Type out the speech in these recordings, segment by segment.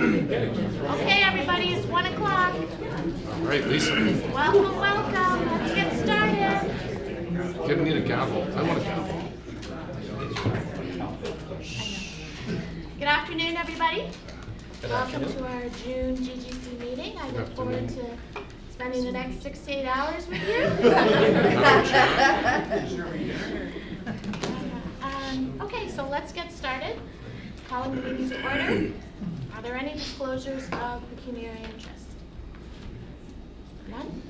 Okay, everybody, it's 1 o'clock. All right, Lisa, Welcome, welcome. Let's get started. give me a gavel. I want a gavel. Good afternoon, everybody. Welcome to our June GGC meeting. I look forward to spending the next 6 to 8 hours with you. Okay, so let's get started. Calling the meeting to order. Are there any disclosures of pecuniary interest? None?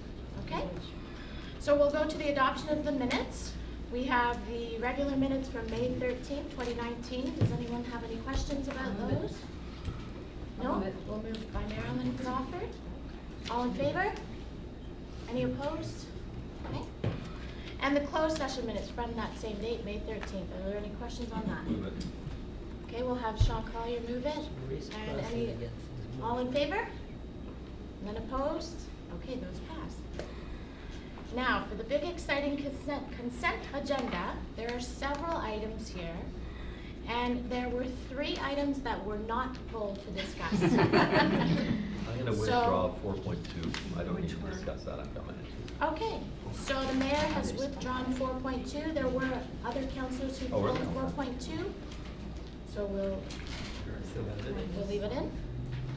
Okay. So we'll go to the adoption of the minutes. We have the regular minutes from May 13th, 2019. Does anyone have any questions about those? No? We'll move by Marilyn Crawford. All in favor? Any opposed? Okay. And the closed session minutes from that same date, May 13th. Are there any questions on that? Okay, we'll have Sean Collier move it. And any, all in favor? None opposed? Okay, those pass. Now, for the big exciting consent agenda, there are several items here. And there were 3 items that were not pulled to discuss. I'm going to withdraw 4.2. I don't need to discuss that. I'm coming. Okay, so the mayor has withdrawn 4.2. There were other councilors who pulled 4.2. So we'll leave it in.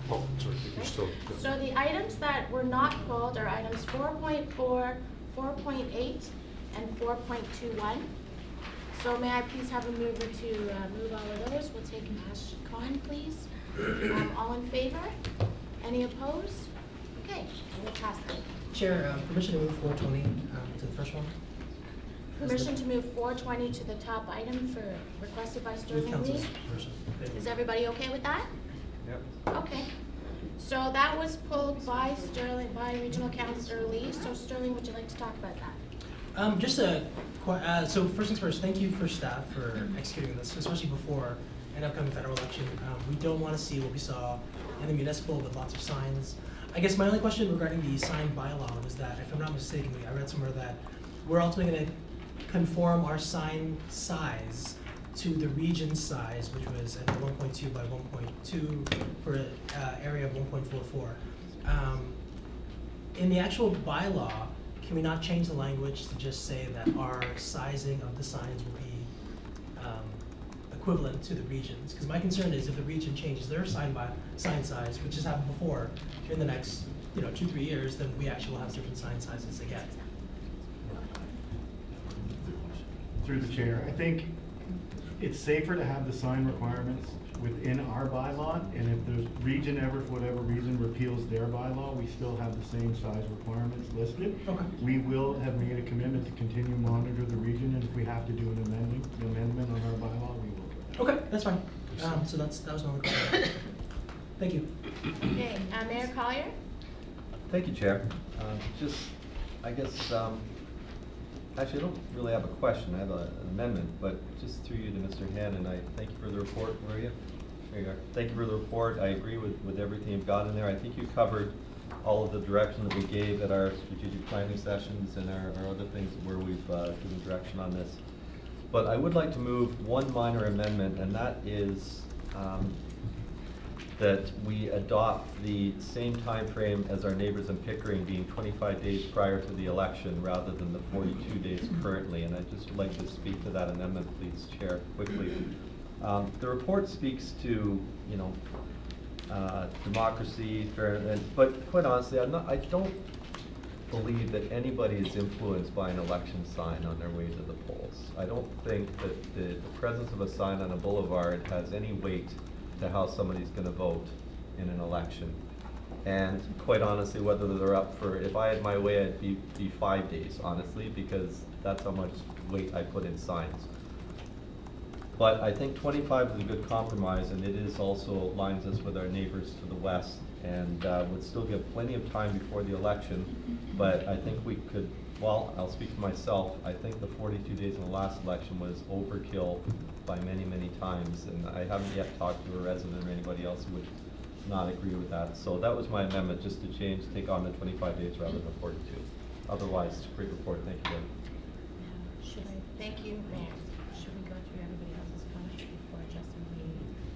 Oh, sorry, you're still. So the items that were not pulled are items 4.4, 4.8, and 4.21. So may I please have a mover to move all of those? We'll take Ash Khan, please. All in favor? Any opposed? Okay, we'll pass that. Chair, permission to move 420 to the first one. Permission to move 420 to the top item for requested by With Sterling council's Lee. permission. Is everybody okay with that? Yep. Okay. So that was pulled by Sterling, by Regional Councilor Lee. So Sterling, would you like to talk about that? So first things first, thank you for staff for executing this, especially before an upcoming federal election. We don't want to see what we saw in the municipal with lots of signs. I guess my only question regarding the sign bylaw was that, if I'm not mistaken, I read somewhere that we're ultimately going to conform our sign size to the region size, which was at 1.2 by 1.2 for an area of 1.44. In the actual bylaw, can we not change the language to just say that our sizing of the signs will be equivalent to the regions? Because my concern is if the region changes their sign size, which has happened before, in the next 2-3 years, then we actually will have different sign sizes again. Through the chair, I think it's safer to have the sign requirements within our bylaw, and if the region ever, for whatever reason, repeals their bylaw, we still have the same size requirements listed. Okay. We will have made a commitment to continue to monitor the region, and if we have to do an amendment on our bylaw, we will. Okay, that's fine. So that was my only question. Thank you. Okay, Mayor Collier? Thank you, Chair. I guess, actually, I don't really have a question. I have an amendment, but just through you to Mr. Hannon, I thank you for the report. Where are you? There you are. Thank you for the report. I agree with everything you've got in there. I think you covered all of the direction that we gave at our strategic planning sessions and our other things where we've given direction on this. But I would like to move one minor amendment, and that is that we adopt the same time frame as our neighbors in Pickering, being 25 days prior to the election rather than the 42 days currently. And I'd just like to speak to that amendment, please, Chair, quickly. The report speaks to, democracy, fairness, but quite honestly, I don't believe that anybody is influenced by an election sign on their way to the polls. I don't think that the presence of a sign on a boulevard has any weight to how somebody's going to vote in an election. And quite honestly, whether they're up for, if I had my way, I'd be 5 days, honestly, because that's how much weight I put in signs. But I think 25 is a good compromise, and it is also aligns us with our neighbors to the west, and would still give plenty of time before the election. But I think we could, well, I'll speak for myself, I think the 42 days in the last election was overkill by many, many times, and I haven't yet talked to a resident or anybody else who would not agree with that. So that was my amendment, just to take on the 25 days rather than 42. Otherwise, great report. Thank you. Should I? Thank you, Mayor. Should we go through everybody else's comments before Justin?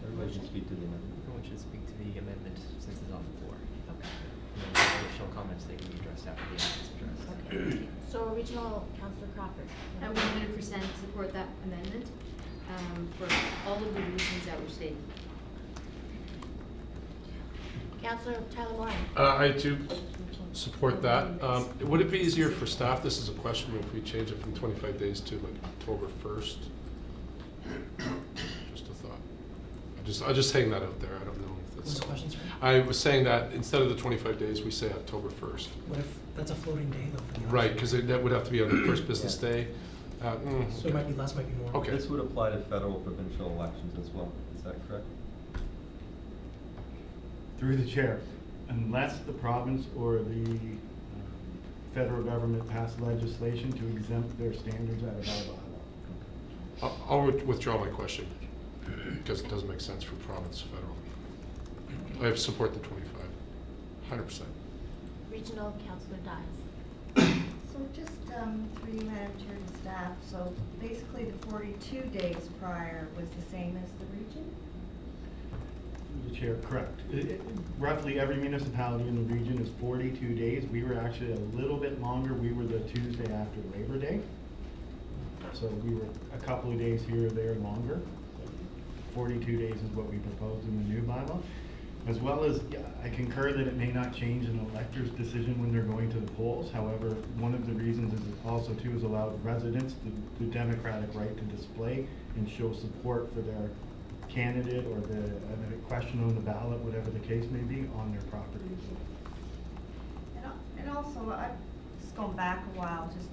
Everybody just speak to the amendment. Everyone should speak to the amendment since it's on the floor. Okay. And then any additional comments they can be addressed after the amendment's addressed. Okay. So Regional Councillor Crawford. I 100% support that amendment, for all of the reasons that were stated. Councillor Tyler Moran. I do support that. Would it be easier for staff, this is a question, if we change it from 25 days to like October 1st? Just a thought. I'm just saying that out there, I don't know if What's that's. the question, sir? I was saying that instead of the 25 days, we say October 1st. What if that's a floating day though for the election? Right, because that would have to be on the first business Yeah. day. So it might be less, might be more. Okay. This would apply to federal provincial elections as well, is that correct? Through the chair, unless the province or the federal government pass legislation to exempt their standards out of our bylaw. I'll withdraw my question, because it doesn't make sense for province, federal. I have support the 25, 100%. Regional Councillor Dias. So just through you, Madam Chair and staff, so basically the 42 days prior was the same as the region? The chair, correct. Roughly every municipality in the region is 42 days. We were actually a little bit longer. We were the Tuesday after Labor Day. So we were a couple of days here or there longer. 42 days is what we proposed in the new bylaw. As well as, yeah, I concur that it may not change an elector's decision when they're going to the polls. However, one of the reasons is it also too has allowed residents the democratic right to display and show support for their candidate or the question on the ballot, whatever the case may be, on their properties. And also, I've just gone back a while, just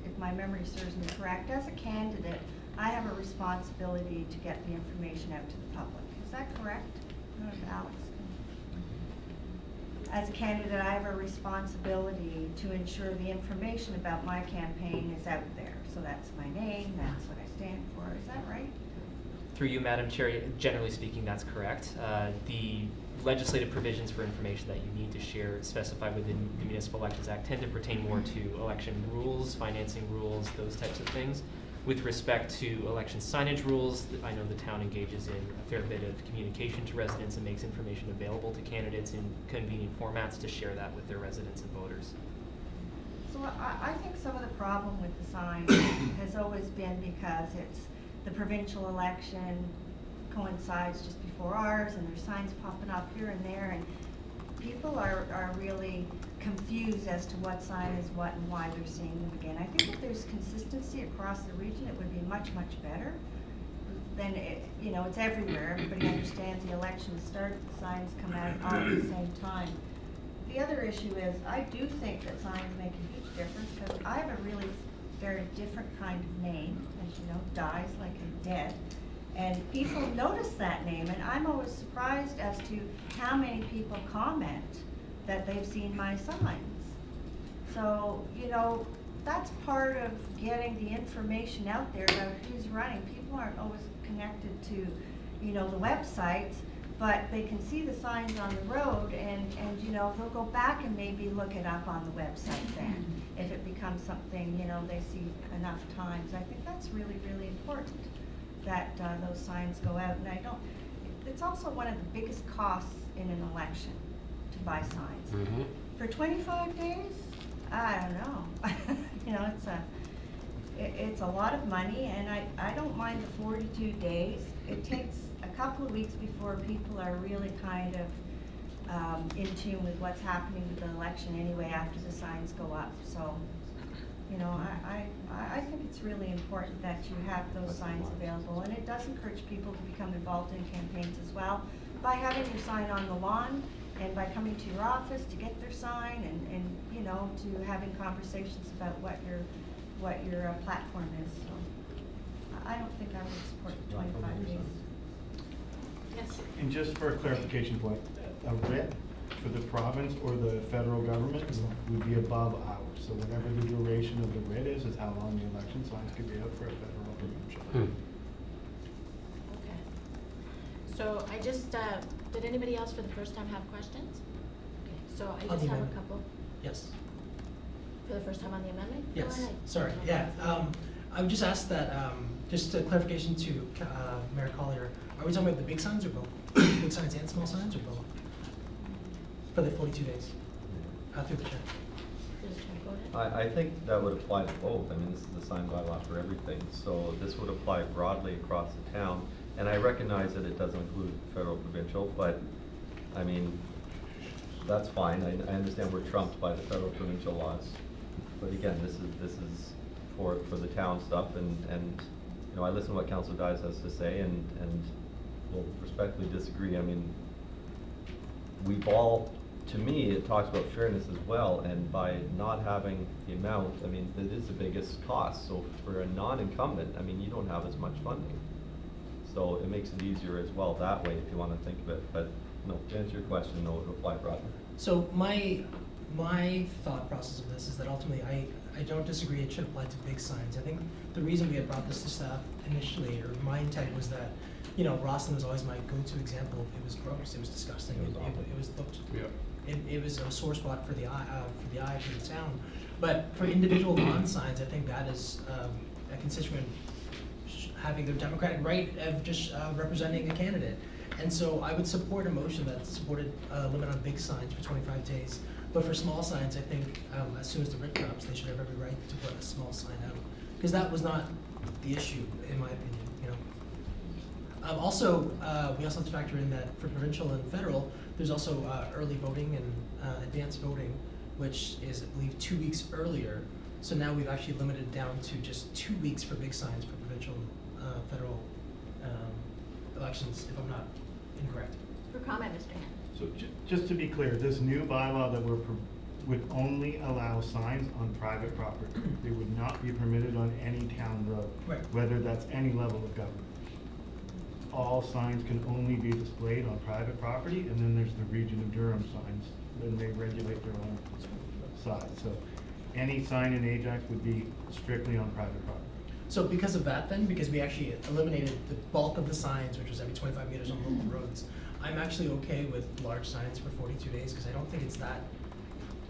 if my memory serves me correct, as a candidate, I have a responsibility to get the information out to the public. Is that correct? I don't know if Alex can. As a candidate, I have a responsibility to ensure the information about my campaign is out there. So that's my name, that's what I stand for. Is that right? Through you, Madam Chair, generally speaking, that's correct. The legislative provisions for information that you need to share specified within the Municipal Elections Act tend to pertain more to election rules, financing rules, those types of things. With respect to election signage rules, I know the town engages in a fair bit of communication to residents and makes information available to candidates in convenient formats to share that with their residents and voters. So I think some of the problem with the sign has always been because it's the provincial election coincides just before ours, and there's signs popping up here and there, and people are really confused as to what sign is what and why they're seeing them again. I think if there's consistency across the region, it would be much, much better. Then it's everywhere. Everybody understands the election has started, the signs come out all at the same time. The other issue is, I do think that signs make a huge difference, because I have a really very different kind of name, as you know, dies like I'm dead. And people notice that name, and I'm always surprised as to how many people comment that they've seen my signs. So, that's part of getting the information out there about who's running. People aren't always connected to, the websites, but they can see the signs on the road, and they'll go back and maybe look it up on the website then, if it becomes something, they see enough times. I think that's really, really important, that those signs go out. And it's also one of the biggest costs in an election, to buy signs. Mm-hmm. For 25 days, I don't know. It's a lot of money, and I don't mind the 42 days. It takes a couple of weeks before people are really kind of in tune with what's happening with the election anyway, after the signs go up. So, I think it's really important that you have those signs available, and it does encourage people to become involved in campaigns as well, by having your sign on the lawn, and by coming to your office to get their sign, and to having conversations about what your platform is. So I don't think I would support the 25 days. Yes. And just for a clarification point, a writ for the province or the federal government would be above ours. So whatever the duration of the writ is how long the election signs could be up for a federal or provincial. Okay. So I just, did anybody else for the first time have questions? Okay, so I On just the have a amendment. couple. Yes. For the first time on the amendment? Go Yes. ahead. Sorry. Yeah. I would just ask that, just a clarification to Mayor Collier, are we talking about the big signs or both? Big signs and small signs or both? For the 42 days, through the chair. I think that would apply to both. I mean, this is the sign bylaw for everything, so this would apply broadly across the town. And I recognize that it doesn't include federal, provincial, but, I mean, that's fine. I understand we're trumped by the federal, provincial laws. But again, this is for the town stuff, and, you know, I listen to what Councilor Dias has to say, and will respectfully disagree. I mean, we've all, to me, it talks about fairness as well, and by not having the amount, I mean, it is the biggest cost. So for a non-incumbent, I mean, you don't have as much funding. So it makes it easier as well that way, if you want to think of it. But no, to answer your question, no, it would apply broadly. So my thought process of this is that ultimately I don't disagree it should apply to big signs. I think the reason we had brought this to staff initially, or my intent was that, you know, Rosslyn was always my go-to example. It was gross, it was disgusting, It was awful. it was looked, Yeah. it was a sore spot for the eye, for the town. But for individual lawn signs, I think that is a constituent having their democratic right of just representing a candidate. And so I would support a motion that supported a limit on big signs for 25 days. But for small signs, I think as soon as the writ drops, they should have every right to put a small sign out. Because that was not the issue, in my opinion, you know. Also, we also have to factor in that for provincial and federal, there's also early voting and advanced voting, which is, I believe, 2 weeks earlier. So now we've actually limited it down to just 2 weeks for big signs for provincial, federal elections, if I'm not incorrect. For comment, Mr. Hand. So just to be clear, this new bylaw that would only allow signs on private property. They would not be permitted on any town road, Right. whether that's any level of government. All signs can only be displayed on private property, and then there's the Region of Durham signs, then they regulate their own side. So any sign in Ajax would be strictly on private property. So because of that then, because we actually eliminated the bulk of the signs, which was every 25 meters on local roads, I'm actually okay with large signs for 42 days, because I don't think it's that,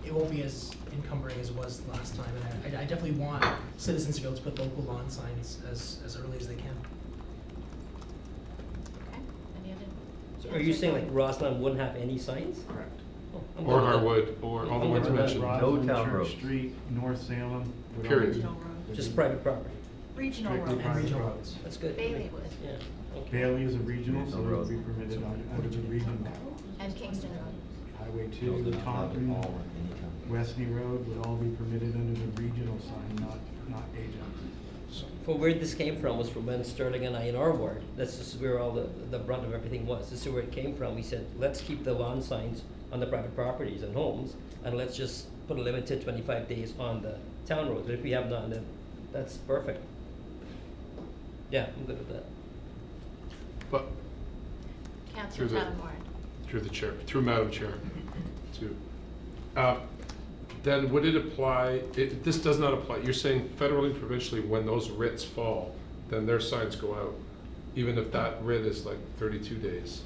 it won't be as encumbering as it was last time. And I definitely want citizens to be able to put local lawn signs as early as they can. Okay, any other? So are you saying like Rossland wouldn't have any signs? Correct. Oh, I'm Or good with that. Harwood, or all the I'm ones good with that. mentioned. Roslyn, town Church roads. Street, North Salem. would all Period. be- Regional roads. Just private property. Regional Strictly roads. private regional property. roads. That's good. Bailey would, Yeah. Okay. Bailey is a regional, so Regional it would road. be permitted under the region. and Kingston Road. Highway No, 2, they're not Taunton, all on any town. Westney Road would all be permitted under the regional sign, not Ajax. For where this came from was from when Sterling and I in our ward, that's just where all the brunt of everything was. This is where it came from. We said, let's keep the lawn signs on the private properties and homes, and let's just put a limit to 25 days on the town roads. But if we have none, then that's perfect. Yeah, I'm good with that. But Councillor Through the- Tattelmore. through the chair, through Madam Chair, too. Then would it apply, this does not apply, you're saying federally, provincially, when those writs fall, then their signs go out, even if that writ is like 32 days?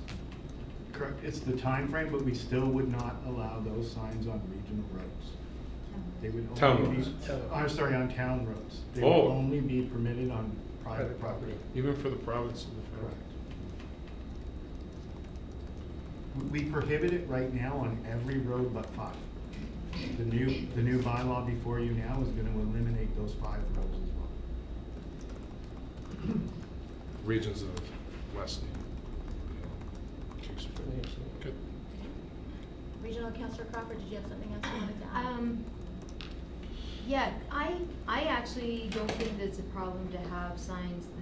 Correct, it's the time frame, but we still would not allow those signs on regional roads. They would Town only be, roads. I'm sorry, on town roads. They Oh. would only be permitted on private property. Even for the province and the federal? Correct. We prohibit it right now on every road but 5. The new bylaw before you now is gonna eliminate those 5 roads as well. Regions of West. Kingsford. Good. Regional Councillor Crawford, did you have something else you wanted to add? Yeah, I actually don't think that it's a problem to have the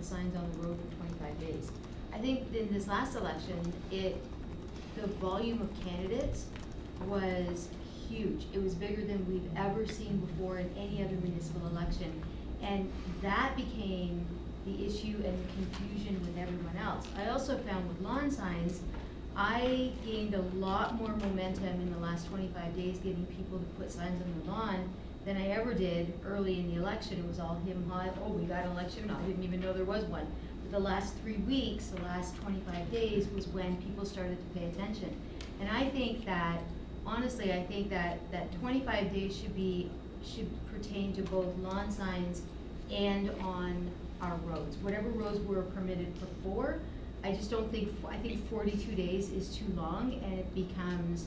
signs on the road for 25 days. I think in this last election, the volume of candidates was huge. It was bigger than we've ever seen before in any other municipal election. And that became the issue and the confusion with everyone else. I also found with lawn signs, I gained a lot more momentum in the last 25 days getting people to put signs on the lawn than I ever did early in the election. It was all him high, oh, we got an election, I didn't even know there was one. But the last 3 weeks, the last 25 days was when people started to pay attention. And I think that, honestly, I think that 25 days should pertain to both lawn signs and on our roads. Whatever roads were permitted before, I just don't think, I think 42 days is too long, and it becomes,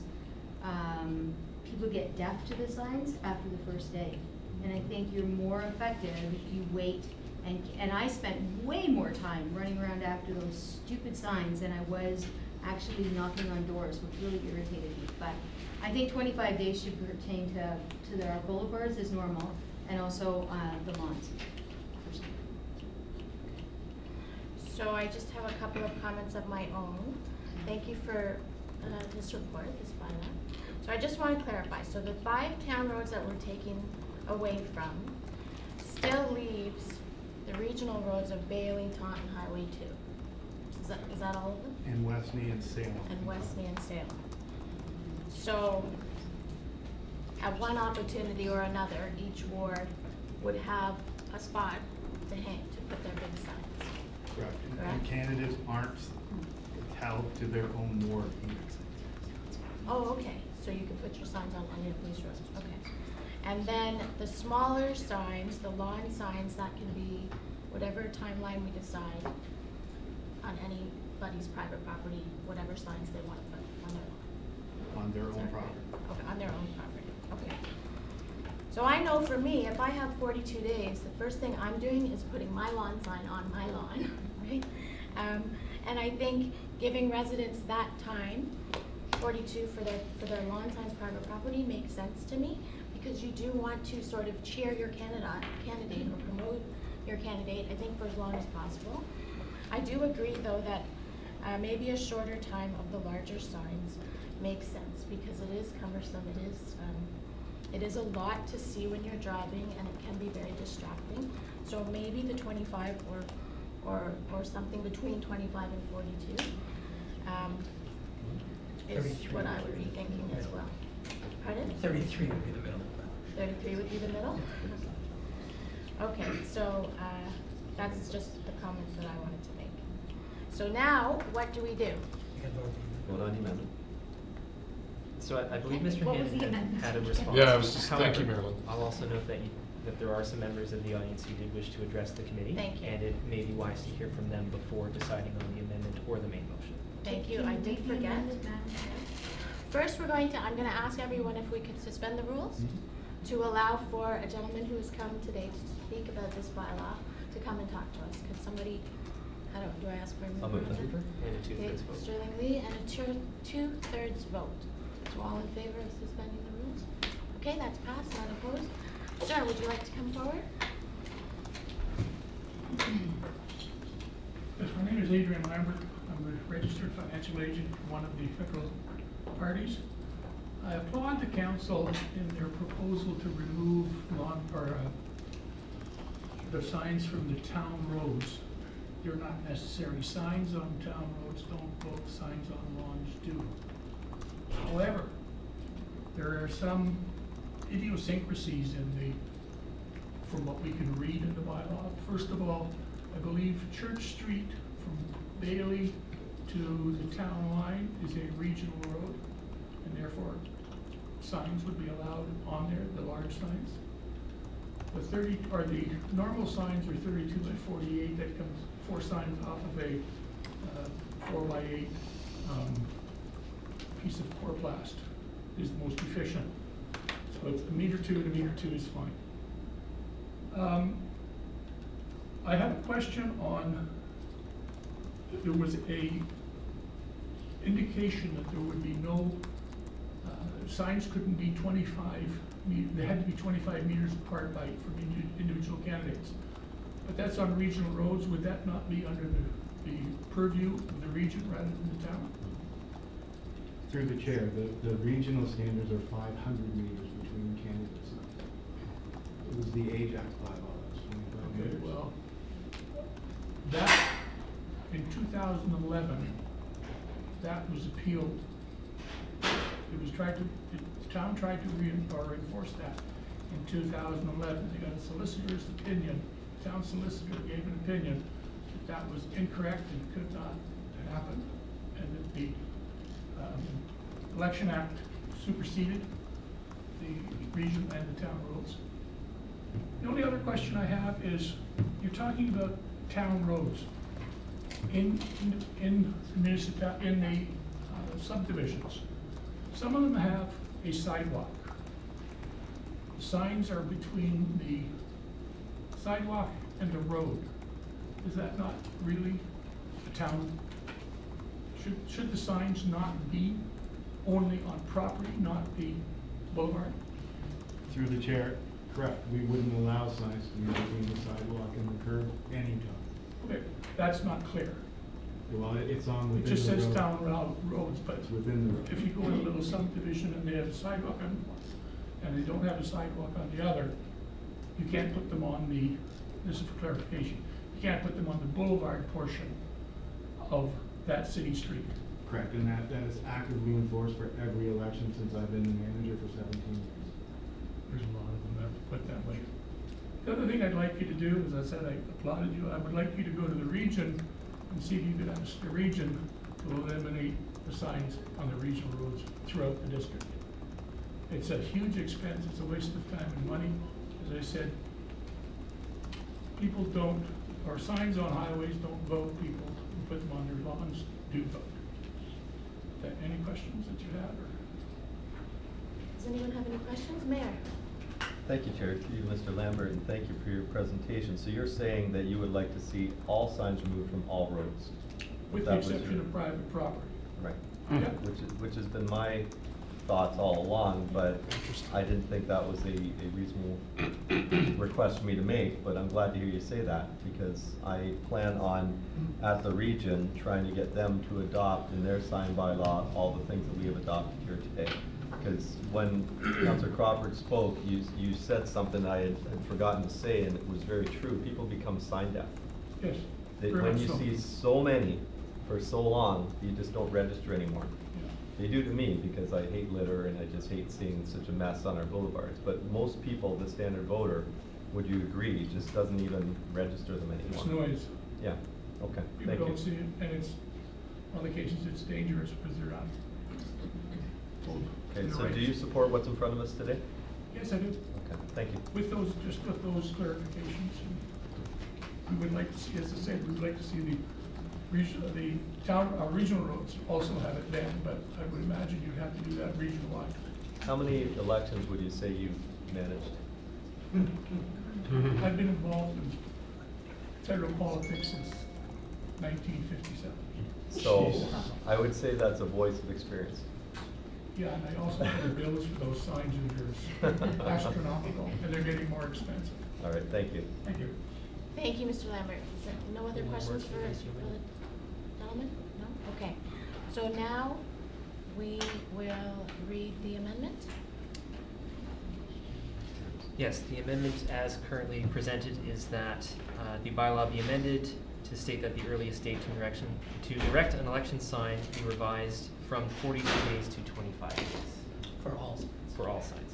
people get deaf to the signs after the first day. And I think you're more effective if you wait, and I spent way more time running around after those stupid signs than I was actually knocking on doors, which really irritated me. But I think 25 days should pertain to our boulevards as normal, and also the lawns. So I just have a couple of comments of my own. Thank you for this report, this bylaw. So I just want to clarify, so the 5 town roads that we're taking away from still leaves the regional roads of Bailey, Taunton, Highway 2. Is that all of them? And Westney and Salem. And Westney and Salem. So at one opportunity or another, each ward would have a spot to put their big signs. Correct. And Correct. candidates aren't held to their own ward. Oh, okay, so you can put your signs on your police roads, okay. And then the smaller signs, the lawn signs, that can be whatever timeline we decide on anybody's private property, whatever signs they want to put on their lawn. On their Is own that property. right? Okay, on their own property, okay. So I know for me, if I have 42 days, the first thing I'm doing is putting my lawn sign on my lawn, right? And I think giving residents that time, 42 for their lawn signs private property, makes sense to me, because you do want to sort of cheer your candidate or promote your candidate, I think, for as long as possible. I do agree, though, that maybe a shorter time of the larger signs makes sense, because it is cumbersome, it is a lot to see when you're driving, and it can be very distracting. So maybe the 25 or something between 25 and 42 is 33 what I would be thinking as well. Pardon? 33 would be the middle. 33 would be the middle? Okay, so that's just the comments that I wanted to make. So now, what do we do? You can vote. Vote on the amendment. So I believe Mr. What was the Hannon amendment? had a response. Yeah, I was just- thank you, However, Marilyn. I'll also note that there are some members of the audience who did wish to address the committee. Thank you. And it may be wise to hear from them before deciding on the amendment or the main motion. Thank you, Can I read did the forget. amendment, Madam Chair? First, I'm gonna ask everyone if we could suspend the rules Mm-hmm. to allow for a gentleman who has come today to speak about this bylaw to come and talk to us. Could somebody, do I ask for a I'll move mover? that. And a two-thirds vote. Sterling Lee, and a two-thirds vote. So all in favor of suspending the rules? Okay, that's passed, not opposed. Sir, would you like to come forward? Yes, my name is Adrian Lambert. I'm a registered financial agent for one of the federal parties. I applaud the council in their proposal to remove the signs from the town roads. They're not necessary. Signs on town roads don't vote, signs on lawns do. However, there are some idiosyncrasies from what we can read in the bylaw. First of all, I believe Church Street from Bailey to the town line is a regional road, and therefore signs would be allowed on there, the large signs. The normal signs are 32 by 48, that comes 4 signs off of a 4 by 8 piece of coroplast is the most efficient. So it's a meter 2 and a meter 2 is fine. I have a question on, there was a indication that there would be no, signs couldn't be 25, they had to be 25 meters apart from individual candidates. But that's on regional roads. Would that not be under the purview of the region rather than the town? Through the chair, the regional standards are 500 meters between candidates. It was the Ajax bylaw, that's 25 Okay, meters. well, that, in 2011, that was appealed. The town tried to enforce that in 2011. They got a solicitor's opinion, town solicitor gave an opinion that that was incorrect and could not happen, and that the Election Act superseded the region and the town rules. The only other question I have is, you're talking about town roads. In the subdivisions, some of them have a sidewalk. The signs are between the sidewalk and the road. Is that not really a town? Should the signs not be only on property, not the boulevard? Through the chair, correct, we wouldn't allow signs to be between the sidewalk and the curb anytime. Okay, that's not clear. Well, it's on It within the road. just says town roads, but It's within the road. if you go in a little subdivision and they have a sidewalk on one, and they don't have a sidewalk on the other, you can't put them on the, this is for clarification, you can't put them on the boulevard portion of that city street. Correct, and that is actively enforced for every election since I've been the manager for 17 years. There's a lot of them that are put that way. The other thing I'd like you to do, as I said, I applauded you, I would like you to go to the region and see if you could ask the region to eliminate the signs on the regional roads throughout the district. It's a huge expense, it's a waste of time and money. As I said, people don't, or signs on highways don't vote, people who put them on their lawns do vote. Any questions that you have, or? Does anyone have any questions? Mayor? Thank you, Chair, to you, Mr. Lambert, and thank you for your presentation. So you're saying that you would like to see all signs removed from all roads? With the That was exception your- of private property. Right. Yeah. Which has been my thoughts all along, but I didn't think that was a reasonable request for me to make, but I'm glad to hear you say that, because I plan on, at the region, trying to get them to adopt in their sign bylaw all the things that we have adopted here today. Because when Councilor Crawford spoke, you said something I had forgotten to say, and it was very true. People become sign deaf. Yes. They, very when much you so. see so many for so long, you just don't register anymore. Yeah. They do to me because I hate litter and I just hate seeing such a mess on our boulevards. But most people, the standard voter, would you agree, just doesn't even register them It's anymore? noise. Yeah, okay, People thank you. don't see it, and it's, on occasions, it's dangerous because they're not told. Okay, the so rights. do you support what's in front of us today? Yes, I do. Okay, thank you. With those, just with those clarifications. And we would like to see, as I said, we would like to see the regional roads also have it banned, but I would imagine you'd have to do that region-wide. How many elections would you say you've managed? I've been involved in federal politics since 1957. So, I would say that's a voice of experience. Yeah, and I also have the bills for those signs, and they're astronomical, and they're getting more expensive. All right, thank you. Thank you. Thank you, Mr. Lambert. Is there no other Any more questions for words the for Mr. gentleman? No? Okay. So now we will read the amendment. Yes, the amendment as currently presented is that the bylaw be amended to state that the earliest date to erect an election sign be revised from 42 days to 25 days For all signs. for all signs.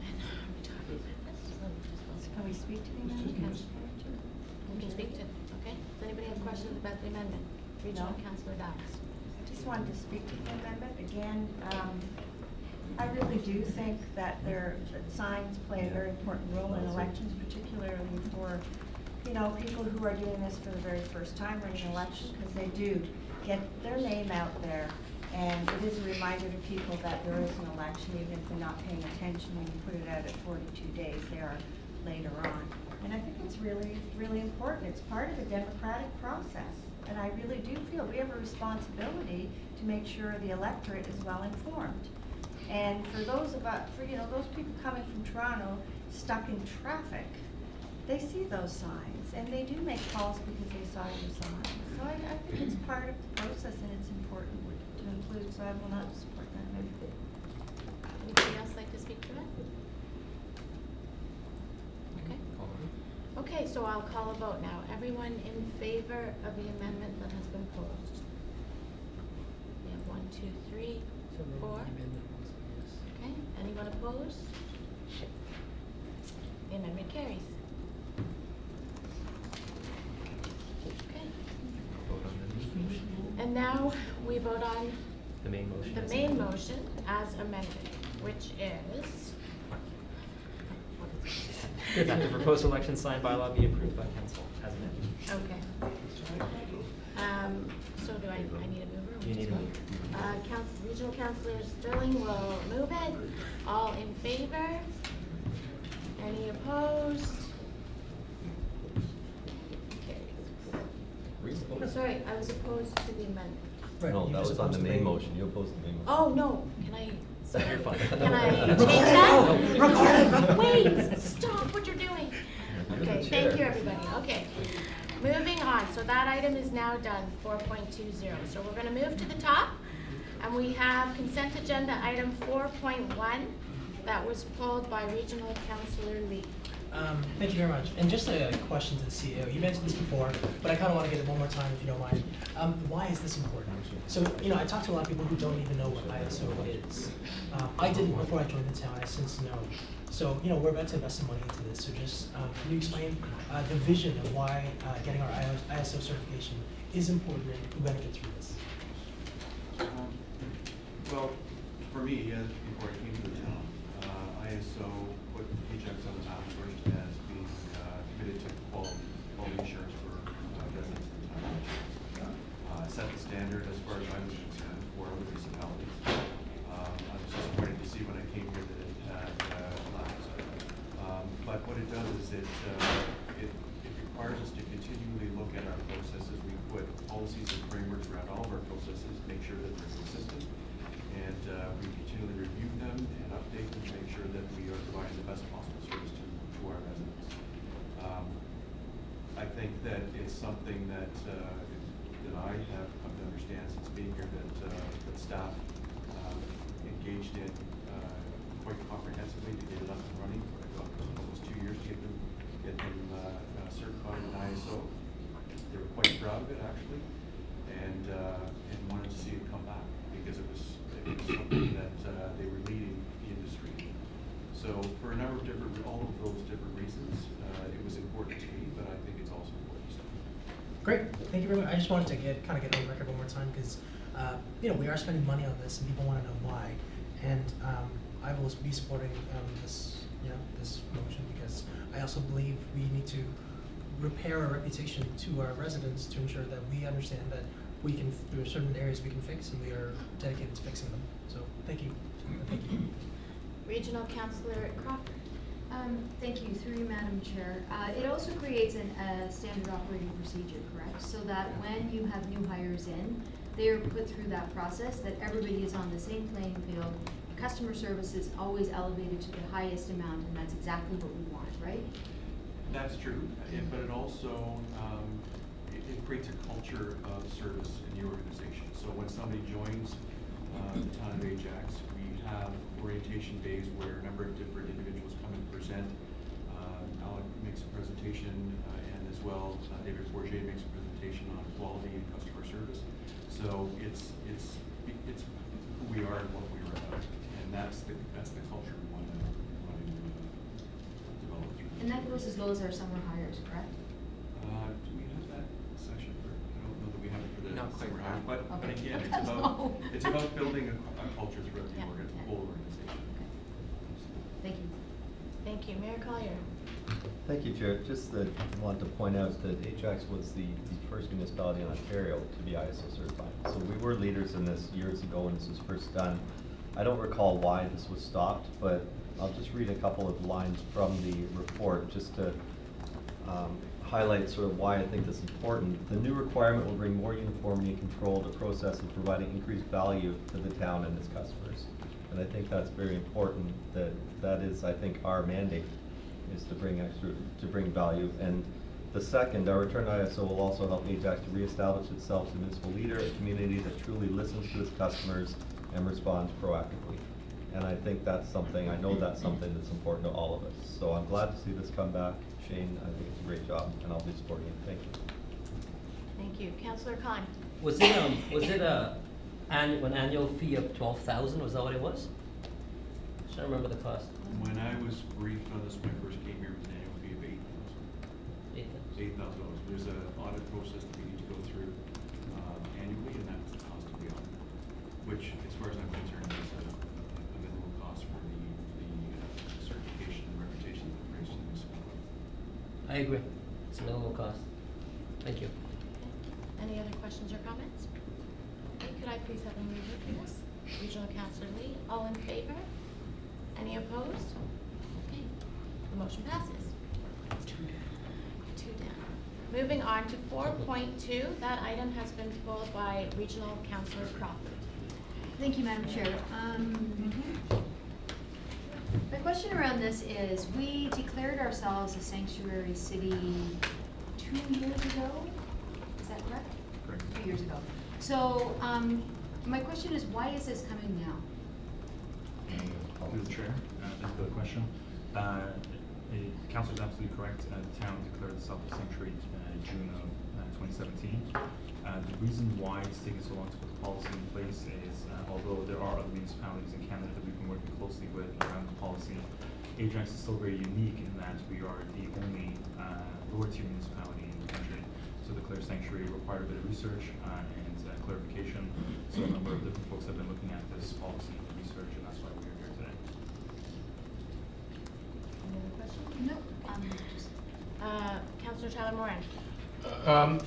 And are we talking about this? Can we speak to the Let's just amendment? do this. We can speak to, okay? Does anybody have questions about the amendment? Regional No. Councillor Dax. I just wanted to speak to the amendment. Again, I really do think that that signs play a very important role in elections, particularly for, people who are doing this for the very first time running an election, because they do get their name out there. And it is a reminder to people that there is an election, even if they're not paying attention when you put it out at 42 days, they are later on. And I think it's really, really important. It's part of the democratic process. And I really do feel we have a responsibility to make sure the electorate is well informed. And for those those people coming from Toronto stuck in traffic, they see those signs and they do make calls because they saw your signs. So I think it's part of the process and it's important to include, so I will not support that amendment. Anybody else like to speak to it? Okay. Okay, so I'll call a vote now. Everyone in favor of the amendment that has been proposed? We have 1, 2, 3, 4. Okay, anyone opposed? The amendment carries. Okay, and now we vote on The main motion. the is main amended. motion as amended. which is, That the proposed election sign bylaw be approved by council as amended. okay. So do I need a mover? or You need a mover. Regional Councillor Sterling will move it. All in favor? Any opposed? Okay. Sorry, I was opposed to the amendment. Right, No, you that just was on the opposed main motion, you opposed the main motion. Oh, no, can I, sorry, You're fine. can I change that? Wait, stop what you're doing. You're the Okay, thank chair. you, everybody, okay. Moving on, so that item is now done, 4.20. So we're gonna move to the top, and we have consent agenda item 4.1 that was pulled by Regional Councillor Lee. Thank you very much. And just a question to the CEO. You mentioned this before, but I kind of want to get it one more time if you don't mind. Why is this important? So, I talk to a lot of people who don't even know what ISO is. I didn't before I joined the town. I since know. So, we're about to invest some money into this. So just, can you explain the vision of why getting our ISO certification is important and who benefits from this? Well, for me, before I came to the town, ISO put Ajax on the map first as being committed to quality insurance for residents of the town. Set the standard as far as I was concerned for other municipalities. I was disappointed to see when I came here that it had lapsed. But what it does is it requires us to continually look at our processes. We put policies and frameworks around all of our processes, make sure that they're consistent. And we continually review them and update them to make sure that we are providing the best possible service to our residents. I think that it's something that I have come to understand since being here that staff engaged in quite comprehensively to get it up and running. It took almost 2 years to get them certified in ISO. They were quite proud of it actually, and wanted to see it come back because it was something that they were leading the industry. So for a number of all of those different reasons, it was important to me, but I think it's also important to staff. Great, thank you very much. I just wanted to get on the record one more time because, we are spending money on this and people want to know why. And I will be supporting this motion because I also believe we need to repair our reputation to our residents to ensure that we understand that there are certain areas we can fix and we are dedicated to fixing them. So thank you. Thank you. Regional Councillor Crawford. Thank you, through you, Madam Chair. It also creates a standard operating procedure, correct? So that when you have new hires in, they are put through that process, that everybody is on the same playing field. Customer service is always elevated to the highest amount, and that's exactly what we want, right? That's true, but it also it creates a culture of service in the organization. So when somebody joins the town of Ajax, we have orientation days where a number of different individuals come and present. Alec makes a presentation, and as well David Forget makes a presentation on quality and customer service. So it's who we are and what we are about, and that's the culture we want to develop. And that goes as low as our summer hires, correct? Do we have that section for? I don't know that we have it for the Not quite summer that. hire, but Okay. again, That's low. it's about building a culture throughout the Yeah, whole organization. Okay. Thank you. Thank you. Mayor Collier. Thank you, Chair. Just want to point out that Ajax was the first municipality in Ontario to be ISO certified. So we were leaders in this years ago when this was first done. I don't recall why this was stopped, but I'll just read a couple of lines from the report just to highlight sort of why I think this is important. The new requirement will bring more uniformity and control to process and providing increased value to the town and its customers. And I think that's very important, that is, I think, our mandate is to bring value. And the second, our return to ISO will also help Ajax to reestablish itself as a municipal leader, a community that truly listens to its customers and responds proactively. And I think that's something, I know that's something that's important to all of us. So I'm glad to see this come back. Shane, I think it's a great job, and I'll be supporting it. Thank you. Thank you. Councillor Khan. Was it an annual fee of 12,000? Was that what it was? I don't remember the cost. When I was briefed on this when I first came here, it was an annual fee of $8,000. $8,000. There's an audit process that we need to go through annually, and that's the cost of the audit, which, as far as I'm concerned, is a minimal cost for I agree. It's minimal cost. Thank you. Any other questions or comments? Okay, could I please have a mover for this? Regional Councillor Lee, all in favor? Any opposed? Okay, the motion passes. Two down. Moving on to 4.2, that item has been pulled by Regional Councillor Crawford. Thank you, Madam Chair. My question around this is, we declared ourselves a sanctuary city 2 years ago? Is that correct? Correct. 2 years ago. So, my question is, why is this coming now? Through the chair, thank you for the question. Councilor is absolutely correct. The town declared itself a sanctuary June of 2017. The reason why it's taking so long to put the policy in place is, although there are other municipalities in Canada that we've been working closely with around the policy, Ajax is still very unique in that we are the only lower tier municipality in the country. So declare sanctuary required a bit of research and clarification. So a number of different folks have been looking at this policy and research, and that's why we are here today. Any other questions? No, just. Councillor Tyler Moran.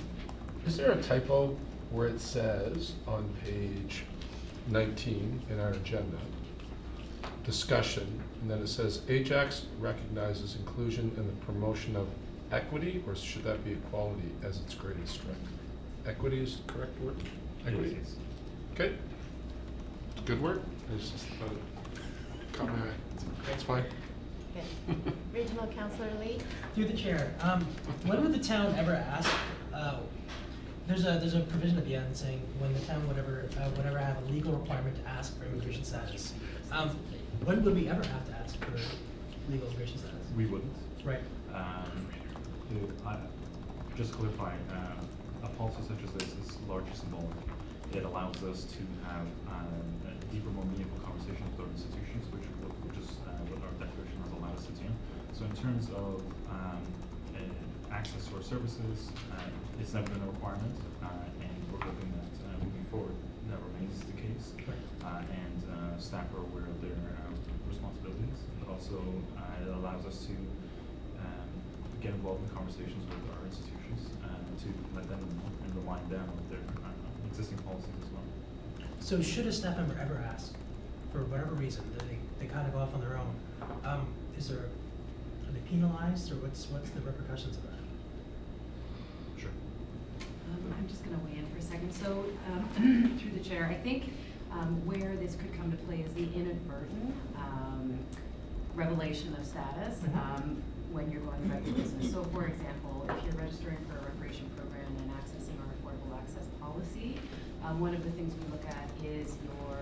Is there a typo where it says on page 19 in our agenda, discussion, and then it says Ajax recognizes inclusion in the promotion of equity, or should that be equality as its greatest strength? Equity is the correct word? Equity. Yes. Okay. Good word. It's just caught my eye. That's fine. Okay. Regional Councillor Lee. Through the chair, when would the town ever ask, there's a provision at the end saying when the town would ever have a legal requirement to ask for immigration status. When would we ever have to ask for legal immigration status? We wouldn't. Right. Just to clarify, a policy such as this is largely symbolic. It allows us to have deeper, more meaningful conversations with our institutions, which is what our declaration has allowed us to do. So in terms of access to our services, it's never been a requirement, and we're hoping that moving forward that remains the case. And staff are aware of their responsibilities. But also, it allows us to get involved in conversations with our institutions to let them know and remind them of their existing policies as well. So should a staff member ever ask, for whatever reason, that they kind of go off on their own, are they penalized, or what's the repercussions of that? Sure. I'm just going to weigh in for a second. So, through the chair, I think where this could come to play is the inadvertent revelation of status when you're going about your business. So, for example, if you're registering for a recreation program and accessing our affordable access policy, one of the things we look at is your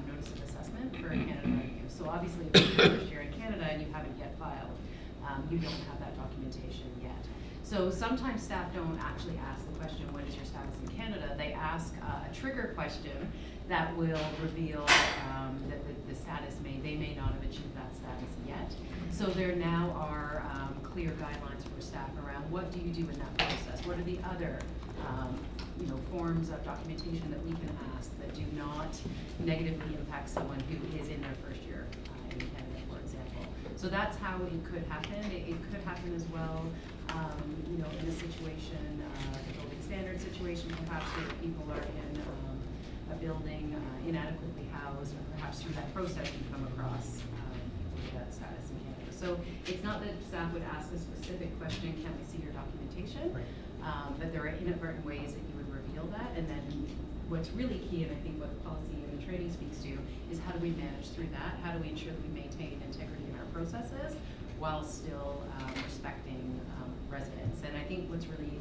notice of assessment for Canada Revenue. So, obviously, if it's your first year in Canada and you haven't yet filed, you don't have that documentation yet. So sometimes staff don't actually ask the question, what is your status in Canada? They ask a trigger question that will reveal that the status they may not have achieved that status yet. So there now are clear guidelines for staff around what do you do in that process? What are the other forms of documentation that we can ask that do not negatively impact someone who is in their first year in Canada, for example. So that's how it could happen. It could happen as well, in a situation, a building standard situation, perhaps where people are in a building inadequately housed, or perhaps through that process you come across that status in Canada. So it's not that staff would ask a specific question, can we see your documentation? Right. But there are inadvertent ways that you would reveal that, and then what's really key, and I think what the policy and the training speaks to, is how do we manage through that? How do we ensure that we maintain integrity in our processes while still respecting residents? And I think what's really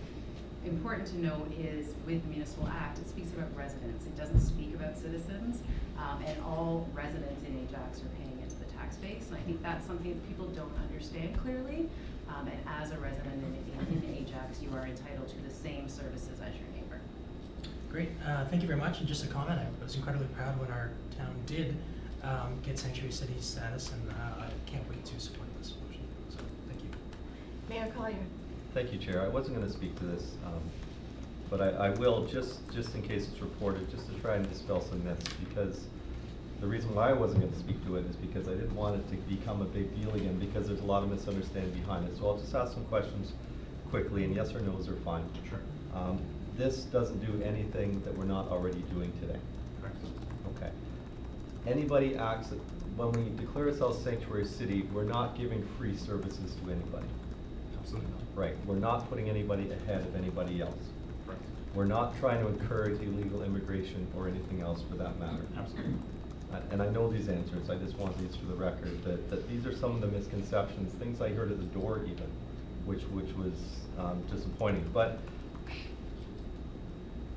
important to note is with the Municipal Act, it speaks about residents. It doesn't speak about citizens, and all residents in Ajax are paying into the tax base. And I think that's something that people don't understand clearly. And as a resident in Ajax, you are entitled to the same services as your neighbor. Great, thank you very much. And just a comment, I was incredibly proud when our town did get sanctuary city status, and I can't wait to support this motion. So, thank you. Mayor Collier. Thank you, Chair. I wasn't going to speak to this, but I will, just in case it's reported, just to try and dispel some myths, because the reason why I wasn't going to speak to it is because I didn't want it to become a big deal again, because there's a lot of misunderstanding behind it. So I'll just ask some questions quickly, and yes or no's are fine. Sure. This doesn't do anything that we're not already doing today. Correct. Okay. Anybody acts, when we declare ourselves sanctuary city, we're not giving free services to anybody. Absolutely not. Right, we're not putting anybody ahead of anybody else. Correct. We're not trying to encourage illegal immigration or anything else for that matter. Absolutely. And I know these answers, I just want these for the record, that these are some of the misconceptions, things I heard at the door even, which was disappointing. But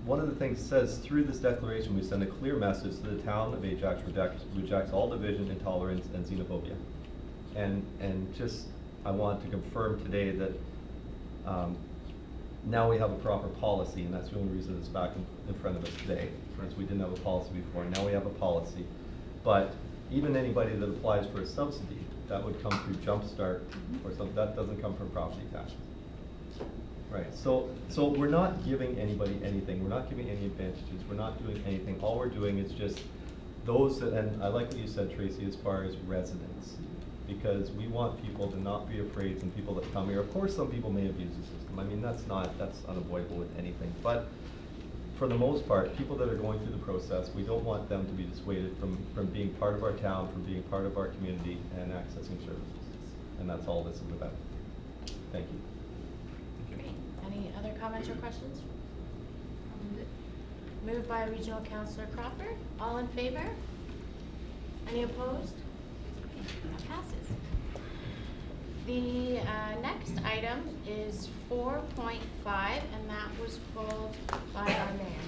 one of the things it says, through this declaration, we send a clear message to the town of Ajax rejects all division, intolerance, and xenophobia. And just, I want to confirm today that now we have a proper policy, and that's the only reason it's back in front of us today, because we didn't have a policy before. Now we have a policy. But even anybody that applies for a subsidy, that would come through Jumpstart or something, that doesn't come from property taxes. Right, so we're not giving anybody anything, we're not giving any advantages, we're not doing anything. All we're doing is just those that, and I like what you said, Tracy, as far as residents, because we want people to not be afraid, some people that come here. Of course, some people may abuse the system. I mean, that's unavoidable with anything. But for the most part, people that are going through the process, we don't want them to be dissuaded from being part of our town, from being part of our community and accessing services. And that's all this is about. Thank you. Great. Any other comments or questions? Moved by Regional Councillor Crawford. All in favor? Any opposed? That passes. The next item is 4.5, and that was pulled by our mayor.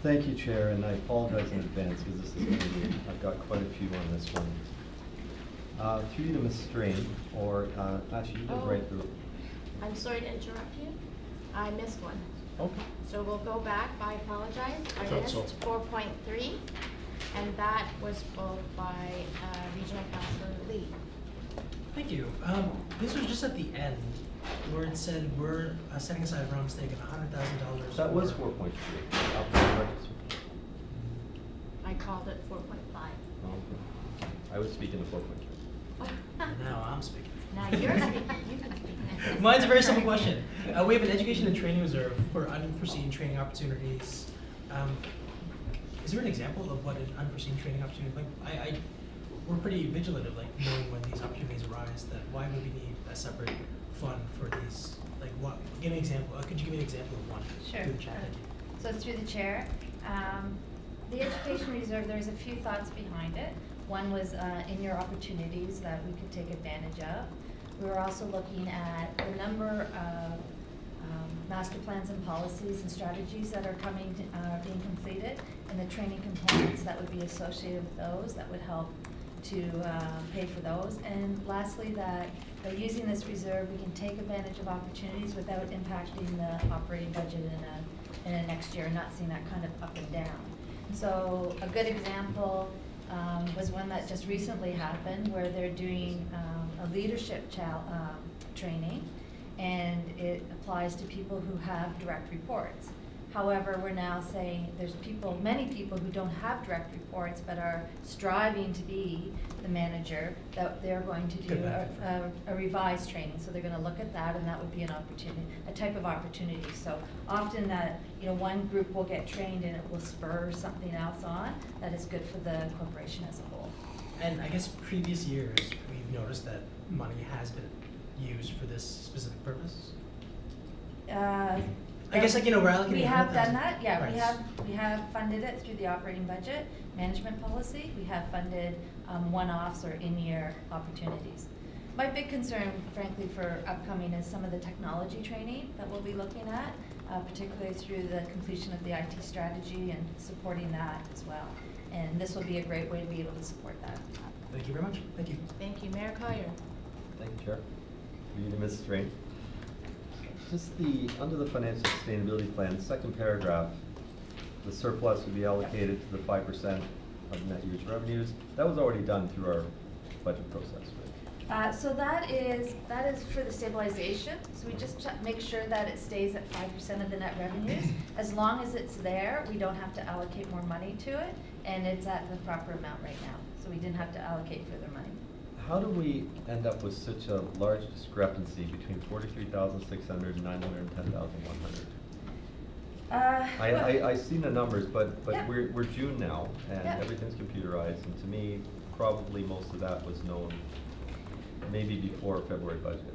Thank you, Chair, and I apologize in advance because this is going to be, I've got quite a few on this one. Through you to Ms. Strain, or actually you can right through. I'm sorry to interrupt you. I missed one. Okay. So we'll go back. I apologize. I Thought missed so. 4.3, and that was pulled by Regional Councillor Lee. Thank you. This was just at the end where it said we're setting aside a Rom's stake of $100,000. That was 4.3. I called it 4.5. Okay. I was speaking to 4.3. Now I'm speaking. Now you're speaking. You can speak. Mine's a very simple question. We have an education and training reserve for unforeseen training opportunities. Is there an example of what an unforeseen training opportunity, like, we're pretty vigilant of like knowing when these opportunities arise, that why would we need a separate fund for these, like what, give me an example, could you give me an example of one? Sure. Through the chat, thank you. So through the chair, the education reserve, there's a few thoughts behind it. One was in your opportunities that we could take advantage of. We were also looking at the number of master plans and policies and strategies that are coming, being completed, and the training components that would be associated with those that would help to pay for those. And lastly, that by using this reserve, we can take advantage of opportunities without impacting the operating budget in a next year, not seeing that kind of up and down. So a good example was one that just recently happened, where they're doing a leadership training, and it applies to people who have direct reports. However, we're now saying there's many people who don't have direct reports but are striving to be the manager, that they're going to do a revised training. So they're going to look at that, and that would be an opportunity, a type of opportunity. So often that, one group will get trained and it will spur something else on that is good for the corporation as a whole. And I guess previous years, we've noticed that money has been used for this specific purpose. I guess, we're allocating. We have done $100,000. that, yeah, Right. we have funded it through the operating budget management policy. We have funded one-offs or in-year opportunities. My big concern, frankly, for upcoming is some of the technology training that we'll be looking at, particularly through the completion of the IT strategy and supporting that as well. And this will be a great way to be able to support that. Thank you very much. Thank you. Thank you, Mayor Collier. Thank you, Chair. Through you to Ms. Strain. Just under the financial sustainability plan, the second paragraph, the surplus would be allocated to the 5% of net year's revenues. That was already done through our budget process, right? So that is for the stabilization. So we just make sure that it stays at 5% of the net revenues. As long as it's there, we don't have to allocate more money to it, and it's at the proper amount right now. So we didn't have to allocate further money. how do we end up with such a large discrepancy between 43,600 and 910,100? I seen the numbers, but Yeah. we're June now, and Yeah. everything's computerized, and to me, probably most of that was known maybe before February budget.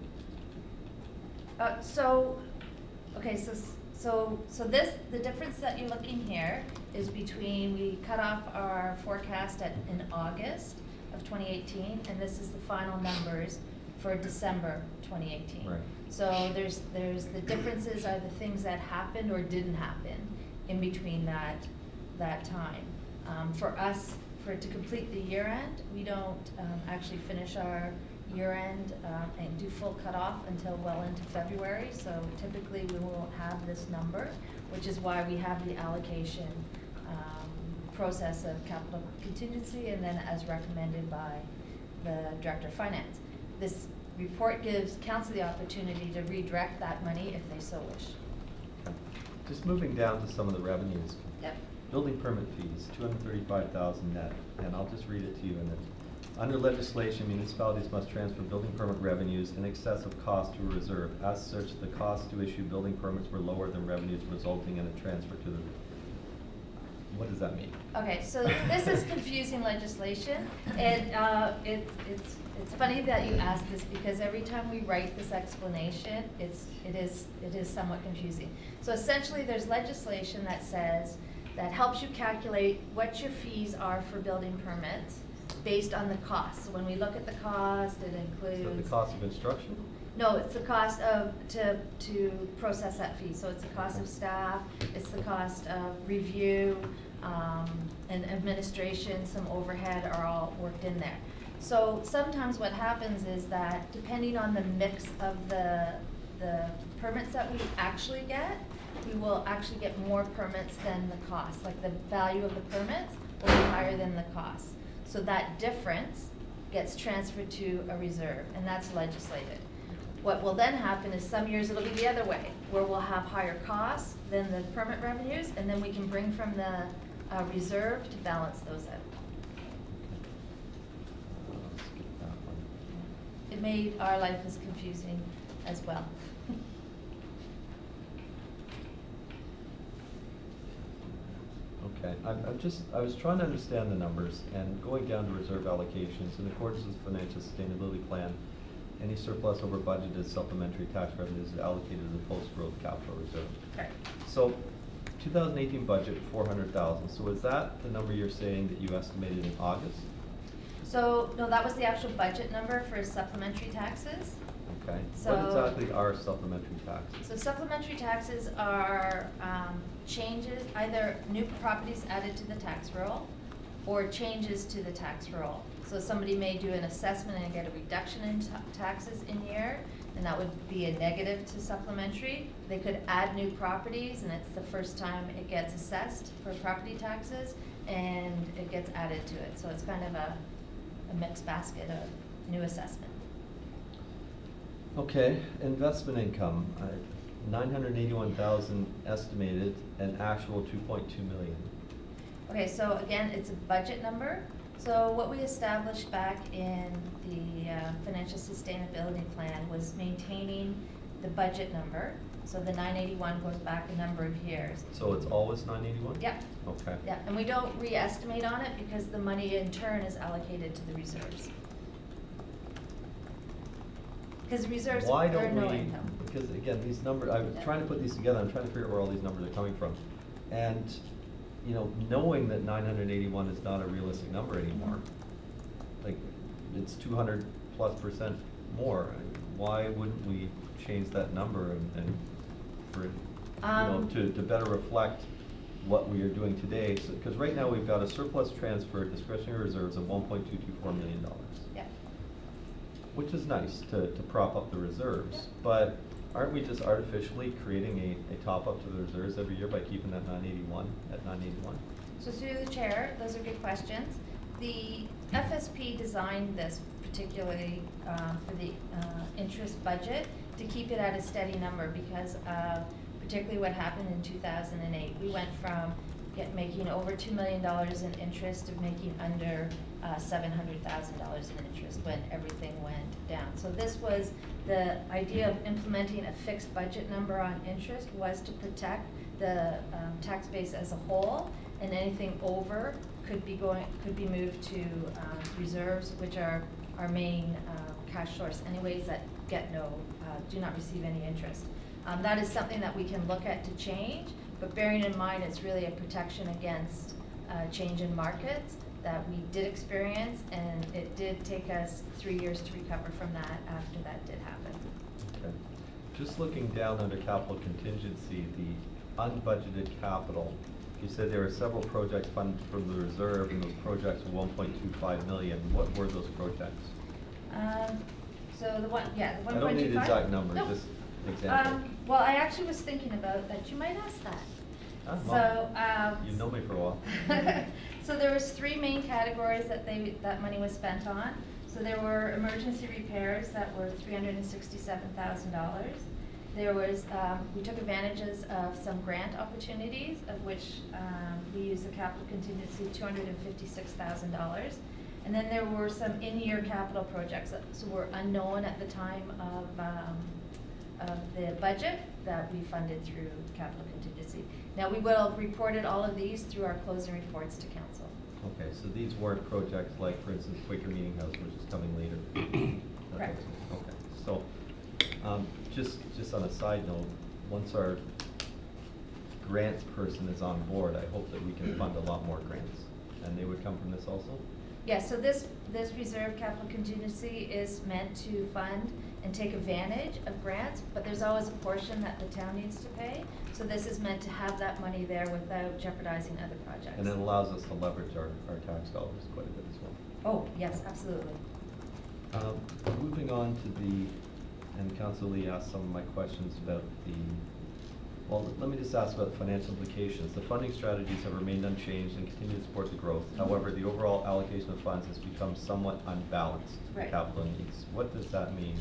The difference that you're looking here is between, we cut off our forecast in August of 2018, and this is the final numbers for December 2018. Right. So there's the differences are the things that happened or didn't happen in between that time. For us, to complete the year end, we don't actually finish our year end and do full cutoff until well into February. So typically we won't have this number, which is why we have the allocation process of capital contingency and then as recommended by the Director of Finance. This report gives council the opportunity to redirect that money if they so wish. Just moving down to some of the revenues. Yep. Building permit fees, 235,000 net, and I'll just read it to you. And under legislation, municipalities must transfer building permit revenues in excess of cost to a reserve. As such, the cost to issue building permits were lower than revenues, resulting in a transfer to the. What does that mean? Okay, so this is confusing legislation, and it's funny that you ask this because every time we write this explanation, it is somewhat confusing. So essentially, there's legislation that says that helps you calculate what your fees are for building permits based on the cost. So when we look at the cost, it includes. Is that the cost of construction? No, it's the cost of, to process that fee. So it's the cost of staff, it's the cost of review, and administration, some overhead are all worked in there. So sometimes what happens is that depending on the mix of the permits that we actually get, we will actually get more permits than the cost. Like the value of the permits will be higher than the cost. So that difference gets transferred to a reserve, and that's legislated. What will then happen is some years it'll be the other way, where we'll have higher costs than the permit revenues, and then we can bring from the reserve to balance those out. Skip that one. It made our life as confusing as well. Okay, I was trying to understand the numbers, and going down to reserve allocations, in accordance with the financial sustainability plan, any surplus over budgeted supplementary tax revenues is allocated to the post-growth capital reserve. Right. So, 2018 budget, 400,000, so is that the number you're saying that you estimated in August? So, no, that was the actual budget number for supplementary taxes. Okay, So- what exactly are supplementary taxes? So supplementary taxes are changes, either new properties added to the tax roll or changes to the tax roll. So somebody may do an assessment and get a reduction in taxes in year, and that would be a negative to supplementary. They could add new properties, and it's the first time it gets assessed for property taxes, and it gets added to it. So it's kind of a mixed basket of new assessment. Okay, investment income, 981,000 estimated, and actual 2.2 million. Okay, so again, it's a budget number. So what we established back in the financial sustainability plan was maintaining the budget number. So the 981 goes back a number of years. So it's always 981? Yep. Okay. Yeah, and we don't re-estimate on it because the money in turn is allocated to the reserves. Because reserves Why earn don't no we, income. because again, these numbers, I'm trying to put these together, I'm trying to figure out where all these numbers are coming from. And, you know, knowing that 981 is not a realistic number anymore, like, it's 200+% more, why wouldn't we change that number and for, to better reflect what we are doing today? So, because right now we've got a surplus transfer discretionary reserves of $1.224 million. Yeah. Which is nice to prop up the reserves, Yeah. but aren't we just artificially creating a top up to the reserves every year by keeping that 981 at 981? So through the chair, those are good questions. The FSP designed this particularly for the interest budget to keep it at a steady number because of particularly what happened in 2008. We went from making over $2 million in interest to making under $700,000 in interest when everything went down. So this was, the idea of implementing a fixed budget number on interest was to protect the tax base as a whole, and anything over could be moved to reserves, which are our main cash source anyways, that get do not receive any interest. That is something that we can look at to change, but bearing in mind it's really a protection against change in markets that we did experience, and it did take us 3 years to recover from that after that did happen. Okay. Just looking down under capital contingency, the unbudgeted capital, you said there were several projects funded from the reserve, and those projects were 1.25 million. What were those projects? So the 1.25. I don't need exact numbers, No. just example. Well, I actually was thinking about that. You might ask that. Ah, So, well, you know me for a while. so there was 3 main categories that money was spent on. So there were emergency repairs that were $367,000. There was, we took advantages of some grant opportunities, of which we used the capital contingency $256,000. And then there were some in-year capital projects that were unknown at the time of the budget that we funded through capital contingency. Now, we will have reported all of these through our closing reports to council. Okay, so these weren't projects like, for instance, Quaker Meeting House, which is coming later? That Correct. makes sense. Okay, so, just on a side note, once our grants person is on board, I hope that we can fund a lot more grants. And they would come from this also? Yeah, so this reserve capital contingency is meant to fund and take advantage of grants, but there's always a portion that the town needs to pay. So this is meant to have that money there without jeopardizing other projects. And it allows us to leverage our tax dollars quite a bit as well. Oh, yes, absolutely. Moving on to and Council Lee asked some of my questions about well, let me just ask about the financial implications. The funding strategies have remained unchanged and continue to support the growth. However, the overall allocation of funds has become somewhat unbalanced to Right. capital needs. What does that mean,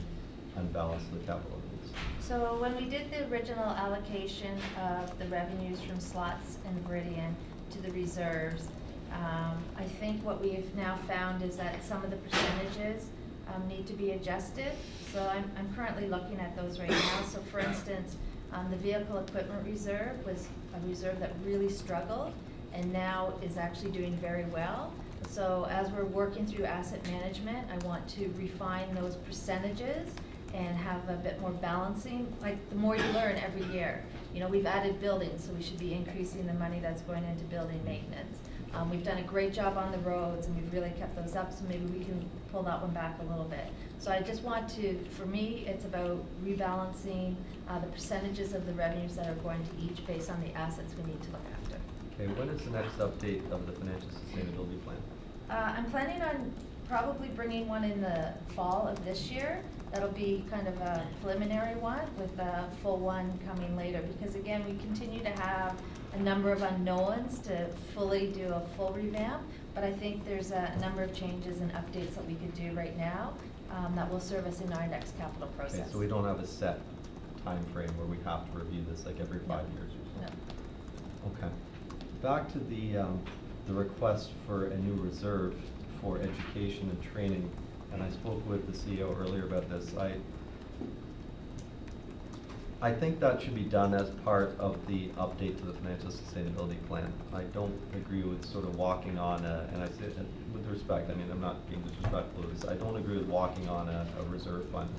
unbalanced to the capital needs? So when we did the original allocation of the revenues from slots and Viridian to the reserves, I think what we've now found is that some of the percentages need to be adjusted. So I'm currently looking at those right now. So for instance, the vehicle equipment reserve was a reserve that really struggled and now is actually doing very well. So as we're working through asset management, I want to refine those percentages and have a bit more balancing. Like, the more you learn every year. You know, we've added buildings, so we should be increasing the money that's going into building maintenance. We've done a great job on the roads, and we've really kept those up, so maybe we can pull that one back a little bit. So I just want to, for me, it's about rebalancing the percentages of the revenues that are going to each based on the assets we need to look after. Okay, when is the next update of the financial sustainability plan? I'm planning on probably bringing one in the fall of this year. That'll be kind of a preliminary one with a full one coming later, because again, we continue to have a number of unknowns to fully do a full revamp, but I think there's a number of changes and updates that we could do right now that will serve us in our next capital process. Okay, so we don't have a set time frame where we have to review this like every 5 years or so? No. Okay. Back to the request for a new reserve for education and training, and I spoke with the CEO earlier about this. I think that should be done as part of the update to the financial sustainability plan. I don't agree with sort of walking on and I say it with respect, I mean, I'm not being disrespectful of this, I don't agree with walking on a reserve fund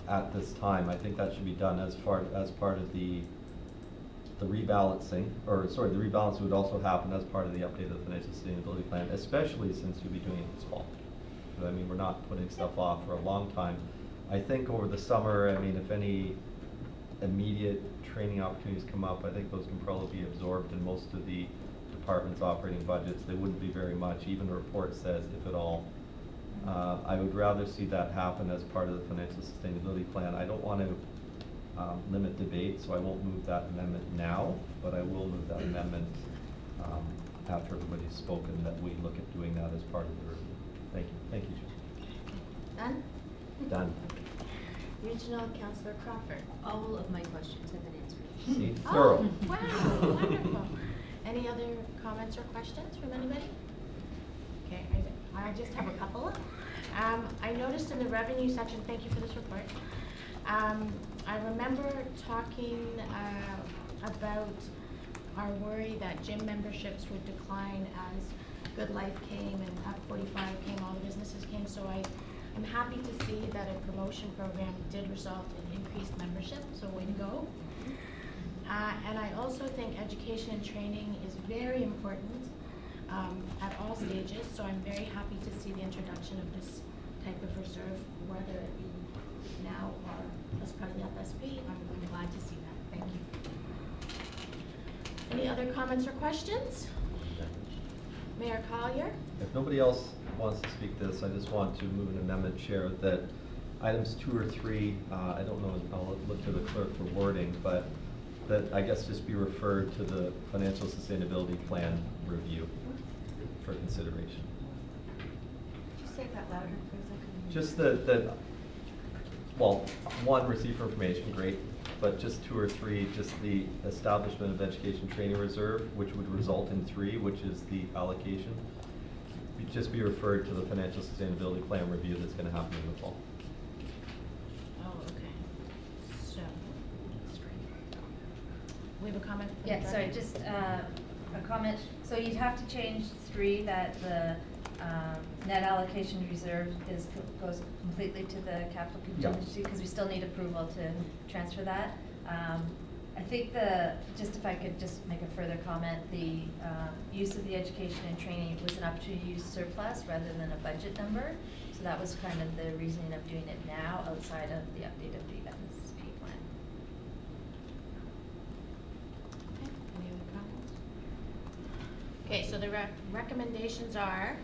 at this time. I think that should be done as part of the rebalancing, or sorry, the rebalancing would also happen as part of the update of the financial sustainability plan, especially since you'll be doing it this fall. I mean, we're not putting stuff off for a long time. I think over the summer, I mean, if any immediate training opportunities come up, I think those can probably be absorbed in most of the department's operating budgets. They wouldn't be very much, even the report says, if at all. I would rather see that happen as part of the financial sustainability plan. I don't want to limit debate, so I won't move that amendment now, but I will move that amendment after everybody's spoken, that we look at doing that as part of the review. Thank you. Thank you, Jim. Done? Done. Regional Councillor Crawford. All of my questions have been answered. See, thorough. Oh, wow, wonderful. Any other comments or questions from anybody? Okay, I just have a couple. I noticed in the revenue section, thank you for this report. I remember talking about our worry that gym memberships would decline as Good Life came and F45 came, all the businesses came. So I'm happy to see that a promotion program did result in increased membership, so way to go. And I also think education and training is very important at all stages, so I'm very happy to see the introduction of this type of reserve, whether it be now or as part of the FSP. I'm glad to see that. Thank you. Any other comments or questions? Mayor Collier? If nobody else wants to speak to this, I just want to move an amendment, Chair, that items 2 or 3, I don't know, I'll look to the clerk for wording, but that I guess just be referred to the financial sustainability plan review for consideration. Could you say that louder, please? I couldn't hear. Just that, well, 1, receive for information, great, but just 2 or 3, just the establishment of education training reserve, which would result in 3, which is the allocation. Just be referred to the financial sustainability plan review that's gonna happen in the fall. Oh, okay. So, we have a comment? from Yeah, Becky? sorry, just a comment. So you'd have to change 3, that the net allocation reserve goes completely to the capital contingency, because we still need approval to transfer that. I think just if I could just make a further comment, the use of the education and training was an opportunity use surplus rather than a budget number. So that was kind of the reasoning of doing it now outside of the update of the FSP plan. Okay, any other comments? Okay, so the recommendations are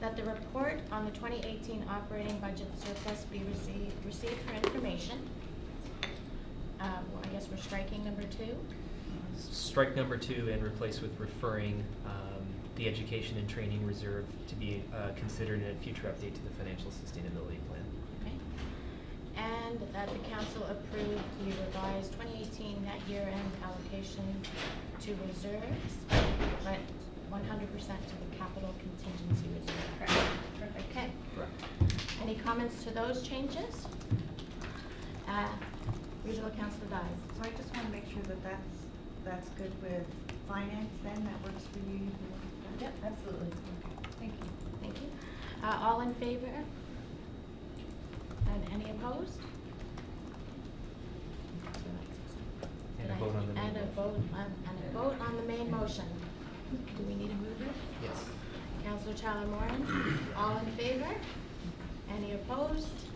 that the report on the 2018 operating budget surplus be received for information. Well, I guess we're striking number 2. Strike number 2 and replace with referring the education and training reserve to be considered in a future update to the financial sustainability plan. Okay. And that the council approve the revised 2018 net year-end allocation to reserves, but 100% to the capital contingency reserve. Correct. Perfect. Okay. Correct. Any comments to those changes? Regional Councilor Dyes. So I just want to make sure that that's good with finance then, that works for you? Yep, absolutely. Thank you. Thank you. All in favor? And any opposed? And a vote on the main And a motion. vote on the main motion. Do we need a mover? Yes. Councillor Tyler-Morin, all in favor? Any opposed?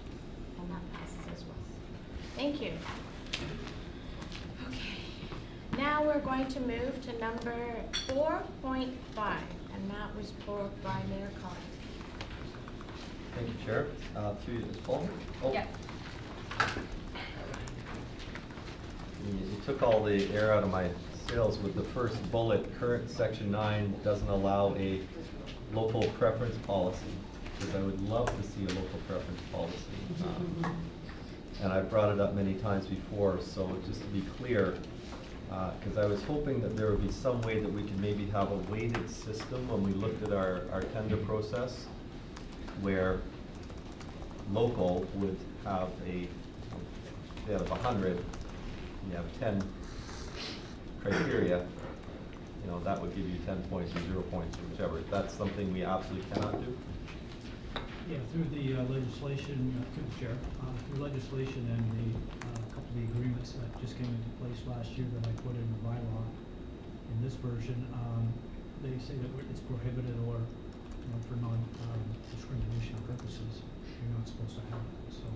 And that passes as well. Thank you. Okay, now we're going to move to number 4.5, and that was pulled by Mayor Collins. Thank you, Chair. Through you, Ms. Paul. Oh. Yep. You took all the air out of my sails with the first bullet. Current section 9 doesn't allow a local preference policy, because I would love to see a local preference policy. And I've brought it up many times before, so just to be clear, because I was hoping that there would be some way that we could maybe have a weighted system when we looked at our tender process, where local would have out of 100, you have 10 criteria, that would give you 10 points or 0 points or whichever. That's something we absolutely cannot do. Yeah, through the legislation, through the chair, through legislation and the couple of the agreements that just came into place last year that I put in the bylaw, in this version, they say that it's prohibited or, for non-discrimination purposes, you're not supposed to have it. So,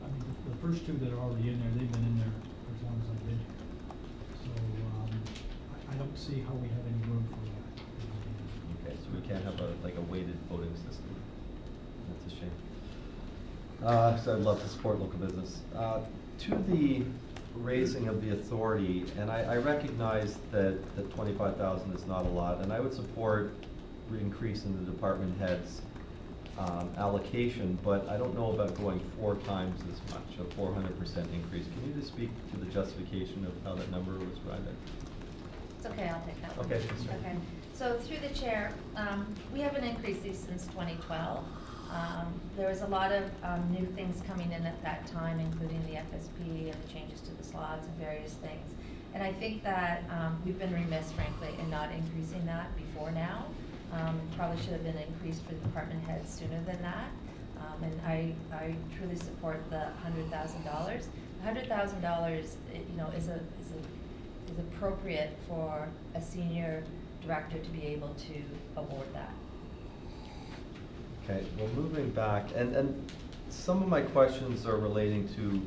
I mean, the first 2 that are already in there, they've been in there for as long as I've been here. So, I don't see how we have any room for that. Okay, so we can't have a weighted voting system. That's a shame. So I'd love to support local business. To the raising of the authority, and I recognize that 25,000 is not a lot, and I would support increasing the department heads allocation, but I don't know about going 4 times as much, a 400% increase. Can you just speak to the justification of how that number was arrived at? It's okay, I'll take that one. Okay, that's right. Okay. So through the chair, we haven't increased these since 2012. There was a lot of new things coming in at that time, including the FSP and the changes to the slots and various things. And I think that we've been remiss, frankly, in not increasing that before now. Probably should have been increased for the department heads sooner than that. And I truly support the $100,000. $100,000, you know, is appropriate for a senior director to be able to award that. Okay, well, moving back, and some of my questions are relating to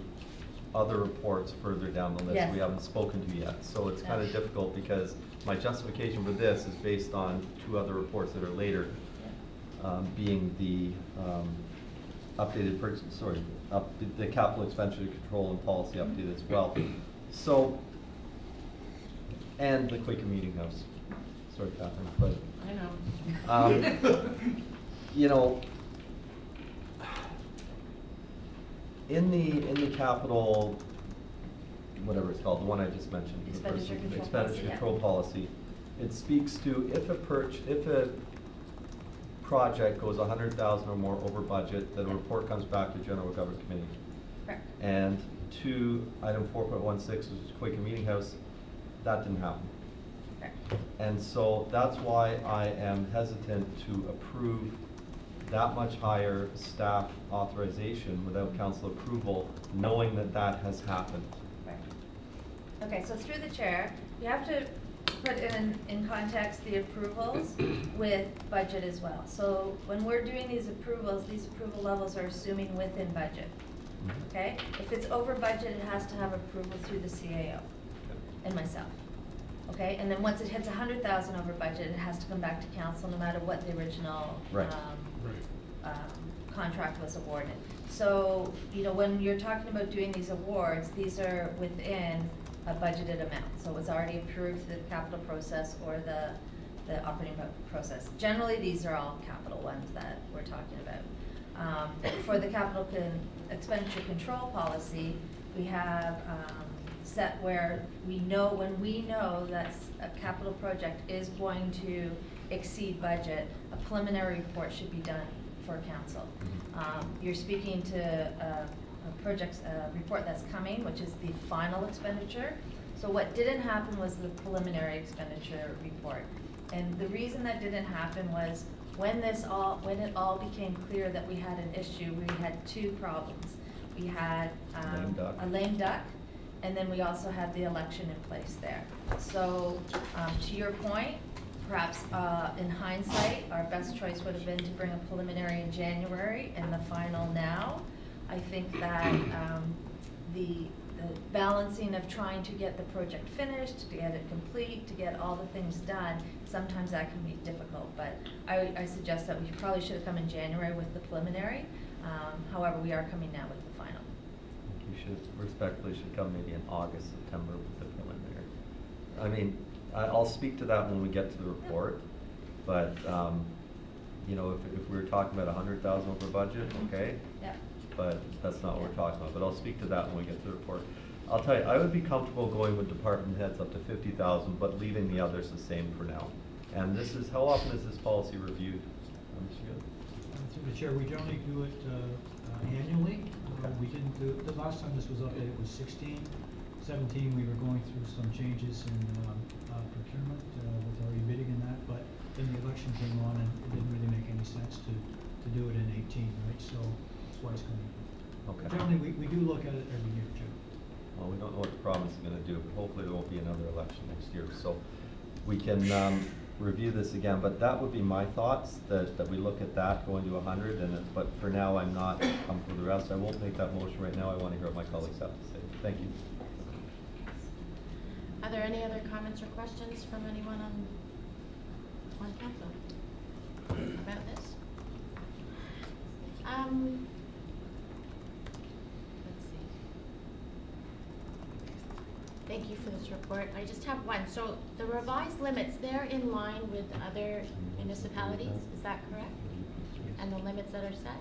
other reports further down the list Yes. we haven't spoken to yet. So it's kind of Yeah. difficult because my justification for this is based on two other reports that are later, being the updated, the capital expenditure control and policy update as well. So, and the Quaker Meeting House. Sorry, Catherine, but. I know. You know, in the capital, whatever it's called, the one I just mentioned. the first Expenditure one, control expenditure policy, yeah. control policy, it speaks to if a project goes 100,000 or more over budget, that a report comes back to General Government Committee. Correct. And to item 4.16, which is Quaker Meeting House, that didn't happen. Correct. And so that's why I am hesitant to approve that much higher staff authorization without council approval, knowing that that has happened. Right. Okay, so through the chair, you have to put in context the approvals with budget as well. So when we're doing these approvals, these approval levels are assuming within budget. Okay? If it's over budget, it has to have approval through the CAO and myself. Okay, and then once it hits 100,000 over budget, it has to come back to council, no matter what the original Right. contract was awarded. So, you know, when you're talking about doing these awards, these are within a budgeted amount. So it's already approved through the capital process or the operating process. Generally, these are all capital ones that we're talking about. For the capital expenditure control policy, we have set where we know, when we know that a capital project is going to exceed budget, a preliminary report should be done for council. You're speaking to a report that's coming, which is the final expenditure. So what didn't happen was the preliminary expenditure report. And the reason that didn't happen was when it all became clear that we had an issue, we had two problems. We had Lame duck. a lame duck, and then we also had the election in place there. So, to your point, perhaps in hindsight, our best choice would have been to bring a preliminary in January and the final now. I think that the balancing of trying to get the project finished, to get it complete, to get all the things done, sometimes that can be difficult. But I suggest that we probably should have come in January with the preliminary. However, we are coming now with the final. You should, respectfully, should come maybe in August, September with the preliminary. I mean, I'll speak to that when we get to the report, but, you know, if we were talking about 100,000 over budget, okay? Yeah. But that's not what we're talking about, but I'll speak to that when we get to the report. I'll tell you, I would be comfortable going with department heads up to 50,000, but leaving the others the same for now. And this is, how often is this policy reviewed? Mr. Gill? Through the chair, we generally do it annually. We didn't do it, the last time this was updated was 16. 17, we were going through some changes in procurement with already bidding in that, but then the election came on and it didn't really make any sense to do it in 18, right? So that's why it's coming. Okay. Generally, we do look at it every year, Jim. Well, we don't know what the province is gonna do, but hopefully there won't be another election next year, so we can, review this again, but that would be my thoughts, that we look at that going to 100, but for now, I'm not comfortable with the rest. I won't make that motion right now. I wanna hear what my colleagues have to say. Thank you. Are there any other comments or questions from anyone on council about this? Let's see. Thank you for this report. I just have one. So the revised limits, they're in line with other municipalities, is that correct? And the limits that are set?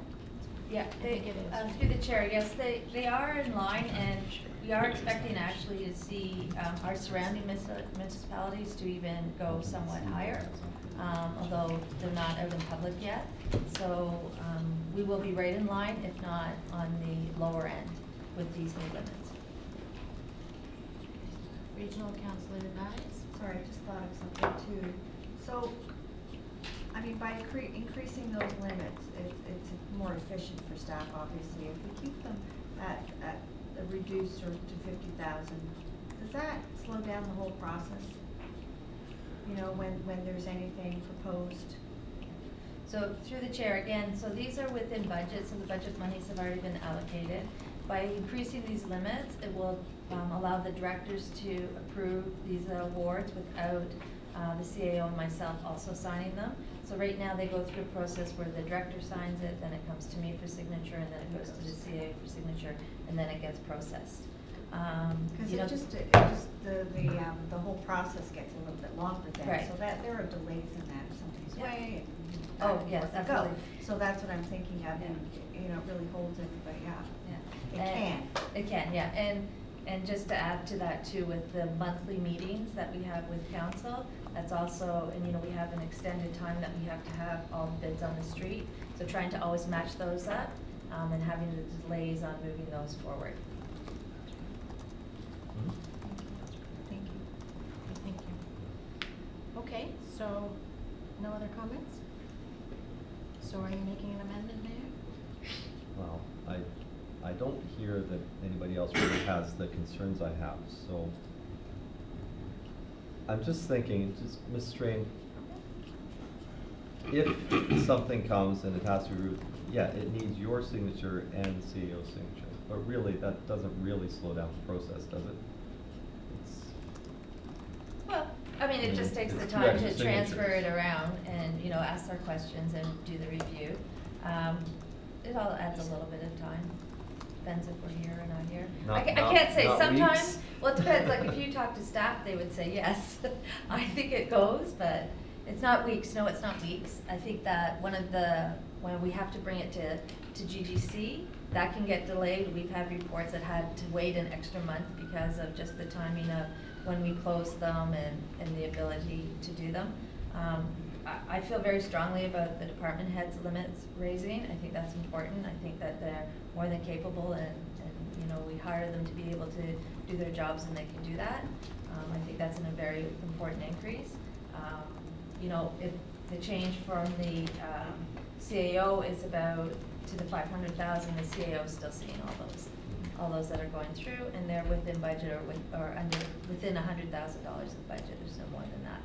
Yeah, I think it is. through the chair, yes, they are in line, and we are expecting actually to see, our surrounding municipalities to even go somewhat higher, although they're not out in public yet. So, we will be right in line, if not on the lower end with these new limits. Regional Councillor Guys? Sorry, I just thought of something too. So, I mean, by increasing those limits, it's more efficient for staff, obviously. If we keep them at a reduced or to 50,000, does that slow down the whole process? You know, when there's anything proposed? So through the chair again, so these are within budget, so the budget monies have already been allocated. By increasing these limits, it will allow the directors to approve these awards without the CAO and myself also signing them. So right now, they go through a process where the director signs it, then it comes to me for signature, and then it goes to the CAO for signature, and then it gets processed. Because you know- the whole process gets a little bit longer then. Right. So that there are delays in that, if somebody's Yeah. way. and Oh, back yes, and forth to go. absolutely. So that's what I'm thinking of, Yeah. and, you know, it really holds everybody up. Yeah. It can. It can, yeah, and just to add to that too, with the monthly meetings that we have with council, that's also, and you know, we have an extended time that we have to have all the bids on the street. So trying to always match those up, and having the delays on moving those forward. Thank you. Thank you. Okay, so, no other comments? So are you making an amendment, Mayor? Well, I don't hear that anybody else really has the concerns I have, so. I'm just thinking, Ms. Strain, if something comes and it has to be, yeah, it needs your signature and the CAO's signature, but really, that doesn't really slow down the process, does it? It's, Well, I mean, it just takes the It's two time extra to transfer signatures. it around and, you know, ask our questions and do the review. It all adds a little bit of time, depends if we're here or not here. I can't say, not sometimes, weeks. well, it depends, like if you talk to staff, they would say yes. I think it goes, but it's not weeks, no, it's not weeks. I think that when we have to bring it to GGC, that can get delayed. We've had reports that had to wait an extra month because of just the timing of when we close them and the ability to do them. I feel very strongly about the department heads limits raising. I think that's important. I think that they're more than capable and you know, we hire them to be able to do their jobs and they can do that. I think that's a very important increase. You know, if the change from the CAO is about to the 500,000, the CAO is still seeing all those that are going through, and they're within budget or within $100,000 of budget. There's no more than that.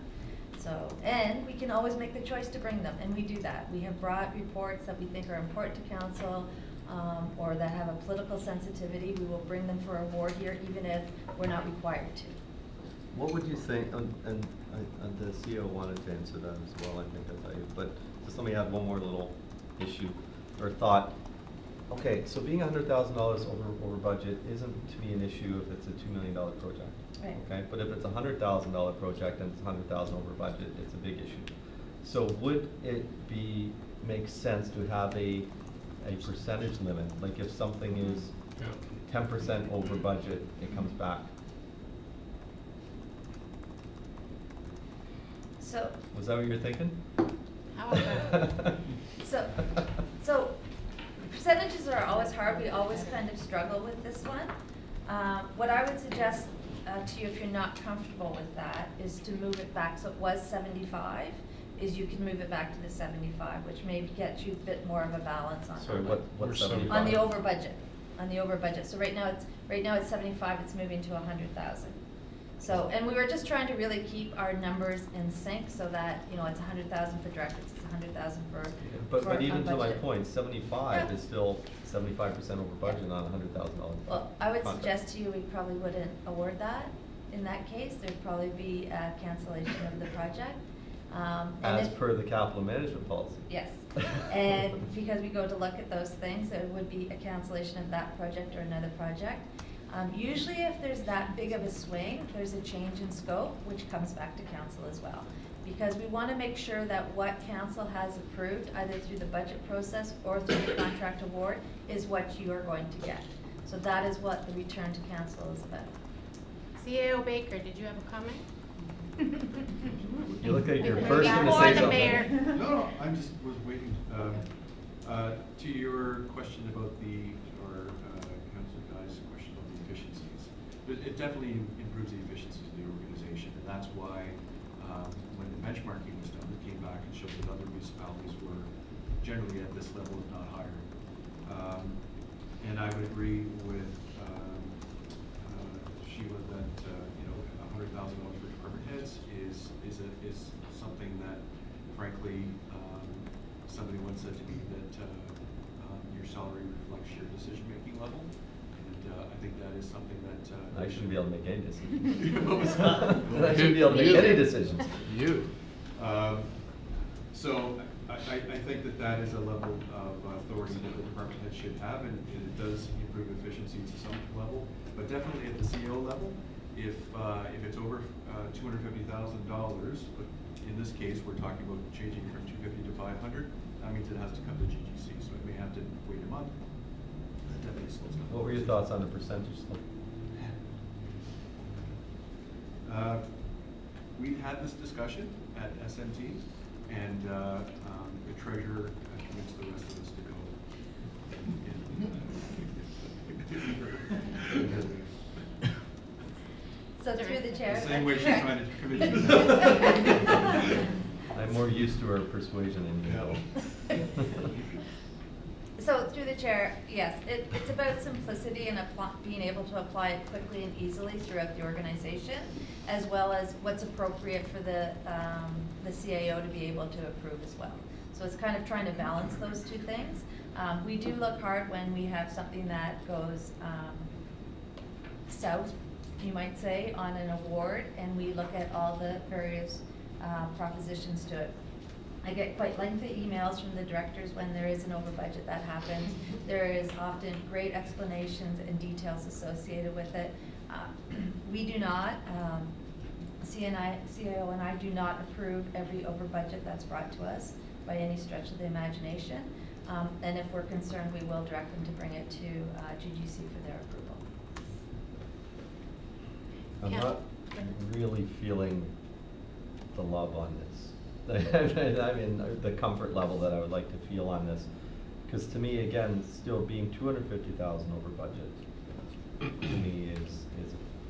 So, and we can always make the choice to bring them, and we do that. We have brought reports that we think are important to council, or that have a political sensitivity. We will bring them for award here, even if we're not required to. What would you think, and the CEO wanted to answer that as well, I think, but just let me add one more little issue or thought. Okay, so being $100,000 over budget isn't to me an issue if it's a $2 million project. Right. Okay, but if it's a $100,000 project and it's 100,000 over budget, it's a big issue. So would it make sense to have a percentage limit? Like if something is 10% over budget, it comes back. So, Was that what you were thinking? How about, so percentages are always hard. We always kind of struggle with this one. What I would suggest to you, if you're not comfortable with that, is to move it back. So it was 75, is you can move it back to the 75, which may get you a bit more of a balance on Sorry, that. what's We're 75? On the over budget, So right now it's 75, it's moving to 100,000. So, and we were just trying to really keep our numbers in sync so that, you know, it's 100,000 for directors, it's 100,000 for But even to my budget. point, 75 Yeah. is still 75% over budget on a $100,000. Well, I would contract. suggest to you, we probably wouldn't award that. In that case, there'd probably be a cancellation of the project. And As if- per the capital management policy. Yes, and because we go to look at those things, there would be a cancellation of that project or another project. Usually if there's that big of a swing, there's a change in scope, which comes back to council as well. Because we want to make sure that what council has approved, either through the budget process or through the contract award, is what you are going to get. So that is what the return to council is about. CAO Baker, did you have a comment? You look like you're Before first gonna say the something. mayor. No, I just was waiting. To your question about Councilor Guy's question about the efficiencies, it definitely improves the efficiencies of the organization, and that's why when the benchmarking was done, it came back and showed that other municipalities were generally at this level, if not higher. And I would agree with Sheila that $100,000 for department heads is something that, frankly, somebody once said to me that your salary reflects your decision-making level, and I think that is something that I shouldn't be able to make any decisions. What was that? I shouldn't be able to make any decisions. You. So I think that is a level of authority that the department head should have, and it does improve efficiency to some level, but definitely at the CEO level, if it's over $250,000, but in this case we're talking about changing from 250 to 500, that means it has to come to GGC, so it may have to wait a month. That definitely slows down. What were your thoughts on the percentage slip? We had this discussion at SMT, and the treasurer convinced the rest of us to go. So through the chair. The same way she's trying to convince me. I'm more used to her persuasion than you. So through the chair, yes, it's about simplicity and being able to apply it quickly and easily throughout the organization, as well as what's appropriate for the CAO to be able to approve as well. So it's kind of trying to balance those two things. We do look hard when we have something that goes south, you might say, on an award, and we look at all the various propositions to it. I get quite lengthy emails from the directors when there is an over budget that happens. There is often great explanations and details associated with it. We do not, CAO and I do not approve every over budget that's brought to us by any stretch of the imagination. And if we're concerned, we will direct them to bring it to GGC for their approval. I'm not really feeling the love on this. I mean, the comfort level that I would like to feel on this. Because to me, again, still being $250,000 over budget, to me is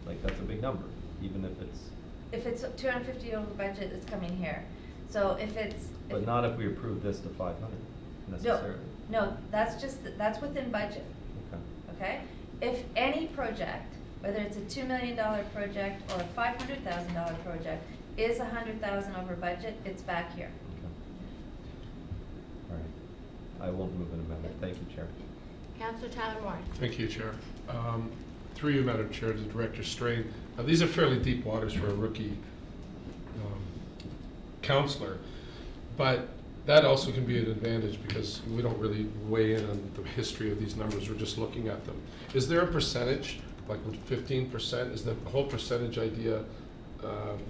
like, that's a big number, even if it's. If it's 250 over budget, it's coming here. So if it's. But not if we approve this to 500 necessarily. No, that's within budget. Okay. Okay? If any project, whether it's a $2 million project or a $500,000 project, is 100,000 over budget, it's back here. Okay. All right. I won't move an amendment. Thank you, Chair. Councillor Tyler Moore. Thank you, Chair. Through you, Madam Chair, to Director Strain. These are fairly deep waters for a rookie councillor, but that also can be an advantage because we don't really weigh in on the history of these numbers. We're just looking at them. Is there a percentage, like 15%? Is the whole percentage idea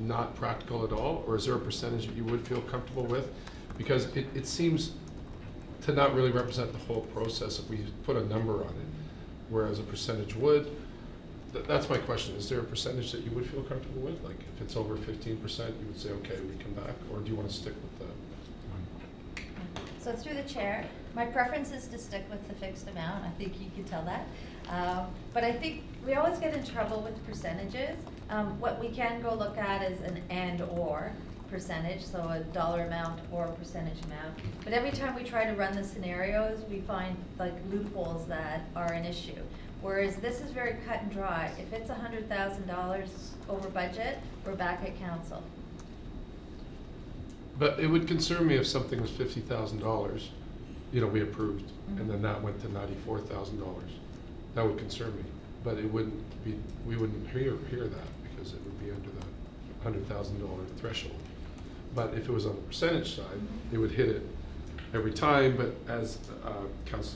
not practical at all, or is there a percentage that you would feel comfortable with? Because it seems to not really represent the whole process if we put a number on it, whereas a percentage would. That's my question. Is there a percentage that you would feel comfortable with? Like if it's over 15%, you would say, okay, we come back, or do you want to stick with the? So through the chair, my preference is to stick with the fixed amount. I think you can tell that. But I think we always get in trouble with percentages. What we can go look at is an and/or percentage, so a dollar amount or a percentage amount. But every time we try to run the scenarios, we find like loopholes that are an issue. Whereas this is very cut and dry. If it's $100,000 over budget, we're back at council. But it would concern me if something was $50,000, we approved, and then that went to $94,000. That would concern me. But it wouldn't be, we wouldn't hear that because it would be under the $100,000 threshold. But if it was on the percentage side, it would hit it every time. But as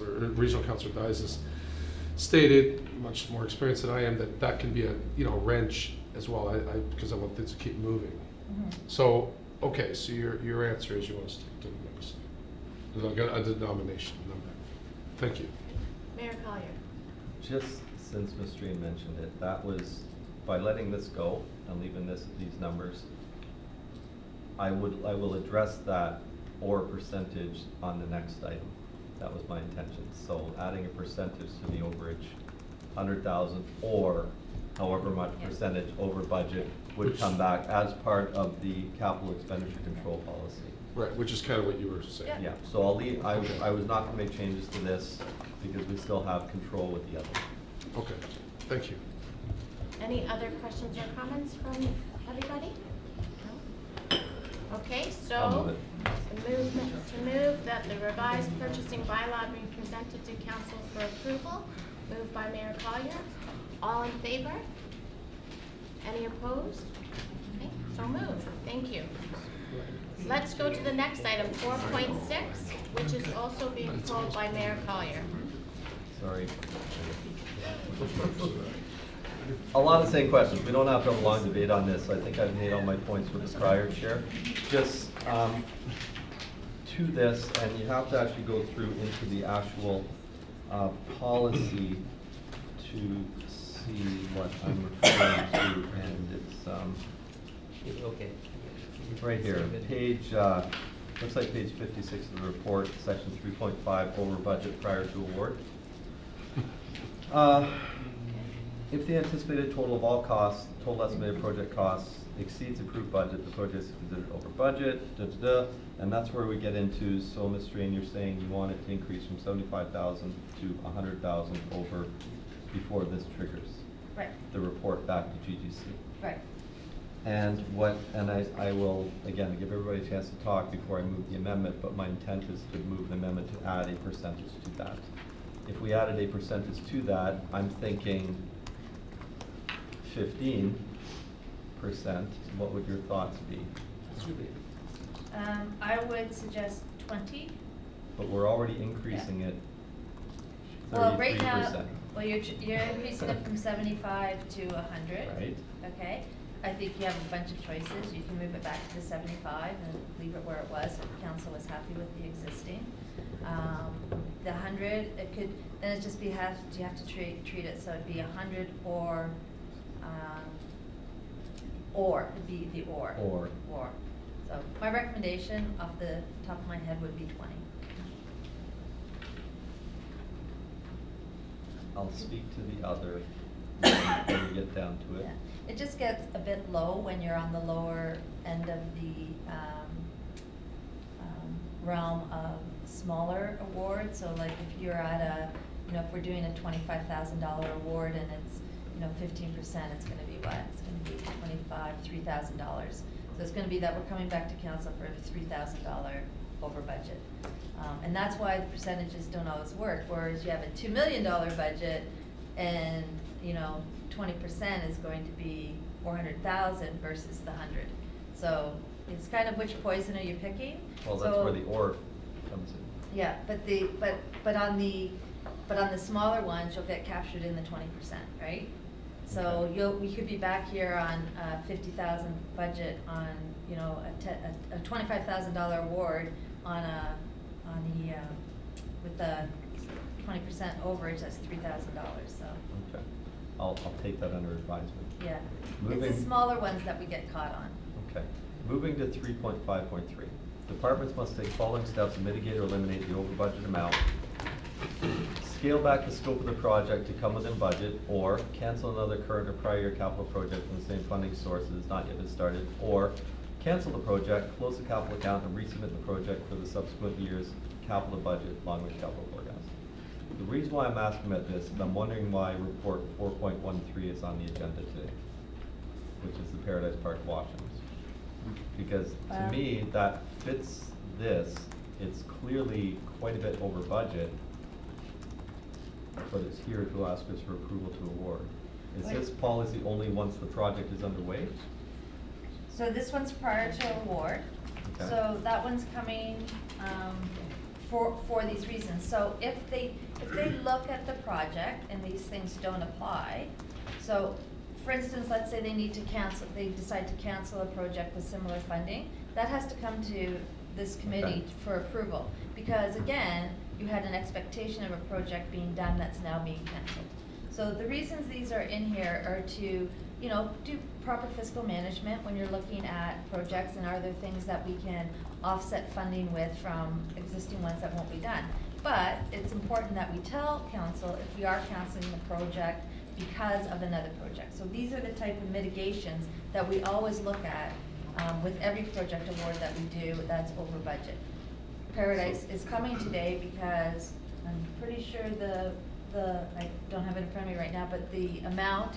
Regional Councillor Dias has stated, much more experienced than I am, that can be a wrench as well. Because I want things to keep moving. So okay, so your answer is you want to stick to the numbers, a denomination number. Thank you. Mayor Collier. just since Ms. Stream mentioned it, that was, by letting this go and leaving these numbers, I will address that or percentage on the next item. That was my intention. So adding a percentage to the overage, 100,000 or however much percentage over budget would come back as part of the capital expenditure control policy. Right, which is kind of what you were saying. Yeah, so I'll leave, I was not gonna make changes to this because we still have control with the other. Okay, thank you. Any other questions or comments from everybody? No? Okay, I'll move so it. to move that the revised purchasing bylaw be presented to council for approval, moved by Mayor Collier. All in favor? Any opposed? Okay, so moved. Thank you. Let's go to the next item, 4.6, which is also being pulled by Mayor Collier. Sorry. A lot of the same questions. We don't have to have a long debate on this. I think I've made all my points with the prior chair. Just to this, and you have to actually go through into the actual policy to see what I'm referring to, and it's Okay. right here, page, looks like page 56 of the report, section 3.5, over budget prior to award. If the anticipated total of all costs, total estimated project costs exceeds approved budget, the project is considered over budget, and that's where we get into, so Ms. Strain, you're saying you want it to increase from 75,000 to 100,000 over before this triggers Right, the report back to GGC. right. And I will, again, give everybody a chance to talk before I move the amendment, but my intent is to move the amendment to add a percentage to that. If we added a percentage to that, I'm thinking 15%, what would your thoughts be? I would suggest 20. But we're already increasing it Well, right now, 33%. well, you're increasing it from 75 to 100. Right. Okay, I think you have a bunch of choices. You can move it back to 75 and leave it where it was if council was happy with the existing. The 100, it could, then it just be you have to treat it, so it'd be 100 or, it'd be the or. Or. So my recommendation off the top of my head would be 20. I'll speak to the other when we get down to it. Yeah. It just gets a bit low when you're on the lower end of the realm of smaller awards. So like if you're at if we're doing a $25,000 award and it's, 15%, it's gonna be what? It's gonna be $3,000. So it's gonna be that we're coming back to council for a $3,000 over budget. And that's why the percentages don't always work, whereas you have a $2 million budget and, 20% is going to be 400,000 versus the 100. So it's kind of which poison are you picking? Well, that's where the or comes in. Yeah, but on the smaller ones, you'll get captured in the 20%, right? So Okay. we could be back here on a 50,000 budget on, a $25,000 award with the 20% overage, that's $3,000, so, Okay, I'll take that under advisement. yeah. It's Moving- the smaller ones that we get caught on. Okay, moving to 3.5.3. Departments must take following steps to mitigate or eliminate the over budget amount. Scale back the scope of the project to come within budget, or cancel another current or prior year capital project from the same funding source that has not yet been started, or cancel the project, close the capital account, and resubmit the project for the subsequent year's capital budget, long-range capital forecast. The reason why I'm asking about this is I'm wondering why report 4.13 is on the agenda today, which is the Paradise Park washrooms. Because to me, that fits this, it's clearly quite a bit over budget, but it's here to ask us for approval to award. Is this policy only once the project is underway? So this one's prior to award. Okay. So that one's coming for these reasons. So if they look at the project and these things don't apply, so for instance, let's say they decide to cancel a project with similar funding, that has to come to this committee Okay. for approval. Because again, you had an expectation of a project being done that's now being canceled. So the reasons these are in here are to, you know, do proper fiscal management when you're looking at projects, and are there things that we can offset funding with from existing ones that won't be done. But it's important that we tell council if we are canceling the project because of another project. So these are the type of mitigations that we always look at with every project award that we do that's over budget. Paradise is coming today because I'm pretty sure I don't have it in front of me right now, but the amount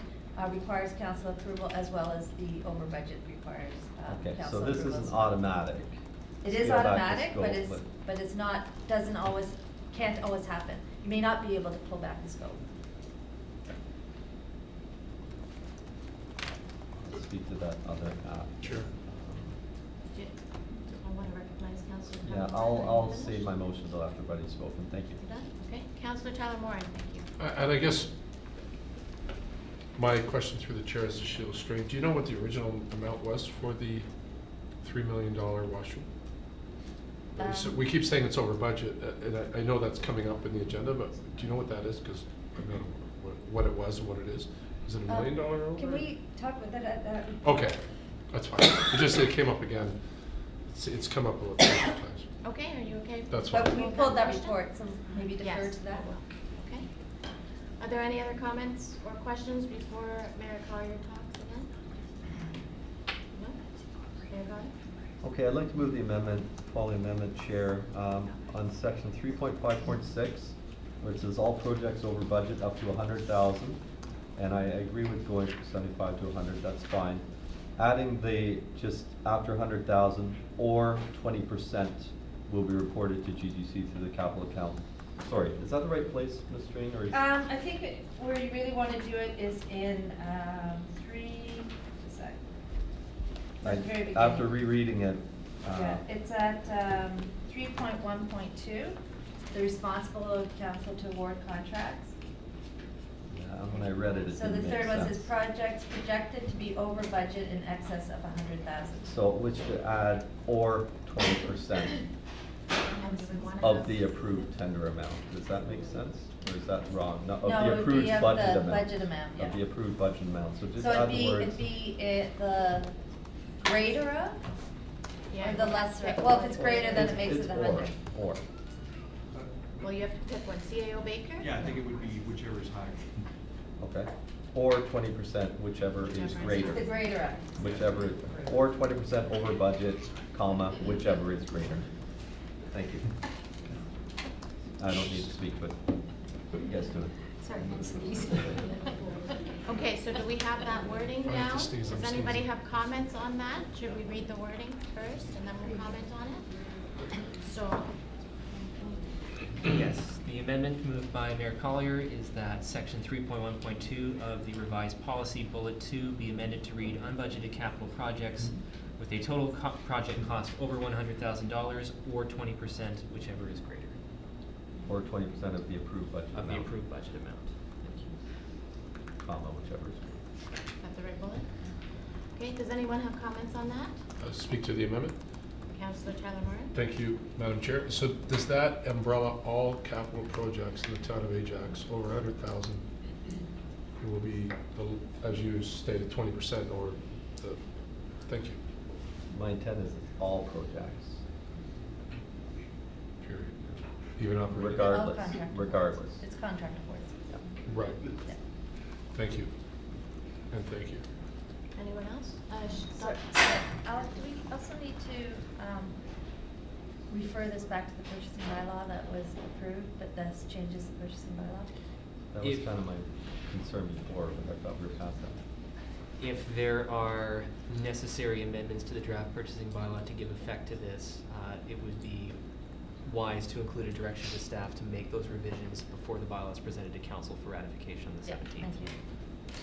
requires council approval as well as the over budget requires Okay, council so approval. this isn't automatic. It is Scale back the automatic, but scope, but it's not, doesn't always, can't always happen. You may not be able to pull back the scope. Let's speak to that other app. Sure. I want to recognize Councillor Yeah, Tyler Moore. I'll save my motion until after everybody's spoken, thank you. Done? Okay, Councillor Tyler Moore, thank you. And I guess my question through the chair is to Sheila Strain. Do you know what the original amount was for the $3 million washroom? So we keep saying it's over budget, and I know that's coming up in the agenda, but do you know what that is? Because I don't know what it was and what it is. Is it $1 million over? Can we talk about that at that? Okay, that's fine. It came up again. It's come up a few times. Okay, are you okay? That's But fine. we pulled that Question? report, so maybe defer Yes, to that. I will. Okay. Are there any other comments or questions before Mayor Collier talks again? No? Mayor Collier? Okay, I'd like to move the amendment, following amendment, Chair, on section 3.5.6, where it says all projects over budget up to 100,000, and I agree with going from 75 to 100, that's fine. Adding the, just after 100,000, or 20% will be reported to GGC through the capital account. Sorry, is that the right place, Ms. Strain, or is? I think where you really want to do it is in at the very beginning. After rereading it, Yeah, it's at 3.1.2, the responsible of council to award contracts. yeah, when I read it, it So didn't the make third one says sense. projects projected to be over budget in excess of 100,000. So which would add or 20% of the approved tender amount. Does that make sense? Or is that wrong? No, of No, the it would approved be of budget the amount. budget amount, yeah. Of the approved budget amount. So just So add it'd the be, words. it'd be the greater of, Yeah, or the you have to lesser? pick Well, if one. it's greater, then it makes It's it or, 100. or. Well, you have to pick one. CAO Baker? Yeah, I think it would be whichever is higher. Okay. Or 20%, whichever is Whichever is greater. The greater of. Whichever, or 20% over budget, comma, whichever is greater. Thank you. I don't need to speak, but you guys do it. Sorry, I'm sneezing. Okay, so do we have that wording I have to down? sneeze, I'm Does anybody sneezing. have comments on that? Should we read the wording first and then we'll comment on it? So, Yes, the amendment moved by Mayor Collier is that section 3.1.2 of the revised policy bullet 2 be amended to read unbudgeted capital projects with a total project cost over $100,000 or 20%, whichever is greater, Or 20% of the approved budget of the amount. approved budget amount. Thank you. Comma, whichever is greater. is that the right bullet? Okay, does anyone have comments on that? Speak to the amendment. Councillor Tyler Moore? Thank you, Madam Chair. So does that umbrella all capital projects in the town of Ajax over 100,000? It will be, as you stated, 20% or the, thank you, My intent is it's all projects, period. Even operating. All regardless, contract regardless. awards. It's contract awards. Right. Yeah. Thank you. And thank you. Anyone else? Sorry, Alex, do we also need to refer this back to the purchasing bylaw that was approved, but this changes the purchasing bylaw? That was If- kind of my concern before, but I thought we were past that. If there are necessary amendments to the draft purchasing bylaw to give effect to this, it would be wise to include a direction to staff to make those revisions before the bylaw is presented to council for ratification on the 17th. Thank you.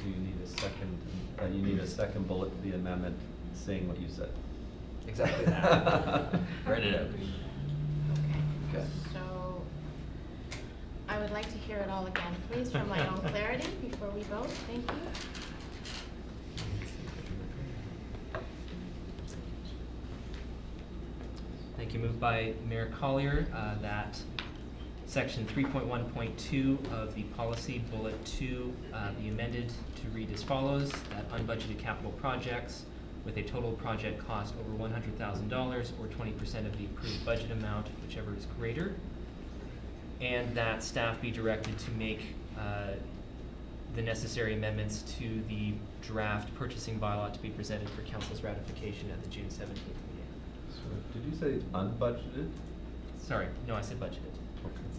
So you need a second bullet to the amendment saying what you said. Exactly that. Write it out. Okay, Okay. so I would like to hear it all again, please, for my own clarity before we vote. Thank you. Thank you. Moved by Mayor Collier that Section 3.1.2 of the policy, bullet 2, be amended to read as follows: that unbudgeted capital projects with a total project cost over $100,000 or 20% of the approved budget amount, whichever is greater, and that staff be directed to make the necessary amendments to the draft purchasing bylaw to be presented for council's ratification at the June 17th meeting. So, did you say unbudgeted? Sorry, no, I said budgeted.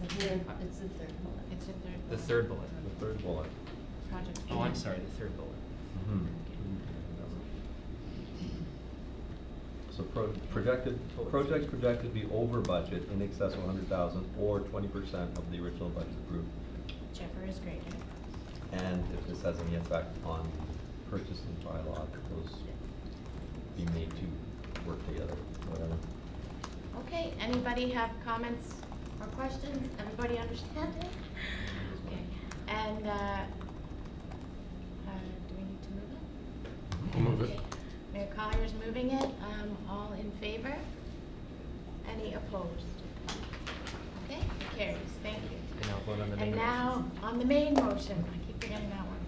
It's the third, it's the third bullet. It's a third. The third bullet. The third bullet. Project. Oh, I'm sorry, the third bullet. Mhm. So projected, projects projected to be over budget in excess of 100,000 or 20% of the original budget approved. Whichever is greater. And if this has any effect on purchasing bylaw, those be made to work together, whatever. Okay, anybody have comments or questions? Everybody understand it? Okay, and, do we need to move it? I'll move it. Okay. Mayor Collier's moving it, all in favor? Any opposed? Okay, it carries, thank you. And I'll vote on the main And motion. now, on the main motion, I keep forgetting that one.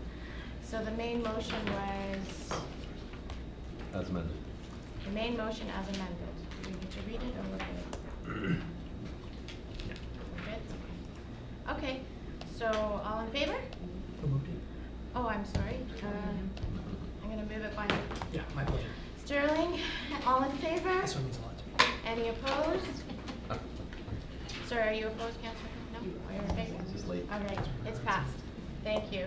So the main motion was, As amended. the main motion as amended. Do we need to read it or what? Yeah. We're good? Okay, so all in favor? Who moved it? Oh, I'm sorry. I'm gonna move it by Yeah, my pleasure. Sterling. All in favor? This one means a lot to me. Any opposed? Sir, are you opposed, Councilor? No? Are you in favor? Just late. All right, it's passed. Thank you.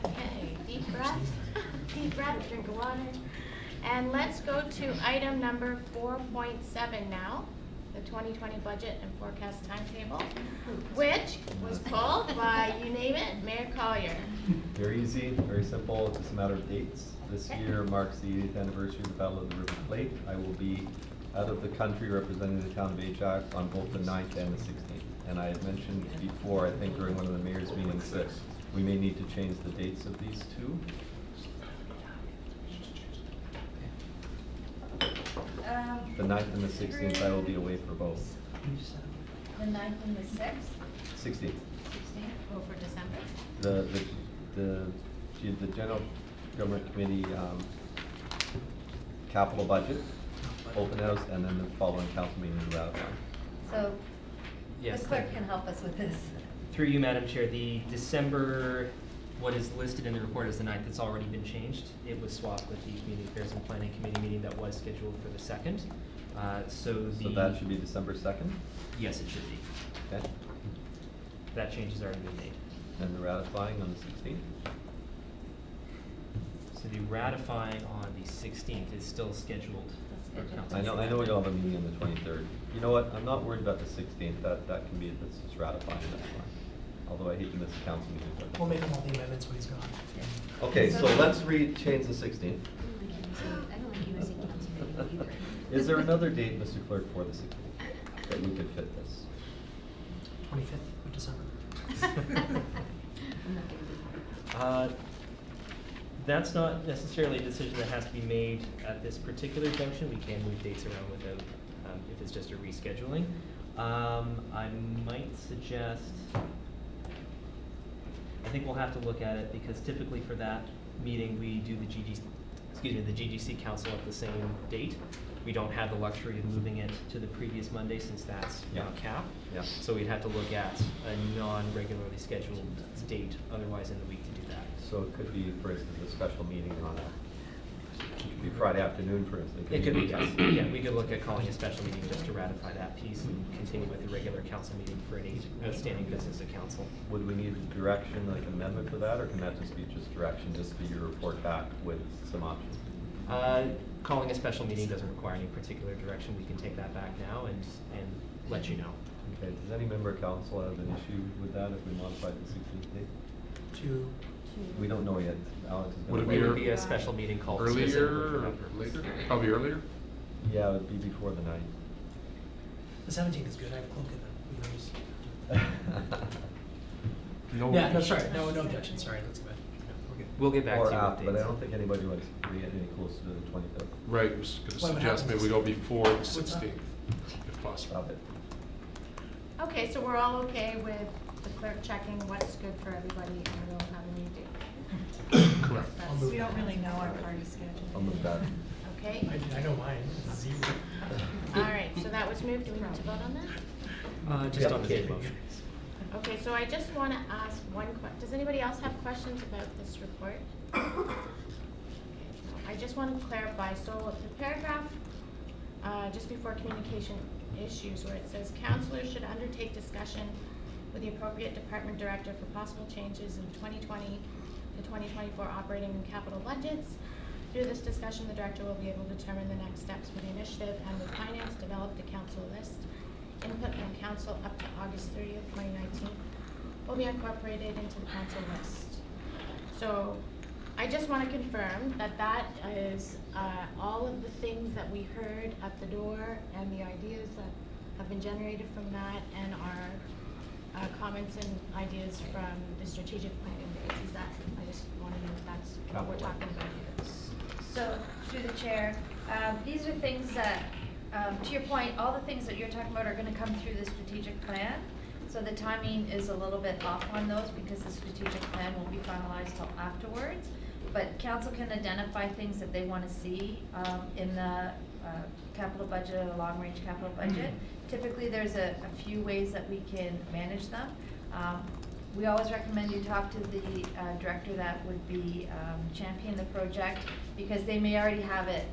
Okay, deep breath, deep breath, drink of water. And let's go to item number 4.7 now, the 2020 budget and forecast timetable, which was pulled by, you name it, Mayor Collier. Very easy, very simple, it's just a matter of dates. This year marks the 80th anniversary of the Battle of the River Plate. I will be out of the country representing the town of Ajax on both the 9th and the 16th. And I had mentioned before, I think during one of the mayor's meetings, that we may need to change the dates of these two. The 9th and the 16th, I will be away for both. The 9th and the 6th, 16th. 16th. Oh, for December? The general government committee, capital budget, open house, and then the following council meeting is ratifying. So Yes, the clerk thank you. can help us with this. Through you, Madam Chair, the December, what is listed in the report as the 9th, it's already been changed. It was swapped with the Community Affairs and Planning Committee meeting that was scheduled for the 2nd. So that should be December 2nd? Yes, it should be. Okay. That change has already been made. And the ratifying on the 16th? So the ratifying on the 16th is still scheduled for council. I know we don't have a meeting on the 23rd. You know what, I'm not worried about the 16th, that can be, that's just ratifying, that's fine. Although I hate to miss the council meeting. but- We'll make him all the amendments when he's gone. Okay, so let's change the 16th. I don't like you missing council meeting either. Is there another date, Mr. Clerk, for the 16th, that we could fit this? 25th of December. I'm not gonna be here. That's not necessarily a decision that has to be made at this particular junction. We can move dates around without, if it's just a rescheduling. I might suggest, I think we'll have to look at it because typically for that meeting, we do the GGC council at the same date. We don't have the luxury of moving it to the previous Monday since that's now cap. Yeah. So we'd have to look at a non-regularly scheduled date otherwise in the week to do that. So it could be, for instance, a special meeting on it could be Friday afternoon, for instance. It could be, yes. Yeah, we could look at calling a special meeting just to ratify that piece and continue with the regular council meeting for any outstanding business at council. Would we need direction, like amendment for that, or can that just be just direction, just be your report back with some options? Calling a special meeting doesn't require any particular direction. We can take that back now and let you know. Okay, does any member of council have an issue with that if we modify the 16th date? To We don't know yet. Alex is Would gonna. it It be would be a special meeting called earlier specifically for or that purpose. later? Probably earlier? Yeah, it would be before the 9th. the 17th is good. I have a cloak in them. No. Yeah, no, sorry. No objection. Sorry, that's good. Yeah, we're good. We'll get back to Or you with after, but I dates. don't think anybody wants to get any closer to the 25th. Right, I was gonna What suggest maybe we go before the What's that? 16th. if possible. Love it. Okay, so we're all okay with the clerk checking what's good for everybody and we don't have any date? Correct. We don't really know our party schedule. I'll move that. Okay, I know mine, 0. all right, so that was moved. Do we need to vote on that? Just on the date motion. Okay, so I just want to ask one does anybody else have questions about this report? I just want to clarify, so the paragraph just before communication issues where it says counselors should undertake discussion with the appropriate department director for possible changes in 2020 to 2024 operating and capital budgets. Through this discussion, the director will be able to determine the next steps for the initiative and with finance develop the council list. Input from council up to August 30th, 2019 will be incorporated into the council list. So I just want to confirm that that is all of the things that we heard at the door and the ideas that have been generated from that and our comments and ideas from the strategic planning days. Is that, I just want to know if that's what we're talking about here. So, through the chair, these are things that, to your point, all the things that you're talking about are gonna come through the strategic plan. So the timing is a little bit off on those because the strategic plan won't be finalized till afterwards. But council can identify things that they wanna see, in the, capital budget or the long-range capital budget. Typically, there's a few ways that we can manage them. We always recommend you talk to the director that would be champion the project because they may already have it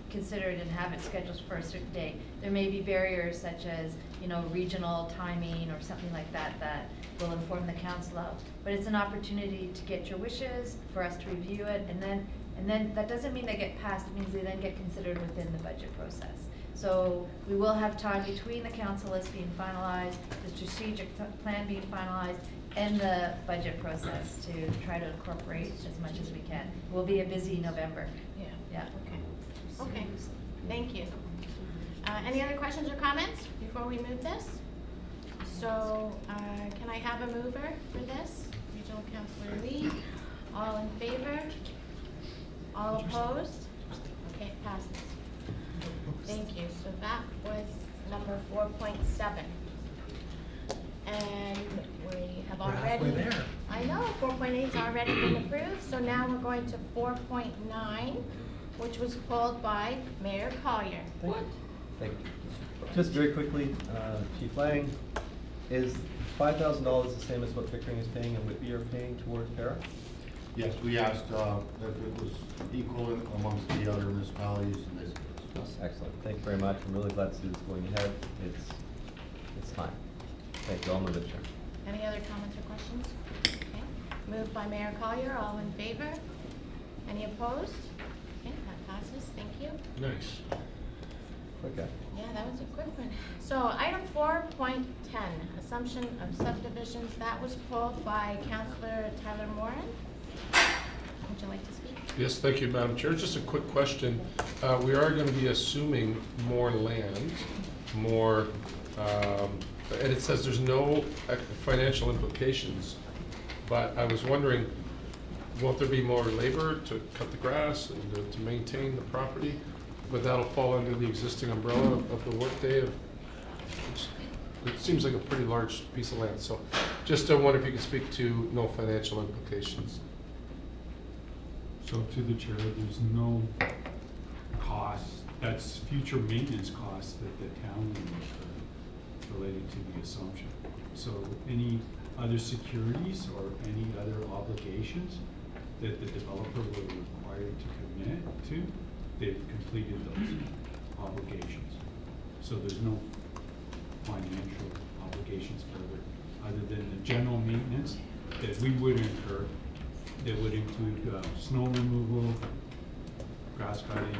considered and have it scheduled for a certain day. There may be barriers such as, you know, regional timing or something like that that will inform the council of. But it's an opportunity to get your wishes, for us to review it, and then that doesn't mean they get passed, it means they then get considered within the budget process. So we will have time between the council list being finalized, the strategic plan being finalized, and the budget process to try to incorporate as much as we can. It will be a busy November. Yeah. Yeah. Okay. Okay, thank you. Any other questions or comments before we move this? So, can I have a mover for this? Regional Councillor Lee, all in favor? All opposed? Okay, it passes. Thank you. So that was number 4.7. And we have We're already. halfway there. I know, 4.8's already been approved, so now we're going to 4.9, which was pulled by Mayor Collier. Thank you. Just very quickly, Chief Lang, is $5,000 the same as what Pickering is paying and Whitby are paying towards para? Yes, we asked if it was equal amongst the other municipalities, and this is. Excellent. Thank you very much. I'm really glad to see this going ahead. It's time. Thank you. I'll move it, Chair. Any other comments or questions? Okay. Moved by Mayor Collier, all in favor? Any opposed? Okay, that passes, thank you. Nice. Okay. Yeah, that was a quick one. So item 4.10, assumption of subdivisions, that was pulled by Councillor Tyler Moran. Would you like to speak? Yes, thank you, Madam Chair. Just a quick question. We are going to be assuming more land, more, and it says there's no financial implications, but I was wondering, won't there be more labor to cut the grass and to maintain the property? But that'll fall under the existing umbrella of the workday of, it seems like a pretty large piece of land. So just wonder if you could speak to no financial implications. So to the chair, there's no cost, that's future maintenance costs that the town will incur related to the assumption. So any other securities or any other obligations that the developer will be required to commit to, they've completed those obligations. So there's no financial obligations further, other than the general maintenance that we would incur. That would include snow removal, grass cutting.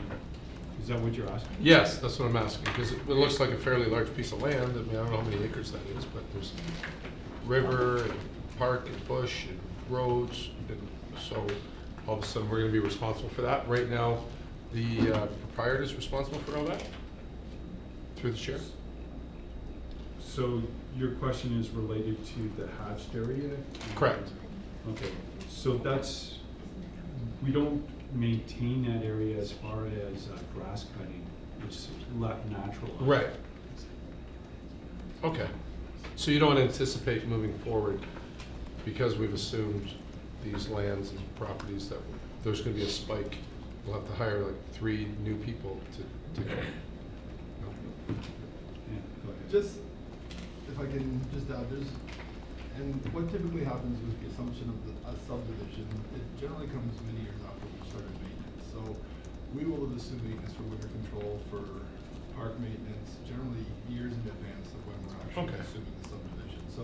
Is that what you're asking? Yes, that's what I'm asking, because it looks like a fairly large piece of land. I mean, I don't know how many acres that is, but there's river and park and bush and roads. And so all of a sudden, we're gonna be responsible for that. Right now, the proprietor is responsible for all that through the chair. So your question is related to the hatched area? Correct. Okay, so that's, we don't maintain that area as far as grass cutting it's left natural. Right. Okay. So you don't anticipate moving forward, because we've assumed these lands and properties, that there's gonna be a spike? We'll have to hire like 3 new people to go. No? Yeah, go ahead. Just, if I can just add, and what typically happens with the assumption of a subdivision, it generally comes many years after we've started maintenance. So we will assume maintenance for winter control, for park maintenance, generally years in advance of when we're actually Okay. assuming the subdivision. So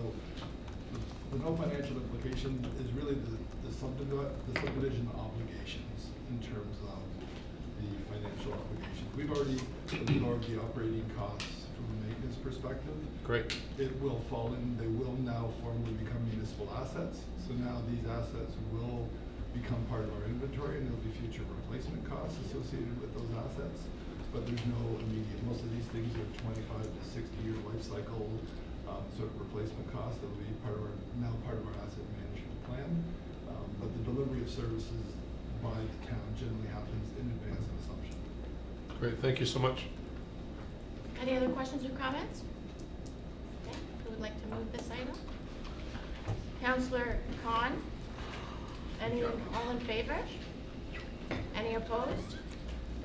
the no financial implication is really the subdivision obligations in terms of the financial obligations. We've already absorbed the operating costs from a maintenance perspective. Great. It will fall in, they will now formally become municipal assets. So now these assets will become part of our inventory, and there'll be future replacement costs associated with those assets. But there's no immediate, most of these things are 25 to 60-year life cycle sort of replacement costs that will be now part of our asset management plan. But the delivery of services by the town generally happens in advance of assumption. Great, thank you so much. Any other questions or comments? Okay, who would like to move this item? Councillor Khan? All in favor? Any opposed?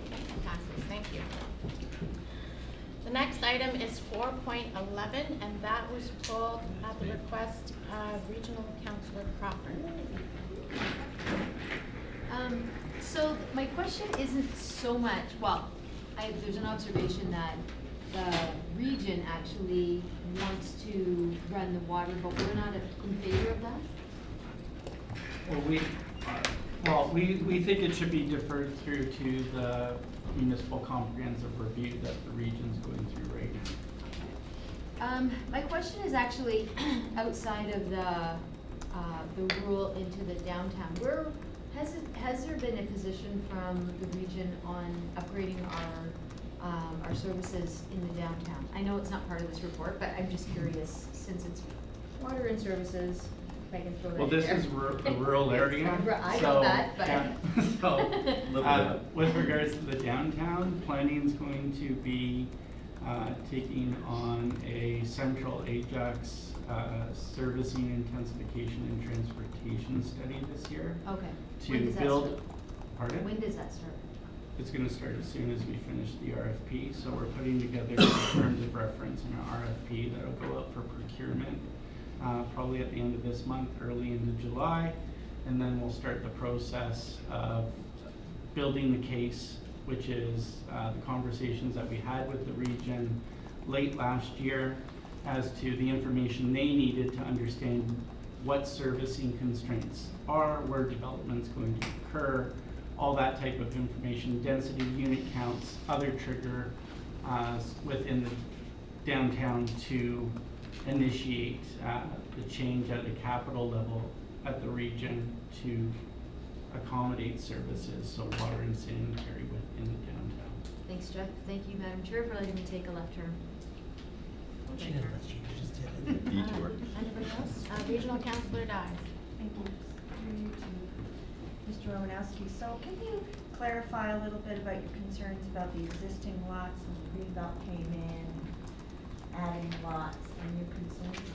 Okay, passes, thank you. The next item is 4.11, and that was pulled at the request of Regional Councillor Crawford. So my question isn't so much, well, there's an observation that the region actually wants to run the water, but we're not in favor of that? We think it should be deferred through to the municipal comprehensive review that the region's going through right now. My question is actually outside of the rural into the downtown. Has there been a position from the region on upgrading our services in the downtown? I know it's not part of this report, but I'm just curious, since it's water and services, if I can throw that in there. Well, this is a rural area. I know so, that, but. Yeah. So, with regards to the downtown, planning's going to be taking on a central Ajax servicing intensification and transportation study this year. Okay. To When does that build. start? Pardon? When does that start? It's gonna start as soon as we finish the RFP, so we're putting together terms of reference in our RFP that'll go out for procurement, probably at the end of this month, early into July, and then we'll start the process of building the case, which is the conversations that we had with the region late last year as to the information they needed to understand what servicing constraints are, where development's going to occur, all that type of information, density, unit counts, other trigger within the downtown to initiate the change at the capital level at the region to accommodate services, so water and sanitary within the downtown. Thanks, Jeff. Thank you, Madam Chair, for letting me take a left turn. She didn't, she just did it. Detour. Anybody else? Regional Councillor Dye. Thank you. Through to Mr. Romanowski. So can you clarify a little bit about your concerns about the existing lots and the greenbelt came in, adding lots, and your concerns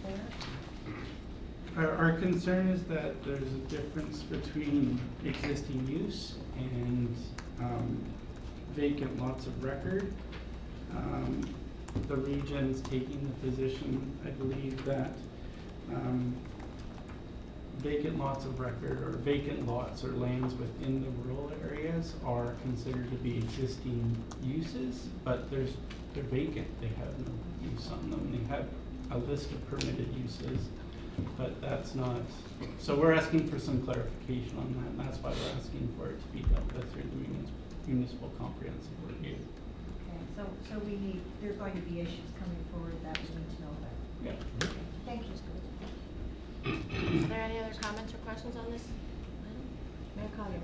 there? Our concern is that there's a difference between existing use and vacant lots of record. The region's taking the position, I believe, that vacant lots of record or vacant lots or lands within the rural areas are considered to be existing uses, but they're vacant. They have no use on them. They have a list of permitted uses, but that's not, so we're asking for some clarification on that, and that's why we're asking for it to be dealt with through the municipal comprehensive review. Okay, so we need, there are going to be issues coming forward that we need to know about. Yeah. Okay, thank you. Are there any other comments or questions on this item? Mayor Collier,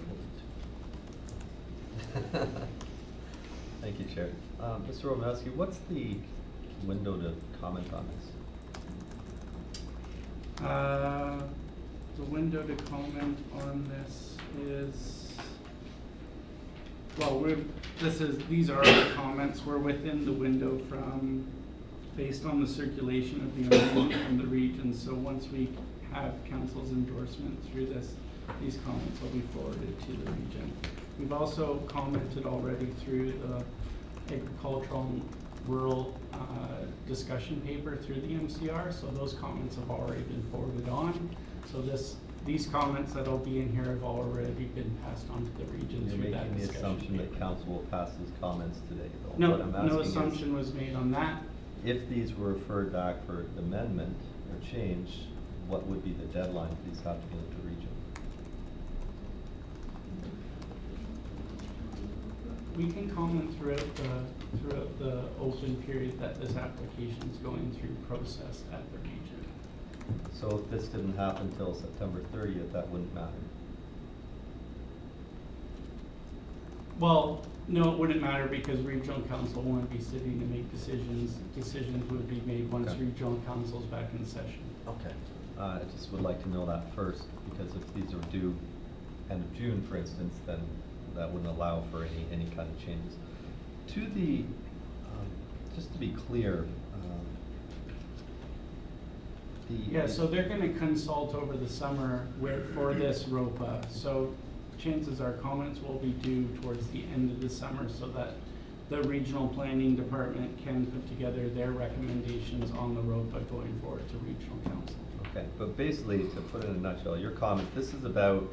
please. Thank you, Chair. Mr. Romanowski, what's the window to comment on this? The window to comment on this is Well, these are the comments, we're within the window based on the circulation of the amendment from the region, so once we have council's endorsement through this, these comments will be forwarded to the region. We've also commented already through the agricultural and rural discussion paper through the MCR, so those comments have already been forwarded on. So these comments that'll be in here have already been passed on to the region You're through that making the discussion assumption that paper. council will pass these comments today, though. No, What I'm asking no is, assumption was made on that. if these were referred back for amendment or change, what would be the deadline for these have to go to region? We can comment throughout the open period that this application is going through process at the region. So if this didn't happen until September 30th, that wouldn't matter. Well, no, it wouldn't matter because regional council won't be sitting to make decisions. Decisions would be made once Okay. regional council's back in session. Okay. I just would like to know that first, because if these are due end of June, for instance, then that wouldn't allow for any kind of changes. To the, just to be clear, Yeah, so they're gonna consult over the summer for this ROPA. So chances are comments will be due towards the end of the summer so that the regional planning department can put together their recommendations on the ROPA going forward to regional council. Okay, but basically, to put it in a nutshell, your comment, this is about,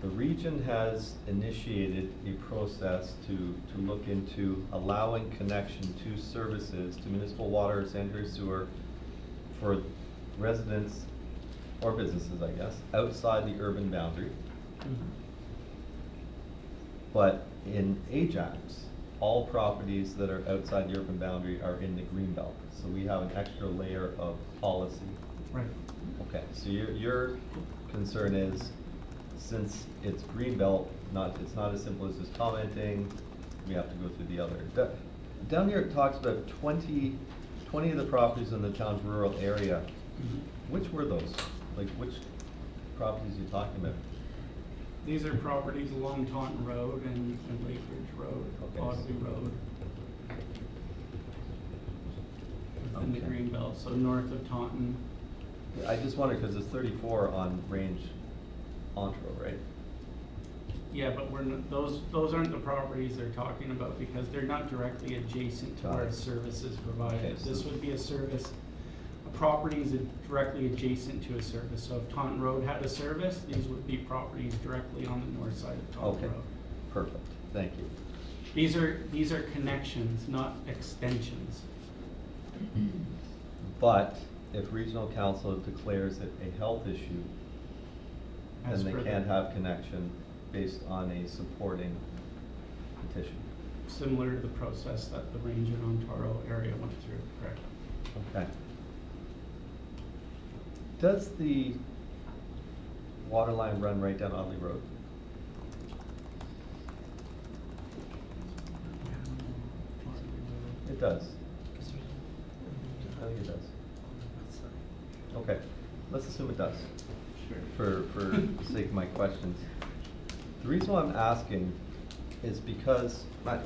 the region has initiated a process to look into allowing connection to services, to municipal water, sanitary sewer, for residents or businesses, I guess, outside the urban boundary. But in Ajax, all properties that are outside the urban boundary are in the green belt. So we have an extra layer of policy. Right. Okay, so your concern is, since it's green belt, it's not as simple as just commenting, we have to go through the other. Down here it talks about 20 of the properties in the town's rural area. Which were those? Like, which properties are you talking about? These are properties along Taunton Road and Lake Ridge Road, Okay. Audley Road. In the Okay. green belt, so north of Taunton. I just wondered, because it's 34 on range Ontro, right? Yeah, but those aren't the properties they're talking about because they're not directly adjacent to Got our it. services provided. Okay, so- This would be a service, a property is directly adjacent to a service. So if Taunton Road had a service, these would be properties directly on the north side of Taunton Okay, Road. perfect, thank you. These are connections, not extensions. But if regional council declares it a health issue, As then per they the- can't have connection based on a supporting petition. Similar to the process that the Range and Ontario area went through, correct? Okay. Does the water line run right down Audley Road? It does. I think it does. Okay, let's assume it does, for the sake of my questions. The reason why I'm asking is because,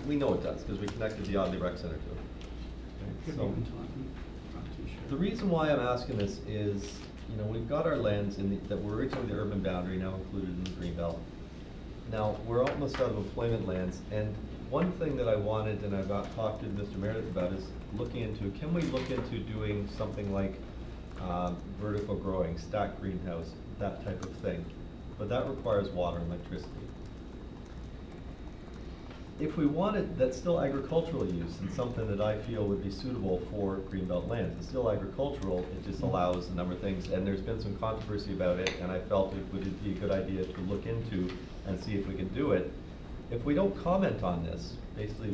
we know it does, because we connected the Audley Rec Center to it. Could be So, in Taunton, not too sure. the reason why I'm asking this is, we've got our lands that were originally the urban boundary, now included in the green belt. Now, we're almost out of employment lands, and one thing that I wanted, and I've talked to Mr. Meredith about, is looking into, can we look into doing something like vertical growing, stacked greenhouse, that type of thing? But that requires water and electricity. If we wanted, that's still agricultural use and something that I feel would be suitable for greenbelt lands. It's still agricultural, it just allows a number of things, and there's been some controversy about it, and I felt it would be a good idea to look into and see if we can do it. If we don't comment on this, basically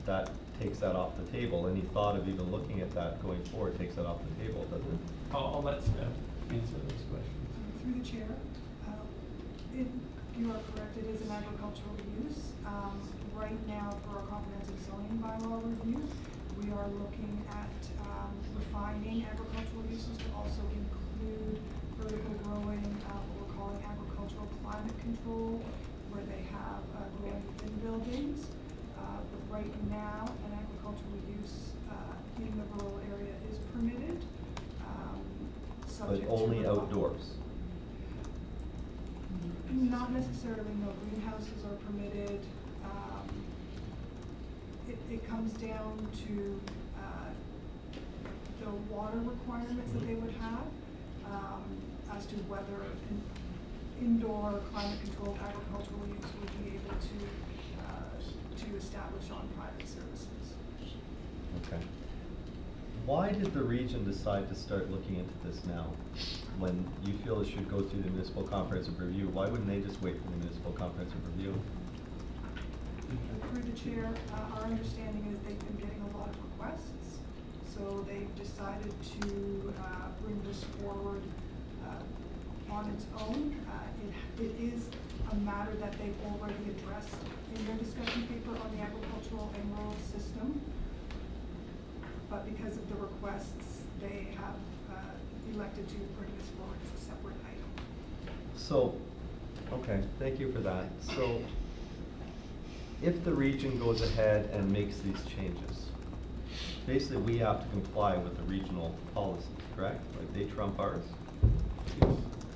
that takes that off the table. Any thought of even looking at that going forward takes that off the table, doesn't it? I'll let Steph answer those questions. Through the chair, you are correct, it is an agricultural use. Right now, for our comprehensive zoning bylaw review, we are looking at refining agricultural uses to also include vertical growing, what we're calling agricultural climate control, where where they have growing within buildings. But right now, an agricultural use in the rural area is permitted, But subject to. only outdoors. Not necessarily, no, greenhouses are permitted. It comes down to the water requirements that they would have, as to whether an indoor climate-controlled agricultural use would be able to establish on private services. Okay. Why did the region decide to start looking into this now? When you feel it should go through the municipal comprehensive review, why wouldn't they just wait for the municipal comprehensive review? Through the chair, our understanding is they've been getting a lot of requests, so they've decided to bring this forward on its own. It is a matter that they've already addressed in their discussion paper on the agricultural and rural system, but because of the requests, they have elected to bring this forward as a separate item. So, okay, thank you for that. So, if the region goes ahead and makes these changes, basically we have to comply with the regional policies, correct? Like they trump ours?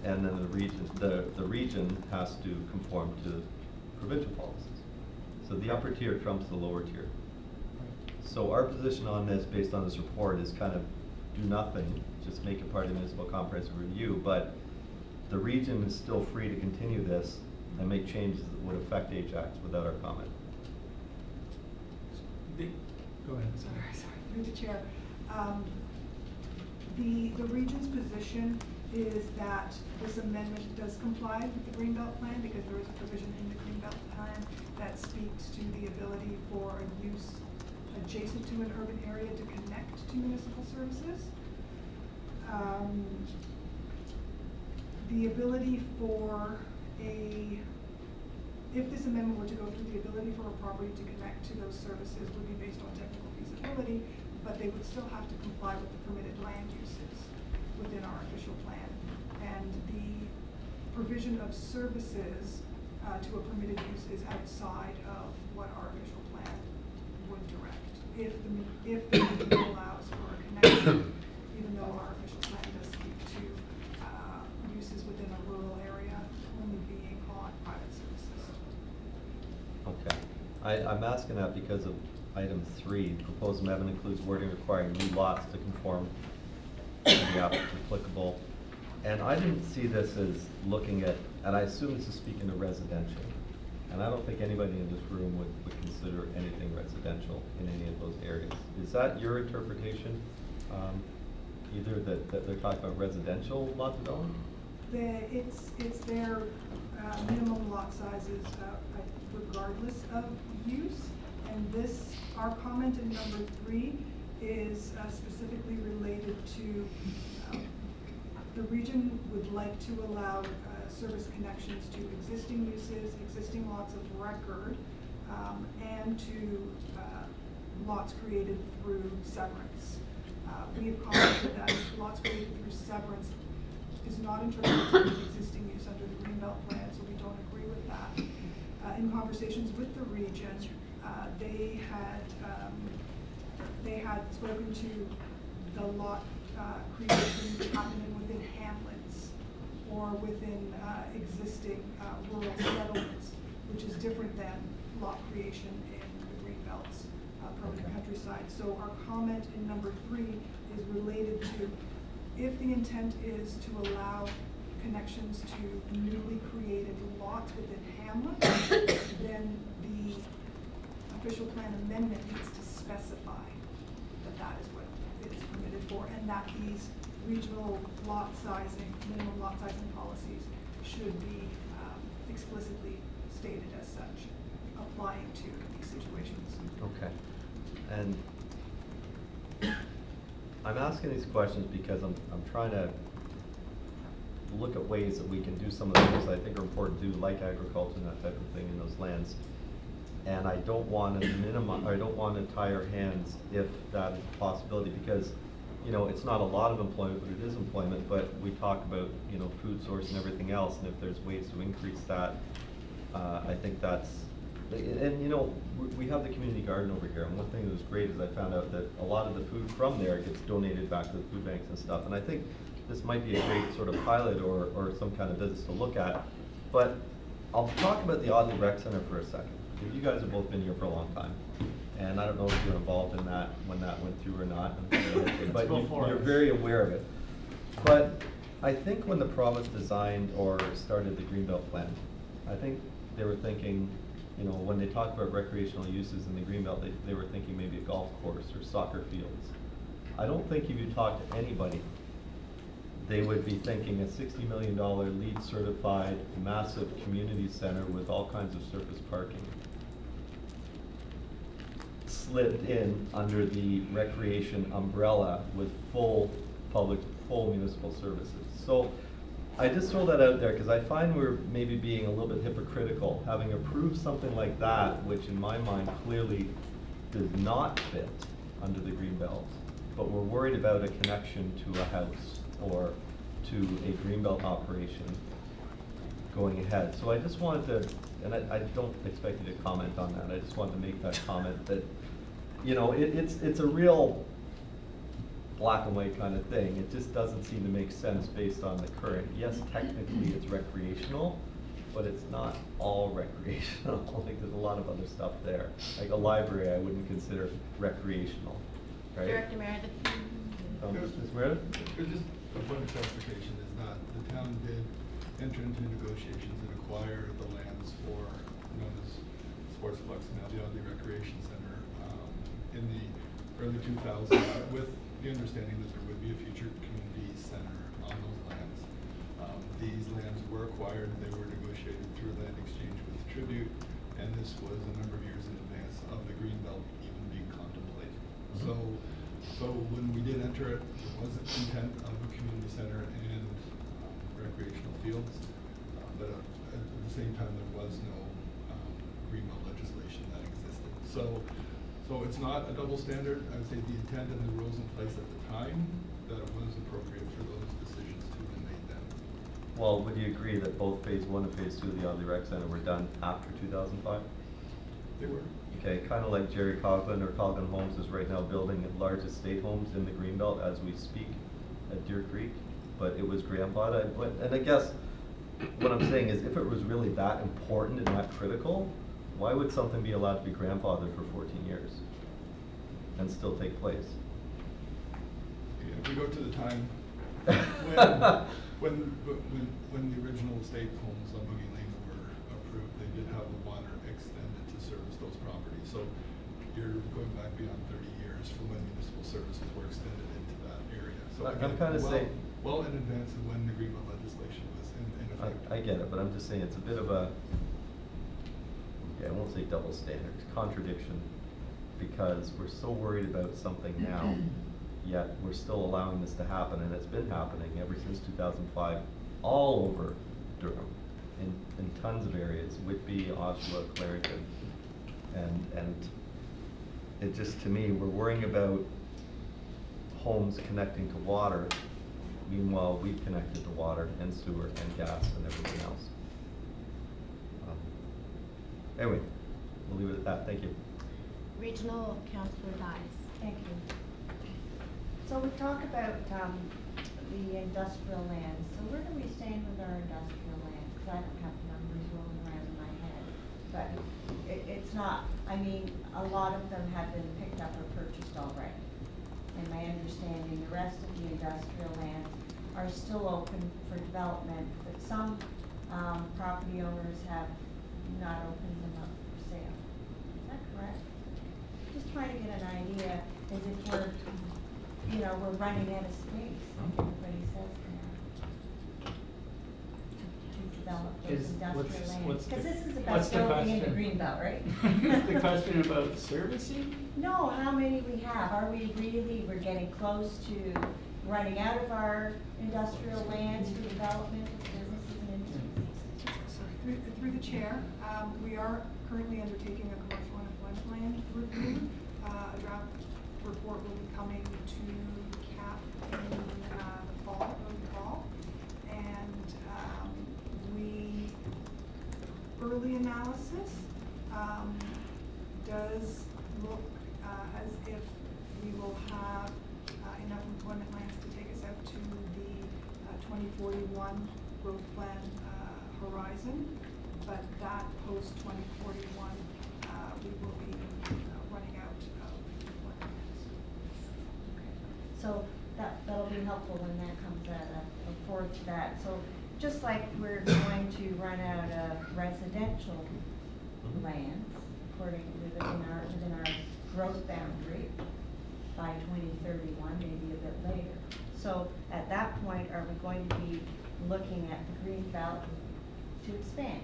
And then the region has to conform to provincial policies. So the upper tier trumps the lower tier. So our position on this, based on this report, is kind of do nothing, just make it part of the municipal comprehensive review, but the region is still free to continue this and make changes that would affect Ajax without our comment. Go ahead. Sorry, through the chair. The region's position is that this amendment does comply with the Greenbelt Plan because there is a provision in the Greenbelt Plan that speaks to the ability for a use adjacent to an urban area to connect to municipal services. The ability for if this amendment were to go through, the ability for a property to connect to those services would be based on technical feasibility, but they would still have to comply with the permitted land uses within our official plan. And the provision of services to a permitted use is outside of what our official plan would direct. If the meeting allows for a connection, even though our official plan does speak to uses within a rural area only being on private services. Okay. I'm asking that because of item 3, proposed amendment includes wording requiring new lots to conform to the applicable. And I didn't see this as looking at, and I assume this is speaking to residential. And I don't think anybody in this room would consider anything residential in any of those areas. Is that your interpretation? Either that they're talking about residential lot development? It's their minimum lot sizes regardless of use. And this, our comment in number 3 is specifically related to the region would like to allow service connections to existing uses, existing lots of record, and to lots created through severance. We have commented that lots created through severance is not interpreted to be existing use under the Greenbelt Plan, so we don't agree with that. In conversations with the region, they had spoken to the lot creation happening within hamlets or within existing rural settlements, which is different than lot creation in the Greenbelt's permanent countryside. So our comment in number 3 is related to if the intent is to allow connections to newly created lots within hamlets, then the official plan amendment needs to specify that that is what it is permitted for, and that these regional lot sizing, minimum lot sizing policies should be explicitly stated as such, applying to these situations. Okay. And I'm asking these questions because I'm trying to look at ways that we can do some of the things I think are important to do, like agriculture and that type of thing in those lands. And I don't want to minimize, I don't want to tie our hands if that is a possibility, because, you know, it's not a lot of employment, but it is employment. But we talk about, you know, food source and everything else, and if there's ways to increase that, I think that's, and you know, we have the community garden over here, and one thing that was great is I found out that a lot of the food from there gets donated back to the food banks and stuff, and I think this might be a great sort of pilot or some kind of business to look at. But I'll talk about the Audley Rec Center for a second. You guys have both been here for a long time, and I don't know if you were involved in that when that went through or not, but you're very aware of it. But I think when the province designed or started the Greenbelt plan, I think they were thinking, you know, when they talk about recreational uses in the Greenbelt, they were thinking maybe a golf course or soccer fields. I don't think if you talk to anybody, they would be thinking a $60 million LEED certified massive community center with all kinds of surface parking slipped in under the recreation umbrella with full municipal services. So I just throw that out there because I find we're maybe being a little bit hypocritical, having approved something like that, which in my mind clearly does not fit under the Greenbelt, but we're worried about a connection to a house or to a Greenbelt operation going ahead. So I just wanted to, and I don't expect you to comment on that, I just wanted to make that comment that, you know, it's a real black and white kind of thing. It just doesn't seem to make sense based on the current. Yes, technically it's recreational, but it's not all recreational. Like there's a lot of other stuff there. Like a library I wouldn't consider recreational, right? Director Meredith. Ms. Meredith? Just a point of clarification is that the town did enter into negotiations and acquire the lands for known as Sportsplex, now the Audley Recreation Center, in the early 2000s with the understanding that there would be a future community center on those lands. These lands were acquired, they were negotiated through land exchange with Tribute, and this was a number of years in advance of the Greenbelt even being contemplated. So when we did enter it, there was an intent of a community center and recreational fields, but at the same time there was no Greenbelt legislation that existed. So it's not a double standard. I would say the intent and the rules in place at the time, that it was appropriate for those decisions to have been made then. Well, would you agree that both phase 1 and phase 2 of the Audley Rec Center were done after 2005? They were. Okay, kind of like Jerry Coughlin or Coughlin Homes is right now building large estate homes in the Greenbelt as we speak at Deer Creek, but it was grandfathered. And I guess what I'm saying is if it was really that important and that critical, why would something be allowed to be grandfathered for 14 years and still take place? If we go to the time when the original estate homes on Boogie Lane were approved, they did have the water extended to service those properties. So you're going back beyond 30 years from when municipal services were extended into that area. So I'm kind of saying, well in advance of when the Greenbelt legislation was in effect. I get it, but I'm just saying it's a bit of a, I won't say double standard, contradiction, because we're so worried about something now, yet we're still allowing this to happen, and it's been happening ever since 2005, all over Durham, in tons of areas, Whitby, Oshawa, Clarington, and it just, to me, we're worrying about homes connecting to water, meanwhile we've connected to water and sewer and gas and everything else. Anyway, we'll leave it at that. Thank you. Regional Councillor Dice. Thank you. So we talk about the industrial lands. So where do we stand with our industrial lands? Because I don't have the numbers rolling around in my head. But it's not, I mean, a lot of them have been picked up or purchased already. And my understanding, the rest of the industrial lands are still open for development, but some property owners have not opened them up for sale. Is that correct? Just trying to get an idea as if we're, you know, we're running out of space, like everybody says now, to develop those industrial lands. Because this is about building in the Greenbelt, right? Is the question about servicing? No, how many we have. Are we really, we're getting close to running out of our industrial lands for development of businesses and industries? Through the chair, we are currently undertaking a commercial and land review. A draft report will be coming to CAP in the fall, early fall. And we early analysis does look as if we will have enough employment lands to take us out to the 2041 growth plan horizon, but that post 2041 we will be running out of employment lands. So that'll be helpful when that comes out, I look forward to that. So just like we're going to run out of residential lands within our growth boundary by 2031, maybe a bit later. So at that point, are we going to be looking at the green belt to expand?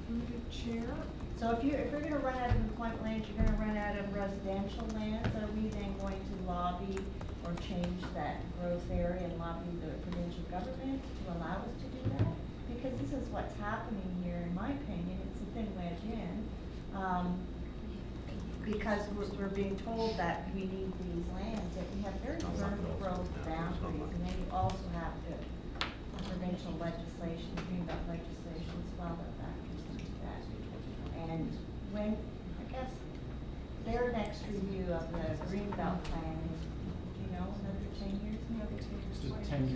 Through the chair. So if we're gonna run out of employment lands, you're gonna run out of residential lands, are we then going to lobby or change that growth area and lobby the provincial government to allow us to do that? Because this is what's happening here, in my opinion, it's a thin wedge in. Because we're being told that we need these lands, that we have very firm growth boundaries, and then you also have the provincial legislation, greenbelt legislation as well that factors into that. And when, I guess, their next review of the greenbelt plan is, another 10 years, maybe 2 years? Just 10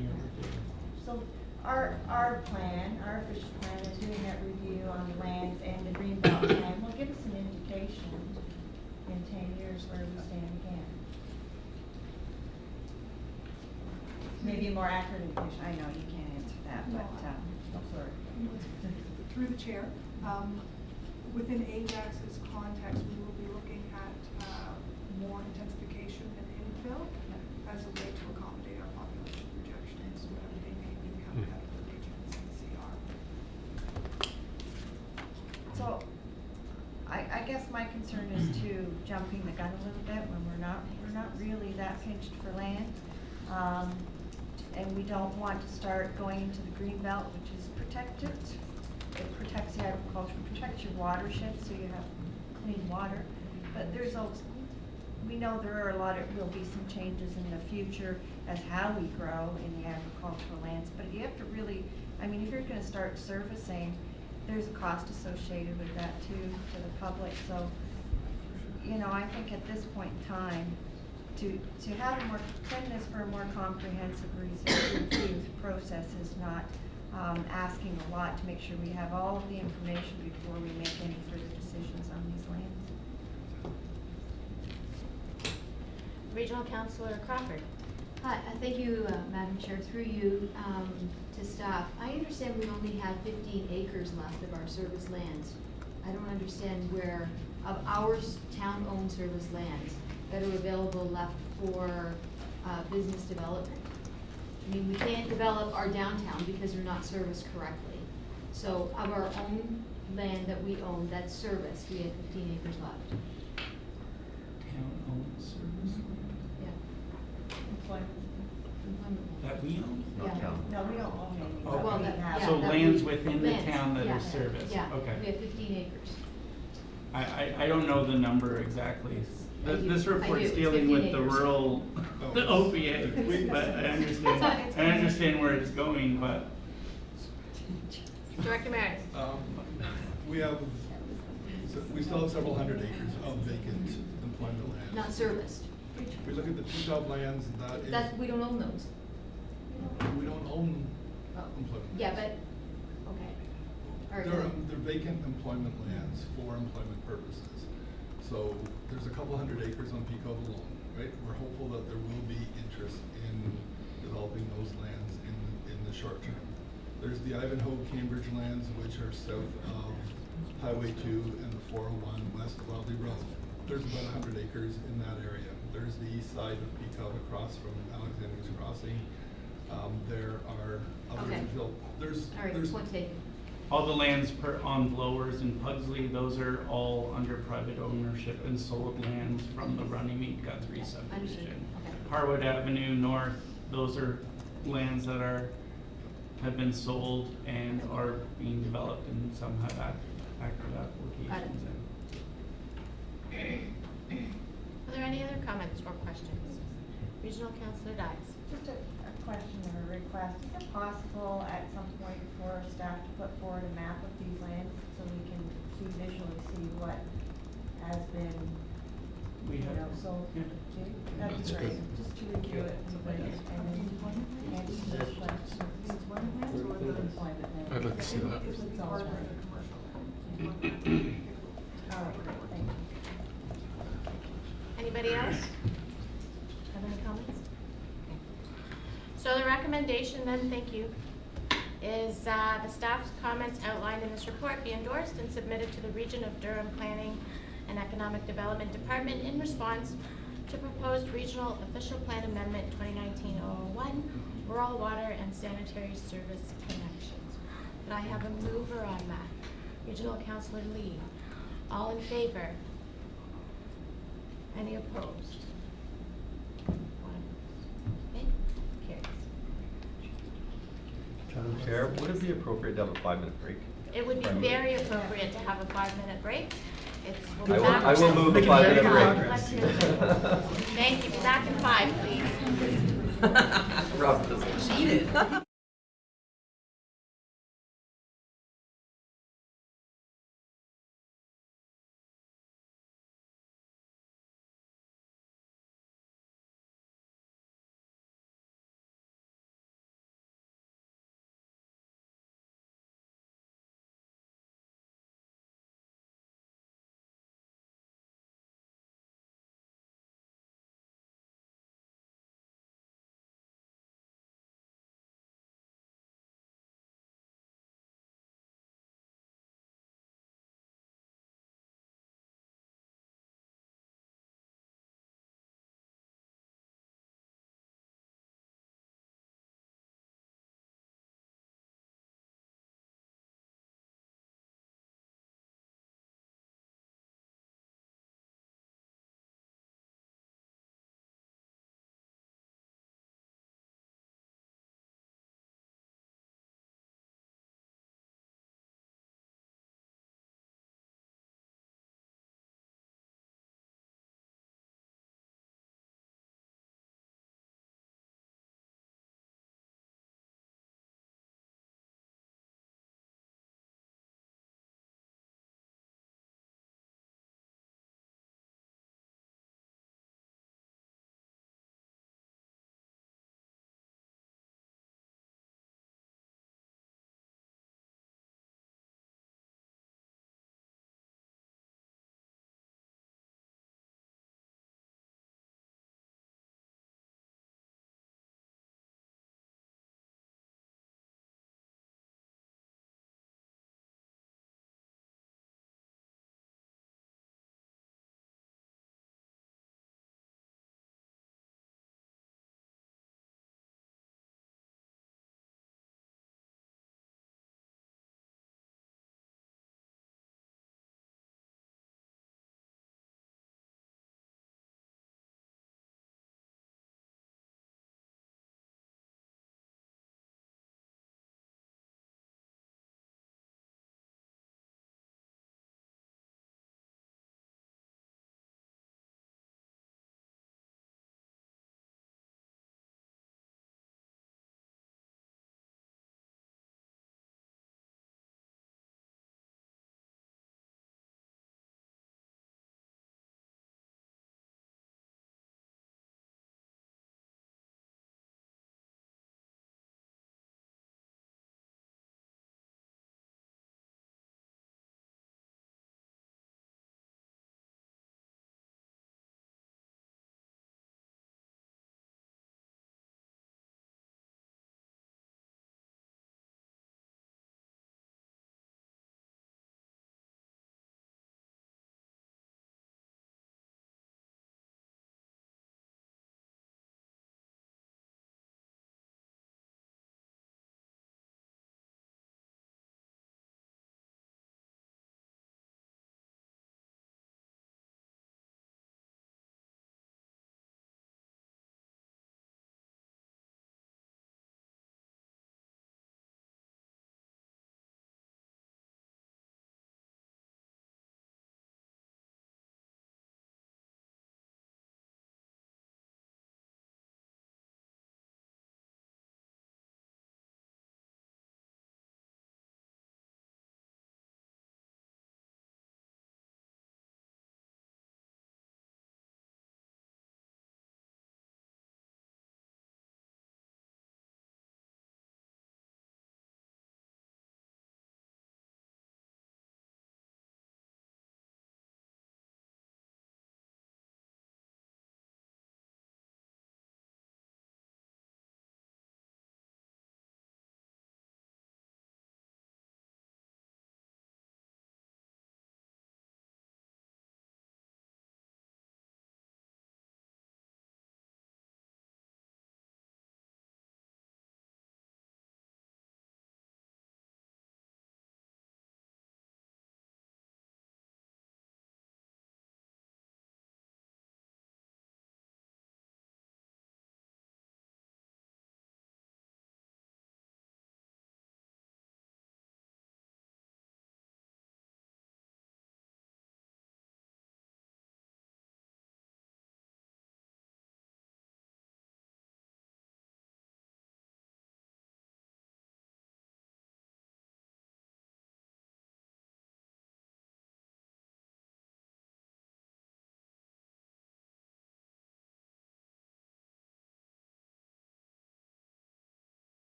year review. So our plan, our official plan is doing that review on the lands and the greenbelt plan will give us an indication in 10 years where we stand again. Maybe a more accurate indication. I know you can't answer that, but, I'm sorry. Through the chair, within Ajax's context, we will be looking at more intensification and infill as a way to accommodate our population projections, whatever they may be coming out of the regions and CR. So, I guess my concern is to jumping the gun a little bit when we're not really that pinched for land. And we don't want to start going into the green belt, which is protected. It protects the agriculture, protects your watershed, so you have clean water. But there's also, we know there will be some changes in the future as how we grow in the agricultural lands. But you have to really, if you're gonna start servicing, there's a cost associated with that too, to the public. So, I think at this point in time, to have send this for a more comprehensive review process is not asking a lot to make sure we have all of the information before we make any further decisions on these lands. Regional Councillor Crawford. Hi, thank you, Madam Chair. Through you to staff. I understand we only have 15 acres left of our service lands. I don't understand where, of our town-owned service lands, that are available left for business development. We can't develop our downtown because they're not serviced correctly. So of our own land that we own, that's serviced, we have 15 acres left. Town-owned service land? Yeah. Employment. That we own? Yeah. No, we don't own any. Okay. Well, yeah, So that lands we- within the lands, town that yeah, are serviced? Yeah, Okay. we have 15 acres. I don't know the number exactly. I do. This I report's do. It's dealing 15 with the acres. rural, the OPA, but I understand where it's going, but. Director Maris. We still have several hundred acres of vacant employment lands. Not serviced. If we look at the PTOB lands, We don't own those. we don't own Oh. employment. Yeah, lands. but, okay. All right. They're vacant employment lands for employment purposes. So there's a couple hundred acres on Peacock alone, right? We're hopeful that there will be interest in developing those lands in the short term. There's the Ivanhoe Cambridge lands, which are south of Highway 2 and the 401 west of Wildley Road. There's about 100 acres in that area. There's the east side of Peacock across from Alexander's Crossing. There are others. Okay. All right, There's point taken. All the lands on Blowers and Pugsley, those are all under private ownership and sold lands from the Runnymede Guthrie Understood. subdivision. Okay. Harwood Avenue North, those are lands that have been sold and are being developed and some have active applications in. Are there any other comments or questions? Regional Councillor Dice. Just a question or a request. Is it possible at some point for staff to put forward a map of these lands so we can visually see what has been, We you have- know, sold yeah. to? That'd be That's great, good. just to review it and then answer those questions. These one lands or the private land? I'd like to see that. It's all private. All right, great, thank you. Anybody else have any comments? Okay. So the recommendation then, thank you, is the staff's comments outlined in this report be endorsed and submitted to the Region of Durham Planning and Economic Development Department in response to proposed Regional Official Plan Amendment 2019-001, Rural Water and Sanitary Service Connections. Could I have a mover on that? Regional Councillor Lee. All in favor? Any opposed? One. Okay, carries. Madam Chair, would it be appropriate to have a 5-minute break? It would be very appropriate to have a 5-minute break. It's, we'll I be will, back. I will move the Making very 5-minute good break. Let's hear it. Thank you, be back in 5, please. Rob doesn't. Cheated.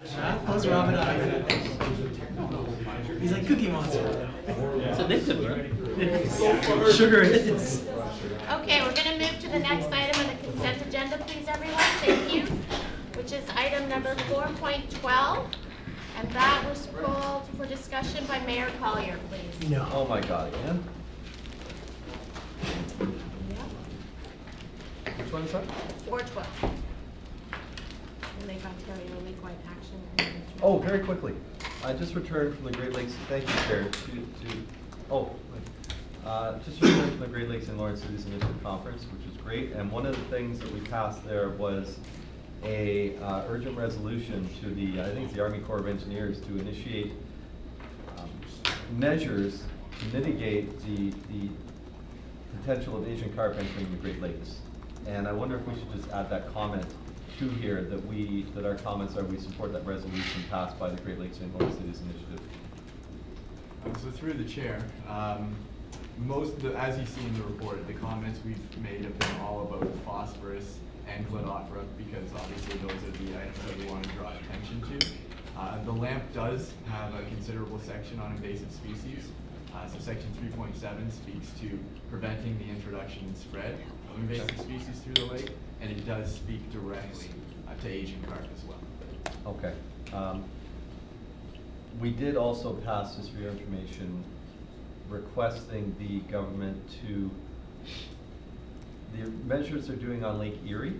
Close Robin out. He's like Cookie Monster. It's addictive, right? Sugar it is. Okay, we're gonna move to the next item on the consent agenda, please, everyone, thank you, which is item number 4.12, and that was pulled for discussion by Mayor Collier, please. No. Oh my God, again? Which one is that? 412. Lake Ontario League-wide action. Management. Oh, very quickly. I just returned from the Great Lakes, thank you, Chair, just returned from the Great Lakes and Lawrence Cities Initiative Conference, which was great, and one of the things that we passed there was a urgent resolution to the, I think it's the Army Corps of Engineers, to initiate measures to mitigate the potential of Asian carp entering the Great Lakes. And I wonder if we should just add that comment to here, that our comments are we support that resolution passed by the Great Lakes and North Cities Initiative. So through the chair, as you see in the report, the comments we've made have been all about phosphorus and Cladocra, because obviously those are the items that we want to draw attention to. The LAMP does have a considerable section on invasive species. So section 3.7 speaks to preventing the introduction and spread of invasive species through the lake, and it does speak directly to Asian carp as well. Okay. We did also pass, just for your information, requesting the government to, the measures they're doing on Lake Erie,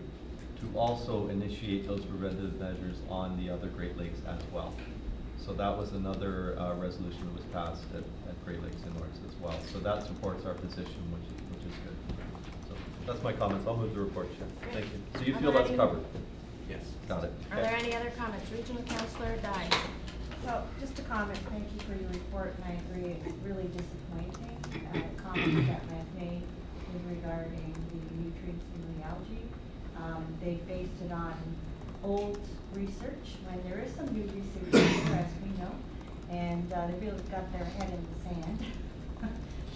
to also initiate those preventative measures on the other Great Lakes as well. So that was another resolution that was passed at Great Lakes and North as well. So that supports our position, which is good. So that's my comments. I'll move the report, Chair. Thank you. So you feel that's covered? Yes. Got it. Are there any other comments? Regional Councillor Dye. Well, just a comment, thank you for your report, and I agree, it's really disappointing, comments that I've made regarding the nutrients in the algae. They based it on old research, when there is some new research, as we know, and they really got their head in the sand.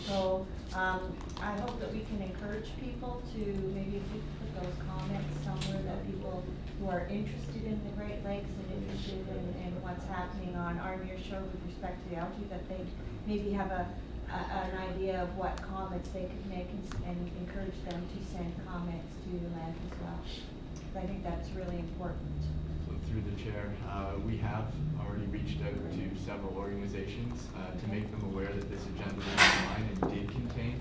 So, I hope that we can encourage people to, maybe if we put those comments somewhere, that people who are interested in the Great Lakes and interested in what's happening on our near shore with respect to the algae, that they maybe have an idea of what comments they could make, and encourage them to send comments to the land as well. I think that's really important. So through the chair, we have already reached out to several organizations to make them aware that this agenda was online and did contain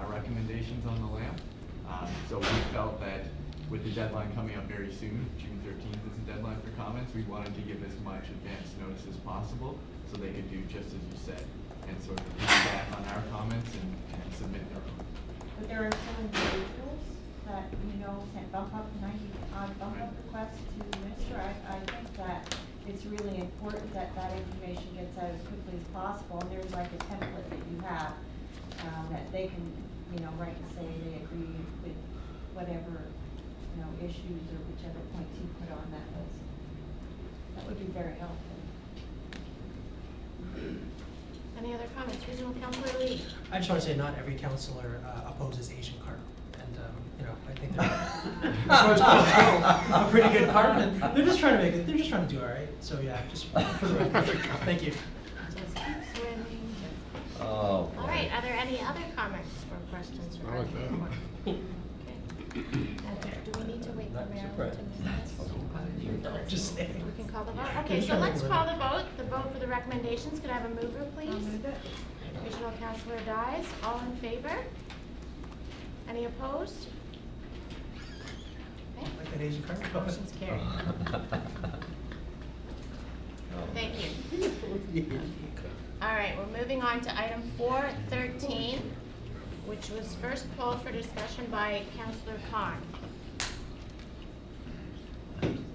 recommendations on the LAMP. So we felt that with the deadline coming up very soon, June 13th is the deadline for comments, we wanted to give as much advance notice as possible so they could do just as you said, and sort of piggyback on our comments and submit their own. But there are some individuals that, sent bump up requests to the minister. I think that it's really important that that information gets out as quickly as possible, and there's like a template that you have, that they can, write and say they agree with whatever, issues or whichever points you put on that list. That would be very helpful. Any other comments? Regional Councillor Lee. I just want to say not every councillor opposes Asian carp. And, I think they're a pretty good carp, and they're just trying to do all right. So yeah, just for the record. Thank you. Just keep swimming. Oh. All right, are there any other comments or questions regarding the report? Okay. Do we need to wait for Marilyn to move this? Just saying. We can call the vote? Okay, so let's call the vote. The vote for the recommendations. Could I have a mover, please? I'll move it. Regional Councillor Dyes, all in favor? Any opposed? Okay. Like that Asian carp? Motion's carried. Thank you. All right, we're moving on to item 4.13, which was first pulled for discussion by Councillor Khan.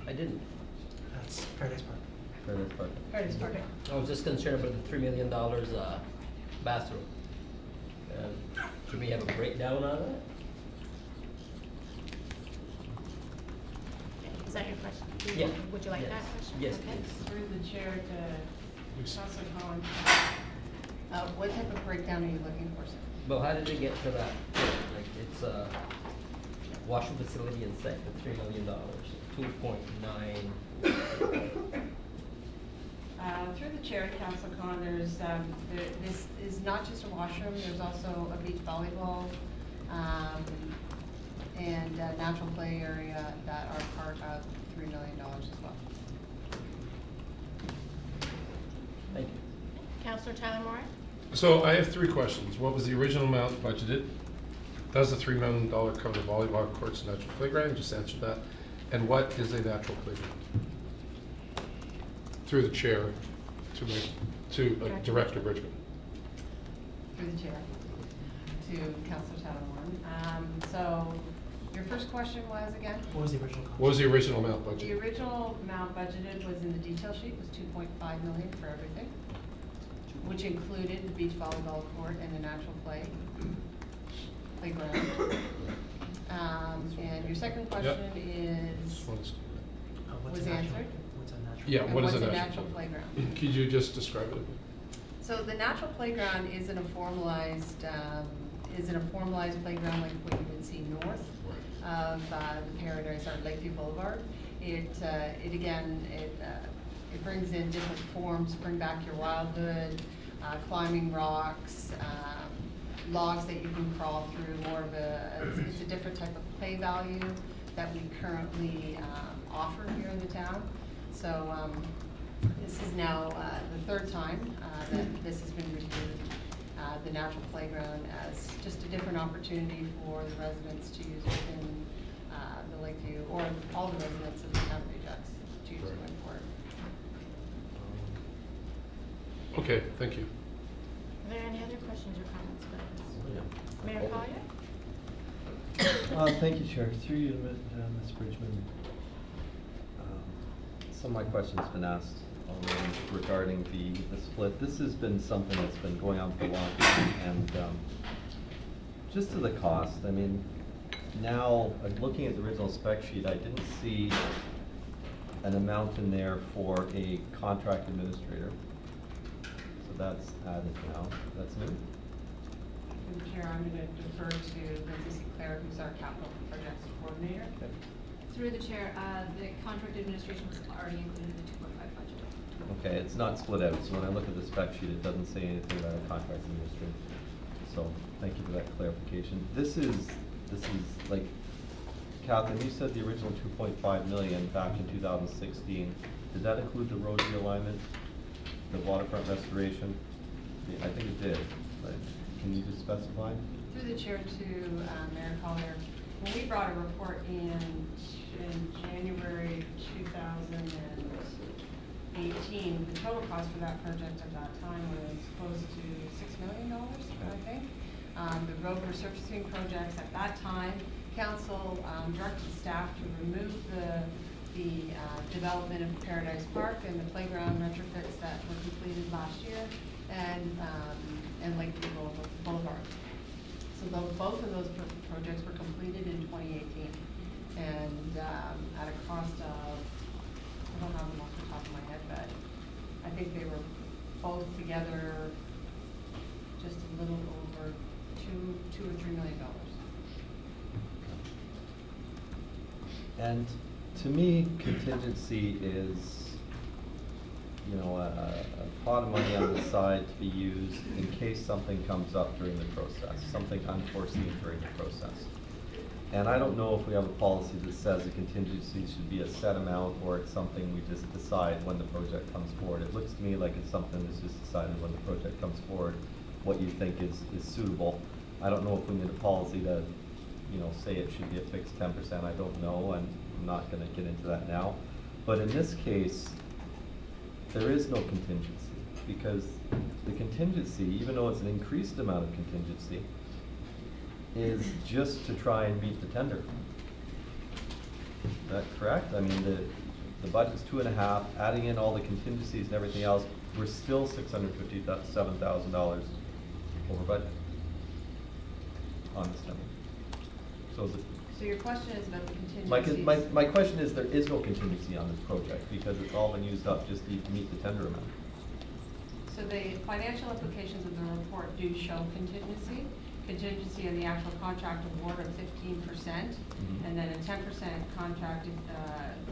I didn't. That's Paradise Park. Paradise Park. Paradise Park. I was just concerned about the $3 million bathroom. Should we have a breakdown on it? Is that your question? Yeah. Would you like Yes. that question? Yes, Okay. please. Through the chair to Councilor Collins, what type of breakdown are you looking for, sir? Well, how did it get to that? Like, it's a washroom facility and site for $3 million, 2.9 Through the chair, Council Con, this is not just a washroom, there's also a beach volleyball and a natural play area that are part of $3 million as well. Thank you. Councillor Tyler Moore? So I have 3 questions. What was the original amount budgeted? Does the $3 million cover the volleyball courts and natural playground? Just answer that. And what is a natural playground? Through the chair to Director Bridgman. Through the chair to Councillor Tyler Moore. So your first question was again? What was the original cost? What was the original amount The budgeted? original amount budgeted was in the detail sheet, was $2.5 million for everything, which included the beach volleyball court and the natural playground. And your second question is, What's was a natural- answered? What's a natural? Yeah, And what is a what's natural playground? Could you just describe it? So the natural playground isn't a formalized playground like what you would see north of the Paradise or Lakeview Boulevard. It brings in different forms, bring back your wildhood, climbing rocks, logs that you can crawl through, it's a different type of play value that we currently offer here in the town. So this is now the 3rd time that this has been reviewed, the natural playground as just a different opportunity for the residents to use within the Lakeview, or all the residents of the town of Ajax to use going forward. Okay, thank you. Are there any other questions or comments about this? Mayor Collier? Thank you, Chair. Through you, Ms. Bridgman. Some of my questions have been asked already regarding the split. This has been something that's been going on for a long time, and just to the cost, I mean, now, looking at the original spec sheet, I didn't see an amount in there for a contract administrator. So that's added now. That's new. Through the chair, I'm going to defer to Lindsay Sinclair, who's our capital projects coordinator. Okay. Through the chair, the contract administration was already included in the 2.5 budget. Okay, it's not split out, so when I look at the spec sheet, it doesn't say anything about a contract administrator. So, thank you for that clarification. This is like, Catherine, you said the original 2.5 million back in 2016. Did that include the road realignment, the waterfront restoration? Yeah, I think it did, but can you just specify? Through the chair to Mayor Collier, when we brought a report in January 2018, the total cost for that project at that time was close to $6 million, I think. The road resurfacing projects at that time, council directed staff to remove the development of Paradise Park and the playground retrofits that were completed last year, and Lakeview Boulevard. So both of those projects were completed in 2018, and at a cost of, I don't have them off the top of my head, but I think they were both together just a little over $2 or $3 million. And to me, contingency is, you know, a pot of money on the side to be used in case something comes up during the process, something unforeseen during the process. And I don't know if we have a policy that says a contingency should be a set amount, or it's something we just decide when the project comes forward. It looks to me like it's something that's just decided when the project comes forward, what you think is suitable. I don't know if we need a policy to, you know, say it should be a fixed 10%. I don't know, and I'm not gonna get into that now. But in this case, there is no contingency, because the contingency, even though it's an increased amount of contingency, is just to try and meet the tender. Is that correct? I mean, the budget's 2.5, adding in all the contingencies and everything else, we're still $657,000 over budget on this tender. So is it? So your question is about the contingencies? My question is, there is no contingency on this project because it's all been used up just to meet the tender amount. So the financial implications of the report do show contingency on the actual contract award of 15%, and then a 10% contract,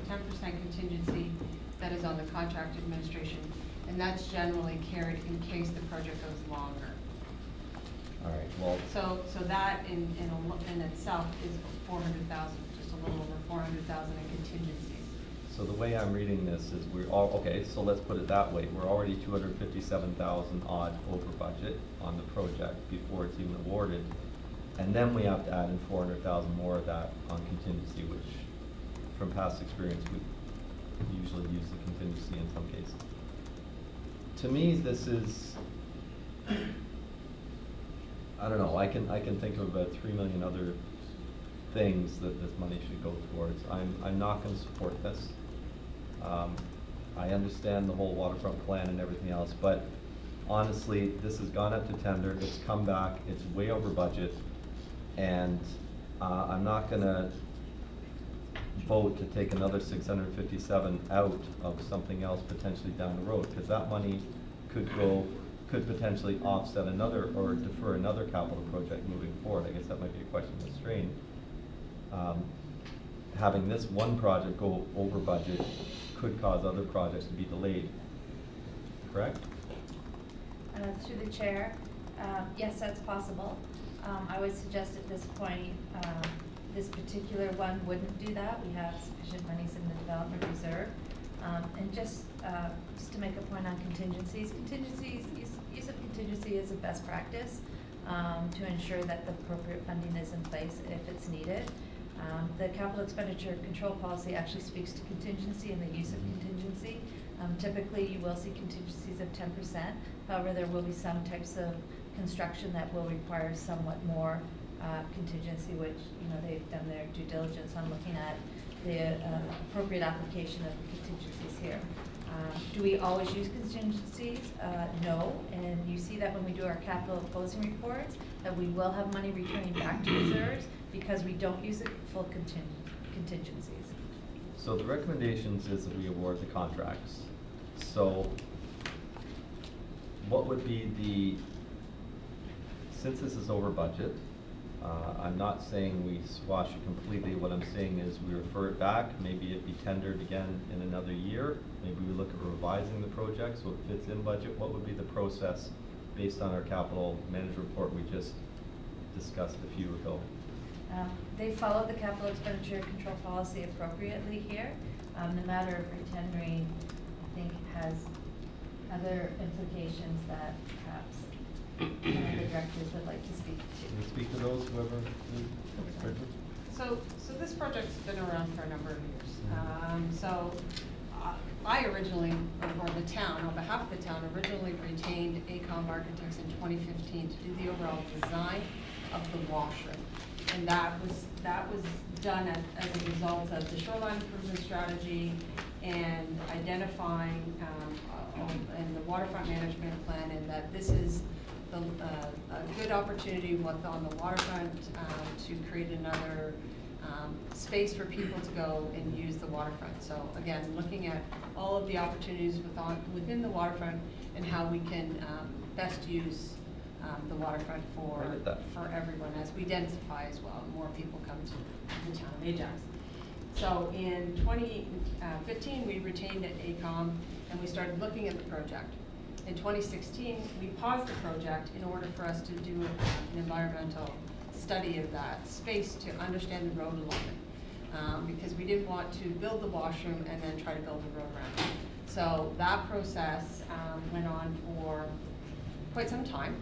10% contingency that is on the contract administration. And that's generally carried in case the project goes longer. All right, well, So that in itself is 400,000, just a little over 400,000 in contingencies. so the way I'm reading this is we're all, okay, so let's put it that way. We're already 257,000 odd over budget on the project before it's even awarded. And then we have to add in 400,000 more of that on contingency, which from past experience, we usually use the contingency in some cases. To me, this is, I don't know, I can think of about 3 million other things that this money should go towards. I'm not gonna support this. I understand the whole waterfront plan and everything else, but honestly, this has gone up to tender, it's come back, it's way over budget, and I'm not gonna vote to take another 657 out of something else potentially down the road, because that money could potentially offset another or defer another capital project moving forward. I guess that might be a question of strain. Having this one project go over budget could cause other projects to be delayed, correct? Through the chair, yes, that's possible. I would suggest at this point, this particular one wouldn't do that. We have sufficient monies in the development reserve. And just to make a point on contingencies, use of contingency is a best practice to ensure that the appropriate funding is in place if it's needed. The capital expenditure control policy actually speaks to contingency and the use of contingency. Typically, you will see contingencies of 10%. However, there will be some types of construction that will require somewhat more contingency, which, you know, they've done their due diligence on looking at the appropriate application of the contingencies here. Do we always use contingencies? No, and you see that when we do our capital closing reports, that we will have money returning back to reserves because we don't use it full contingencies. So the recommendations is that we award the contracts. So what would be the, since this is over budget, I'm not saying we squash it completely. What I'm saying is we refer it back, maybe it be tendered again in another year. Maybe we look at revising the project so it fits in budget. What would be the process based on our capital management report we just discussed a few ago? They follow the capital expenditure control policy appropriately here. The matter of retendering, I think, has other implications that perhaps the directors would like to speak to. Can you speak to those, whoever? So this project's been around for a number of years. I originally, or the town, on behalf of the town, originally retained AECOM Architects in 2015 to do the overall design of the washroom. And that was done as a result of the shoreline improvement strategy and identifying and the waterfront management plan, and that this is a good opportunity on the waterfront to create another space for people to go and use the waterfront. So again, looking at all of the opportunities within the waterfront and how we can best use the waterfront for everyone as we densify as well, and more people come to the town of Ajax. So in 2015, we retained at AECOM and we started looking at the project. In 2016, we paused the project in order for us to do an environmental study of that space to understand the road alignment, because we didn't want to build the washroom and then try to build the road around it. So that process went on for quite some time,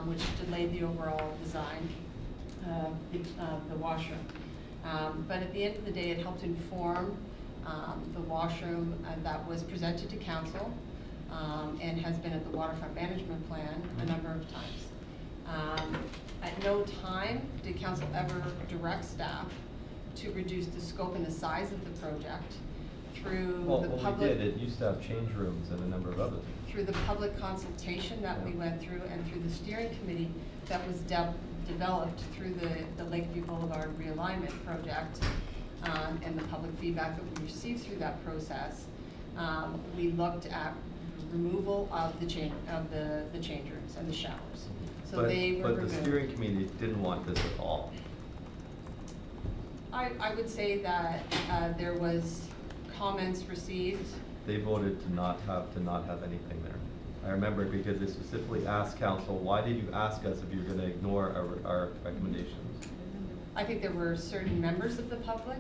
which delayed the overall design of the washroom. But at the end of the day, it helped inform the washroom that was presented to council and has been at the waterfront management plan a number of times. At no time did council ever direct staff to reduce the scope and the size of the project through the public. We did. It used to have change rooms and a number of other things. Through the public consultation that we went through and through the steering committee that was developed through the Lakeview Boulevard realignment project, and the public feedback that we received through that process, we looked at removal of the change rooms and the showers. So they were removed. But the steering committee didn't want this at all. I would say that there was comments received they voted to not have anything there. I remember it because they specifically asked council, why did you ask us if you're gonna ignore our recommendations? I think there were certain members of the public.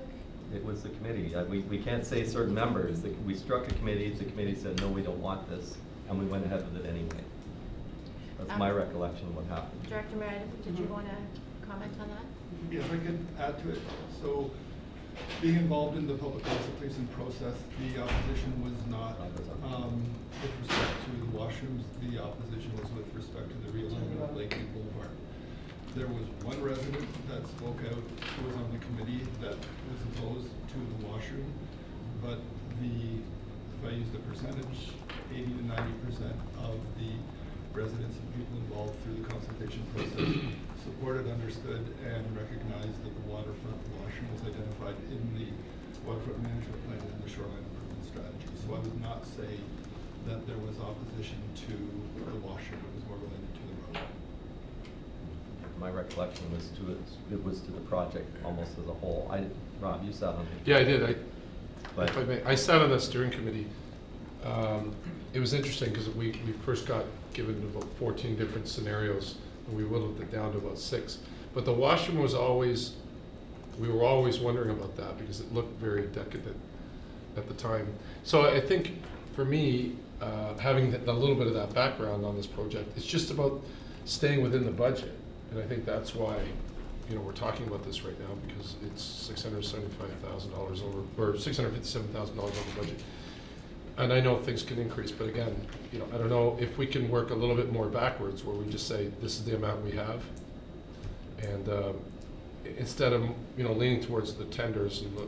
It was the committee. We can't say certain members. We struck a committee, the committee said, no, we don't want this, and we went ahead with it anyway. That's my recollection of what happened. Director Meredith, did you want to comment on that? Yes, I could add to it. So, being involved in the public consultation process, the opposition was not, with respect to the washrooms, the opposition was with respect to the realignment of Lakeview Boulevard. There was one resident that spoke out, who was on the committee, that was opposed to the washroom, but if I use the percentage, 80 to 90% of the residents and people involved through the consultation process supported, understood, and recognized that the waterfront washroom was identified in the waterfront management plan and the shoreline improvement strategy. So I would not say that there was opposition to the washroom, it was more related to the road. My recollection was it was to the project almost as a whole. Rob, you sat on it. Yeah, I did. But If I may, I sat on the steering committee. It was interesting because we first got given about 14 different scenarios, and we whittled it down to about 6. But the washroom was always, we were always wondering about that because it looked very decadent at the time. So I think for me, having a little bit of that background on this project, it's just about staying within the budget. And I think that's why, we're talking about this right now, because it's $675,000 over, or $657,000 over budget. And I know things can increase, but again, I don't know if we can work a little bit more backwards, where we just say, this is the amount we have. And instead of, leaning towards the tenders and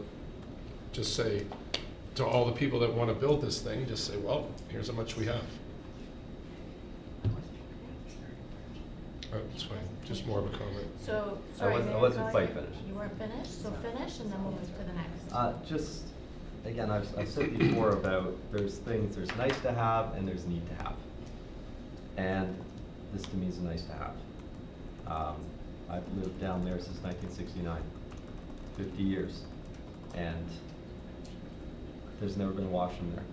just say to all the people that want to build this thing, just say, well, here's how much we have. That's fine, just more of a comment. So, I sorry, wasn't- I Mayor wasn't Collier, quite finished. You weren't finished, so finish, and then we'll move to the next. Just, again, I've said before about there's nice to have and there's need to have. And this to me is a nice to have. I've lived down there since 1969, 50 years. And there's never been a washroom there.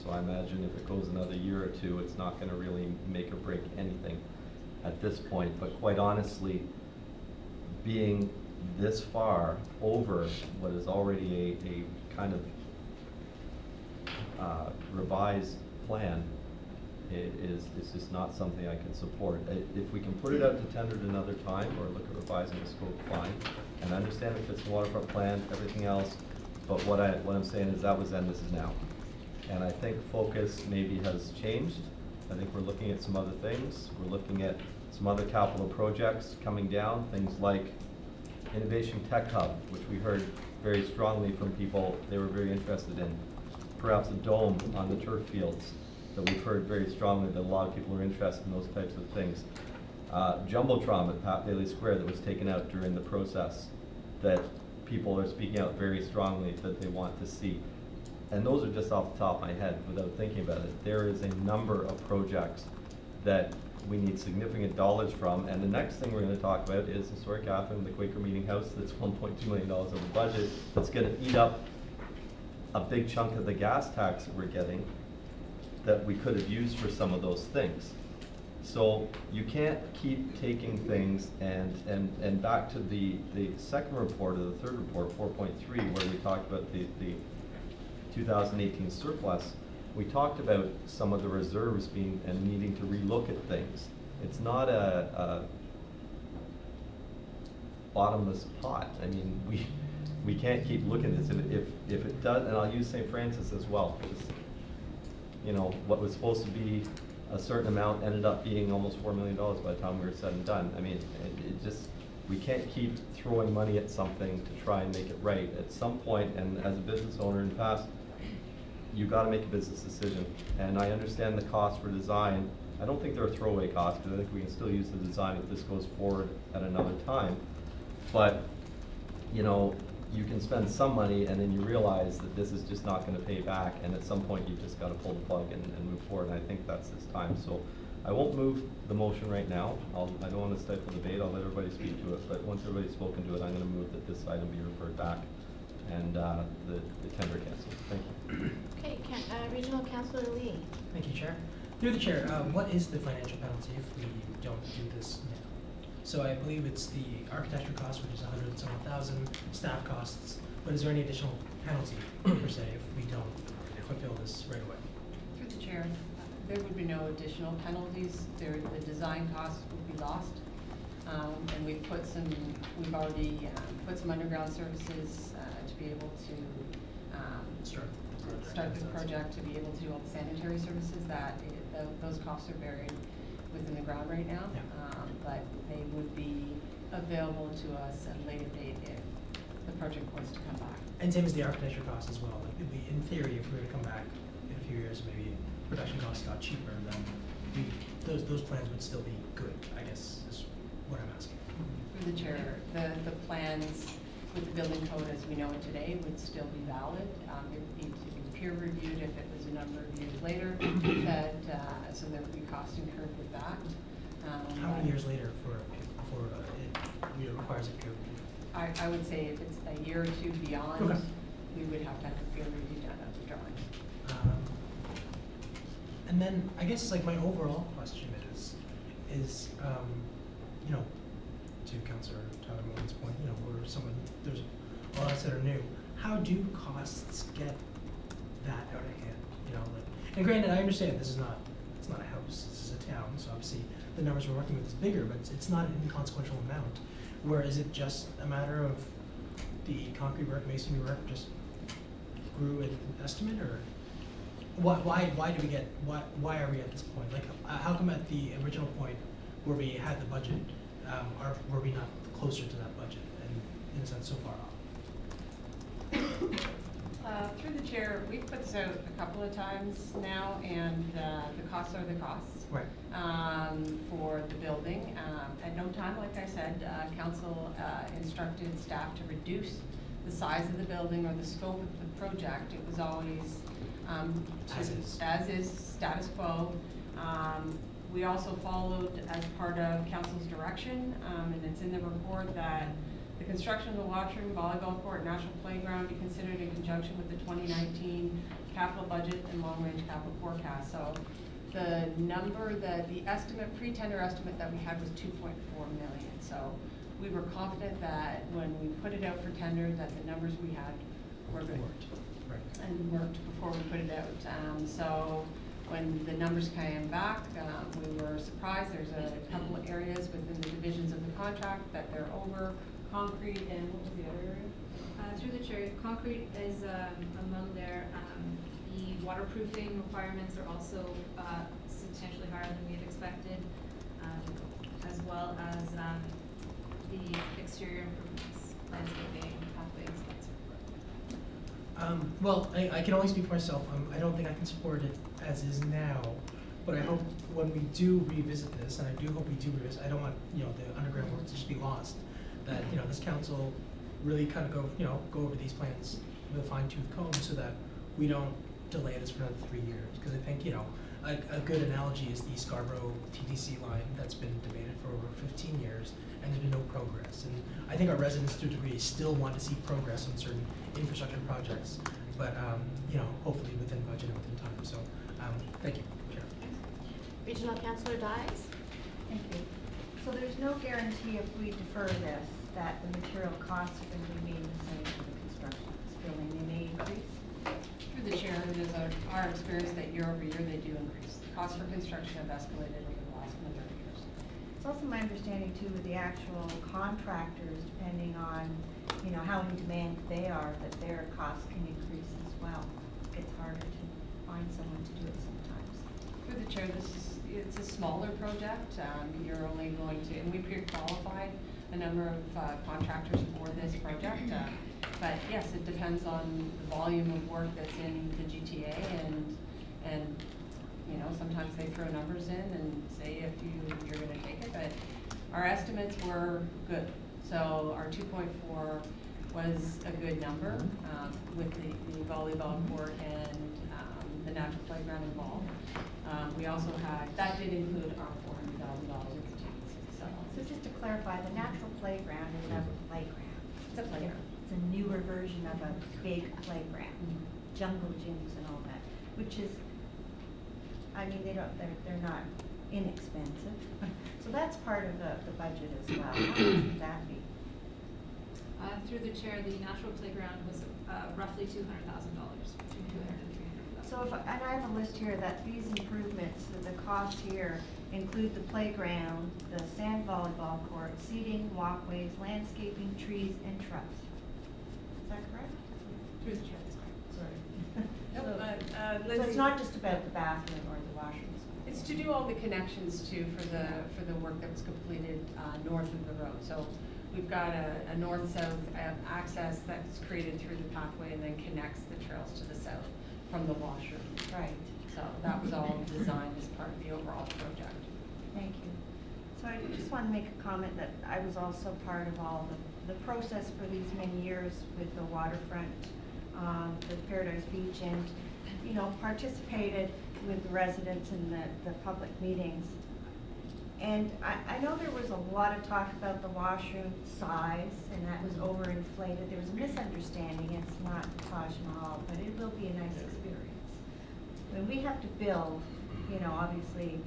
So I imagine if it goes another year or two, it's not gonna really make or break anything at this point. But quite honestly, being this far over what is already a kind of revised plan is just not something I can support. If we can put it out to tender at another time or look at revising the scope, fine. And I understand if it's the waterfront plan, everything else, but what I'm saying is that was then, this is now. And I think focus maybe has changed. I think we're looking at some other things. We're looking at some other capital projects coming down, things like Innovation Tech Hub, which we heard very strongly from people they were very interested in. Perhaps a dome on the turf fields that we've heard very strongly that a lot of people are interested in those types of things. Jumbotron at Pat Bailey Square that was taken out during the process that people are speaking out very strongly that they want to see. And those are just off the top of my head without thinking about it. There is a number of projects that we need significant dollars from, and the next thing we're going to talk about is Historic Catherine, the Quaker Meeting House, that's $1.2 million over budget, that's going to eat up a big chunk of the gas tax that we're getting that we could have used for some of those things. So you can't keep taking things and back to the second report or the third report, 4.3, where we talked about the 2018 surplus. We talked about some of the reserves being and needing to relook at things. It's not a bottomless pot. I mean, we can't keep looking at this. If it does, and I'll use St. Francis as well. Just, what was supposed to be a certain amount ended up being almost $4 million by the time we were said and done. I mean, it just, we can't keep throwing money at something to try and make it right. At some point, and as a business owner in the past, you got to make a business decision. And I understand the cost for design. I don't think they're a throwaway cost, because I think we can still use the design if this goes forward at another time. But, you can spend some money and then you realize that this is just not going to pay back, and at some point you've just got to pull the plug and move forward, and I think that's this time. So I won't move the motion right now. I don't want to stifle debate. I'll let everybody speak to it, but once everybody's spoken to it, I'm going to move that this item be referred back to and the tender canceled. Thank you. Okay, Regional Councillor Lee. Thank you, Chair. Through the Chair, what is the financial penalty if we don't do this now? So I believe it's the architecture cost, which is 100 and some odd thousand, staff costs, but is there any additional penalty per se if we don't fulfill this right away? Through the chair, there would be no additional penalties. The design costs would be lost. And we've already put some underground services to be able to start the project, to be able to do all the sanitary services. Those costs are buried within the ground right now. Yeah. But they would be available to us at a later date if the project was to come back. And same as the architecture cost as well. Like it'd be, in theory, if we were to come back in a few years, maybe production costs got cheaper, then those plans would still be good, I guess, is what I'm asking. Through the chair, the plans with the building code as we know it today would still be valid. It would need to be peer reviewed if it was a number of years later, so there would be cost incurred with that. How many years later before it requires a peer review? I would say if it's a year or two beyond, Okay. we would have to have a peer review done of the drawings. And then I guess like my overall question is you know, to Councillor Tyler Molin's point, you know, there's a lot of us that are new. How do costs get that out of hand? You know, like, and granted, I understand it's not a house, this is a town, so obviously the numbers we're working with is bigger, but it's not an inconsequential amount. Where is it just a matter of the concrete work, masonry work just grew an estimate, or why are we at this point? Like, how come at the original point where we had the budget, were we not closer to that budget, and in a sense so far off? Through the chair, we've put this out a couple of times now, and the costs are the costs. Right. For the building. At no time, like I said, council instructed staff to reduce the size of the building or the scope of the project. It was always as is, status quo. We also followed, as part of council's direction, and it's in the report, that the construction of the washroom, volleyball court, natural playground be considered in conjunction with the 2019 capital budget and long-range capital forecast. So the estimate, pre-tender estimate that we had was 2.4 million. So we were confident that when we put it out for tender, that the numbers we had were good. And worked before we put it out. So when the numbers came back, we were surprised. There's a couple of areas within the divisions of the contract that they're over. Concrete, and what was the other area? Through the chair, concrete is among there. The waterproofing requirements are also substantially higher than we had expected, as well as the exterior improvements, landscaping, pathways, that sort of work. Well, I can only speak for myself. I don't think I can support it as is now, but I hope when we do revisit this, and I do hope we do revisit, I don't want, you know, the underground work to just be lost. That, you know, this council really kind of go over these plans with a fine-tooth comb so that we don't delay this for another 3 years. Because I think, you know, a good analogy is the Scarborough TTC line that's been debated for over 15 years, and there's been no progress. And I think our residents, to a degree, still want to see progress on certain infrastructure projects, but you know, hopefully within budget and within time. So, thank you, Chair. Regional Councillor Dyes. Thank you. So there's no guarantee if we defer this that the material costs are going to remain the same for the construction of this building. They may increase. Through the chair, it is our experience that year over year they do increase. The costs for construction have escalated over the last number of years. It's also my understanding too with the actual contractors, depending on, you know, how in demand they are, that their costs can increase as well. It's harder to find someone to do it sometimes. Through the chair, it's a smaller project. You're only going to, and we pre-qualified a number of contractors for this project. But yes, it depends on the volume of work that's in the GTA, and you know, sometimes they throw numbers in and say if you're going to take it. But our estimates were good. So our 2.4 was a good number with the volleyball court and the natural playground involved. We also had, that did include our $400,000 in contingency. So just to clarify, the natural playground is not a playground. It's a playground. It's a newer version of a big playground, jungle gyms and all that, which is, I mean, they're not inexpensive. So that's part of the budget as well. How much would that be? Through the chair, the natural playground was roughly $200,000, between $200,000 and $300,000. So if, and I have a list here that these improvements, the costs here include the playground, the sand volleyball court, seating, walkways, landscaping, trees, and shrubs. Is that correct? Through the chair, that's correct. Sorry. Nope, So it's not just about the bathroom or the washrooms? It's to do all the connections too for the work that was completed north of the road. So we've got a north-south access that's created through the pathway and then connects the trails to the south from the washroom. Right. So that was all designed as part of the overall project. Thank you. So I just want to make a comment that I was also part of all the process for these many years with the waterfront, the Paradise Beach, and, you know, participated with the residents in the public meetings. And I know there was a lot of talk about the washroom size, and that was overinflated. There was a misunderstanding. It's not Taj Mahal, but it will be a nice experience. When we have to build, you know, obviously,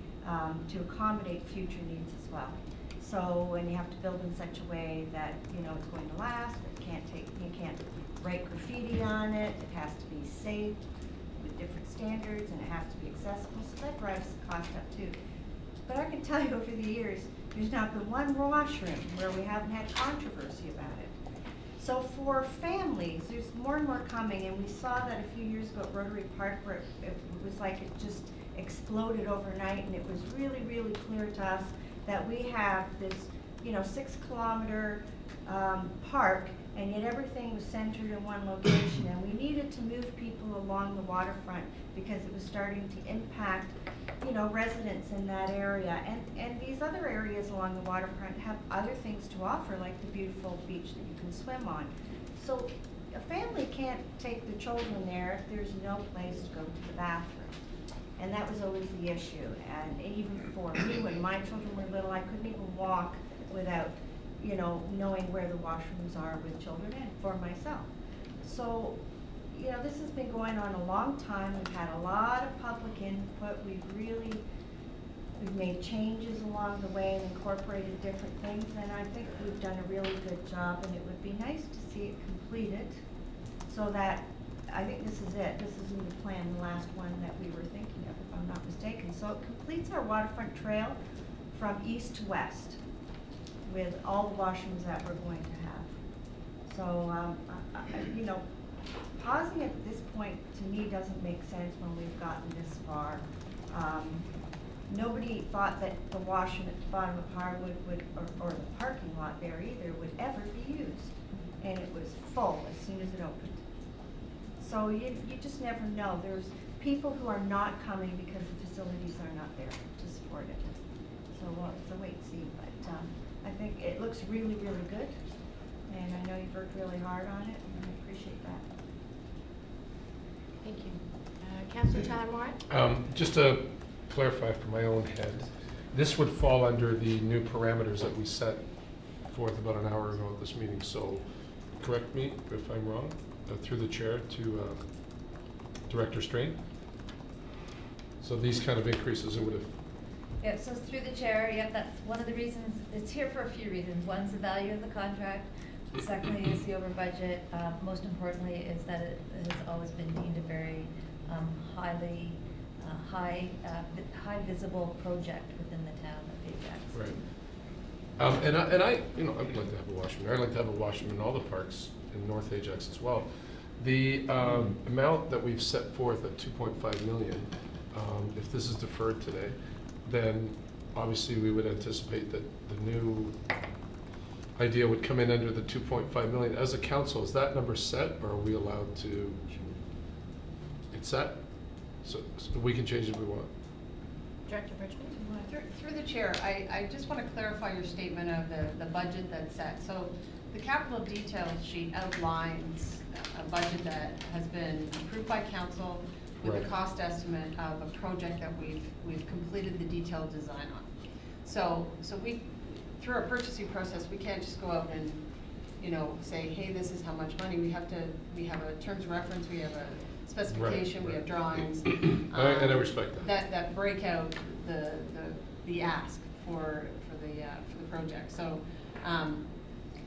to accommodate future needs as well. So when you have to build in such a way that, you know, it's going to last, you can't write graffiti on it, it has to be safe with different standards, and it has to be accessible, so that drives the cost up too. But I can tell you over the years, there's not been one washroom where we haven't had controversy about it. So for families, there's more and more coming, and we saw that a few years ago at Rotary Park, where it was like it just exploded overnight, and it was really, really clear to us that we have this, you know, 6-kilometer park, and yet everything was centered in one location, and we needed to move people along the waterfront because it was starting to impact, you know, residents in that area. And these other areas along the waterfront have other things to offer, like the beautiful beach that you can swim on. So a family can't take the children there if there's no place to go to the bathroom. And that was always the issue. And even for me, when my children were little, I couldn't even walk without, you know, knowing where the washrooms are with children and for myself. So, you know, this has been going on a long time. We've had a lot of public input. We've made changes along the way and incorporated different things, and I think we've done a really good job, and it would be nice to see it completed so that, I think this is it. This is in the plan, the last one that we were thinking of, if I'm not mistaken. So it completes our waterfront trail from east to west with all the washrooms that we're going to have. So, you know, pausing at this point to me doesn't make sense when we've gotten this far. Nobody thought that the washroom at the bottom of Harwood or the parking lot there either would ever be used. And it was full as soon as it opened. So you just never know. There's people who are not coming because the facilities are not there to support it. So it's a wait and see, but I think it looks really, really good. And I know you've worked really hard on it, and I appreciate that. Thank you. Councillor Tyler Moore? Just to clarify for my own head, this would fall under the new parameters that we set forth about an hour ago at this meeting. So correct me if I'm wrong, through the chair to Director Strain. So these kind of increases, it would have. Yeah, so through the chair, yeah, that's one of the reasons, it's here for a few reasons. One's the value of the contract. Secondly is the over budget. Most importantly is that it has always been deemed a very high visible project within the town of Ajax. Right. And I, you know, I'd like to have a washroom. I'd like to have a washroom in all the parks in North Ajax as well. The amount that we've set forth at 2.5 million, if this is deferred today, then obviously we would anticipate that the new idea would come in under the 2.5 million. As a council, is that number set, or are we allowed to? It's set, so we can change it if we want. Director Bridgman? Through the chair, I just want to clarify your statement of the budget that's set. So the capital details sheet outlines a budget that has been approved by council with a cost estimate of a project that we've completed the detailed design on. So we, through our purchasing process, we can't just go out and you know, say, hey, this is how much money, we have a terms of reference, we have a specification, we have drawings. And I respect that. That break out the ask for the project. So,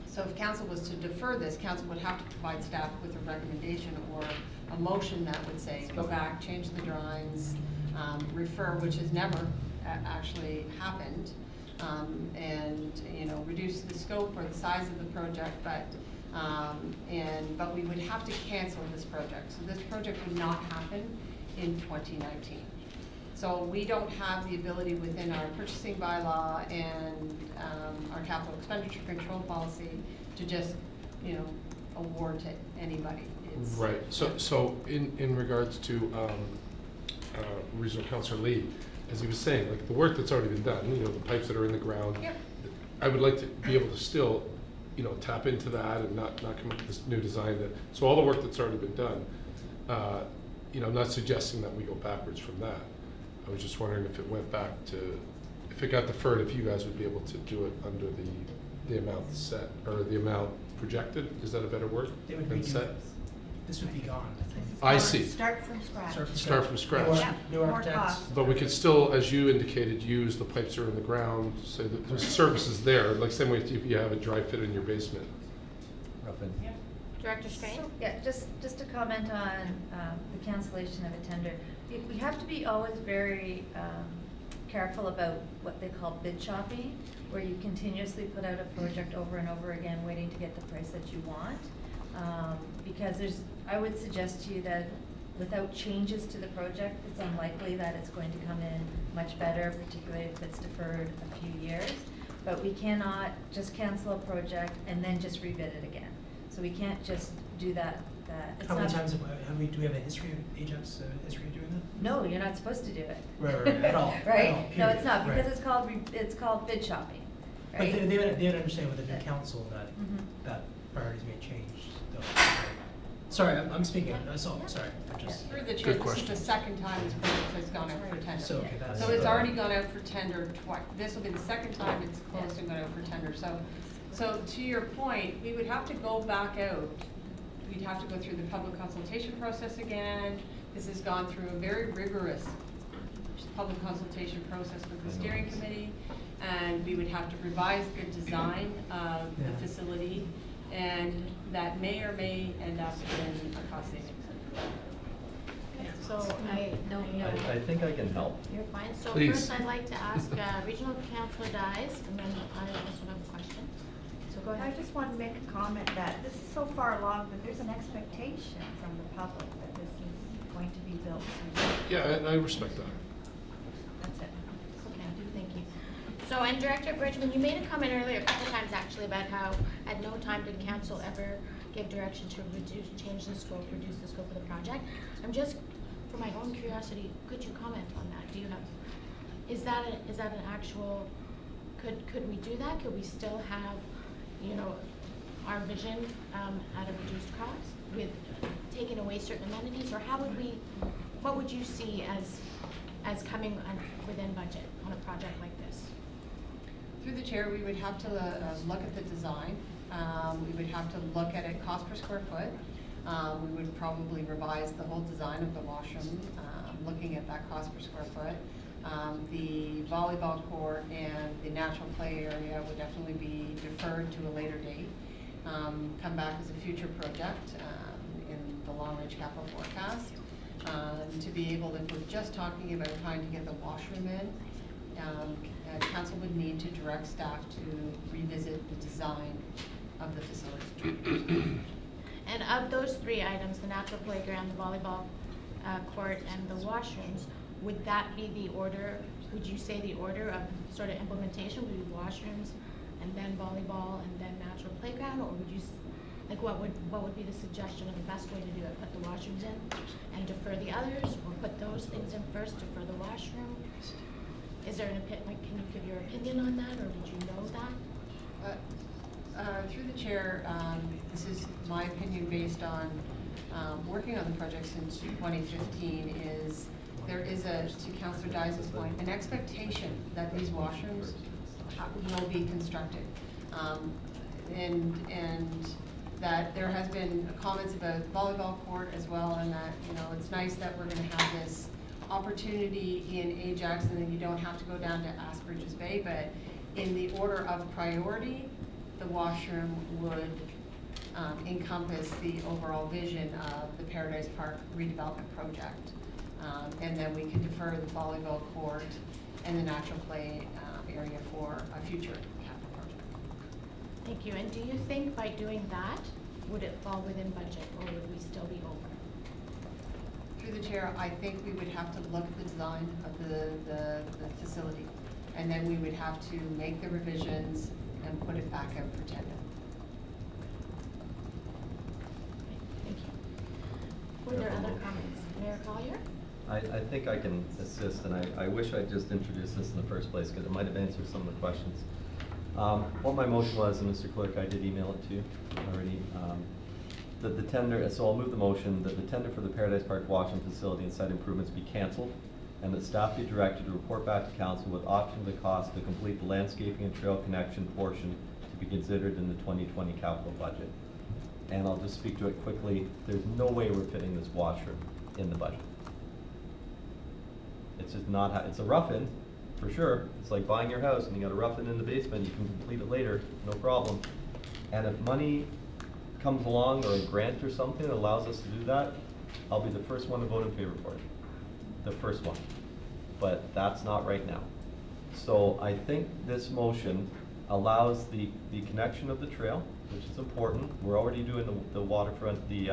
so if council was to defer this, council would have to provide staff with a recommendation or a motion that would say, go back, change the drawings, refer, which has never actually happened, and, you know, reduce the scope or the size of the project, but we would have to cancel this project. So this project would not happen in 2019. So we don't have the ability within our purchasing bylaw and our capital expenditure control policy to just, you know, award to anybody. It's, right. So in regards to Regional Councillor Lee, as he was saying, like the work that's already been done, you know, the pipes that are in the ground. Yep. I would like to be able to still, you know, tap into that and not come up with this new design. So all the work that's already been done, you know, I'm not suggesting that we go backwards from that. I was just wondering if it went back to, if it got deferred, if you guys would be able to do it under the amount set, or the amount projected. Is that a better word They would than redo set? it. This would be gone. I see. Start from scratch. Start from scratch. Yeah, New more architects. cost. But we could still, as you indicated, use the pipes that are in the ground, so that there's services there, like same way if you have a dry fit in your basement. Ruffin? Director Strain? Yeah, just to comment on the cancellation of a tender. We have to be always very careful about what they call bid shopping, where you continuously put out a project over and over again, waiting to get the price that you want. Because I would suggest to you that without changes to the project, it's unlikely that it's going to come in much better, particularly if it's deferred a few years. But we cannot just cancel a project and then just rebid it again. So we can't just do that. It's How many not- times do we have a history of Ajax, history of doing that? No, you're not supposed to do it. Right, at all. Right? At all, No, period. it's not, because Right. it's called bid shopping, But right? they would understand with the new council that, Mhm. that priorities may change, though. Sorry, I'm speaking, sorry, I just. through the Good chair, this is question. the second time this project has gone out for tender. So, okay, that's. So it's already gone out for tender twice. This will be the second time it's closed and gone out for tender. So to your point, we would have to go back out. We'd have to go through the public consultation process again. This has gone through a very rigorous public consultation process with the steering committee. And we would have to revise the design of the Yeah. facility. And that may or may end up in a cost savings. So I think I can help. You're fine. So Please. first I'd like to ask Regional Councillor Dyes, and then I also have a question. So go I ahead. just want to make a comment that this is so far along that there's an expectation from the public that this is going to be built soon. Yeah, and I respect that. That's it. Okay, thank you. So, and Director Bridgman, you made a comment earlier, a couple times actually, about how at no time did council ever give direction to change the scope, reduce the scope of the project. I'm just, for my own curiosity, could you comment on that? Do you have, is that an actual, could we do that? Could we still have, you know, our vision at a reduced cost with taking away certain amenities, or how would we, what would you see as coming within budget on a project like this? Through the chair, we would have to look at the design. We would have to look at it cost per square foot. We would probably revise the whole design of the washroom, looking at that cost per square foot. The volleyball court and the natural play area would definitely be deferred to a later date. Come back as a future project in the long-range capital forecast. To be able, if we're just talking about trying to get the washroom in, council would need to direct staff to revisit the design of the facility. And of those three items, the natural playground, the volleyball court, and the washrooms, would that be the order, would you say the order of sort of implementation would be washrooms, and then volleyball, and then natural playground, or would you, like what would be the suggestion of the best way to do it? Put the washrooms in and defer the others, or put those things in first, defer the washroom? Is there an opinion, like, can you give your opinion on that, or did you know that? Through the chair, this is my opinion based on working on the project since 2015, is there is to Councillor Dyes' point, an expectation that these washrooms will be constructed. and that there has been comments about volleyball court as well, and that, you know, it's nice that we're gonna have this opportunity in Ajax, and then you don't have to go down to Asperger's Bay, but in the order of priority, the washroom would encompass the overall vision of the Paradise Park redevelopment project. And then we can defer the volleyball court and the natural play area for a future capital project. Thank you. And do you think by doing that, would it fall within budget, or would we still be over? Through the chair, I think we would have to look at the design of the facility, and then we would have to make the revisions and put it back out for tender. Thank you. Were there other comments? Mayor Collier? I think I can assist, and I wish I'd just introduced this in the first place, because it might have answered some of the questions. What my motion was, and Mr. Clerk, I did email it to you already, that the tender, so I'll move the motion that the tender for the Paradise Park washroom facility and site improvements be canceled, and that staff be directed to report back to council with option of the cost to complete the landscaping and trail connection portion to be considered in the 2020 capital budget. And I'll just speak to it quickly. There's no way we're fitting this washroom in the budget. It's just not, it's a rough-in, for sure. It's like buying your house and you got a rough-in in the basement, you can complete it later, no problem. And if money comes along, or a grant or something that allows us to do that, I'll be the first one to vote in favor for it. The first one. But that's not right now. So I think this motion allows the connection of the trail, which is important. We're already doing the waterfront, the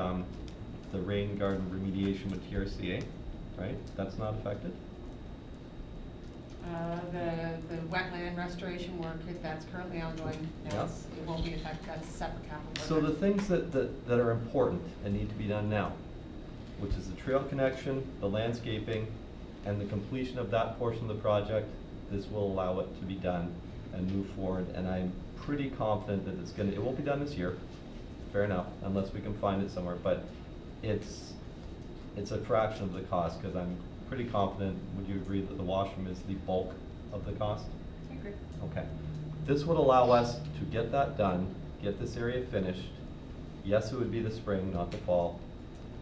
rain garden remediation with TRCA, right? That's not affected? The wetland restoration work that's currently ongoing, no, it won't be affected, that's a separate capital program. So the things that are important and need to be done now, which is the trail connection, the landscaping, and the completion of that portion of the project, this will allow it to be done and move forward, and I'm pretty confident that it won't be done this year, fair enough, unless we can find it somewhere, but it's a fraction of the cost, because I'm pretty confident, would you agree that the washroom is the bulk of the cost? I agree. Okay. This would allow us to get that done, get this area finished. Yes, it would be the spring, not the fall,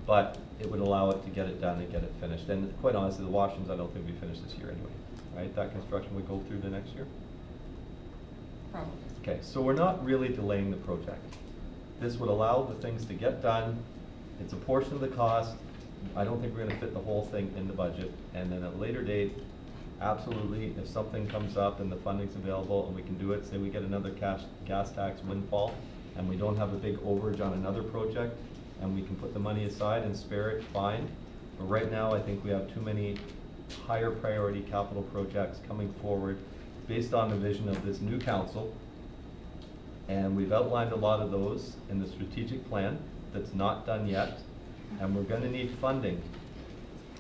but it would allow it to get it done and get it finished. And quite honestly, the washrooms, I don't think we finish this year anyway, right? That construction would go through the next year? Probably. Okay, so we're not really delaying the project. This would allow the things to get done. It's a portion of the cost. I don't think we're gonna fit the whole thing in the budget. And then at a later date, absolutely, if something comes up and the funding's available and we can do it, say we get another gas tax windfall and we don't have a big overage on another project and we can put the money aside and spare it, fine. But right now, I think we have too many higher priority capital projects coming forward based on the vision of this new council. And we've outlined a lot of those in the strategic plan that's not done yet. And we're gonna need funding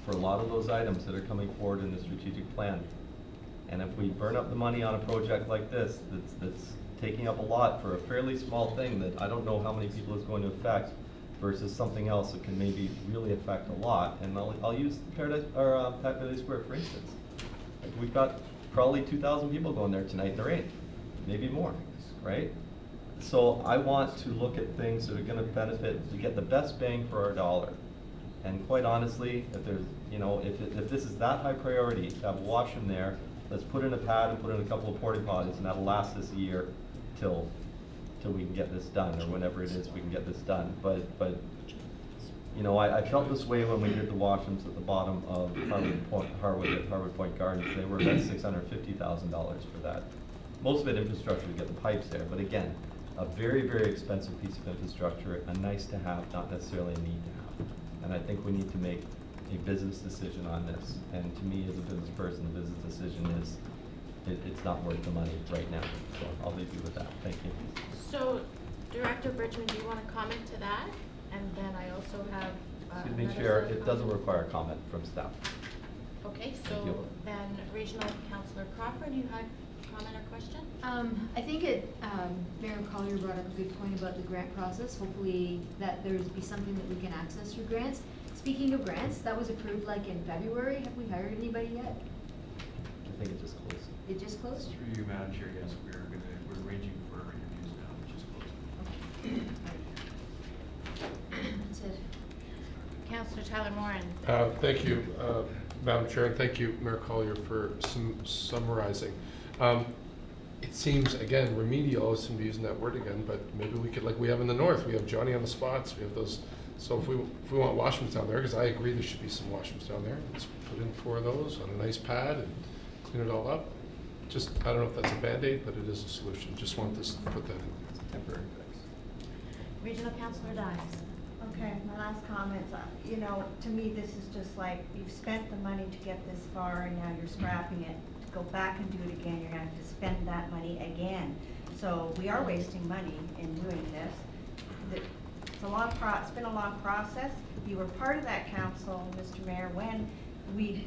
for a lot of those items that are coming forward in the strategic plan. And if we burn up the money on a project like this, that's taking up a lot for a fairly small thing that I don't know how many people it's going to affect, versus something else that can maybe really affect a lot. And I'll use Paradise Square for instance. Like, we've got probably 2,000 people going there tonight in the rain, maybe more, right? So I want to look at things that are gonna benefit, to get the best bang for our dollar. And quite honestly, if there's, you know, if this is that high priority to have a washroom there, let's put in a pad and put in a couple of porta potties, and that'll last us a year till we can get this done, or whenever it is we can get this done. But you know, I felt this way when we did the washrooms at the bottom of Harwood Point Gardens. They were about $650,000 for that. Most of it infrastructure to get the pipes there, but again, a very, very expensive piece of infrastructure, a nice to have, not necessarily a need to have. And I think we need to make a business decision on this. And to me, as a business person, the business decision is it's not worth the money right now. So I'll leave you with that. Thank you. So, Director Bridgman, do you want to comment to that? And then I also have. Excuse me, another Chair, set of it doesn't comments. require comment from staff. Okay, Thank so you. then Regional Councillor Crawford, you had comment or question? I think Mayor Collier brought up a good point about the grant process. Hopefully that there's be something that we can access through grants. Speaking of grants, that was approved like in February. Have we hired anybody yet? I think it just closed. It just closed? Through you, Madam Chair, yes, we're arranging for interviews now, which is close. That's it. Councillor Tyler Moran. Thank you, Madam Chair, and thank you, Mayor Collier, for summarizing. It seems, again, remedial, I shouldn't be using that word again, but maybe we could, like we have in the north, we have Johnny on the spots, we have those. So if we want washrooms down there, because I agree there should be some washrooms down there, let's put in 4 of those on a nice pad and clean it all up. Just, I don't know if that's a Band-Aid, but it is a solution. Just want this, put that in. It's a temporary fix. Regional Councillor Dias. Okay, my last comments, you know, to me, this is just like, you've spent the money to get this far, and now you're scrapping it. To go back and do it again, you're gonna have to spend that money again. So we are wasting money in doing this. It's been a long process. You were part of that council, Mr. Mayor, when we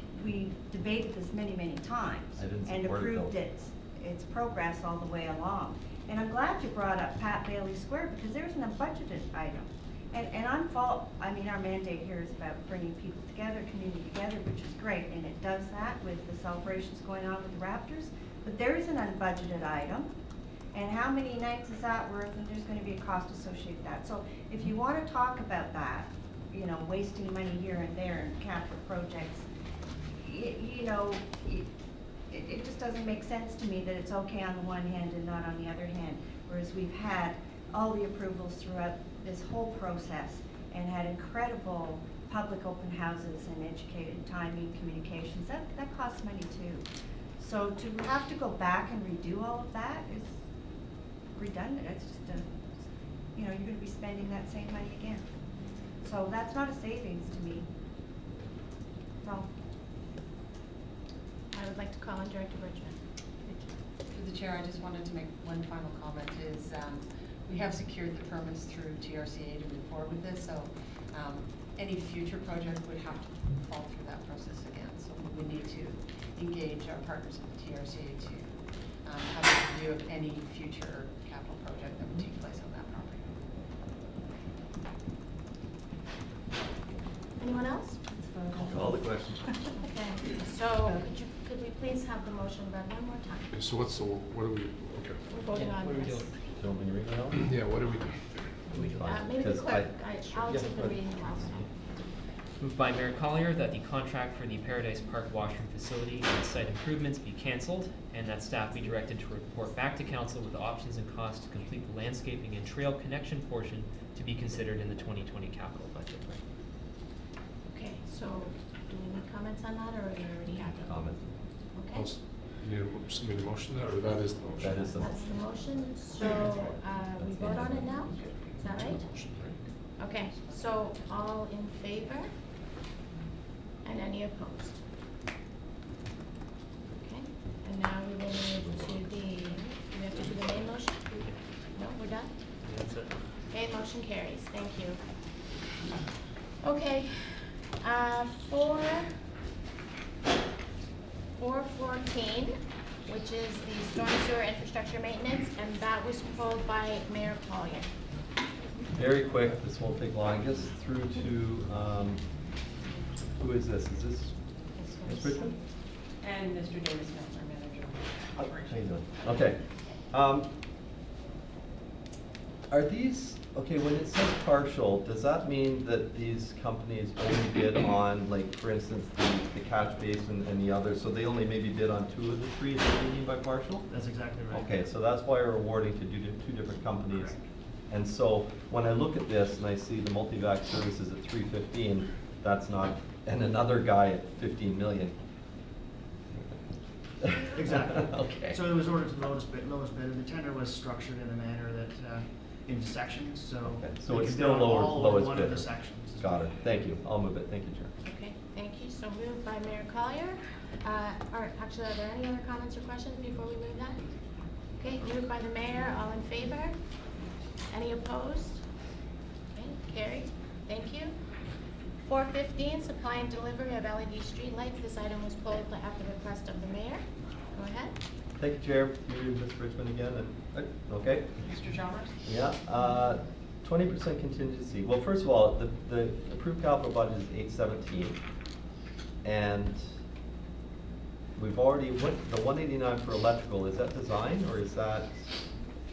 debated this many, many times. I didn't and support it, approved though. its progress all the way along. And I'm glad you brought up Pat Bailey Square, because there's an unbudgeted item. And I mean, our mandate here is about bringing people together, community together, which is great, and it does that with the celebrations going on with the Raptors. But there is an unbudgeted item, and how many nights is that worth? And there's gonna be a cost associated with that. So if you wanna talk about that, you know, wasting money here and there in capital projects, you know, it just doesn't make sense to me that it's okay on the one hand and not on the other hand. Whereas we've had all the approvals throughout this whole process and had incredible public open houses and educated timing, communications, that costs money too. So to have to go back and redo all of that is redundant. It's just you know, you're gonna be spending that same money again. So that's not a savings to me. So. I would like to call on Director Bridgman. Through the chair, I just wanted to make one final comment is, we have secured the permits through TRCA to move forward with this, so any future project would have to fall through that process again. So we need to engage our partners at the TRCA to have a review of any future capital project that would take place on that property. Anyone else? Call the question. Okay, so could we please have the motion read one more time? Okay, so what do we, okay. We're voting on What are we this. doing? Do you want me to read it out? Yeah, what do we do? Maybe the Because clerk, I- I'll yeah, take the but- reading also. Moved by Mayor Collier that the contract for the Paradise Park washroom facility and site improvements be canceled, and that staff be directed to report back to council with the options and costs to complete the landscaping and trail connection portion to be considered in the 2020 capital budget. Okay, so do we need comments on that, or we already have them? Comment. Okay. Somebody need a motion to that, or that is the motion? That is the That's the motion, so, we vote on it now? Is that right? Motion, right? Okay, so all in favor? And any opposed? Okay, and now we will move to do we have to do the main motion? No, we're done? That's it. Okay, motion carries, thank you. Okay, 414, which is the storm sewer infrastructure maintenance, and that was pulled by Mayor Collier. Very quick, this won't take long. I guess through to, who is this? Is this Ms. Bridgman? And Mr. Davis Smith, our manager. How you doing? Okay. Are these, okay, when it says partial, does that mean that these companies only bid on, like, for instance, the catch basin and the others, so they only maybe bid on 2 of the 3, is that what you mean by partial? That's exactly right. Okay, so that's why we're awarding to 2 different companies. Correct. And so when I look at this and I see the multi-vac services at 315, that's not, and another guy at 15 million. Exactly. Okay. So it was ordered to the lowest bidder. The tender was structured in a manner that, into sections, so. Okay, so they it's could still bid on lower, all of lowest one bidder. of the sections. Got it, thank you, I'll move it, thank you, Chair. Okay, thank you. So moved by Mayor Collier. Actually, are there any other comments or questions before we move that? Okay, moved by the mayor. All in favor? Any opposed? Okay, carried. Thank you. 415, supply and delivery of LED street lights. This item was pulled at the request of the mayor. Go ahead. Thank you, Chair. You, Ms. Richmond again, and, okay? Mr. Chalmers? Yeah, 20% contingency. Well, first of all, the approved capital budget is 817. And we've already, the 189 for electrical, is that design or is that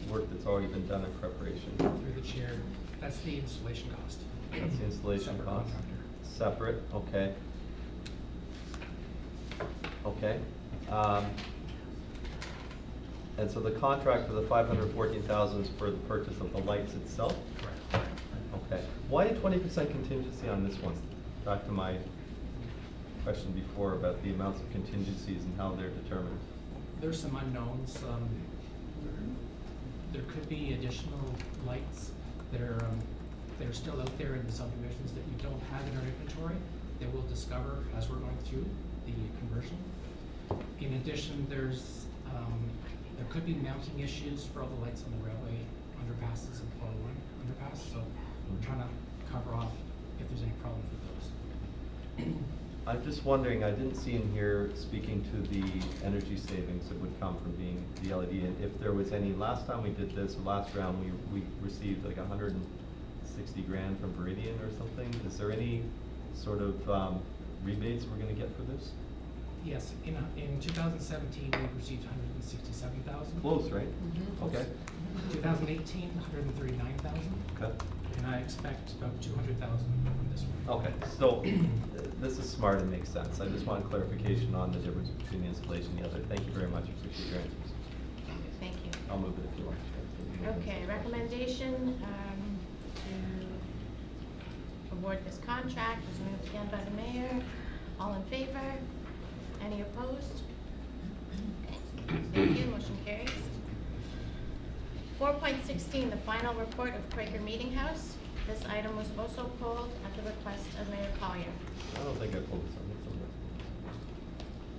work that's already been done in preparation? Through the chair, that's the installation cost. That's the installation Separate cost? contractor. Separate, okay. Okay. And so the contract for the 514,000 is for the purchase of the lights itself? Correct. Okay. Why a 20% contingency on this one? Back to my question before about the amounts of contingencies and how they're determined. There's some unknowns. There could be additional lights that are still out there in the subdivisions that we don't have in our inventory that we'll discover as we're going through the conversion. In addition, there could be mounting issues for all the lights on the railway underpasses and 401 underpass, so we're trying to cover off if there's any problems with those. I'm just wondering, I didn't see in here speaking to the energy savings that would come from being the LED, and if there was any, last time we did this, last round, we received like 160 grand from Viridian or something. Is there any sort of rebates we're gonna get for this? Yes, in 2017, we received 167,000. Close, right? Okay. 2018, 139,000. Okay. And I expect about 200,000 from this one. Okay, so this is smart and makes sense. I just want clarification on the difference between the installation and the other. Thank you very much. Appreciate your answers. Thank you. I'll move it if you want. Okay, recommendation to award this contract was moved again by the mayor. All in favor? Any opposed? Okay, thank you, motion carries. 4.16, the final report of Quaker Meeting House. This item was also pulled at the request of Mayor Collier. I don't think I pulled this on.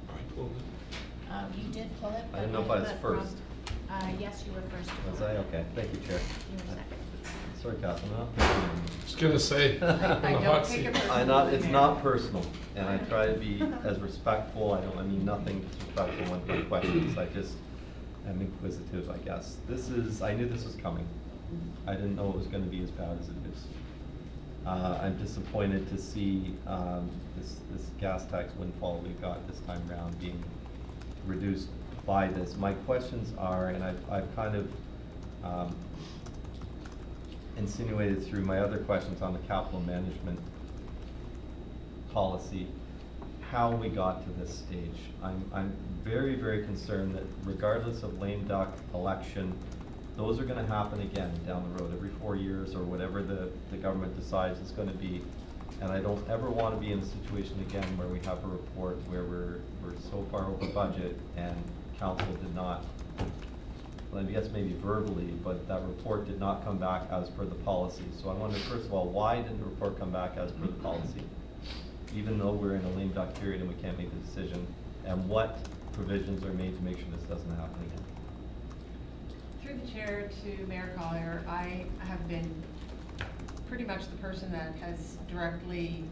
I pulled it. You did pull it. I didn't know if I was but first. Yes, you were first. to Was pull I? it. Okay, thank you, Chair. You were second. Sorry, Catherine. Just gonna say, I on the don't hot take seat. it personally. I'm not, it's not personal, and I try to be as respectful, I mean nothing disrespectful with my questions, I just am inquisitive, I guess. I knew this was coming. I didn't know it was gonna be as bad as it is. I'm disappointed to see, this gas tax windfall we got this time around being reduced by this. My questions are, and I've kind of, insinuated through my other questions on the capital management policy, how we got to this stage. I'm very, very concerned that regardless of lame duck election, those are gonna happen again down the road, every 4 years or whatever the government decides it's gonna be. And I don't ever wanna be in a situation again where we have a report where we're so far over budget and council did not, well, I guess maybe verbally, but that report did not come back as per the policy. So I wonder, first of all, why didn't the report come back as per the policy? Even though we're in a lame duck period and we can't make the decision, and what provisions are made to make sure this doesn't happen again? Through the chair to Mayor Collier, I have been pretty much the person that has directly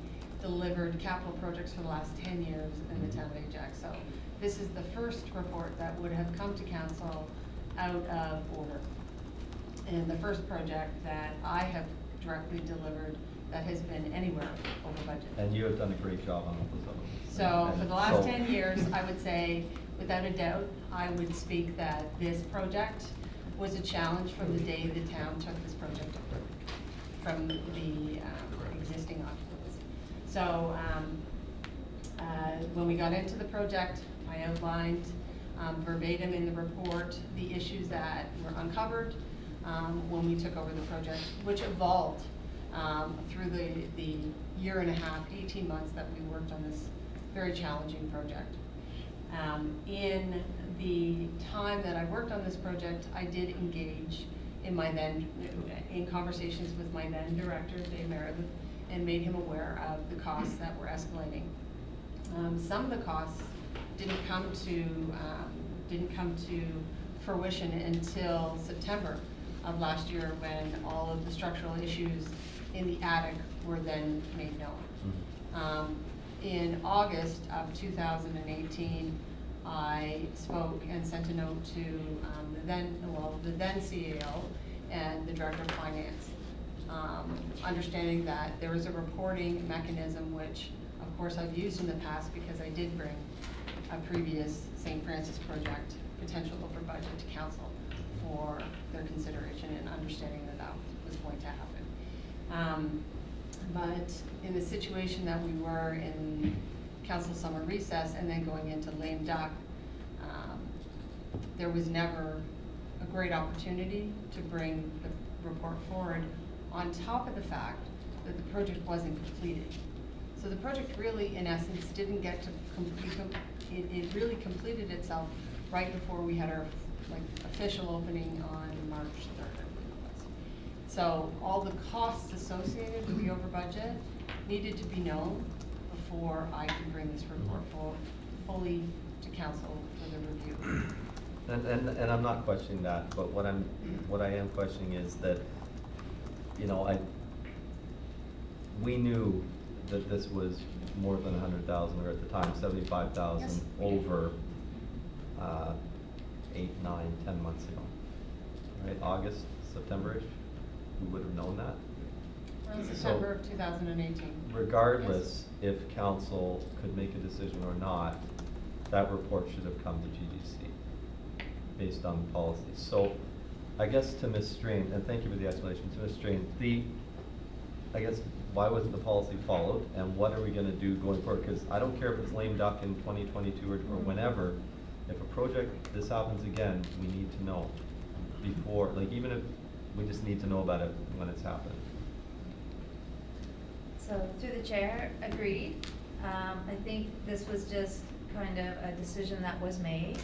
delivered capital projects for the last 10 years in the town of Ajax. So this is the first report that would have come to council out of order. And the first project that I have directly delivered that has been anywhere over budget. And you have done a great job on all those other ones. So for the last So- 10 years, I would say, without a doubt, I would speak that this project was a challenge from the day the town took this project over from the existing occupants. So when we got into the project, I outlined verbatim in the report the issues that were uncovered when we took over the project, which evolved through the year and a half, 18 months that we worked on this very challenging project. In the time that I worked on this project, I did engage in conversations with my then director, Dave Meredith, and made him aware of the costs that were escalating. Some of the costs didn't come to fruition until September of last year, when all of the structural issues in the attic were then made known. In August of 2018, I spoke and sent a note to the then CAO and the Director of Finance, understanding that there was a reporting mechanism, which of course I've used in the past because I did bring a previous St. Francis project potential over budget to council for their consideration and understanding that that was going to happen. But in the situation that we were in council summer recess and then going into lame duck, there was never a great opportunity to bring the report forward on top of the fact that the project wasn't completed. So the project really, in essence, didn't get to complete, it really completed itself right before we had our official opening on March 3rd, I believe it was. So all the costs associated with the over budget needed to be known before I could bring this report fully to council for the review. And I'm not questioning that, but what I am questioning is that, you know, we knew that this was more than 100,000, or at the time 75,000 Yes. over 8, 9, 10 months ago, right? August, September-ish, we would have known that. Around September of 2018. Regardless if council could make a decision or not, that report should have come to GGC based on policy. So I guess to Ms. Strain, and thank you for the explanation, to Ms. Strain, I guess why wasn't the policy followed, and what are we gonna do going forward? Because I don't care if it's lame duck in 2022 or whenever, if a project, this happens again, we need to know before, like even if, we just need to know about it when it's happening. So through the chair, agreed. I think this was just kind of a decision that was made,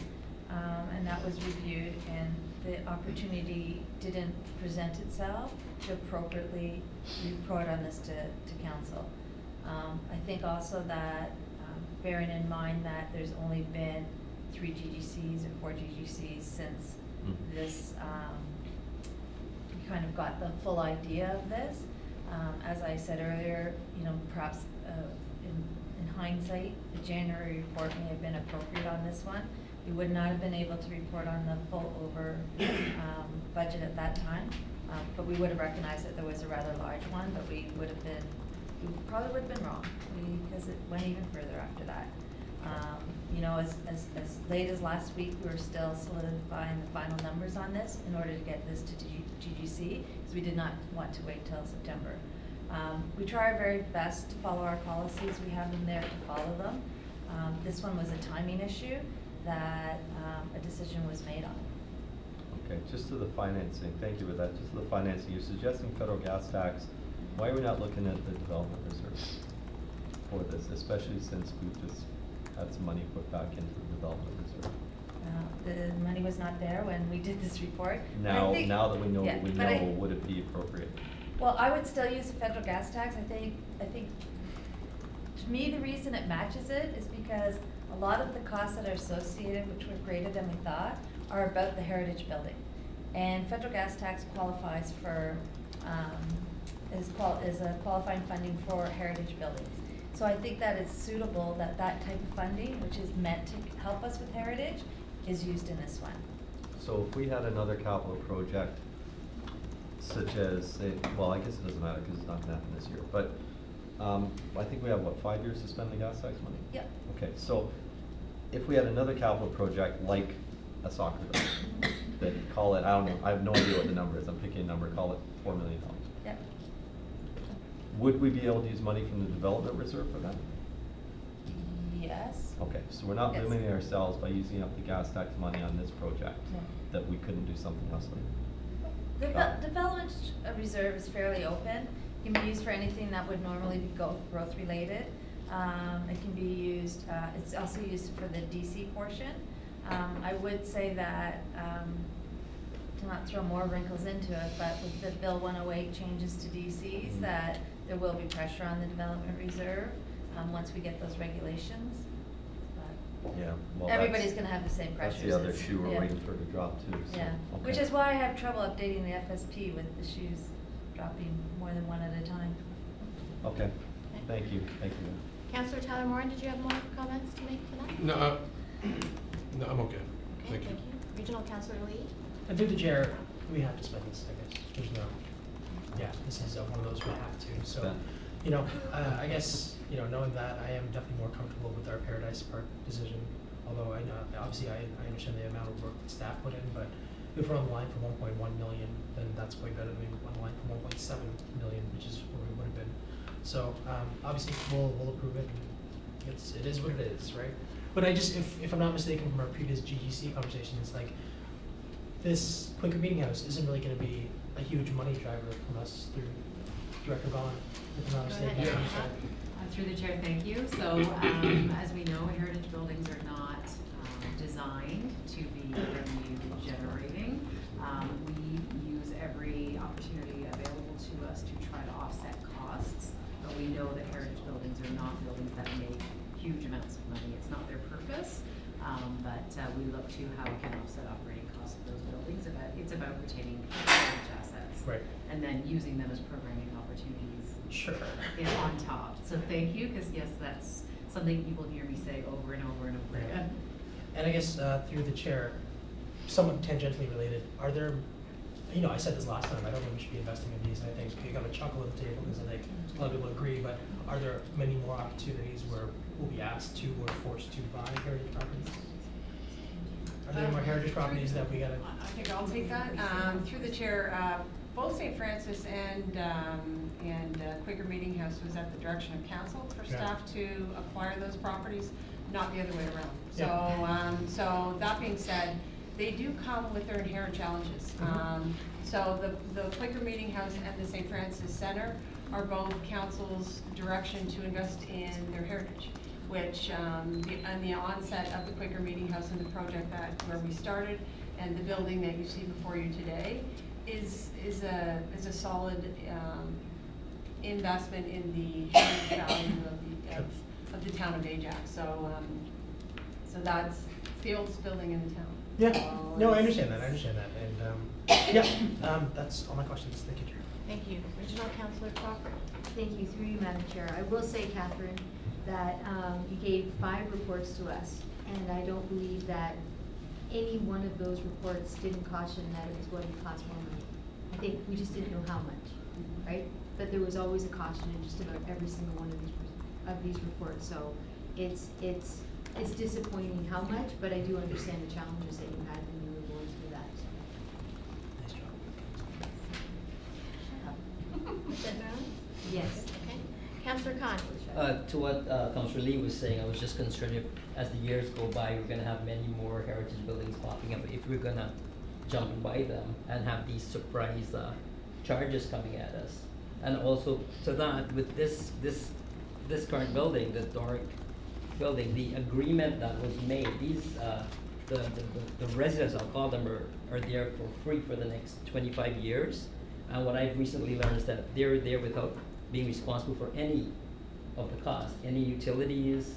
and that was reviewed, and the opportunity didn't present itself to appropriately report on this to council. I think also that, bearing in mind that there's only been 3 GGCs or 4 GGCs since this, we kind of got the full idea of this. As I said earlier, you know, perhaps in hindsight, the January report may have been appropriate on this one. We would not have been able to report on the full over budget at that time, but we would have recognized that there was a rather large one, but we probably would have been wrong because it went even further after that. You know, as late as last week, we were still solidifying the final numbers on this in order to get this to GGC, because we did not want to wait till September. We try our very best to follow our policies. We have them there to follow them. This one was a timing issue that a decision was made on. Okay, just to the financing, thank you for that. Just to the financing, you're suggesting federal gas tax. Why are we not looking at the development reserve for this, especially since we've just had some money put back into the development reserve? The money was not there when we did this report. Now, think, now that we know yeah, what we but know, would it be appropriate? Well, I would still use the federal gas tax. I think, to me, the reason it matches it is because a lot of the costs that are associated, which were greater than we thought, are about the heritage building. And federal gas tax qualifies for, is a qualifying funding for heritage buildings. So I think that it's suitable that that type of funding, which is meant to help us with heritage, is used in this one. So if we had another capital project, such as, say, well, I guess it doesn't matter because it's not gonna happen this year, but I think we have, what, 5 years to spend the gas tax money? Yep. Okay, so if we had another capital project like a soccer field, that call it, I don't know, I have no idea what the number is, I'm picking a number, call it $4 million. Yep. Would we be able to use money from the development reserve for that? Yes. Okay, so we're not Yes. limiting ourselves by using up the gas tax money on this project, No. that we couldn't do something else with. The development reserve is fairly open. It can be used for anything that would normally be growth related. It can be used, it's also used for the DC portion. I would say that, to not throw more wrinkles into it, but with the Bill 108 changes to DCs, that there will be pressure on the development reserve, once we get those regulations. But Yeah, well, everybody's gonna have the same pressures. That's the other as- shoe we're yeah. waiting for to drop too, so. Yeah, okay. which is why I have trouble updating the FSP with the shoes dropping more than one at a time. Okay, thank you. Councillor Tyler Moran, did you have more comments to make for that? No, no, I'm okay. Okay, Thank you. Regional Councillor Lee? And through the chair, we have to spend this, I guess. There's no, yeah, this is one of those we have to. So, you know, I guess, you know, knowing that, I am definitely more comfortable with our Paradise Park decision. Although I know, obviously, I understand the amount of work that staff put in, but if we're on the line for 1.1 million, then that's quite better than maybe on the line for 1.7 million, which is where we would have been. So obviously we'll approve it. It is what it is, right? But I just, if I'm not mistaken from our previous GGC conversation, it's like this Quaker Meeting House isn't really going to be a huge money driver from us through Director Vaughn, if I'm not Go mistaken. ahead. So- Through the chair, thank you. So, as we know, heritage buildings are not designed to be revenue generating. We use every opportunity available to us to try to offset costs, but we know that heritage buildings are not buildings that make huge amounts of money. It's not their purpose, but we look to how we can offset operating costs of those buildings. It's about retaining heritage assets. Right. And then using them as programming opportunities. Sure. On top. So thank you, because yes, that's something you will hear me say over and over and over again. And I guess through the chair, somewhat tangentially related, are there, I said this last time, I don't think we should be investing in these, and I think we got a chuckle at the table because I think a lot of people agree, but are there many more opportunities where we'll be asked to or forced to buy heritage properties? Are there more heritage properties that we gotta? I think I'll take that. Through the chair, both St. Francis and Quaker Meeting House was at the direction of council for staff to acquire those properties, not the other way around. So that being said, they do come with their inherent challenges. So the Quaker Meeting House and the St. Francis Center are both council's direction to invest in their heritage, which on the onset of the Quaker Meeting House and the project where we started, and the building that you see before you today is a solid investment in the heritage value of the town of Ajax. So that's the oldest building in the town. Yeah, So no, I understand that, and that's all my questions. Thank you, Chair. Thank you. Regional Councillor Crawford. Thank you, through you, Madam Chair. I will say, Catherine, that you gave 5 reports to us, and I don't believe that any one of those reports didn't caution that it was going to cost more money. I think we just didn't know how much, right? But there was always a caution in just about every single one of these reports. So it's disappointing how much, but I do understand the challenges that you had when you were going through that. Nice job. Yes. Okay. Councillor Khan. To what Councillor Lee was saying, I was just concerned if, as the years go by, we're gonna have many more heritage buildings popping up. If we're gonna jump and buy them and have these surprise charges coming at us. And also to that, with this current building, the dark building, the agreement that was made, these the residents, I'll call them, are there for free for the next 25 years. And what I've recently learned is that they're there without being responsible for any of the cost, any utilities,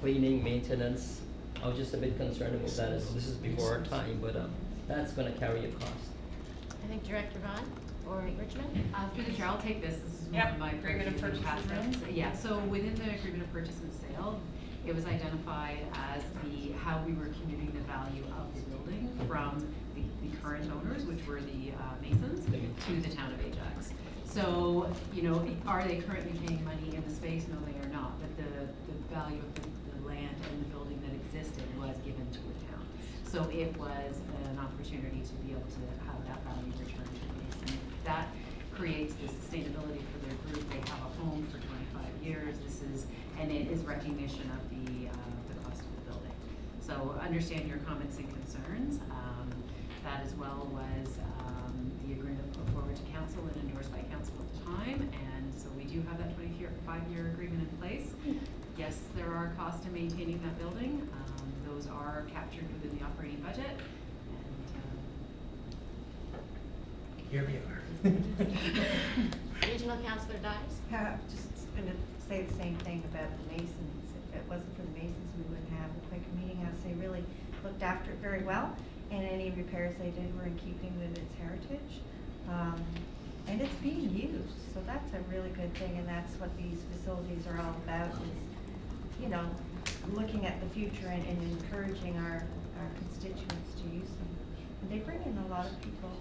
cleaning, maintenance. I was just a bit concerned about that. This is before our time, but that's going to carry a cost. I think Director Vaughn or Richmond? Through the chair, I'll take this. This is one Yep, of my agreement of purchase purchase and patterns. Yeah, so within the agreement of purchase and sale, it was identified as how we were commuting the value of the building from the current owners, which were the Masons, to the town of Ajax. So, are they currently paying money in the space? No, they are not, but the value of the land and the building that existed was given to the town. So it was an opportunity to be able to have that value returned to the Masons. That creates the sustainability for their group. They have a home for 25 years. And it is recognition of the cost of the building. So understand your comments and concerns. That as well was the agreement put forward to council and endorsed by council at the time. And so we do have that 25-year agreement in place. Yes, there are costs to maintaining that building. Those are captured within the operating budget. And Here we are. Regional Councillor Dies. Just going to say the same thing about the Masons. If it wasn't for the Masons, we wouldn't have the Quaker Meeting House. They really looked after it very well, and any repairs they did were in keeping with its heritage. And it's being used, so that's a really good thing, and that's what these facilities are all about, is, looking at the future and encouraging our constituents to use them. And they bring in a lot of different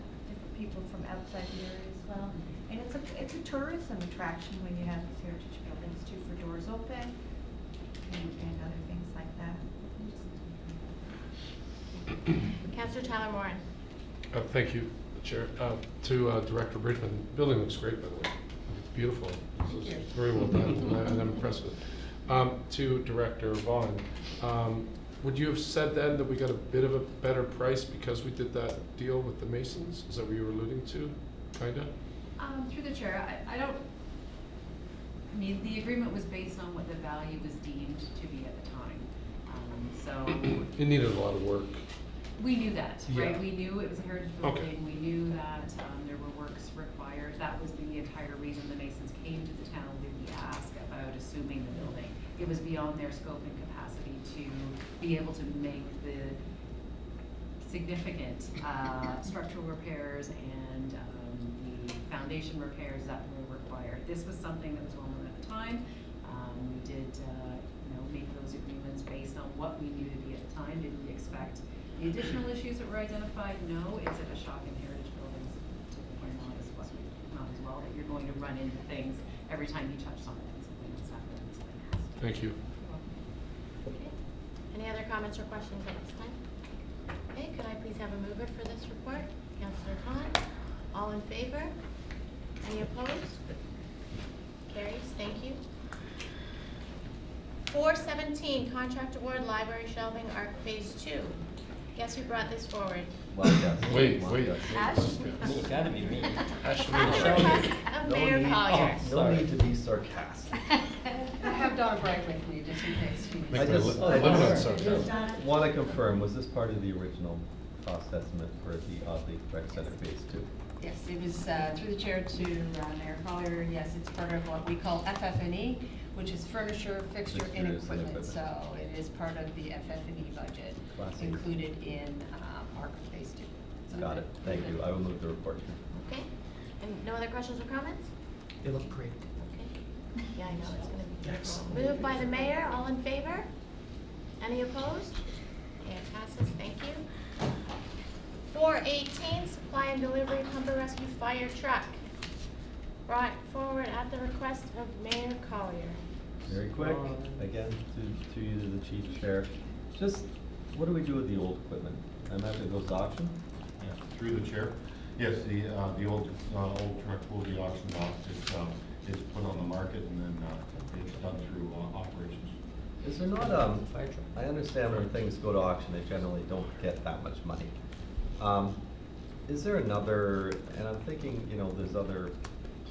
people from outside the area as well. And it's a tourism attraction when you have these heritage buildings too, for doors open and other things like that. Councillor Tyler Moran. Thank you, Chair. To Director Bridgman, the building looks great, by the way. It's beautiful. Thank you. It's very well done, and I'm impressed with it. To Director Vaughn, would you have said then that we got a bit of a better price because we did that deal with the Masons? Is that what you were alluding to, kinda? Through the chair, I don't, I mean, the agreement was based on what the value was deemed to be at the time. So It needed a lot of work. we knew that, right? Yeah. We knew it was a heritage Okay. building. We knew that there were works required. That was the entire reason the Masons came to the town with the ask about assuming the building. It was beyond their scope and capacity to be able to make the significant structural repairs and the foundation repairs that were required. This was something that was well known at the time. We did, make those agreements based on what we knew to be at the time. Did we expect the additional issues that were identified? No. Is it a shock in heritage buildings? Typically not as well, that you're going to run into things every time you touch something that's happened in this past. Thank you. Okay. Any other comments or questions at this time? Okay, could I please have a mover for this report? Councillor Khan, all in favor? Any opposed? Carries, thank you. 417, contract award, library shelving, ARC Phase 2. Guess who brought this forward? Well, yes. Wait. Ash? It gotta be me. At the request of Mayor Collier. No need to be sarcastic. I have Don Bright with me, just in case. he Make needs- my living on sarcasm. Want to confirm, was this part of the original cost estimate for the Oddly Rec Center Phase 2? Yes, it was through the chair to Mayor Collier. Yes, it's part of what we call FF&E, which is furniture, fixture, and Fixtures and equipment. equipment. So it is part of the FF&E budget Classic. included in ARC Phase 2. So- Got it, thank you, I will move the report. Okay, and no other questions or comments? They look great. Okay. Yeah, I know, it's gonna be Yes. beautiful. Moved by the mayor, all in favor? Any opposed? Okay, it passes, thank you. 418, supply and delivery pumper rescue fire truck. Brought forward at the request of Mayor Collier. Very quick, again, to you, to the chief sheriff, just, what do we do with the old equipment? I imagine it goes to auction? Yeah, through the chair. Yes, the old truck will be auctioned off. It's put on the market and then it's done through operations. Is there not, I understand when things go to auction, they generally don't get that much money. Is there another, and I'm thinking, there's other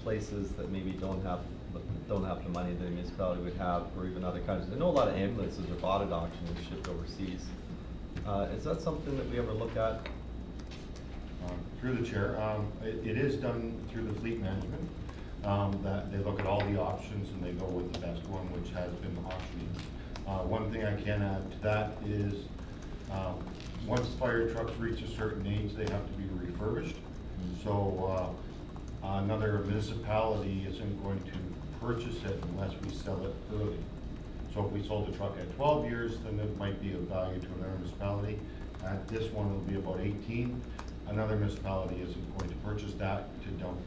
places that maybe don't have the money that a municipality would have, or even other countries. I know a lot of ambulances are bought at auction and shipped overseas. Is that something that we ever look at? Through the chair, it is done through the fleet management, that they look at all the options and they go with the best one, which has been auctioning. One thing I can add to that is, once fire trucks reach a certain age, they have to be refurbished. So another municipality isn't going to purchase it unless we sell it early. So if we sold the truck at 12 years, then it might be of value to another municipality. At this one, it'll be about 18. Another municipality isn't going to purchase that to dump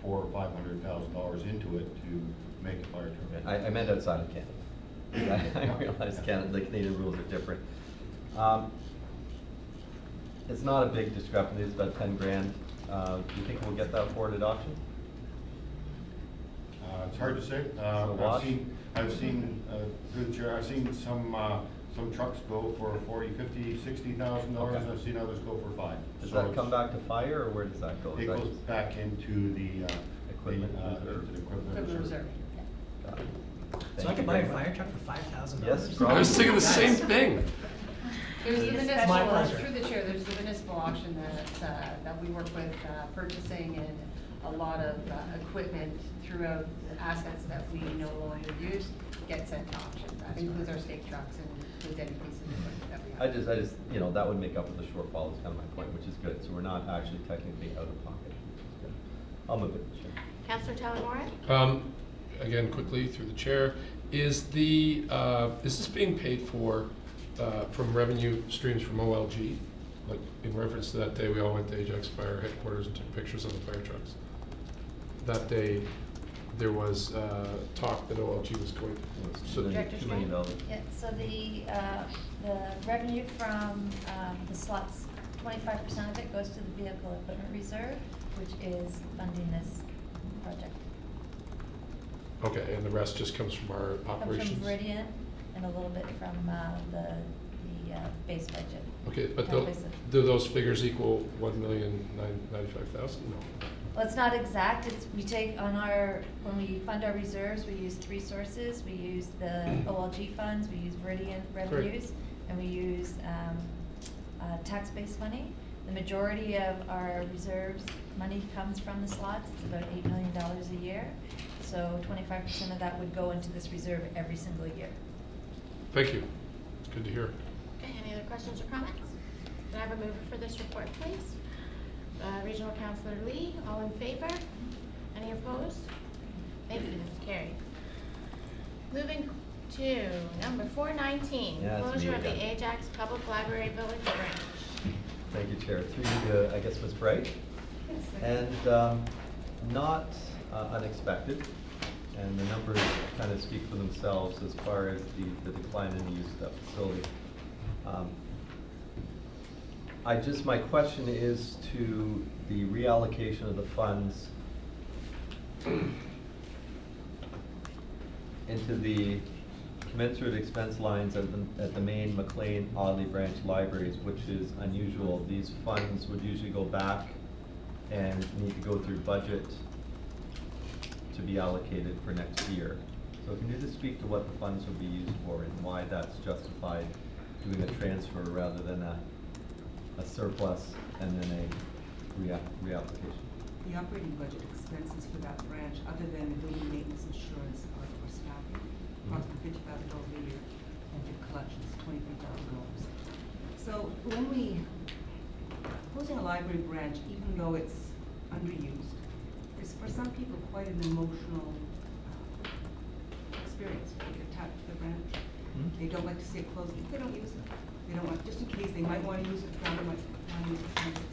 $400,000 or $500,000 into it to make a fire truck. I meant outside of Canada. I realize Canada, the Canadian rules are different. It's not a big discrepancy, it's about 10 grand. Do you think we'll get that forward at auction? It's hard to say. wash? I've seen, through the chair, I've seen some trucks go for $40,000, $50,000, $60,000. Okay. I've seen others go for $5 million. Does that come back to fire, or where does that go? It goes back into the Equipment reserve. into the equipment Equipment reserve. reserve. Got it. So Thank I could you buy a very much. fire truck for $5,000? Yes, I was thinking the same thing. There's the My municipal, pleasure. through the chair, there's the municipal auction that we work with, purchasing and a lot of equipment throughout the assets that we no longer use get sent to auction. That includes our stake trucks and includes any pieces of equipment that we I have. just, that would make up for the shortfall, is kind of my point, which is good. So we're not actually technically out of pocket. It's good. I'll move it, sure. Councillor Talon-Morin? Again, quickly, through the chair, is this being paid for from revenue streams from OLG? Like, in reference to that day, we all went to Ajax Fire Headquarters and took pictures of the fire trucks. That day, there was talk that OLG was going to. So Director $2 million. Yeah, so the revenue from the slots 25% of it goes to the vehicle equipment reserve, which is funding this project. Okay, and the rest just comes from our operations? Comes from Meridian and a little bit from the base budget. Okay, but Town base. do those figures equal 1,995,000? No. Well, it's not exact, it's, we take on our, when we fund our reserves, we use 3 sources. We use the OLG funds, we use Meridian revenues, and we use tax-based money. The majority of our reserves money comes from the slots. It's about $8 million a year. So 25% of that would go into this reserve every single year. Thank you. It's good to hear. Okay, any other questions or comments? Can I have a mover for this report, please? Regional Councillor Lee, all in favor? Any opposed? Thank you, that's carried. Moving to number 419, Yeah, it's me closure of the again. Ajax Public Library Village Branch. Thank you, Chair. Through you to, I guess, Ms. Bright. And not unexpected, and the numbers kind of speak for themselves as far as the decline in the use of that facility. My question is to the reallocation of the funds into the commensurate expense lines at the main McLean Audley branch libraries, which is unusual. These funds would usually go back and need to go through budget to be allocated for next year. So can you just speak to what the funds would be used for and why that's justified doing a transfer rather than a surplus and then a reallocation? The operating budget expenses for that branch, other than building maintenance insurance or staffing, approximately $50,000 a year, and for collections, $23,000. So when closing a library branch, even though it's underused, is for some people quite an emotional experience. They get attached to the branch. They don't like to see it closed if they don't use it. They don't want, just in case they might want to use it, they might want to use it, etc.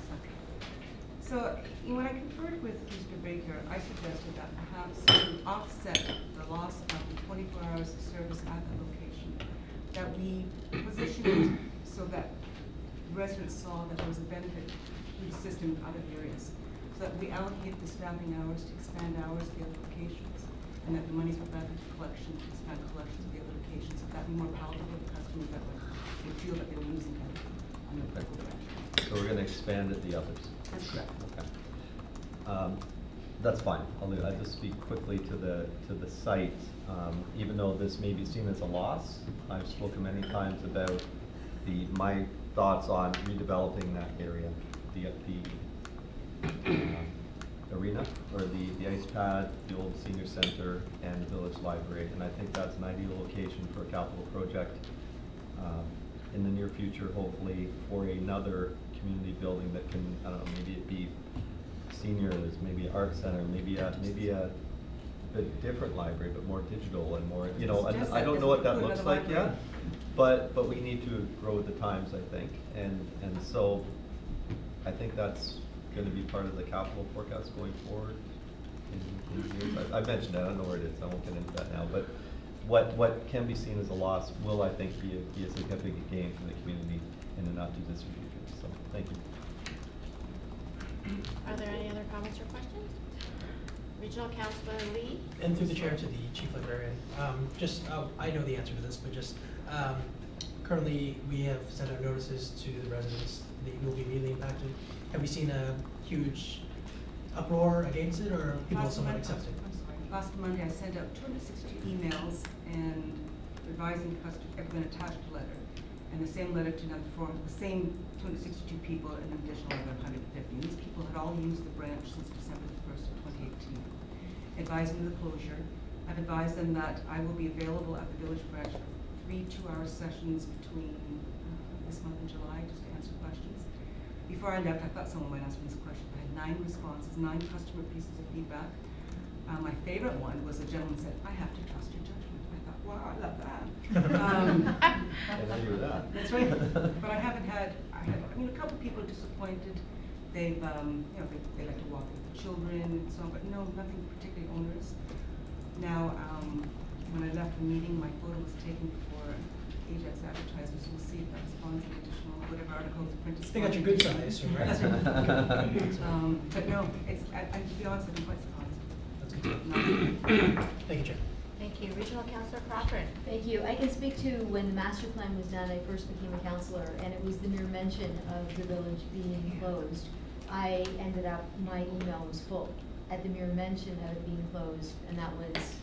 So when I conferred with Mr. Baker, I suggested that perhaps to offset the loss of the 24 hours of service at the location, that we positioned it so that residents saw that there was a benefit to the system in other areas, so that we allocate the staffing hours to expand hours to the other locations, and that the monies were back into collection to expand collections to the other locations, so that would be more palatable to customers that way. They feel that they're losing it on the local branch. So we're going to expand at the others? That's correct. Okay. That's fine. I'll just speak quickly to the site. Even though this may be seen as a loss, I've spoken many times about my thoughts on redeveloping that area, the arena, or the ice pad, the old senior center, and the village library. And I think that's an ideal location for a capital project in the near future, hopefully, for another community building that can, I don't know, maybe it be seniors, maybe art center, maybe a bit different library, but more digital and more, you know, I don't know what that looks like yet, but we need to grow with the times, I think, and so I think that's gonna be part of the capital forecast going forward in years. I mentioned that, I don't know where it is, I won't get into that now, but what can be seen as a loss will, I think, be a significant gain for the community in the not too distant future, so thank you. Are there any other comments or questions? Regional Councillor Lee? And through the chair to the chief librarian, I know the answer to this, but currently we have sent out notices to the residents that will be immediately impacted. Have we seen a huge uproar against it, or people somewhat accept it? Last Monday, I sent out 260 emails and advising customers, everyone attached a letter, and the same letter to the same 262 people, and an additional 150. And these people had all used the branch since December the 1st of 2018. Advising the closure, I've advised them that I will be available at the village branch for 3 two-hour sessions between this month and July, just to answer questions. Before I left, I thought someone might ask me this question. I had 9 responses, 9 customer pieces of feedback. My favorite one was a gentleman said, "I have to trust your judgment." I thought, wow, I love that. I hear that. That's right. But I mean, a couple of people are disappointed. They've, they like to walk with the children and so on, but no, nothing particularly onerous. Now, when I left the meeting, my photo was taken for Ajax advertisers, we'll see if that spawns an additional, whatever articles printed. They got your good size, so, right? That's right. But no, to be honest, I'm quite surprised. That's good. Thank you, Chair. Thank you. Regional Councillor Crawford. Thank you. I can speak to when the master plan was done, I first became a councillor, and it was the mere mention of the village being closed. I ended up, my email was full at the mere mention of it being closed, and that was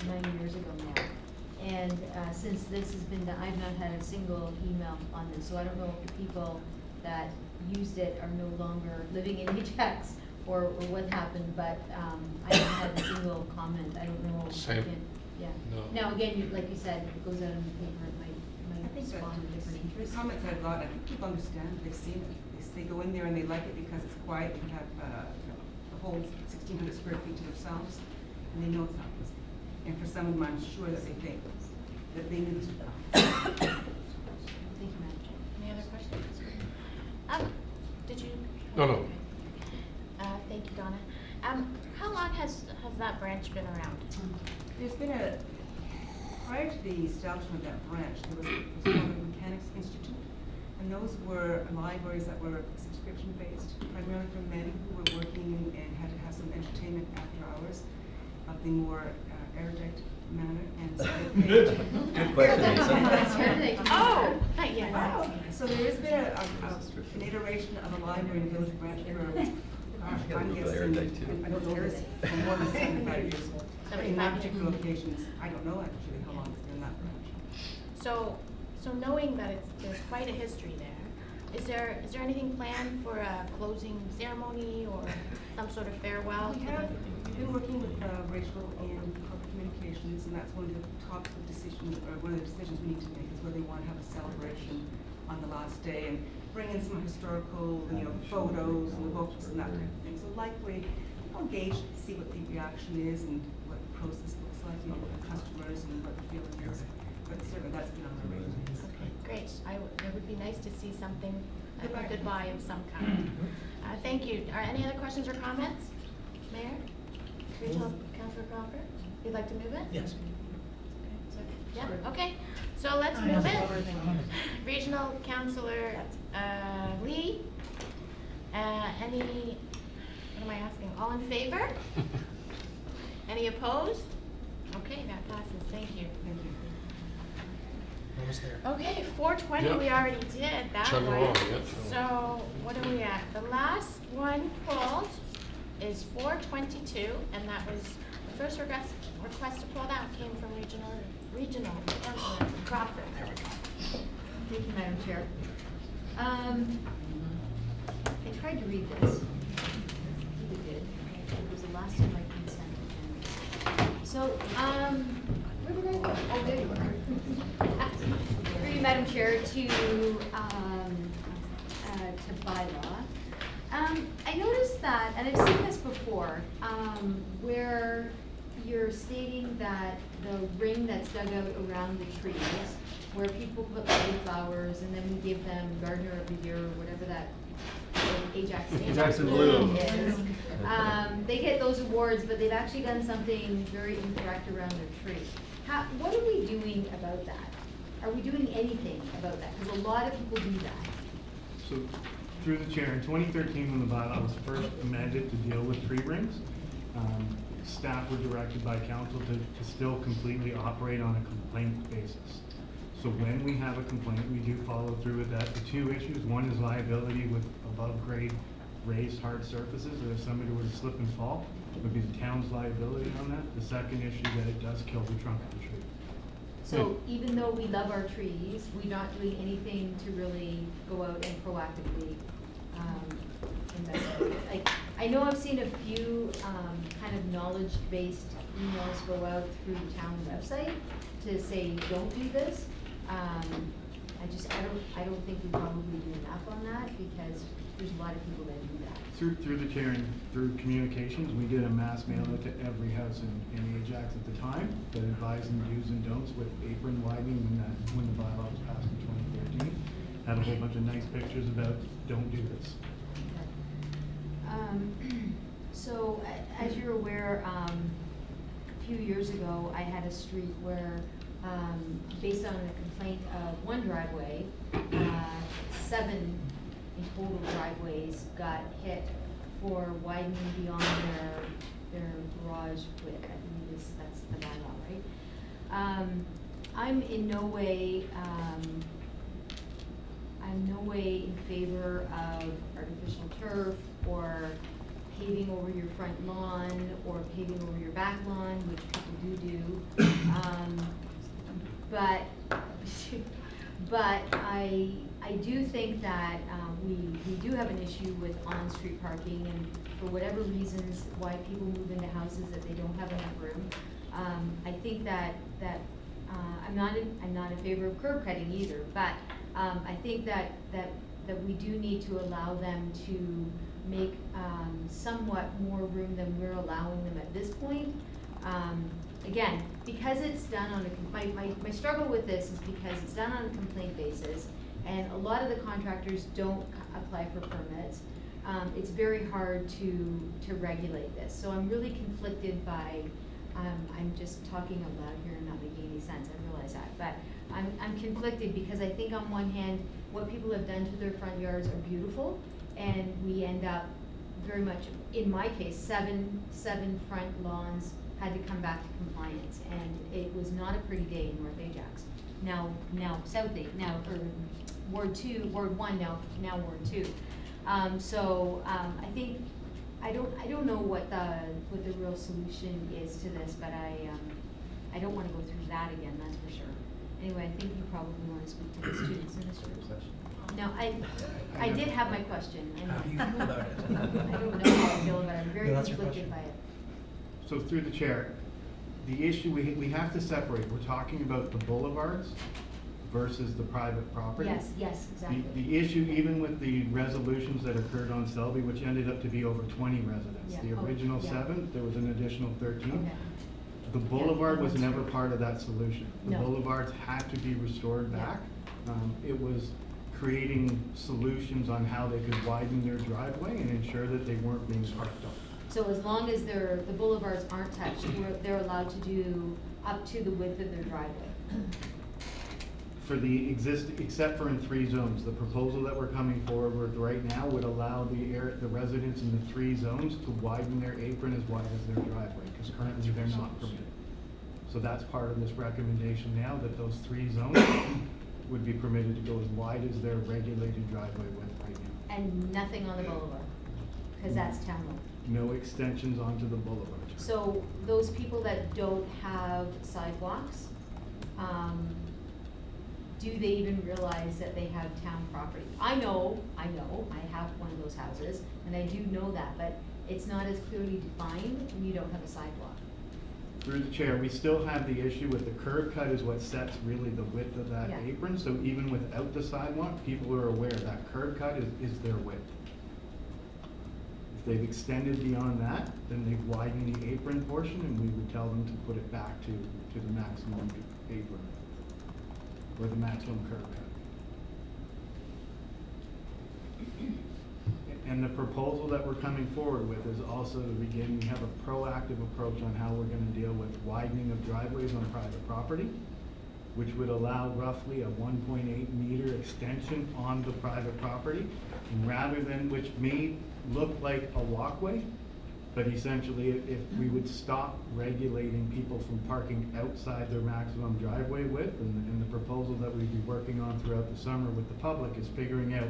9 years ago now. And since this has been done, I've not had a single email on this, so I don't know if the people that used it are no longer living in Ajax or what happened, but I haven't had a single comment. I don't know. Same. Yeah. No. Now, again, like you said, it goes out in the paper, it might I think that spawn a different the interest. comments I've got, I think people understand, they've seen it. They go in there and they like it because it's quiet, they can have the whole 1,600 square feet to themselves, and they know it's not busy. And for some of them, I'm sure that they think that they need to. Thank you, Madam Chair. Any other questions? Did you? No. Thank you, Donna. How long has that branch been around? There's been prior to the establishment of that branch, there was called the Mechanics Institute. And those were libraries that were subscription-based, primarily for men who were working and had to have some entertainment after hours of the more erudite manner. And so they paid. Good question, Lisa. Oh, yeah. So there has been an iteration of a library in the village branch for, I'm guessing, I don't know this, for more than 75 years. In that particular locations, I don't know actually how long it's been that branch. So knowing that there's quite a history there, is there anything planned for a closing ceremony or some sort of farewell? We've been working with Rachel in corporate communications, and that's one of the top decisions, or one of the decisions we need to make is whether they want to have a celebration on the last day and bring in some historical, photos and the books and that type of thing. So likely, engage, see what the reaction is and what the process looks like, with customers and what the feeling is. But certainly that's been on our radar. Okay, great. It would be nice to see something, a goodbye of some kind. Thank you. Are any other questions or comments? Mayor? Regional Councillor Crawford? You'd like to move it? Yes. Yeah, okay. So let's move it. Regional Councillor Lee, what am I asking? All in favor? Any opposed? Okay, that passes. Thank you. Thank you. Almost there. Okay, 420 Yep. we already did that Chug one. along, yep. So what are we at? The last one pulled is 422, and that was the first request to pull that came from Regional Councillor Crawford. There we go. Thank you, Madam Chair. I tried to read this. I really did. It was the last time I consented. So, where did I go? Oh, there you are. Through you, Madam Chair, to bylaw. I noticed that, and I've seen this before, where you're stating that the ring that's dug out around the trees, where people put little flowers and then we give them Gardener of the Year or whatever that Ajax Bloom is. They get those awards, but they've actually done something very incorrect around their tree. What are we doing about that? Are we doing anything about that? Because a lot of people do that. So, through the chair, in 2013, when the bylaw was first amended to deal with tree rings, staff were directed by council to still completely operate on a complaint basis. So when we have a complaint, we do follow through with that. The two issues, one is liability with above grade raised hard surfaces, that if somebody were to slip and fall, it would be the town's liability on that. The second issue, that it does kill the trunk of the tree. So even though we love our trees, we're not doing anything to really go out and proactively investigate. Like, I know I've seen a few kind of knowledge-based emails go out through the town website to say, don't do this. I don't think we probably do enough on that because there's a lot of people that do that. Through the chair and through communications, we did a mass mail out to every house in Ajax at the time that advised them do's and don'ts with apron widening when the bylaw was passed in 2013. Had a whole bunch of nice pictures about don't do this. So as you're aware, a few years ago, I had a street where based on a complaint of one driveway, 7 in total driveways got hit for widening beyond their garage width. I believe that's the bylaw, right? I'm in no way in favor of artificial turf or paving over your front lawn or paving over your back lawn, which people do. But I do think that we do have an issue with on-street parking, and for whatever reasons why people move into houses that they don't have enough room. I think that I'm not in favor of curb cutting either, but I think that we do need to allow them to make somewhat more room than we're allowing them at this point. Again, because it's done on a complaint, my struggle with this is because it's done on a complaint basis, and a lot of the contractors don't apply for permits. It's very hard to regulate this. So I'm really conflicted by, I'm just talking out loud here and not making any sense, I realize that, but I'm conflicted because I think on one hand, what people have done to their front yards are beautiful, and we end up very much, in my case, seven front lawns had to come back to compliance, and it was not a pretty day in North Ajax. Now South Ajax, or Ward 1, now Ward 2. I think, I don't know what the real solution is to this, but I don't wanna go through that again, that's for sure. Anyway, I think you probably wanna speak to the students in this room. No, I did have my question. How do you feel about it? I don't know how I feel about it, I'm very No, that's your conflicted question. by it. So through the chair, the issue, we have to separate, we're talking about the boulevards versus the private property. Yes, exactly. The issue, even with the resolutions that occurred on Selby, which ended up to be over 20 residents. Yeah. The original 7, there was an additional 13. Okay. The boulevard was that's never right. part of that solution. The No. boulevards had to be restored Yeah. back. It was creating solutions on how they could widen their driveway and ensure that they weren't being parked up. So as long as the boulevards aren't touched, they're allowed to do up to the width of their driveway. For the except for in 3 zones, the proposal that we're coming forward with right now would allow the residents in the 3 zones to widen their apron as wide as their driveway, because currently they're not permitted. So that's part of this recommendation now, that those 3 zones would be permitted to go as wide as their regulated driveway width right now. And nothing on the boulevard, because that's town road. No extensions onto the boulevard. So those people that don't have sidewalks, do they even realize that they have town property? I know, I have one of those houses, and I do know that, but it's not as clearly defined when you don't have a sidewalk. Through the chair, we still have the issue with the curb cut is what sets really the width of that Yeah. apron, so even without the sidewalk, people are aware that curb cut is their width. If they've extended beyond that, then they've widened the apron portion, and we would tell them to put it back to the maximum apron, or the maximum curb cut. And the proposal that we're coming forward with is also, again, we have a proactive approach on how we're gonna deal with widening of driveways on private property, which would allow roughly a 1.8 meter extension on the private property. And rather than, which may look like a walkway, but essentially if we would stop regulating people from parking outside their maximum driveway width, and the proposal that we'd be working on throughout the summer with the public is figuring out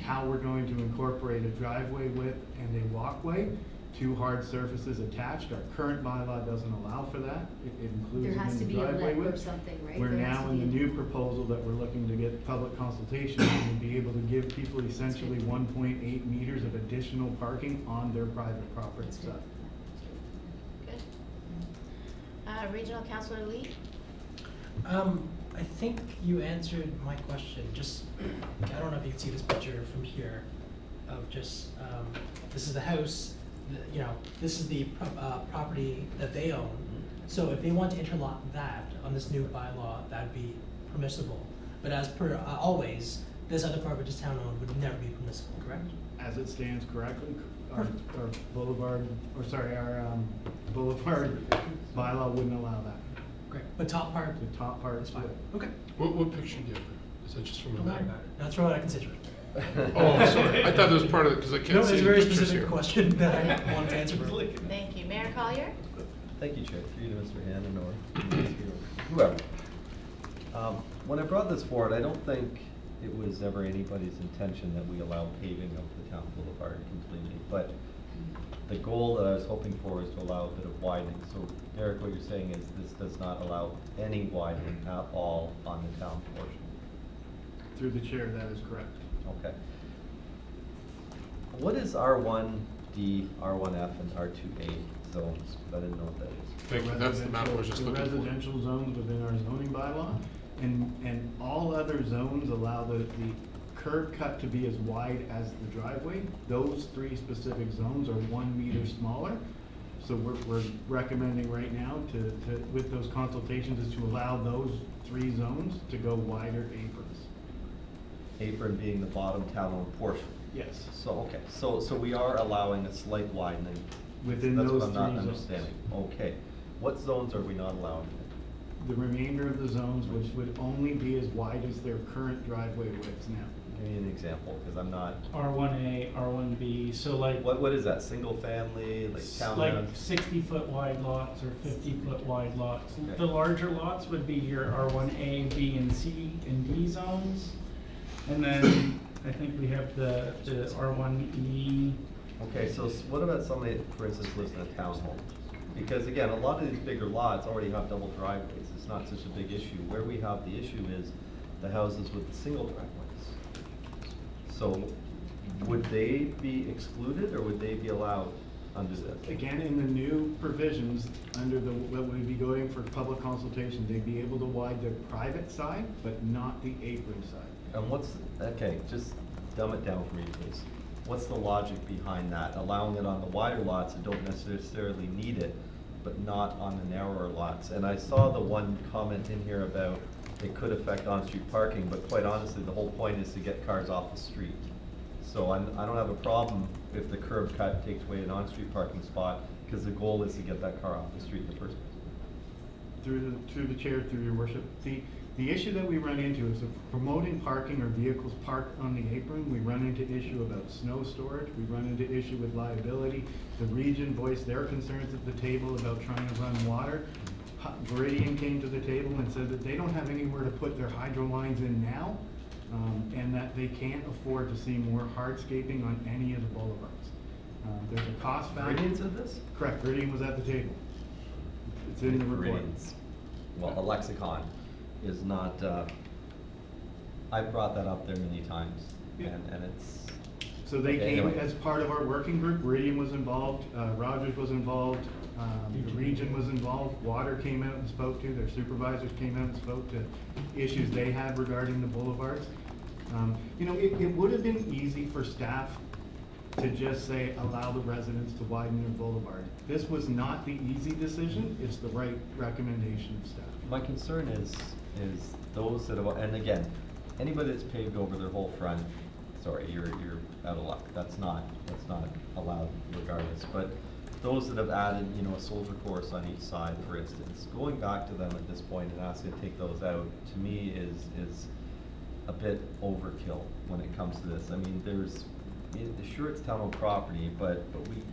how we're going to incorporate a driveway width and a walkway, 2 hard surfaces attached. Our current bylaw doesn't allow for that. It includes There has it to in the be a driveway lip or width. something, right? We're There has now to in the be a- new proposal that we're looking to get public consultation and be able to give people essentially 1.8 meters of additional parking on their private property side. Good. Regional Councilor Lee? I think you answered my question. Just, I don't know if you can see this picture from here of just, this is the house, this is the property that they own. So if they want to interlock that on this new bylaw, that'd be permissible. But as per always, this other part which is town owned would never be permissible, correct? As it stands correctly, our boulevard bylaw wouldn't allow that. Great, but top part, The top part it's is fine. wood. Okay. What picture do you have there? Is that just from a map? That's from what I consider. Oh, I'm sorry. I thought that was part of it, because I can't No, see it's a the very pictures specific here. question that I wanted to answer. Thank you. Mayor Collier? Thank you, Chair. Through you to Mr. Hannon or whoever. When I brought this forward, I don't think it was ever anybody's intention that we allow paving of the town boulevard completely. But the goal that I was hoping for is to allow a bit of widening. So Eric, what you're saying is this does not allow any widening at all on the town portion. Through the chair, that is correct. Okay. What is R1D, R1F, and R2A zones? I didn't know what that is. Thank you. That's the map I was just The looking for. residential zones within our zoning bylaw, and all other zones allow the curb cut to be as wide as the driveway. Those three specific zones are 1 meter smaller. So we're recommending right now with those consultations is to allow those 3 zones to go wider aprons. Apron being the bottom town-owned portion. Yes. So, okay, so we are allowing a slight widening. Within That's those what I'm not 3 zones. understanding. Okay. What zones are we not allowing? The remainder of the zones, which would only be as wide as their current driveway widths now. Give me an example, because I'm not. R1A, R1B, so like. What is that, single family, like townhouse? Like 60-foot wide lots or 50-foot wide lots. Okay. The larger lots would be your R1A, B, and C, and D zones. And then I think we have the R1E. Okay, so what about somebody, for instance, lives in a townhome? Because again, a lot of these bigger lots already have double driveways. It's not such a big issue. Where we have the issue is the houses with the single driveways. So would they be excluded or would they be allowed under this? Again, in the new provisions, under what would be going for public consultation, they'd be able to widen their private side, but not the apron side. And okay, just dumb it down for me, please. What's the logic behind that? Allowing it on the wider lots that don't necessarily need it, but not on the narrower lots? And I saw the one comment in here about it could affect on-street parking, but quite honestly, the whole point is to get cars off the street. So I don't have a problem if the curb cut takes away an on-street parking spot, because the goal is to get that car off the street in the first place. Through the chair, through your worship, the issue that we run into is if promoting parking or vehicles parked on the apron, we run into issue about snow storage, we run into issue with liability. The region voiced their concerns at the table about trying to run water. Viridian came to the table and said that they don't have anywhere to put their hydro lines in now, and that they can't afford to see more hardscaping on any of the boulevards. There's a cost factor. Viridian said this? Correct, Viridian was at the table. It's in the report. Viridian's, well, a lexicon is not, I've brought that up there many times, Yeah. and it's. So they Okay, came anyway. as part of our working group, Viridian was involved, Rogers was involved, the region was involved, Water came out and spoke to, their supervisors came out and spoke to issues they had regarding the boulevards. You know, it would have been easy for staff to just say, allow the residents to widen their boulevard. This was not the easy decision, it's the right recommendation of staff. My concern is those that have, and again, anybody that's paved over their whole front, sorry, you're out of luck. That's not allowed regardless. But those that have added, you know, a soldier course on each side, for instance, going back to them at this point and asking to take those out, to me is a bit overkill when it comes to this. I mean, sure it's town-owned property, but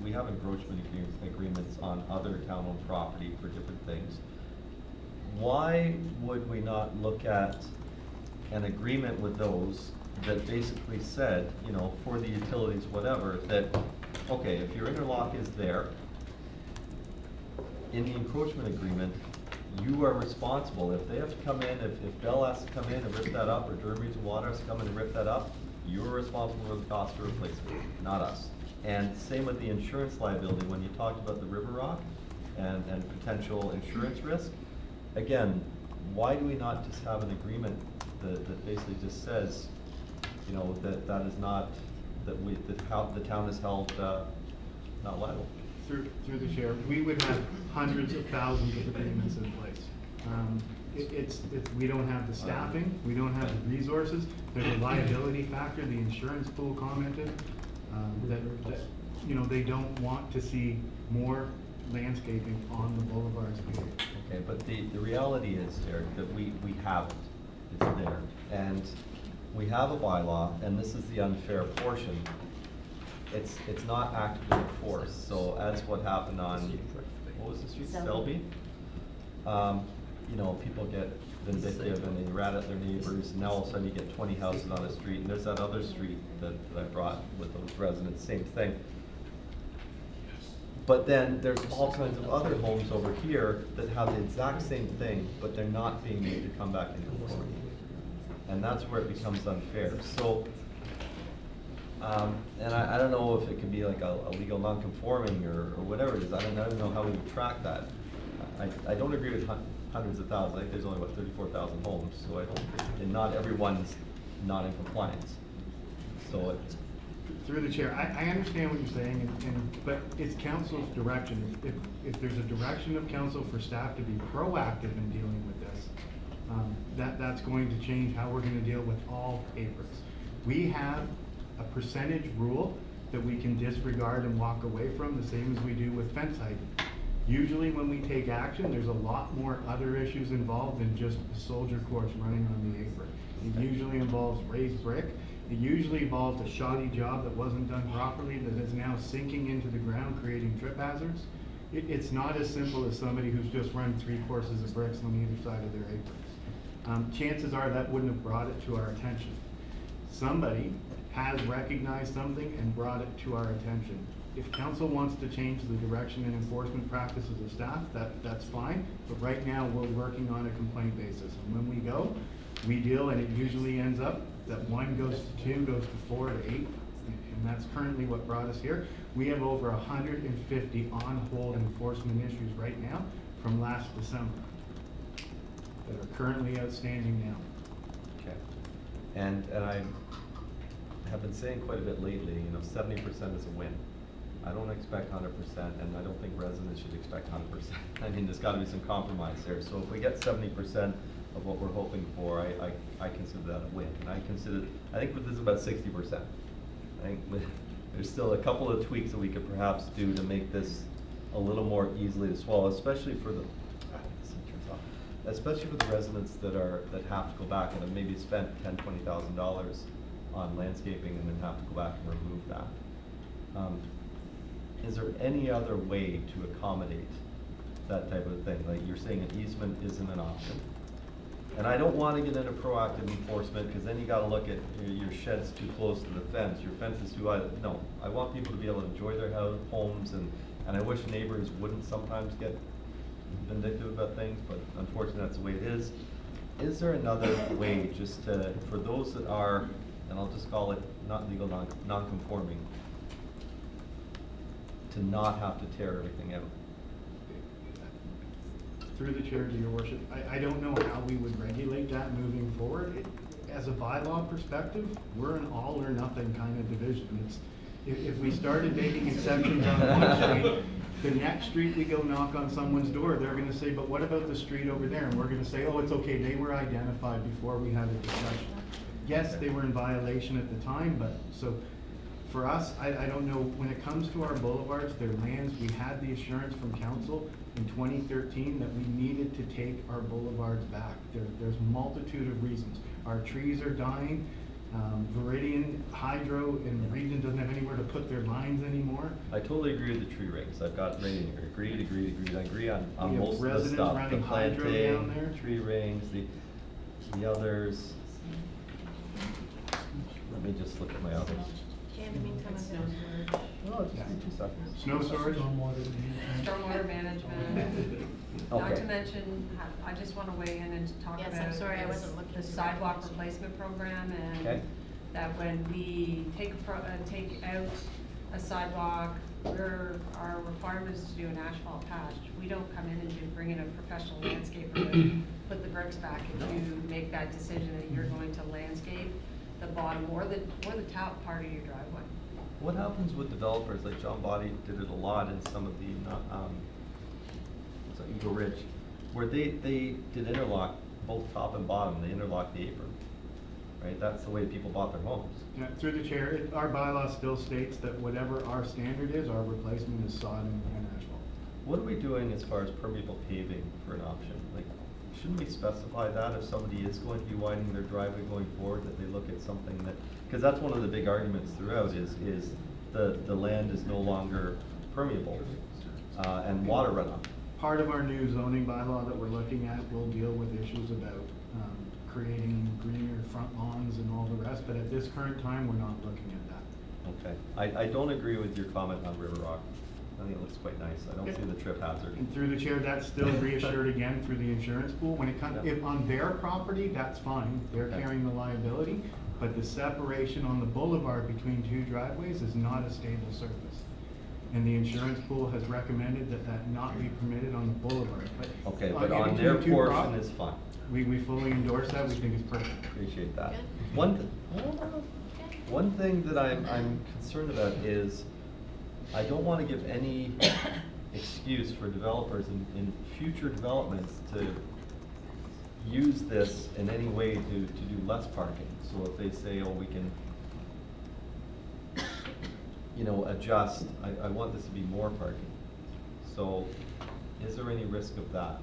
we have encroachment agreements on other town-owned property for different things. Why would we not look at an agreement with those that basically said, you know, for the utilities, whatever, that, okay, if your interlock is there, in the encroachment agreement, you are responsible. If they have to come in, if Bell has to come in and rip that up, or Derby's Water has to come in and rip that up, you're responsible for the cost of replacement, not us. And same with the insurance liability, when you talked about the River Rock and potential insurance risk, again, why do we not just have an agreement that basically just says, you know, that is not, the town is held not liable? Through the chair, we would have hundreds of thousands of agreements in place. We don't have the staffing, we don't have the resources, there's a liability factor, the insurance pool commented, that, you know, they don't want to see more landscaping on the boulevards paved. Okay, but the reality is, Derek, that we haven't. It's there. And we have a bylaw, and this is the unfair portion. It's not actively enforced, so as what happened on, what was the street, Selby? You know, people get vindictive and they rat at their neighbors, and now all of a sudden you get 20 houses on a street, and there's that other street that I brought with those residents, same thing. But then there's all kinds of other homes over here that have the exact same thing, but they're not being made to come back into conformity. And that's where it becomes unfair. So, and I don't know if it could be like a legal non-conforming or whatever it is. I don't know how we would track that. I don't agree with hundreds of thousands. I think there's only, what, 34,000 homes, so I don't, and not everyone's not in compliance. So it, Through the chair, I understand what you're saying, but it's council's direction. If there's a direction of council for staff to be proactive in dealing with this, that's going to change how we're gonna deal with all aprons. We have a percentage rule that we can disregard and walk away from, the same as we do with fence height. Usually when we take action, there's a lot more other issues involved than just a soldier course running on the apron. It usually involves raised brick. It usually involved a shoddy job that wasn't done properly that is now sinking into the ground, creating trip hazards. It's not as simple as somebody who's just run 3 courses of bricks on either side of their aprons. Chances are that wouldn't have brought it to our attention. Somebody has recognized something and brought it to our attention. If council wants to change the direction and enforcement practices of staff, that's fine, but right now we're working on a complaint basis. And when we go, we deal, and it usually ends up that 1 goes to 2, goes to 4 to 8, and that's currently what brought us here. We have over 150 on-hold enforcement issues right now from last December that are currently outstanding now. okay. And I have been saying quite a bit lately, you know, 70% is a win. I don't expect 100%, and I don't think residents should expect 100%. I mean, there's gotta be some compromise there. So if we get 70% of what we're hoping for, I consider that a win. And I think this is about 60%. I think there's still a couple of tweaks that we could perhaps do to make this a little more easily to swallow, especially for the, especially for the residents that have to go back and have maybe spent $10,000, $20,000 on landscaping and then have to go back and remove that. Is there any other way to accommodate that type of thing? Like you're saying an easement isn't an option. And I don't want to get into proactive enforcement, because then you got to look at your shed's too close to the fence, your fence is too high. No, I want people to be able to enjoy their homes, and I wish neighbors wouldn't sometimes get vindictive about things, but unfortunately that's the way it is. Is there another way just to, for those that are, and I'll just call it not legal, non-conforming, to not have to tear everything out? Through the chair, to your worship, I don't know how we would regulate that moving forward. As a bylaw perspective, we're an all or nothing kind of division. If we started making exceptions on one street, the next street we go knock on someone's door, they're gonna say, but what about the street over there? And we're gonna say, oh, it's okay, they were identified before we had a discussion. Yes, they were in violation at the time, but so for us, I don't know, when it comes to our boulevards, their lands, we had the assurance from council in 2013 that we needed to take our boulevards back. There's a multitude of reasons. Our trees are dying. Viridian, Hydro, and the region doesn't have anywhere to put their lines anymore. I totally agree with the tree rings. I've got right in here. Agreed. I agree on most of the residents stuff. running The hydro down there. planting, tree rings, the others. Let me just look at my others. Okay, in the meantime, It's I'm no gonna- storage. Oh, just give me 2 seconds. Snow storage. Stormwater management, not Okay. to mention, I just want to weigh in and talk Yes, about I'm sorry, I this- wasn't looking the for that sidewalk question. replacement program, Okay. and that when we take out a sidewalk, our requirement is to do an asphalt patch. We don't come in and bring in a professional landscaper to put the bricks back. If you make that decision that you're going to landscape the bottom or the top part of your driveway. What happens with developers, like John Body did it a lot in some of the, Eagle Ridge, where they did interlock both top and bottom, they interlocked the apron, right? That's the way people bought their homes. Yeah, through the chair, our bylaw still states that whatever our standard is, our replacement is sod and asphalt. What are we doing as far as permeable paving for an option? Like, shouldn't we specify that if somebody is going to be widening their driveway going forward, that they look at something that, because that's one of the big arguments throughout is the land is no longer permeable, and water runoff. Part of our new zoning bylaw that we're looking at will deal with issues about creating greener front lawns and all the rest, but at this current time, we're not looking at that. Okay, I don't agree with your comment on River Rock. I think it looks quite nice. I don't Okay. see the trip hazard. And through the chair, that's still reassured again through the insurance pool. When it comes, if on their property, that's fine, they're Okay. carrying the liability. But the separation on the boulevard between two driveways is not a stable surface. And the insurance pool has recommended that that not be permitted on the boulevard. Okay, in but on their between two portion is fine. We fully endorse that, we think it's perfect. Appreciate that. Good. One thing that I'm concerned about is, I don't want to give any excuse for developers in future developments to use this in any way to do less parking. So if they say, oh, we can, adjust, I want this to be more parking. So is there any risk of that?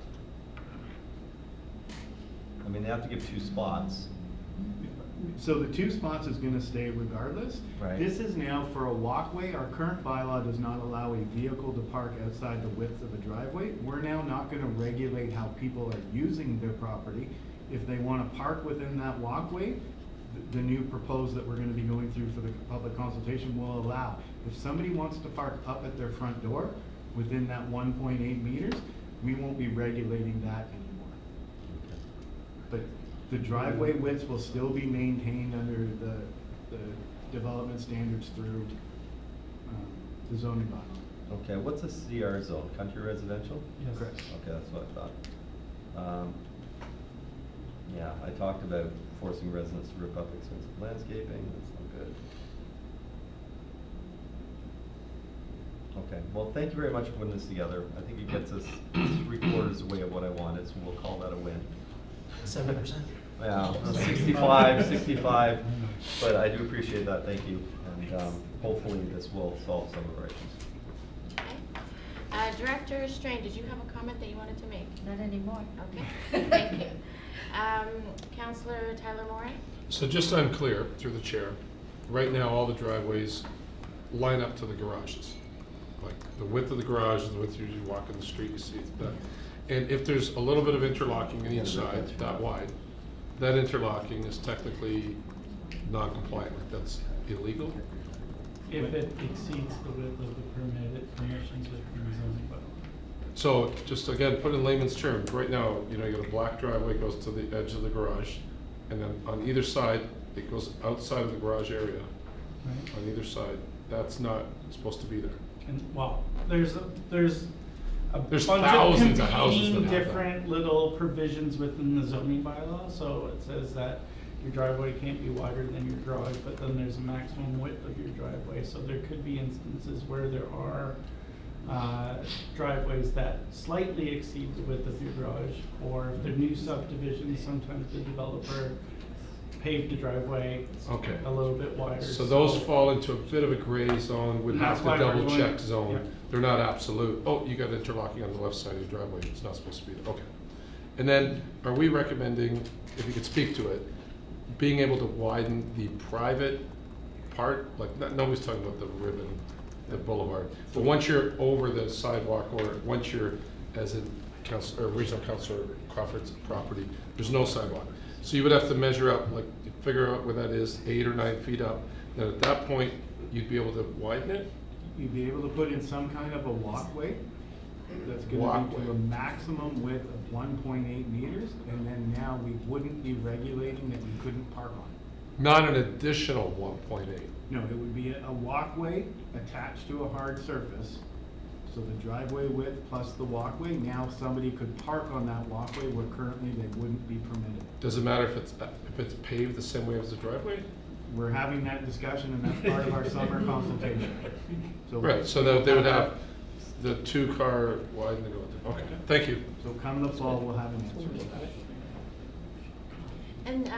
I mean, they have to give 2 spots. So the 2 spots is gonna stay regardless. Right. This is now for a walkway. Our current bylaw does not allow a vehicle to park outside the width of a driveway. We're now not gonna regulate how people are using their property. If they wanna park within that walkway, the new proposed that we're gonna be going through for the public consultation will allow. If somebody wants to park up at their front door within that 1.8 meters, we won't be regulating that anymore. But the driveway widths will still be maintained under the development standards through the zoning bylaw. Okay, what's a CR zone? Country residential? Yes. Correct. Okay, that's what I thought. Yeah, I talked about forcing residents to rip up expensive landscaping, that's not good. Okay, well, thank you very much for putting this together. I think it gets us 3/4 away of what I wanted, so we'll call that a win. 70%. Yeah, 65, but I do appreciate that, thank you. And hopefully this will solve some of our issues. Okay. Director Strain, did you have a comment that you wanted to make? Not anymore. Okay, thank you. Councillor Tyler Moore? So just so I'm clear, through the chair, right now all the driveways line up to the garages. Like the width of the garage is the width you walk in the street, you see it's that. And if there's a little bit of interlocking on each side, that wide, that interlocking is technically non-compliant, like that's illegal? If it exceeds the width of the permitted permissions within the zoning bylaw. So just again, put in layman's terms, right now, you got a black driveway goes to the edge of the garage, and then on either side, it goes outside of the garage area. Right. On either side, that's not supposed to be there. And, well, there's a There's bunch thousands of of houses competing that have that. different little provisions within the zoning bylaw, so it says that your driveway can't be wider than your garage, but then there's a maximum width of your driveway, so there could be instances where there are driveways that slightly exceed the width of your garage, or if they're new subdivisions, sometimes the developer paved the driveway Okay. a little bit wider. So those fall into a bit of a gray zone, would And have that's to why we're double going- check zone. yeah. They're not absolute. Oh, you got interlocking on the left side of your driveway, it's not supposed to be there, okay. And then, are we recommending, if you could speak to it, being able to widen the private part, like, nobody's talking about the ribbon, the boulevard, but once you're over the sidewalk, or once you're, as in Regional Councilor Crawford's property, there's no sidewalk. So you would have to measure up, like, figure out where that is, 8 or 9 feet up, then at that point, you'd be able to widen it? You'd be able to put in some kind of a walkway that's gonna be Walkway. to a maximum width of 1.8 meters, and then now we wouldn't be regulating that you couldn't park on it. Not an additional 1.8. No, it would be a walkway attached to a hard surface. So the driveway width plus the walkway, now somebody could park on that walkway where currently they wouldn't be permitted. Does it matter if it's paved the same way as the driveway? We're having that discussion, and that's part of our summer consultation. So Right, so that they would have the 2-car wide and go, okay, thank you. So come the fall, we'll have an answer. And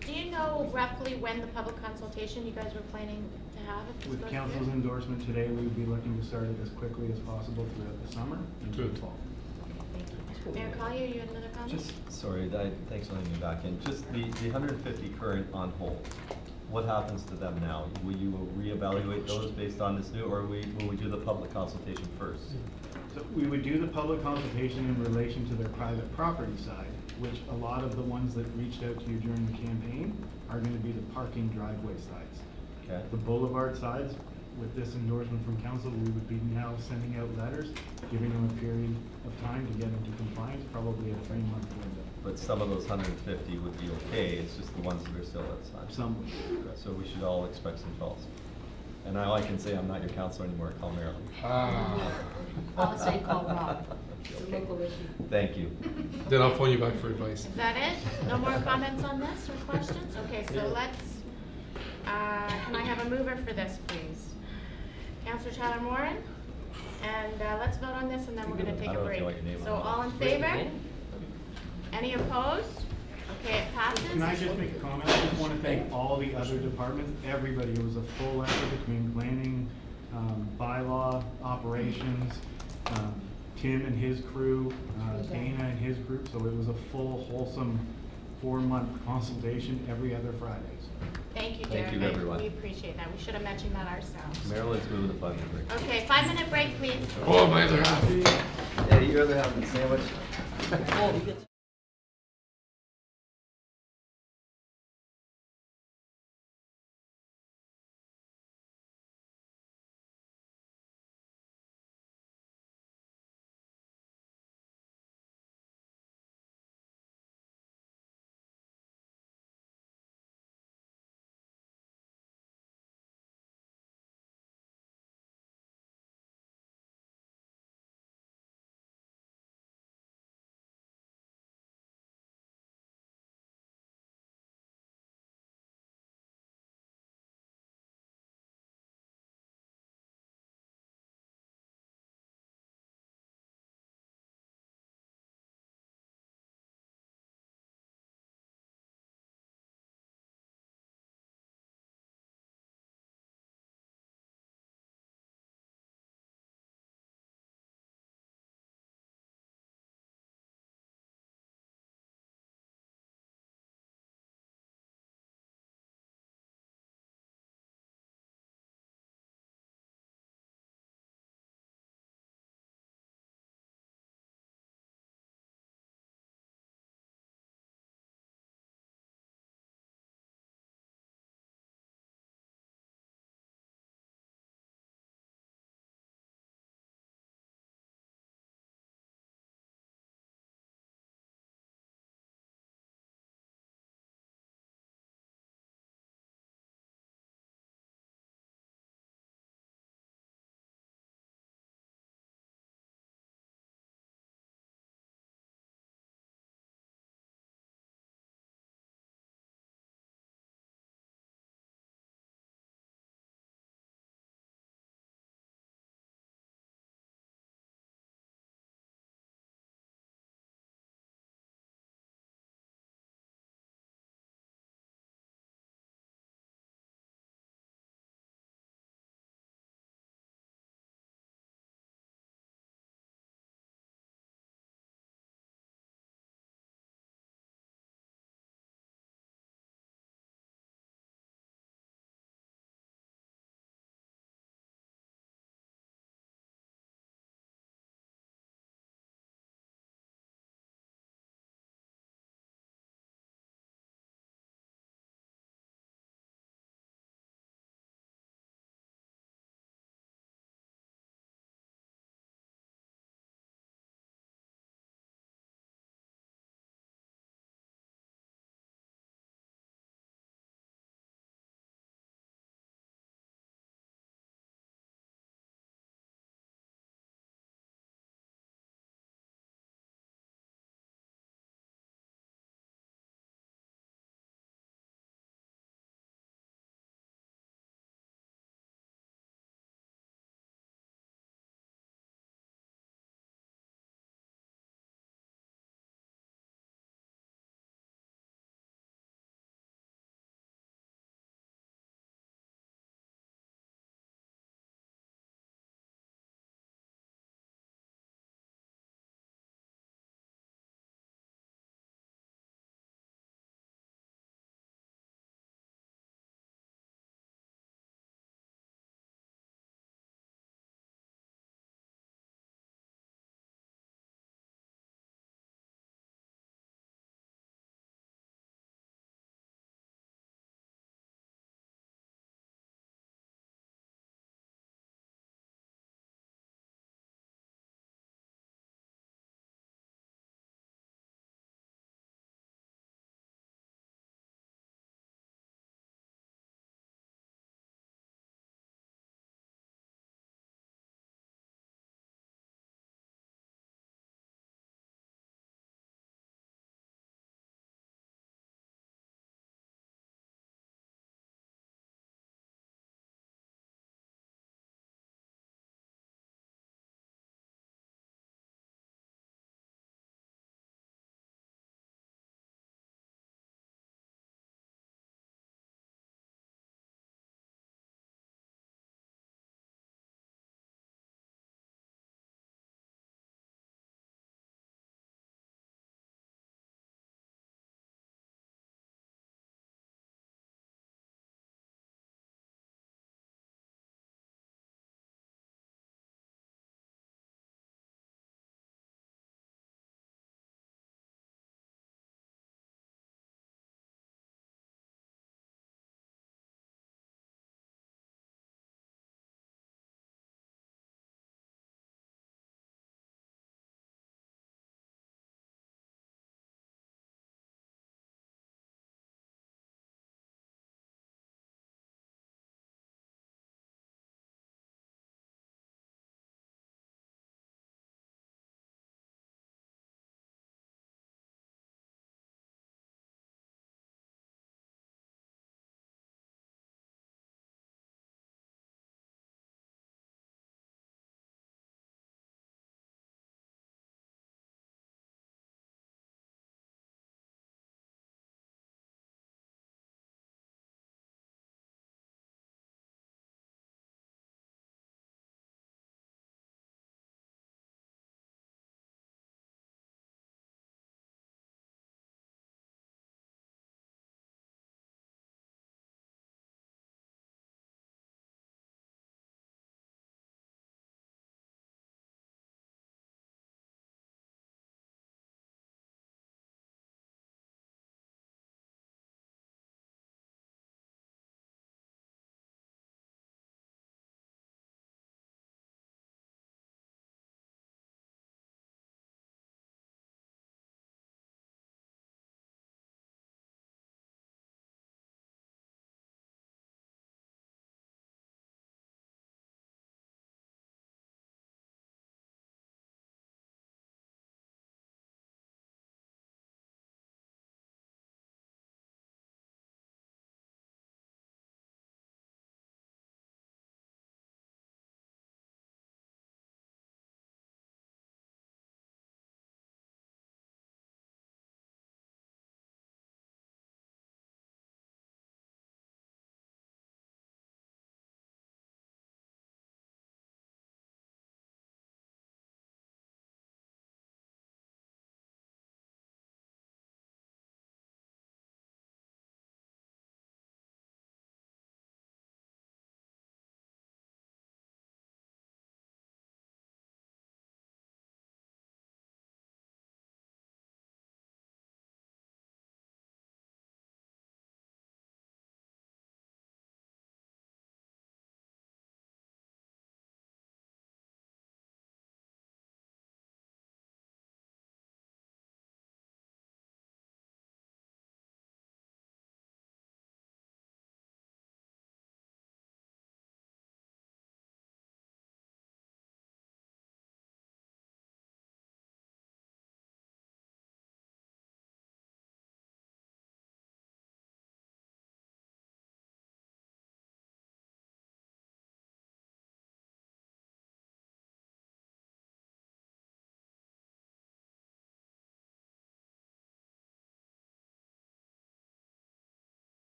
do you know roughly when the public consultation you guys were planning to have if this With goes council's through? endorsement today, we would be looking to start it as quickly as possible throughout the summer and through the fall. Thank you. Mayor Collier, you had another comment? Just, sorry, thanks for letting me back in. Just the 150 current on hold. What happens to them now? Will you reevaluate those based on this new, or will we do the public consultation first? So we would do the public consultation in relation to their private property side, which a lot of the ones that reached out to you during the campaign are gonna be the parking driveway sides. Okay. The boulevard sides, with this endorsement from council, we would be now sending out letters, giving them a period of time to get into compliance, probably a 3-month window. But some of those 150 would be okay, it's just the ones that are still outside. Some would. So we should all expect some calls. And now I can say I'm not your counselor anymore, call Marilyn. I'll say call Rob. It's a Okay. local issue. Thank you. Then I'll phone you back for advice. Is that it? No more comments on this or questions? Okay, so let's, can I have a mover for this, please? Councillor Tyler Moran, and let's vote on this and then we're gonna take I a don't know if break. you want your name So on it. all in favor? Any opposed? Okay, it passes. Can I just make a comment? I just want to thank all the other departments, everybody. It was a full effort between planning, bylaw, operations, Tim and his crew, Dana and his group. So it was a full, wholesome 4-month consultation every other Fridays. Thank you, Thank Derek. you, everyone. We appreciate that. We should have mentioned that ourselves. Marilyn's moving the 5-minute break. Okay, 5-minute break, please. Oh, my other half. Yeah, you rather have the sandwich?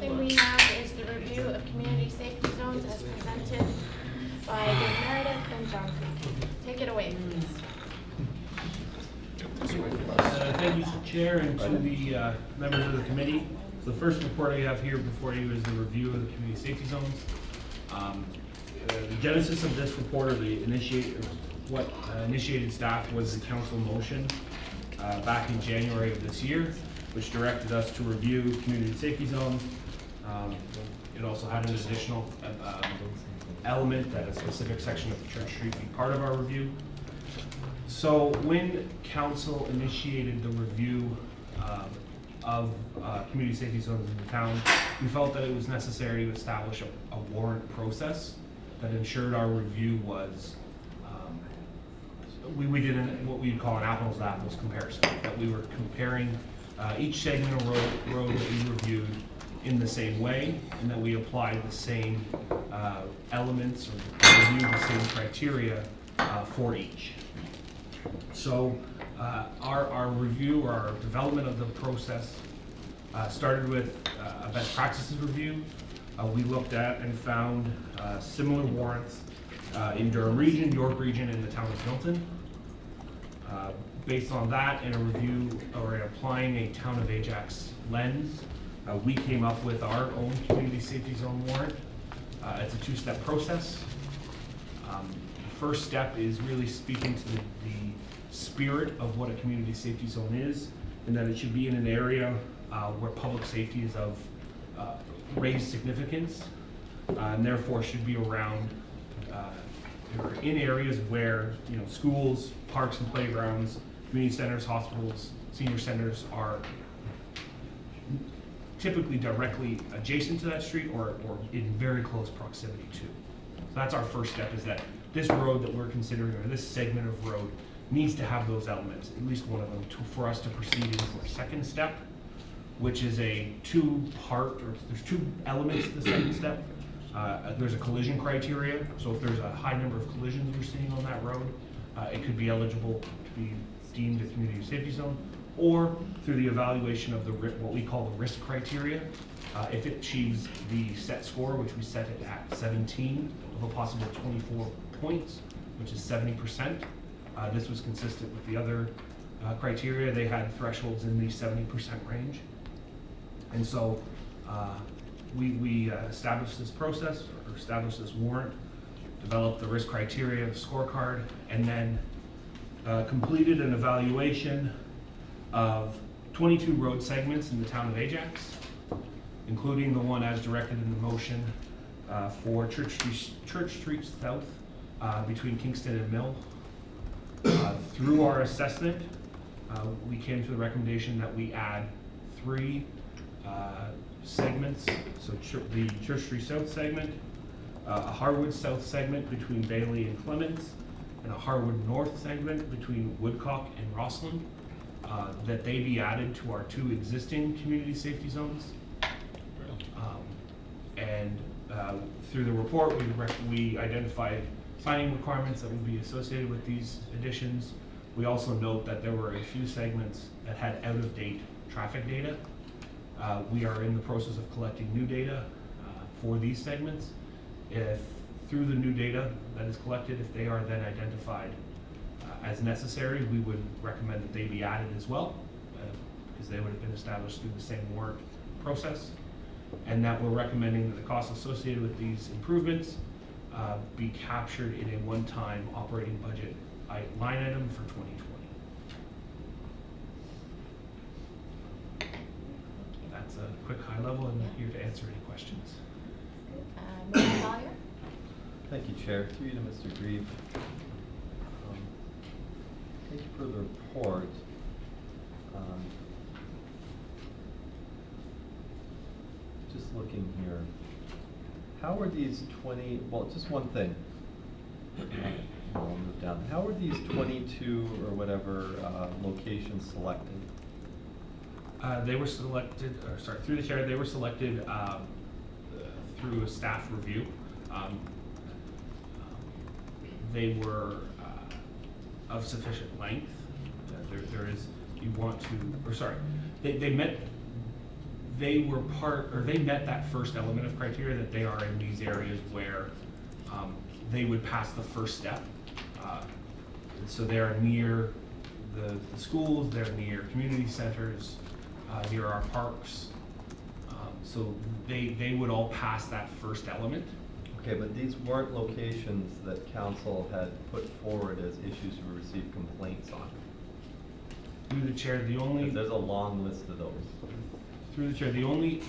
thing we have is the review of community safety zones as presented by Dave Meredith and John Creek. Take it away, please. Thank you, Chair, and to the members of the committee. So the first report I have here before you is the review of the community safety zones. The genesis of this report, or what initiated staff, was the council motion back in January of this year, which directed us to review community safety zones. It also had an additional element that a specific section of Church Street be part of our review. So when council initiated the review of community safety zones in the town, we felt that it was necessary to establish a warrant process that ensured our review was, we did what we'd call an apples to apples comparison, that we were comparing each segment of road that we reviewed in the same way, and that we applied the same elements or reviewed the same criteria for each. So our review, or our development of the process started with a best practices review. We looked at and found similar warrants in Durham Region, York Region, and the town of Milton. Based on that and a review, or applying a town of Ajax lens, we came up with our own community safety zone warrant. It's a two-step process. The first step is really speaking to the spirit of what a community safety zone is, and that it should be in an area where public safety is of raised significance, and therefore should be around or in areas where, you know, schools, parks and playgrounds, community centers, hospitals, senior centers are typically directly adjacent to that street or in very close proximity to. So that's our first step, is that this road that we're considering, or this segment of road, needs to have those elements, at least one of them, for us to proceed into our second step, which is a two-part, or there's two elements to the second step. There's a collision criteria, so if there's a high number of collisions we're seeing on that road, it could be eligible to be deemed a community safety zone, or through the evaluation of what we call the risk criteria. If it achieves the set score, which we set it at 17 of a possible 24 points, which is 70%. This was consistent with the other criteria. They had thresholds in the 70% range. And so we established this process, or established this warrant, developed the risk criteria, the scorecard, and then completed an evaluation of 22 road segments in the town of Ajax, including the one as directed in the motion for Church Street South between Kingston and Mill. Through our assessment, we came to the recommendation that we add 3 segments. So the Church Street South segment, a Harwood South segment between Bailey and Clements, and a Harwood North segment between Woodcock and Rosslyn, that they be added to our 2 existing community safety zones. Through the report, we identified signing requirements that would be associated with these additions. We also note that there were a few segments that had out-of-date traffic data. We are in the process of collecting new data for these segments. If through the new data that is collected, if they are then identified as necessary, we would recommend that they be added as well, because they would have been established through the same warrant process. And that we're recommending that the costs associated with these improvements be captured in a one-time operating budget line item for 2020. That's a quick high level, and I'm here to answer any questions. Mr. Collier? Thank you, Chair. Through you to Mr. Grieve. Thank you for the report. Just looking here, how are these 20, well, just one thing. I'll move down. How are these 22 or whatever locations selected? They were selected, through the chair, they were selected through a staff review. They were of sufficient length. They met they were they met that first element of criteria, that they are in these areas where they would pass the first step. So they're near the schools, they're near community centers, near our parks. So they would all pass that first element. Okay, but these weren't locations that council had put forward as issues we received complaints on. Through the chair, the only... There's a long list of those. Through the chair, the only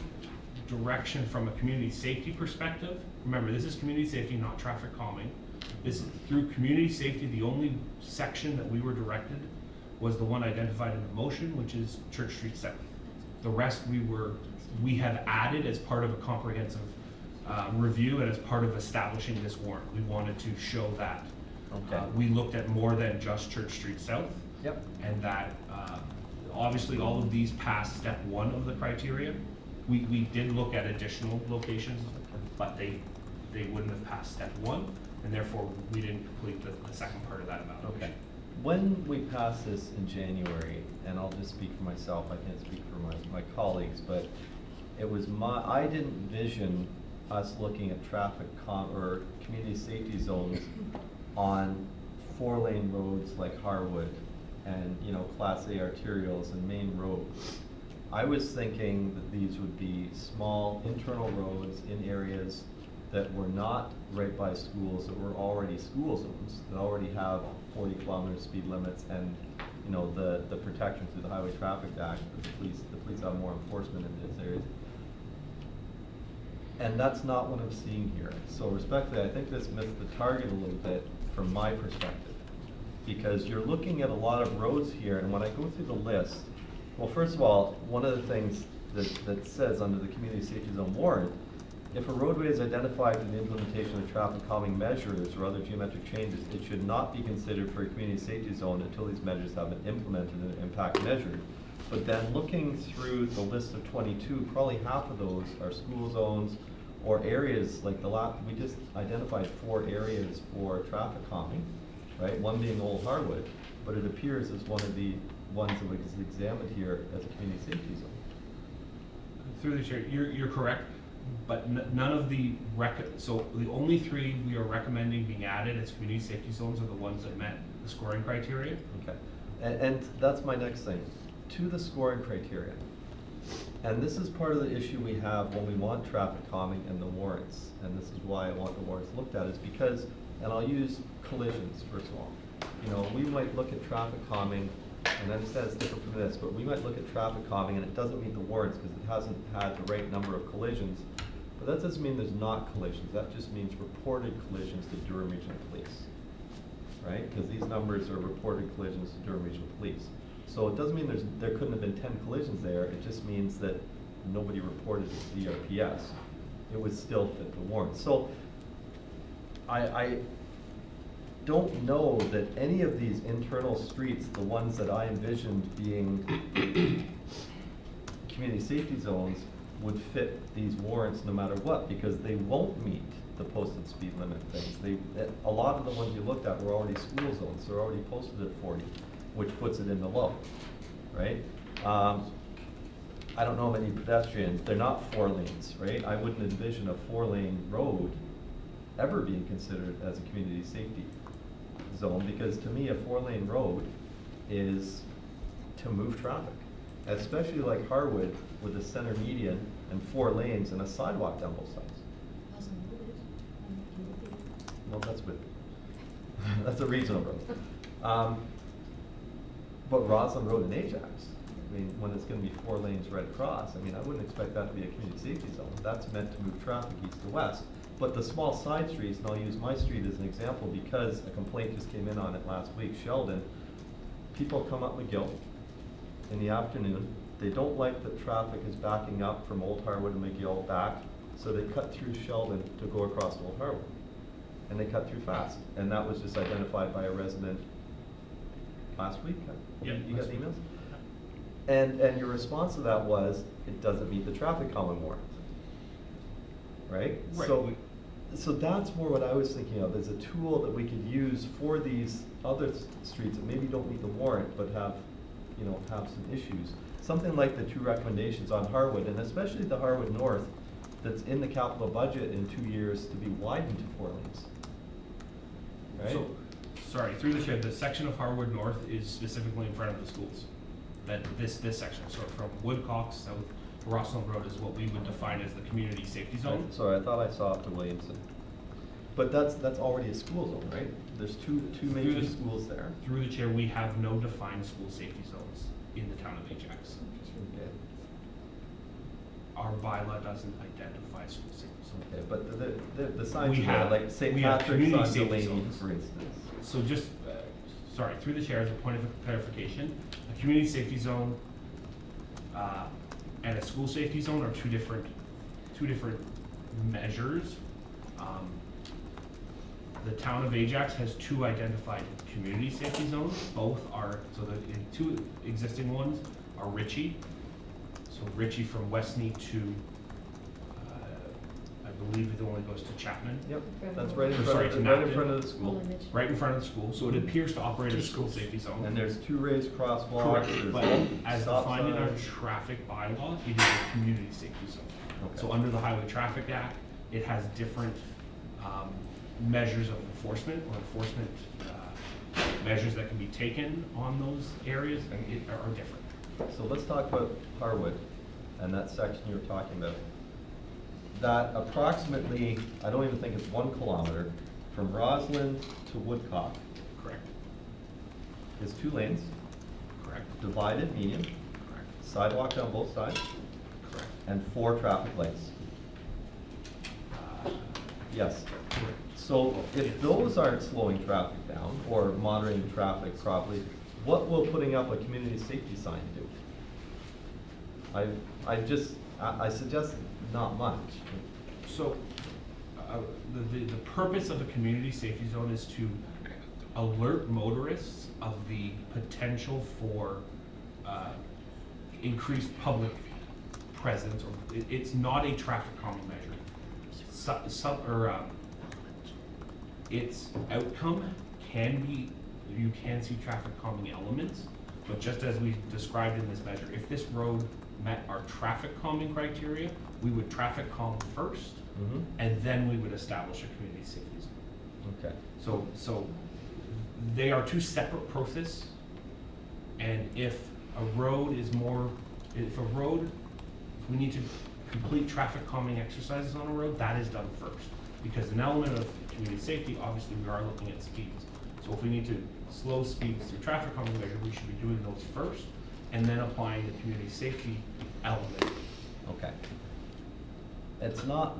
direction from a community safety perspective, remember, this is community safety, not traffic calming. This is through community safety, the only section that we were directed was the one identified in the motion, which is Church Street South. The rest we have added as part of a comprehensive review and as part of establishing this warrant. We wanted to show that. Okay. We looked at more than just Church Street South. Yep. And that obviously all of these passed step one of the criteria. We did look at additional locations, but they wouldn't have passed step one, and therefore we didn't complete the second part of that evaluation. Okay. When we passed this in January, and I'll just speak for myself, I can't speak for my colleagues, but it was I didn't envision us looking at or community safety zones on 4-lane roads like Harwood and, you know, Class A arterials and main roads. I was thinking that these would be small internal roads in areas that were not right by schools, that were already school zones, that already have 40-kilometer speed limits and, you know, the protection through the Highway Traffic Act. The police have more enforcement in these areas. And that's not what I'm seeing here. So respectfully, I think this missed the target a little bit from my perspective. Because you're looking at a lot of roads here, and when I go through the list, well, first of all, one of the things that says under the community safety zone warrant, if a roadway is identified in the implementation of traffic calming measures or other geometric changes, it should not be considered for a community safety zone until these measures have been implemented and impact measured. But then looking through the list of 22, probably half of those are school zones or areas like we just identified 4 areas for traffic calming, right? One being Old Harwood, but it appears as one of the ones that was examined here as a community safety zone. Through the chair, you're correct, but none of so the only 3 we are recommending being added as community safety zones are the ones that met the scoring criteria. Okay, and that's my next thing, to the scoring criteria. And this is part of the issue we have when we want traffic calming and the warrants, and this is why I want the warrants looked at, is because, and I'll use collisions first of all. You know, we might look at traffic calming, and I understand it's different from this, but we might look at traffic calming and it doesn't meet the warrants because it hasn't had the right number of collisions. But that doesn't mean there's not collisions, that just means reported collisions to Durham Regional Police, right? Because these numbers are reported collisions to Durham Regional Police. So it doesn't mean there couldn't have been 10 collisions there, it just means that nobody reported it to the RPS. It would still fit the warrant. So I don't know that any of these internal streets, the ones that I envisioned being community safety zones, would fit these warrants no matter what, because they won't meet the posted speed limit things. A lot of the ones you looked at were already school zones, they're already posted at 40. Which puts it in the low, right? I don't know many pedestrians, they're not 4 lanes, right? I wouldn't envision a 4-lane road ever being considered as a community safety zone, because to me, a 4-lane road is to move traffic, especially like Harwood with a center median and 4 lanes and a sidewalk down both sides. Well, that's with, that's a regional road. But Roslyn Road and Ajax, I mean, when it's going to be 4 lanes right across, I mean, I wouldn't expect that to be a community safety zone. That's meant to move traffic east to west. But the small side streets, and I'll use my street as an example because a complaint just came in on it last week, Sheldon, people come up McGill in the afternoon. They don't like that traffic is backing up from Old Harwood and McGill back, so they cut through Sheldon to go across Old Harwood. And they cut through fast. And that was just identified by a resident last week. Yeah, you got the emails? And your response to that was, it doesn't meet the traffic calming warrant, right? Right. So that's more what I was thinking of as a tool that we could use for these other streets that maybe don't meet the warrant, but have, you know, have some issues. something like the 2 recommendations on Harwood, and especially the Harwood North, that's in the capital budget in 2 years to be widened to 4 lanes. Right? So, sorry, through the chair, the section of Harwood North is specifically in front of the schools. That this section, so from Woodcock south to Rossland Road is what we would define as the community safety zone. Sorry, I thought I saw it to Williamson. But that's already a school zone, right? There's two major Through the- schools there. Through the chair, we have no defined school safety zones in the town of Ajax. Okay. Our bylaw doesn't identify school safety zones. Okay, but the signs We are there, have- like St. we have Patrick's community on safety Delaney, zones. for instance. So just, sorry, through the chair, as a point of clarification, a community safety zone and a school safety zone are two different measures. The town of Ajax has 2 identified community safety zones. Both are, so the 2 existing ones are Ritchie. So Ritchie from Westney to, I believe it only goes to Chapman. Yep, that's right in Or, front sorry, of, to right in Napton. front of the school. Right in front of the school, so it appears to operate as a school safety zone. And there's 2 raised crosswalks, Correct, there's but as stop defined in our signs. traffic bylaw, it is a community safety zone. Okay. So under the Highway Traffic Act, it has different measures of enforcement or enforcement measures that can be taken on those areas are different. So let's talk about Harwood and that section you were talking about. That approximately, I don't even think it's 1 kilometer, from Roslyn to Woodcock. Correct. Is 2 lanes. Correct. Divided median. Correct. Sidewalk down both sides. Correct. And 4 traffic lights. Yes. Correct. So if those aren't slowing traffic down or monitoring traffic properly, what will putting up a community safety sign do? I suggest not much. So, the purpose of a community safety zone is to alert motorists of the potential for increased public presence, or it's not a traffic calming measure. Its outcome can be, you can see traffic calming elements, but just as we described in this measure, if this road met our traffic calming criteria, we would traffic calm first, and then we would establish a community safety zone. Okay. So they are 2 separate processes, and if a road is more, if we need to complete traffic calming exercises on a road, that is done first. Because an element of community safety, obviously we are looking at speeds. So if we need to slow speeds through traffic calming measure, we should be doing those first, and then applying the community safety element. Okay. It's not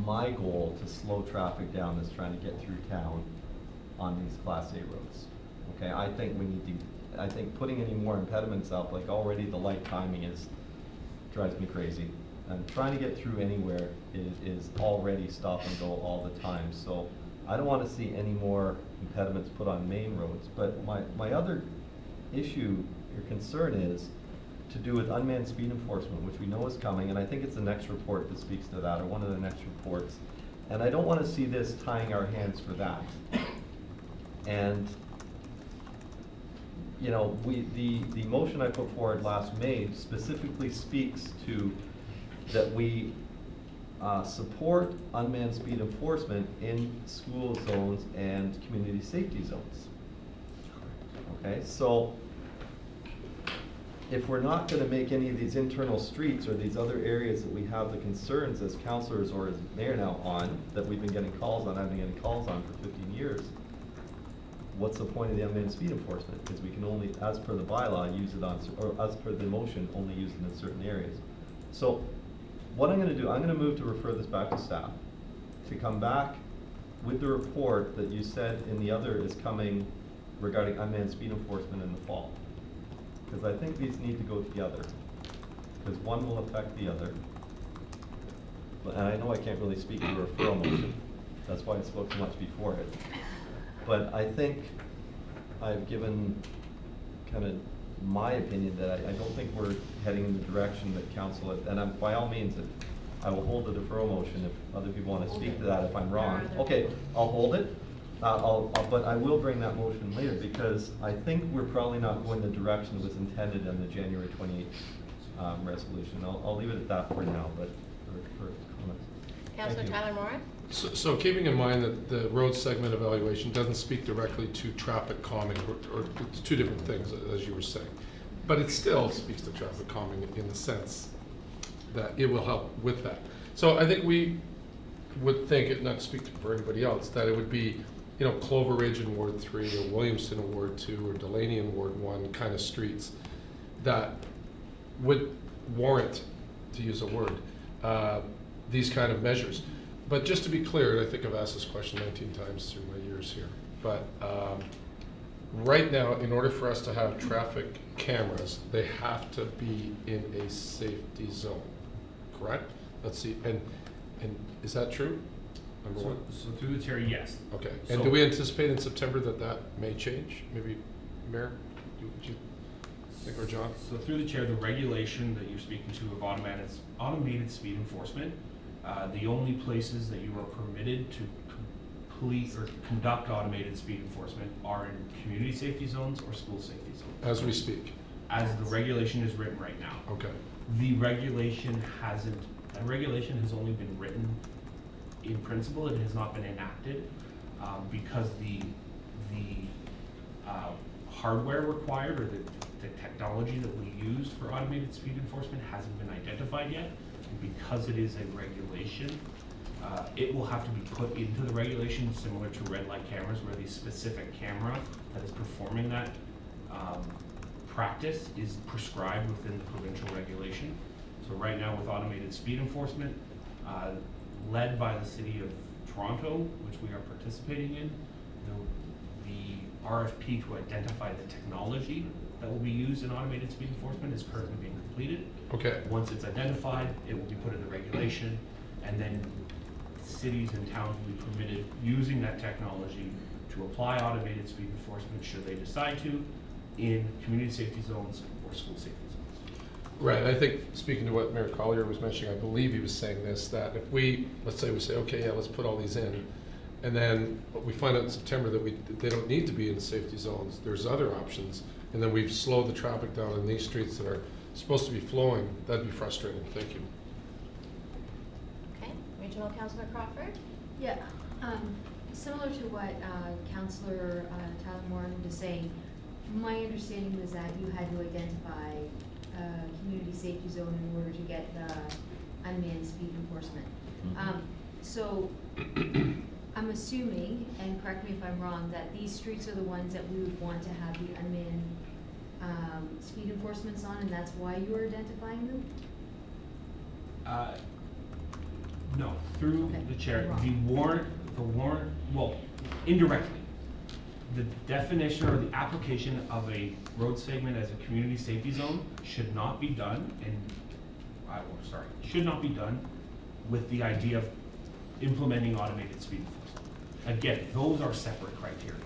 my goal to slow traffic down that's trying to get through town on these Class A roads. Okay, I think we need to, I think putting any more impediments up, like already the light timing drives me crazy. And trying to get through anywhere is already stop and go all the time. So I don't want to see any more impediments put on main roads. But my other issue or concern is to do with unmanned speed enforcement, which we know is coming, and I think it's the next report that speaks to that, or one of the next reports. And I don't want to see this tying our hands for that. And you know, the motion I put forward last May specifically speaks to that we support unmanned speed enforcement in school zones and community safety zones. Okay, so if we're not going to make any of these internal streets or these other areas that we have the concerns as councillors or as mayor now on, that we've been getting calls on, I've been getting calls on for 15 years, what's the point of the unmanned speed enforcement? Because we can only, as per the bylaw, use it on, or as per the motion, only use it in certain areas. So what I'm going to do, I'm going to move to refer this back to staff, to come back with the report that you said in the other is coming regarding unmanned speed enforcement in the fall. Because I think these need to go together, because one will affect the other. And I know I can't really speak to the referral motion, that's why I spoke so much before it. But I think I've given kind of my opinion that I don't think we're heading in the direction that council, and by all means, if I will hold the deferral motion if other people want to speak to that if I'm wrong. Okay, I'll hold it. But I will bring that motion later, because I think we're probably not going the direction that was intended in the January 28th resolution. I'll leave it at that for now, but for comments. Councillor Thank you. Tyler Moore? So keeping in mind that the road segment evaluation doesn't speak directly to traffic calming, or it's two different things, as you were saying. But it still speaks to traffic calming in the sense that it will help with that. So I think we would think, it not to speak for anybody else, that it would be, you know, Clover Ridge in Ward 3, or Williamston in Ward 2, or Delaney in Ward 1 kind of streets that would warrant, to use a word, these kind of measures. But just to be clear, and I think I've asked this question 19 times through my years here, but right now, in order for us to have traffic cameras, they have to be in a safety zone, correct? Let's see, and is that true? Number one? So through the chair, yes. Okay, and So- do we anticipate in September that that may change? Maybe, Mayor, would you think, or John? So through the chair, the regulation that you're speaking to of automated speed enforcement, the only places that you are permitted to complete or conduct automated speed enforcement are in community safety zones or school safety zones. As we speak? As the regulation is written right now. Okay. The regulation that regulation has only been written in principle. It has not been enacted because the hardware required, or the technology that we use for automated speed enforcement hasn't been identified yet. And because it is a regulation, it will have to be put into the regulation, similar to red light cameras, where the specific camera that is performing that practice is prescribed within the provincial regulation. So right now, with automated speed enforcement, led by the City of Toronto, which we are participating in, the RFP to identify the technology that will be used in automated speed enforcement is currently being completed. Okay. Once it's identified, it will be put in the regulation, and then cities and towns will be permitted using that technology to apply automated speed enforcement, should they decide to, in community safety zones or school safety zones. Right, I think, speaking to what Mayor Collier was mentioning, I believe he was saying this, that if we, let's say, okay, yeah, let's put all these in, and then we find out in September that they don't need to be in safety zones, there's other options, and then we've slowed the traffic down in these streets that are supposed to be flowing, that'd be frustrating. Thank you. Okay, Regional Councillor Crawford? Yeah, similar to what Councillor Tyler Moore was saying, my understanding was that you had to identify a community safety zone in order to get the unmanned speed enforcement. So I'm assuming, and correct me if I'm wrong, that these streets are the ones that we would want to have the unmanned speed enforcements on, and that's why you are identifying them? No, through Okay, the chair, I'm the warrant, well, indirectly, the definition or the application of a road segment as a community safety zone should not be done, should not be done with the idea of implementing automated speed enforcement. Again, those are separate criteria.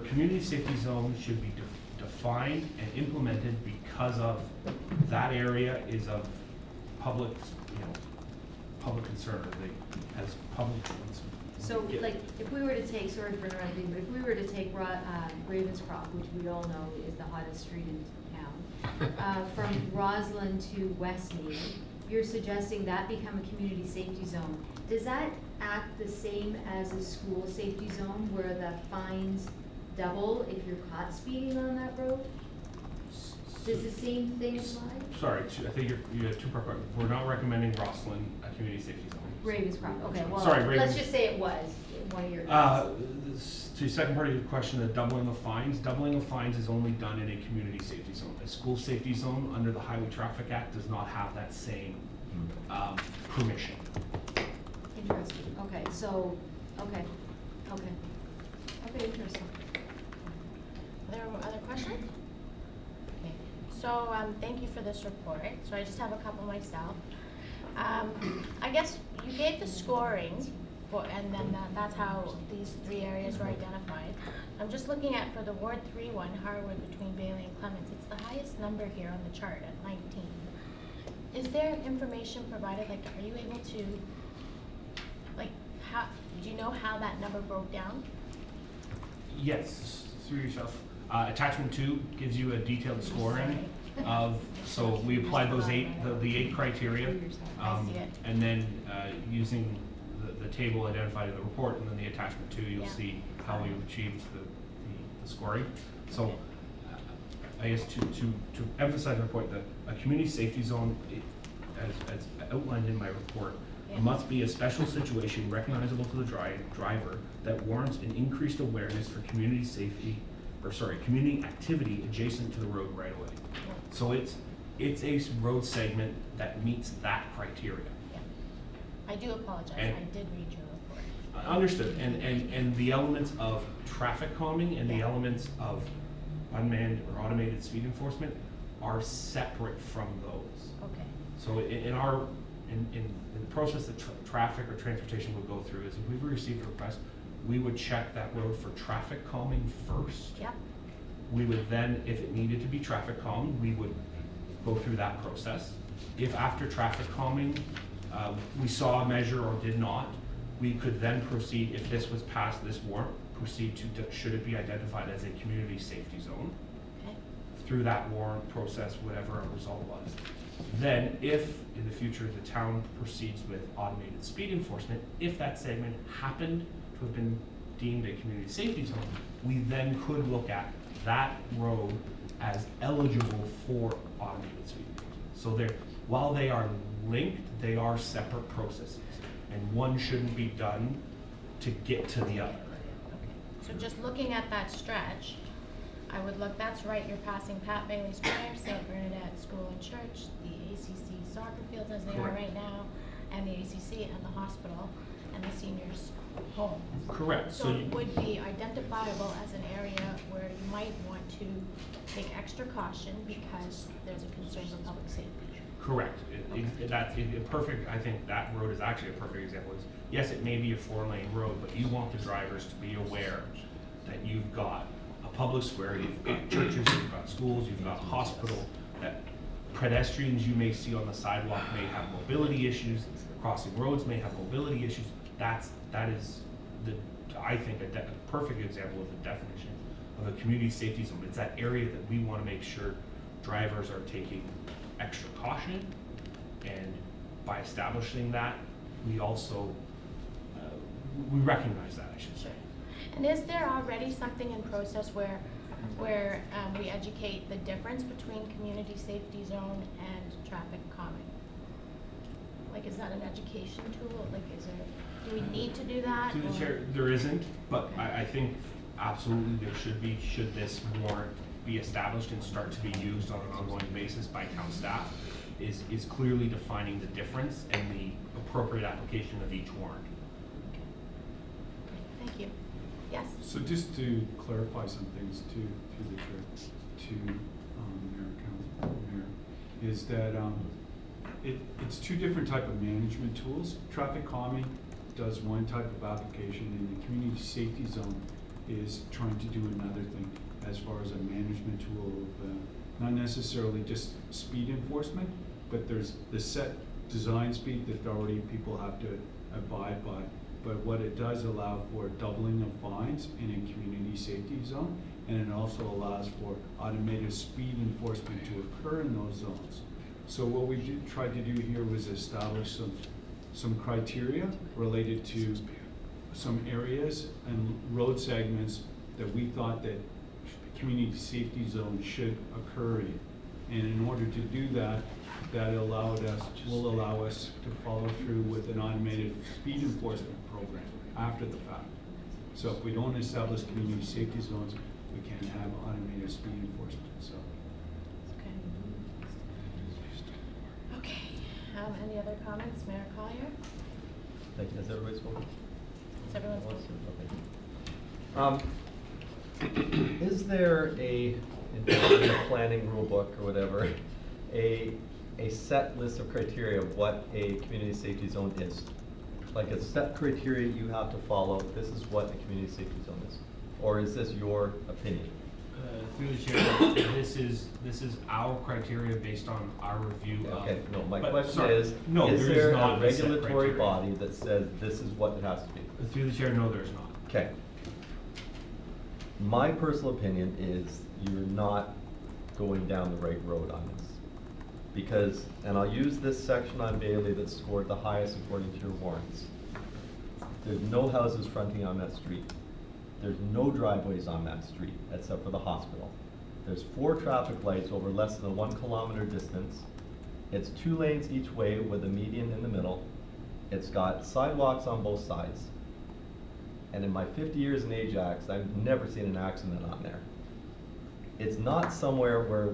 Community safety zones should be defined and implemented because of that area is of public, public concern, or has public concern. So, like, if we were to take, sorry for interrupting, but if we were to take Ravenscroft, which we all know is the hottest street in town, from Roslyn to Westmead, you're suggesting that become a community safety zone. Does that act the same as a school safety zone, where the fines double if you're caught speeding on that road? Does the same thing apply? Sorry, I think you have two-part question. We're not recommending Roslyn a community safety zone. Ravenscroft, okay, well, Sorry, let's just say it was one of your. To the second part of your question, the doubling of fines is only done in a community safety zone. A school safety zone under the Highway Traffic Act does not have that same permission. Interesting, okay, so, okay, interesting. Are there other questions? Okay, so thank you for this report. So I just have a couple myself. I guess you gave the scoring, and then that's how these three areas were identified. I'm just looking at, for the Ward 3 one, Harwood between Bailey and Clements, it's the highest number here on the chart at 19. Is there information provided, like, are you able to, like, how, do you know how that number broke down? Yes, through yourself. Attachment 2 gives you a detailed scoring of, so we applied those the 8 criteria. I see it. And then using the table identified in the report, and then the attachment 2, you'll Yeah. see how we achieved the scoring. So I guess to emphasize my point, that a community safety zone, as outlined in my report, Yeah. must be a special situation recognizable to the driver that warrants an increased awareness for community safety, community activity adjacent to the road right away. So it's a road segment that meets that criteria. Yeah. I do apologize, And- I did read your report. Understood, and the elements of traffic calming and the elements of unmanned or automated speed enforcement are separate from those. Okay. So in the process that traffic or transportation would go through is, if we received a request, we would check that road for traffic calming first. Yep. We would then, if it needed to be traffic calmed, we would go through that process. If after traffic calming, we saw a measure or did not, we could then proceed, if this was past this warrant, proceed to, should it be identified as a community safety zone? Okay. Through that warrant process, whatever our result was. Then, if in the future the town proceeds with automated speed enforcement, if that segment happened to have been deemed a community safety zone, we then could look at that road as eligible for automated speed enforcement. So while they are linked, they are separate processes, and one shouldn't be done to get to the other. So just looking at that stretch, I would look, that's right, you're passing Pat Bailey Square, St. Bernadette School and Church, the ACC soccer fields as they are Correct. right now, and the ACC and the hospital, and the seniors' home. Correct. So it would be identifiable as an area where you might want to take extra caution because there's a concern for public safety. Correct. I think that road is actually a perfect example. Yes, it may be a 4-lane road, but you want the drivers to be aware that you've got a public square, you've got churches, you've got schools, you've got a hospital, that pedestrians you may see on the sidewalk may have mobility issues, crossing roads may have mobility issues. That is I think a perfect example of the definition of a community safety zone. It's that area that we want to make sure drivers are taking extra caution, and by establishing that, we also we recognize that, I should say. And is there already something in process where we educate the difference between community safety zone and traffic calming? Like, is that an education tool? Like, do we need to do that? To the or- chair, there isn't, but I think absolutely there should be, should this warrant be established and start to be used on an ongoing basis by town staff, is clearly defining the difference and the appropriate application of each warrant. Thank you. Yes? So just to clarify some things through the chair, to Mayor, is that it's two different type of management tools. Traffic calming does one type of application, and the community safety zone is trying to do another thing as far as a management tool of not necessarily just speed enforcement, but there's the set design speed that already people have to abide by. But what it does allow for doubling of fines in a community safety zone, and it also allows for automated speed enforcement to occur in those zones. So what we tried to do here was establish some criteria related to some areas and road segments that we thought that community safety zones should occur in. And in order to do that, will allow us to follow through with an automated speed enforcement program after the fact. So if we don't establish community safety zones, we can't have automated speed enforcement, so. Okay. Any other comments? Mayor Collier? Thank you. Has everybody spoken? Has everyone spoken? Is there in the planning rule book or whatever, a set list of criteria of what a community safety zone is? Like a set criteria you have to follow, this is what a community safety zone is? Or is this your opinion? Through the chair, this is our criteria based on our review of. Okay, no, my but, question sorry, is no, there there not a set regulatory criteria. body that says this is what it has to be? Through the chair, no, there's not. Okay. My personal opinion is you're not going down the right road on this. Because, and I'll use this section on Bailey that scored the highest according to your warrants. There's no houses fronting on that street. There's no driveways on that street, except for the hospital. There's 4 traffic lights over less than a 1 kilometer distance. It's 2 lanes each way with a median in the middle. It's got sidewalks on both sides. And in my 50 years in Ajax, I've never seen an accident on there. It's not somewhere where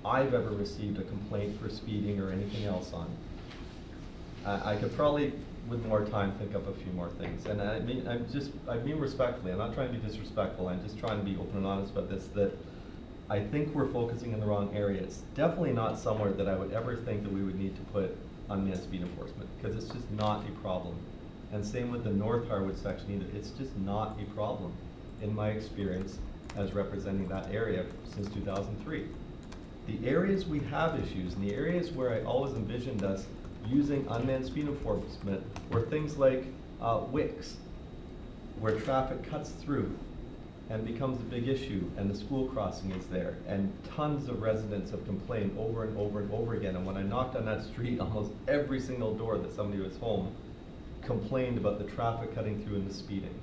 I've ever received a complaint for speeding or anything else on. I could probably, with more time, think up a few more things. And I mean respectfully, I'm not trying to be disrespectful, I'm just trying to be open and honest about this, that I think we're focusing in the wrong area. It's definitely not somewhere that I would ever think that we would need to put unmanned speed enforcement, because it's just not a problem. And same with the North Harwood section either, it's just not a problem in my experience as representing that area since 2003. The areas we have issues, and the areas where I always envisioned us using unmanned speed enforcement were things like Wicks, where traffic cuts through and becomes a big issue, and the school crossing is there, and tons of residents have complained over and over and over again. And when I knocked on that street, almost every single door that somebody was home complained about the traffic cutting through and the speeding.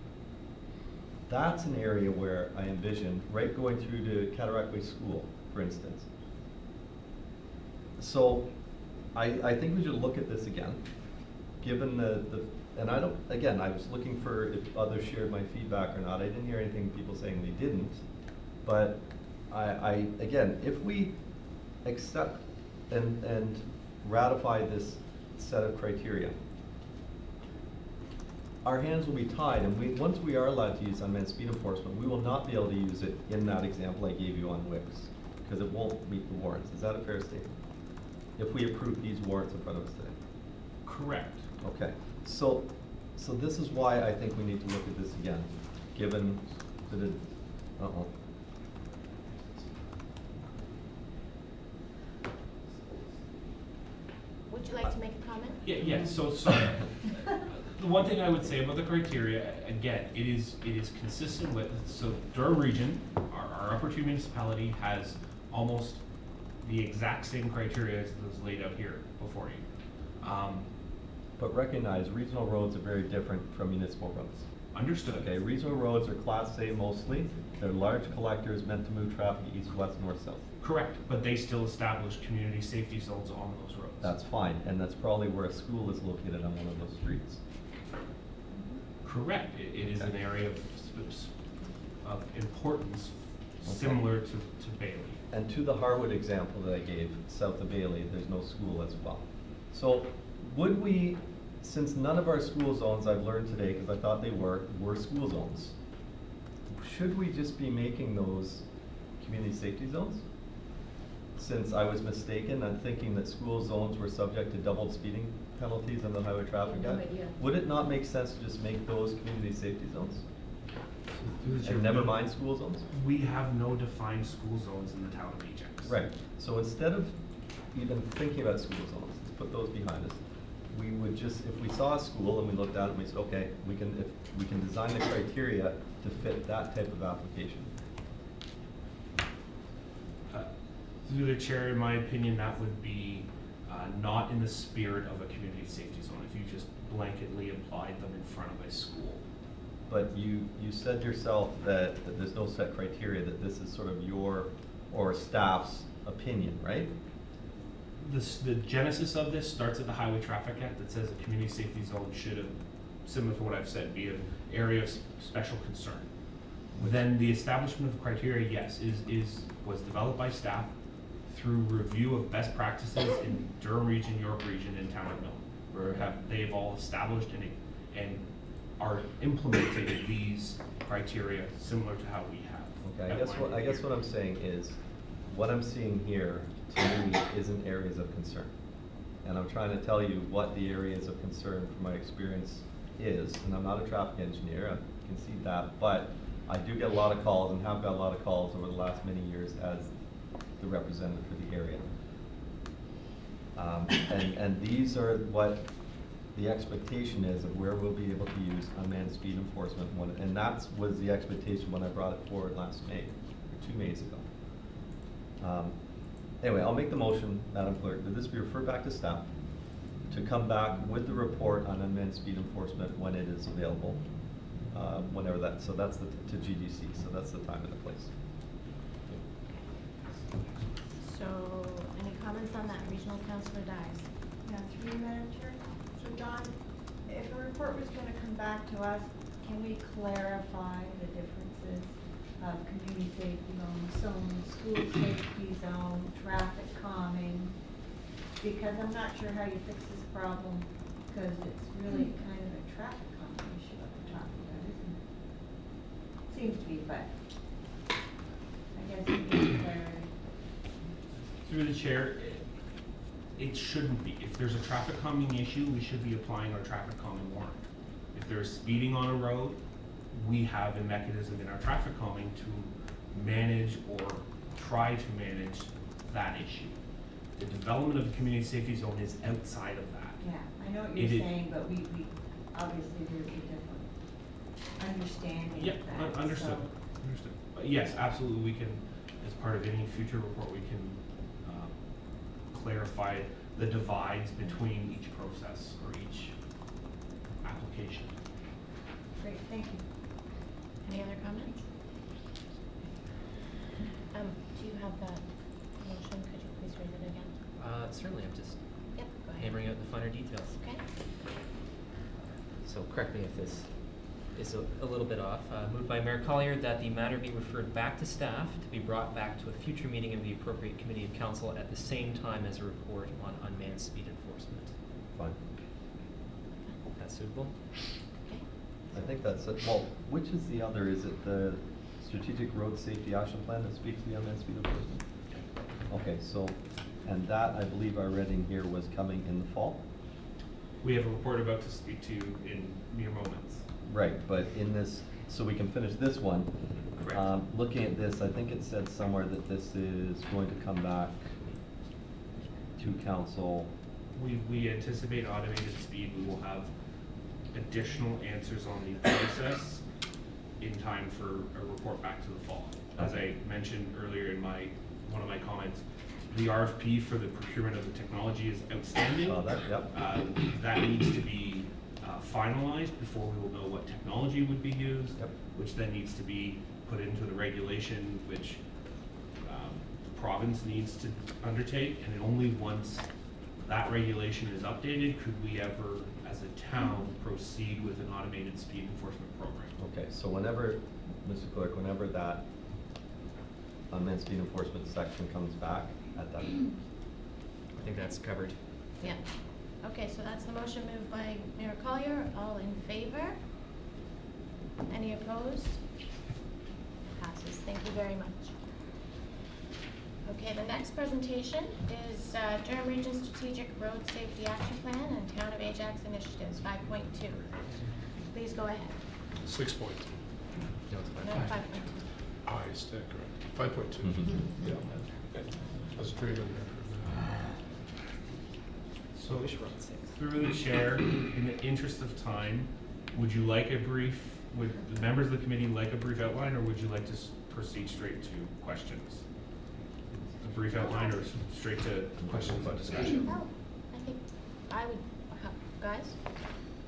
That's an area where I envisioned, right going through to Cataraqui School, for instance. So I think we should look at this again, given and I don't, again, I was looking for if others shared my feedback or not. I didn't hear anything people saying they didn't. But again, if we accept and ratify this set of criteria, our hands will be tied, and once we are allowed to use unmanned speed enforcement, we will not be able to use it in that example I gave you on Wicks, because it won't meet the warrants. Is that a fair statement? If we approve these warrants in front of us today? Correct. Okay, so this is why I think we need to look at this again, given that it, Would you like to make a comment? Yeah, so the one thing I would say about the criteria, again, it is consistent with, so Durham Region, our upper 2 municipality has almost the exact same criteria as those laid out here before you. but recognize regional roads are very different from municipal roads. Understood. Okay, regional roads are Class A mostly. They're large collectors meant to move traffic east, west, north, south. Correct, but they still establish community safety zones on those roads. That's fine, and that's probably where a school is located on one of those streets. Correct, it is an area of importance Okay. similar to Bailey. And to the Harwood example that I gave, south of Bailey, there's no school as well. So would we, since none of our school zones, I've learned today, because I thought they were school zones, should we just be making those community safety zones? Since I was mistaken and thinking that school zones were subject to doubled speeding penalties under the Highway Traffic No Act, idea. would it not make sense to just make those community safety zones? Through the chair, And never mind school zones? We have no defined school zones in the town of Ajax. Right, so instead of even thinking about school zones, let's put those behind us. We would just, if we saw a school and we looked at it and we said, okay, we can design the criteria to fit that type of application. Through the chair, in my opinion, that would be not in the spirit of a community safety zone if you just blanketly applied them in front of a school. But you said yourself that there's no set criteria, that this is sort of your or staff's opinion, right? The genesis of this starts at the Highway Traffic Act that says a community safety zone should have, similar to what I've said, be an area of special concern. Then the establishment of criteria, yes, was developed by staff through review of best practices in Durham Region, York Region, and Town of Milton, where they've all established and are implementing these criteria similar to how we have. Okay, I guess what I'm saying is, what I'm seeing here to me isn't areas of concern. And I'm trying to tell you what the areas of concern from my experience is, and I'm not a traffic engineer, I concede that, but I do get a lot of calls and have got a lot of calls over the last many years as the representative for the area. And these are what the expectation is of where we'll be able to use unmanned speed enforcement. And that was the expectation when I brought it forward last May, or 2 Mays ago. Anyway, I'll make the motion, Madam Clerk, that this be referred back to staff to come back with the report on unmanned speed enforcement when it is available, whenever that, so that's to GGC, so that's the time and the place. So, any comments on that? Regional Councillor Dyes. Yeah, through you, Madam Chair. So Don, if a report was gonna come back to us, can we clarify the differences of community safety zone, school safety zone, traffic calming? Because I'm not sure how you fix this problem, because it's really kind of a traffic calming issue that we're talking about, isn't it? Seems to be, but I guess we need clarity. Through the chair, it shouldn't be. If there's a traffic calming issue, we should be applying our traffic calming warrant. If there's speeding on a road, we have a mechanism in our traffic calming to manage or try to manage that issue. The development of the community safety zone is outside of that. Yeah, I know what you're saying, but we obviously there's a different understanding Yeah, of that. understood, so- understood. But yes, absolutely, we can, as part of any future report, we can clarify the divides between each process or each application. Great, thank you. Any other comments? Do you have that motion? Could you please read it again? Certainly, I'm just Yep, go ahead. hammering out the finer details. Okay. So correct me if this is a little bit off. Moved by Mayor Collier that the matter be referred back to staff to be brought back to a future meeting of the appropriate committee of council at the same time as a report on unmanned speed enforcement. Fine. That's suitable? Okay. I think that's it. Well, which is the other? Is it the Strategic Road Safety Action Plan that speaks to the unmanned speed enforcement? Okay, so, and that I believe I read in here was coming in the fall? We have a report about to speak to in mere moments. Right, but in this, so we can finish this one. Correct. Looking at this, I think it said somewhere that this is going to come back to council. We anticipate automated speed. We will have additional answers on the process in time for a report back to the fall. As I mentioned earlier in one of my comments, the RFP for the procurement of the technology is outstanding. That needs to be finalized before we will know what technology would be used, which then needs to be put into the regulation, which the province needs to undertake, and only once that regulation is updated could we ever, as a town, proceed with an automated speed enforcement program. Okay, so whenever, Mr. Clerk, whenever that unmanned speed enforcement section comes back at that. I think that's covered. Yeah. Okay, so that's the motion moved by Mayor Collier. All in favor? Any opposed? Passes. Thank you very much. Okay, the next presentation is Durham Region Strategic Road Safety Action Plan and Town of Ajax Initiatives 5.2. Please go ahead. 6.2. No, it's No, fine. 5.2. I stand correct. 5.2. Yeah. I was dreaming there. So, through the chair, in the interest of time, would you like a brief, would the members of the committee like a brief outline, or would you like to proceed straight to questions? A brief outline or straight to questions and discussion? No, I think I would, guys,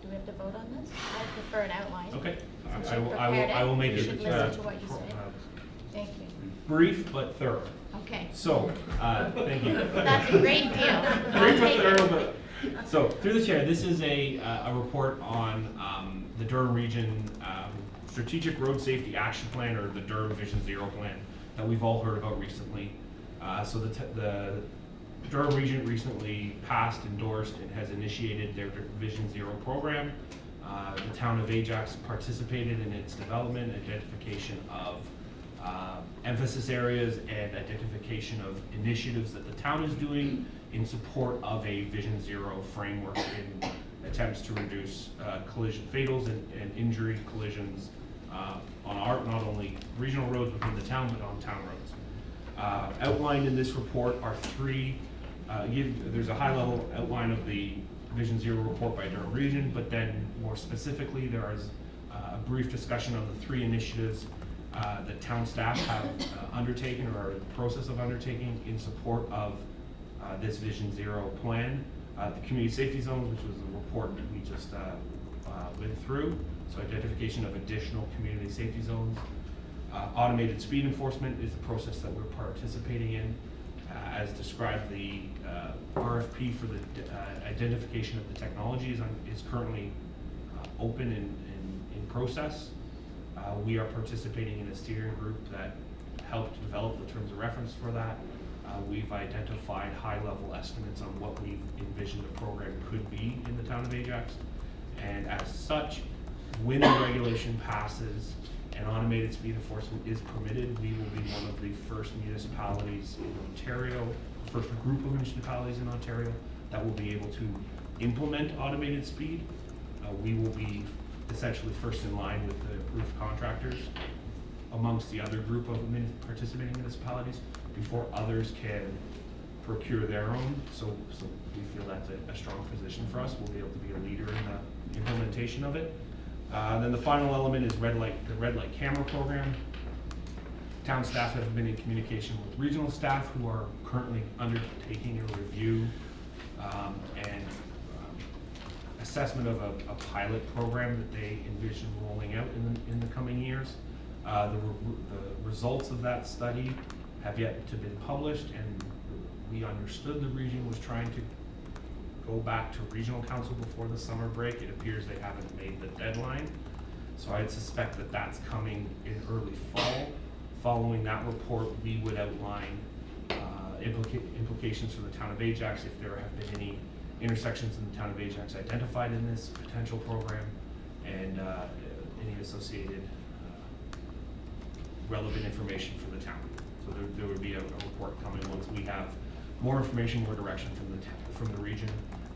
do we have to vote on this? I prefer an outline. Okay, Since I you will prepared make You it, should listen to what you say. Thank you. brief but thorough. Okay. So, thank you. That's a great deal. I'll Brief but take thorough, it. but, so, through the chair, this is a report on the Durham Region Strategic Road Safety Action Plan, or the Durham Vision Zero Plan, that we've all heard about recently. So the Durham Region recently passed, endorsed, and has initiated their Vision Zero program. The town of Ajax participated in its development, identification of emphasis areas, and identification of initiatives that the town is doing in support of a Vision Zero framework in attempts to reduce collision fatals and injury collisions on our, not only regional roads within the town, but on town roads. Outlined in this report are three, there's a high-level outline of the Vision Zero report by Durham Region, but then more specifically, there is a brief discussion of the three initiatives that town staff have undertaken or are in the process of undertaking in support of this Vision Zero plan. The community safety zones, which was the report that we just went through, so identification of additional community safety zones. Automated speed enforcement is the process that we're participating in. As described, the RFP for the identification of the technology is currently open and in process. We are participating in a steering group that helped develop the terms of reference for that. We've identified high-level estimates on what we envisioned the program could be in the town of Ajax. And as such, when the regulation passes and automated speed enforcement is permitted, we will be one of the first municipalities in Ontario, first group of municipalities in Ontario that will be able to implement automated speed. We will be essentially first in line with the approved contractors amongst the other group of participating municipalities before others can procure their own. So we feel that's a strong position for us. We'll be able to be a leader in the implementation of it. Then the final element is the red light camera program. Town staff have been in communication with regional staff who are currently undertaking a review and assessment of a pilot program that they envision rolling out in the coming years. The results of that study have yet to be published, and we understood the region was trying to go back to regional council before the summer break. It appears they haven't made the deadline. So I'd suspect that that's coming in early fall. Following that report, we would outline implications for the town of Ajax if there have been any intersections in the town of Ajax identified in this potential program, and any associated relevant information for the town. So there would be a report coming once we have more information, more direction from the region,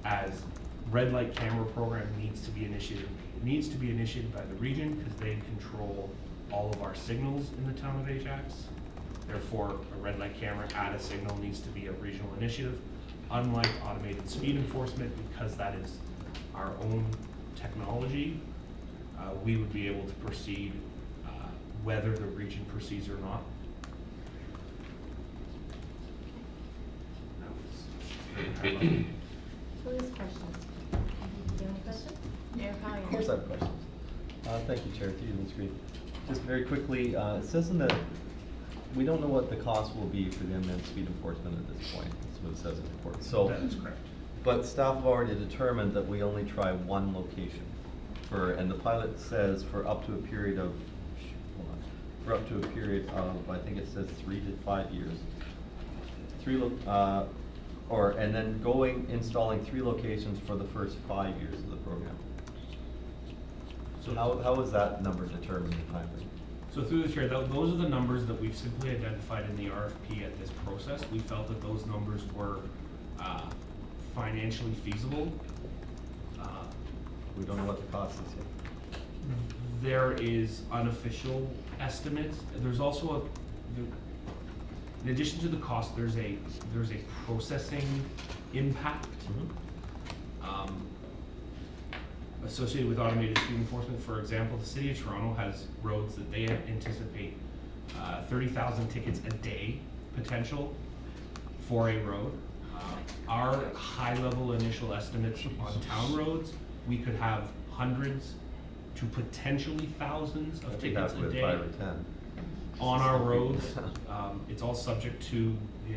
as red light camera program needs to be initiated. It needs to be initiated by the region because they control all of our signals in the town of Ajax. Therefore, a red light camera at a signal needs to be a regional initiative. Unlike automated speed enforcement, because that is our own technology, we would be able to proceed whether the region proceeds or not. Who has questions? Do you have a question? Mayor Collier. Of course I have questions. Thank you, Chair, to you, Ms. Green. Just very quickly, it says in the, we don't know what the cost will be for the unmanned speed enforcement at this point. That's what it says in the report. So, that is correct. But staff have already determined that we only try one location and the pilot says for up to a period of, I think it says 3 to 5 years. And then installing 3 locations for the first 5 years of the program. So how is that number determined in time? So through the chair, those are the numbers that we've simply identified in the RFP at this process. We felt that those numbers were financially feasible. We don't know what the cost is yet. There is unofficial estimates. There's also in addition to the cost, there's a processing impact associated with automated speed enforcement. For example, the City of Toronto has roads that they anticipate 30,000 tickets a day potential for a road. Our high-level initial estimates on town roads, we could have hundreds to potentially thousands of tickets a day 5 or 10 on our roads. It's all subject to the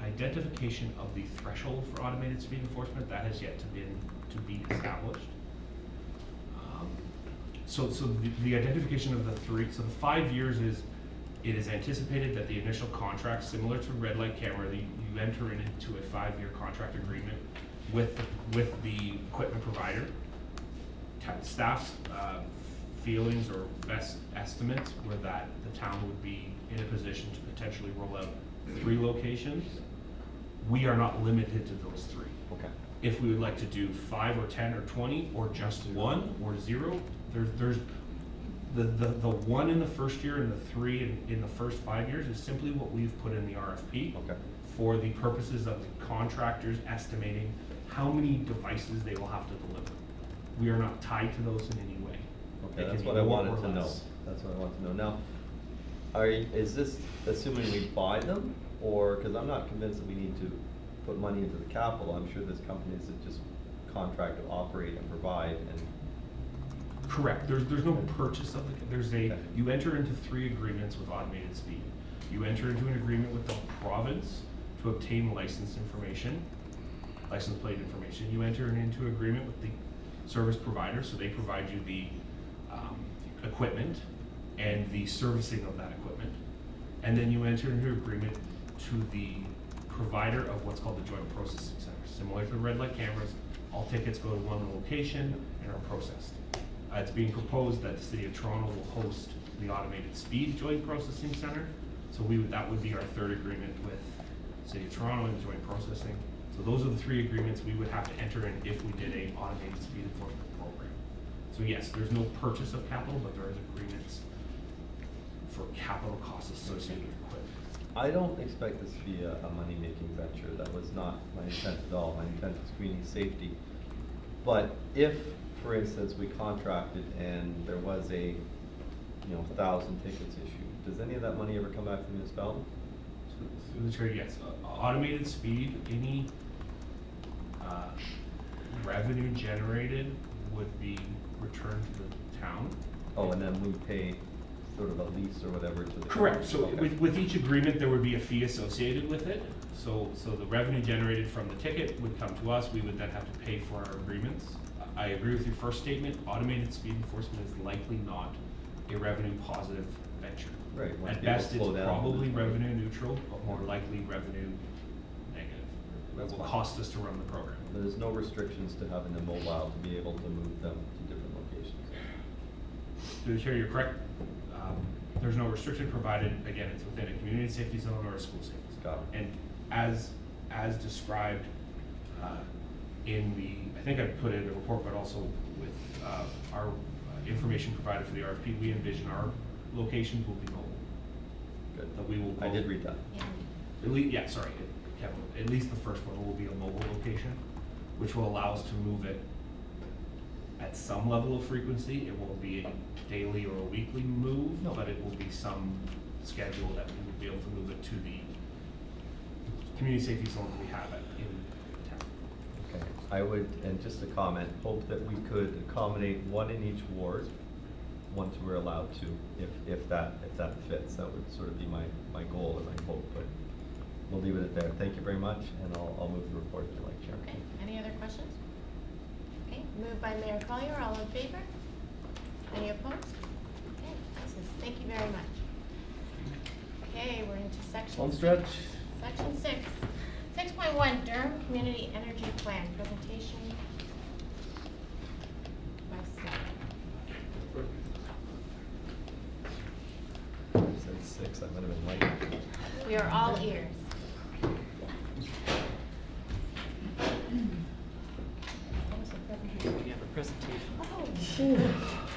identification of the threshold for automated speed enforcement. That has yet to be established. So the identification of the 3, so the 5 years is, it is anticipated that the initial contract, similar to red light camera, you enter into a 5-year contract agreement with the equipment provider. Staff's feelings or best estimates were that the town would be in a position to potentially roll out 3 locations. We are not limited to those 3. Okay. If we would like to do 5 or 10 or 20 or just 1 or 0, The one in the first year and the three in the first 5 years is simply what we've put in the RFP. Okay. For the purposes of the contractors estimating how many devices they will have to deliver. We are not tied to those in any way. Okay, It that's can what be I more wanted or to know. less. That's what I want to know. Now, is this assuming we buy them, or, because I'm not convinced that we need to put money into the capital. I'm sure there's companies that just contract to operate and provide and. Correct, there's no purchase of the, Okay. you enter into 3 agreements with Automated Speed. You enter into an agreement with the province to obtain license information, license plate information. You enter into agreement with the service provider, so they provide you the equipment and the servicing of that equipment. And then you enter into agreement to the provider of what's called the Joint Processing Center. Similar to the red light cameras, all tickets go to one location and are processed. It's being proposed that the City of Toronto will host the Automated Speed Joint Processing Center. So that would be our 3rd agreement with City of Toronto and Joint Processing. So those are the 3 agreements we would have to enter in if we did a Automated Speed Enforcement program. So yes, there's no purchase of capital, but there is agreements for capital costs associated with equipment. I don't expect this to be a money-making venture. That was not my intent at all. My intent was community safety. But if, for instance, we contracted and there was a, 1,000 tickets issued, does any of that money ever come back to the municipality? Through the chair, yes. Automated Speed, any revenue generated would be returned to the town. Oh, and then we pay sort of a lease or whatever to the. Correct, so Okay. with each agreement, there would be a fee associated with it. So the revenue generated from the ticket would come to us, we would then have to pay for our agreements. I agree with your first statement, Automated Speed Enforcement is likely not a revenue positive venture. Right, once At people best, it's slow down, probably it's fine. revenue neutral, but more likely revenue negative. That That's will fine. cost us to run the program. There's no restrictions to having them mobile to be able to move them to different locations. Through the chair, you're correct. There's no restriction provided, again, it's within a community safety zone or a school safety zone. Got it. And as described in the, I think I put in the report, but also with our information provided for the RFP, we envision our locations will be mobile. Good. That we will. I did read that. Kevin, at least the first one will be a mobile location, which will allow us to move it at some level of frequency. It won't be a daily or a weekly move, but it will be some schedule that we will be able to move it to the community safety zones we have in town. Okay, I would, and just a comment, hope that we could accommodate one in each ward once we're allowed to, if that fits. That would sort of be my goal and my hope, but we'll leave it at there. Thank you very much, and I'll move the report if you like, Chair. Okay, any other questions? Okay, moved by Mayor Collier, all in favor? Any opposed? Okay, passes. Thank you very much. Okay, we're into section. Home stretch. Section 6. 6.1, Durham Community Energy Plan, presentation by staff. You said 6, I might have been late. We are all ears. We have a presentation. Oh.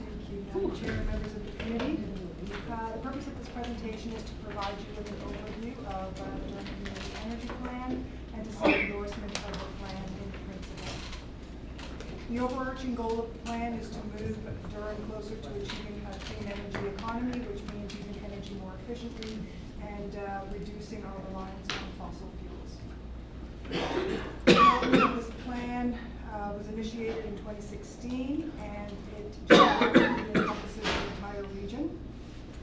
Thank you, Madam Chair and members of the committee. The purpose of this presentation is to provide you with an overview of the Durham Community Energy Plan and to seek endorsement of the plan in principle. The overarching goal of the plan is to move Durham closer to achieving a clean energy economy, which means using energy more efficiently and reducing our reliance on fossil fuels. The development of this plan was initiated in 2016, and it geographically encompasses the entire region.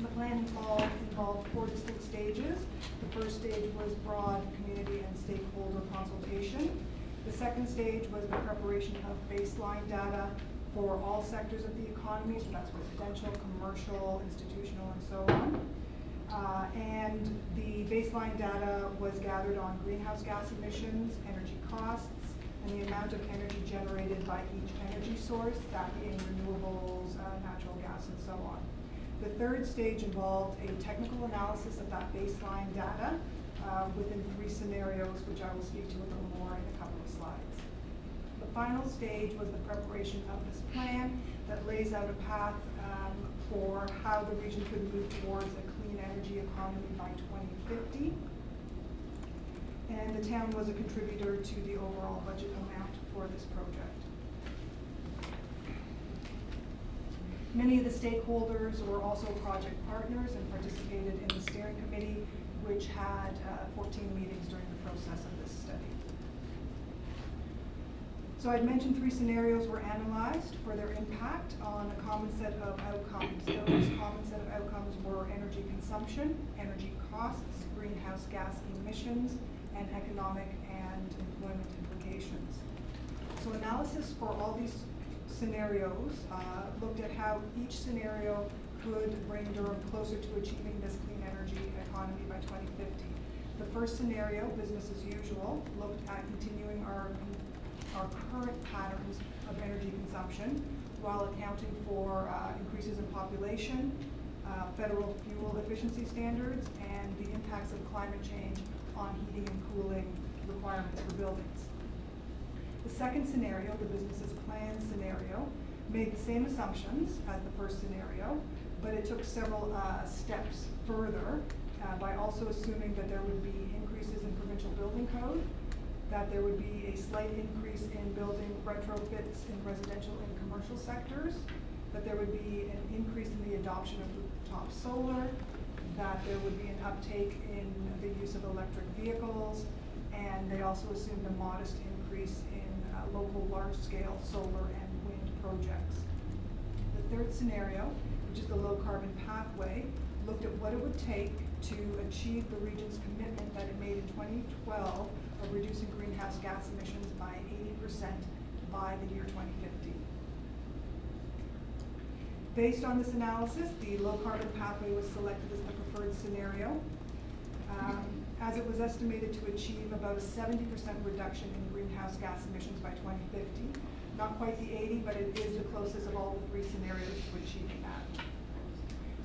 The plan involved 4 distinct stages. The first stage was broad community and stakeholder consultation. The second stage was the preparation of baseline data for all sectors of the economy, so that's residential, commercial, institutional, and so on. And the baseline data was gathered on greenhouse gas emissions, energy costs, and the amount of energy generated by each energy source, that being renewables, natural gas, and so on. The third stage involved a technical analysis of that baseline data within 3 scenarios, which I will speak to a little more in a couple of slides. The final stage was the preparation of this plan that lays out a path for how the region could move towards a clean energy economy by 2050. And the town was a contributor to the overall budget amount for this project. Many of the stakeholders were also project partners and participated in the steering committee, which had 14 meetings during the process of this study. So I'd mentioned 3 scenarios were analyzed for their impact on a common set of outcomes. Those common set of outcomes were energy consumption, energy costs, greenhouse gas emissions, and economic and employment implications. So analysis for all these scenarios looked at how each scenario could bring Durham closer to achieving this clean energy economy by 2050. The first scenario, business as usual, looked at continuing our current patterns of energy consumption while accounting for increases in population, federal fuel efficiency standards, and the impacts of climate change on heating and cooling requirements for buildings. The second scenario, the business as planned scenario, made the same assumptions as the first scenario, but it took several steps further by also assuming that there would be increases in provincial building code, that there would be a slight increase in building retrofits in residential and commercial sectors, that there would be an increase in the adoption of rooftop solar, that there would be an uptake in the use of electric vehicles, and they also assumed a modest increase in local large-scale solar and wind projects. The third scenario, which is the low-carbon pathway, looked at what it would take to achieve the region's commitment that it made in 2012 of reducing greenhouse gas emissions by 80% by the year 2050. Based on this analysis, the low-carbon pathway was selected as the preferred scenario, as it was estimated to achieve about a 70% reduction in greenhouse gas emissions by 2050. Not quite the 80, but it is the closest of all the 3 scenarios to achieving that.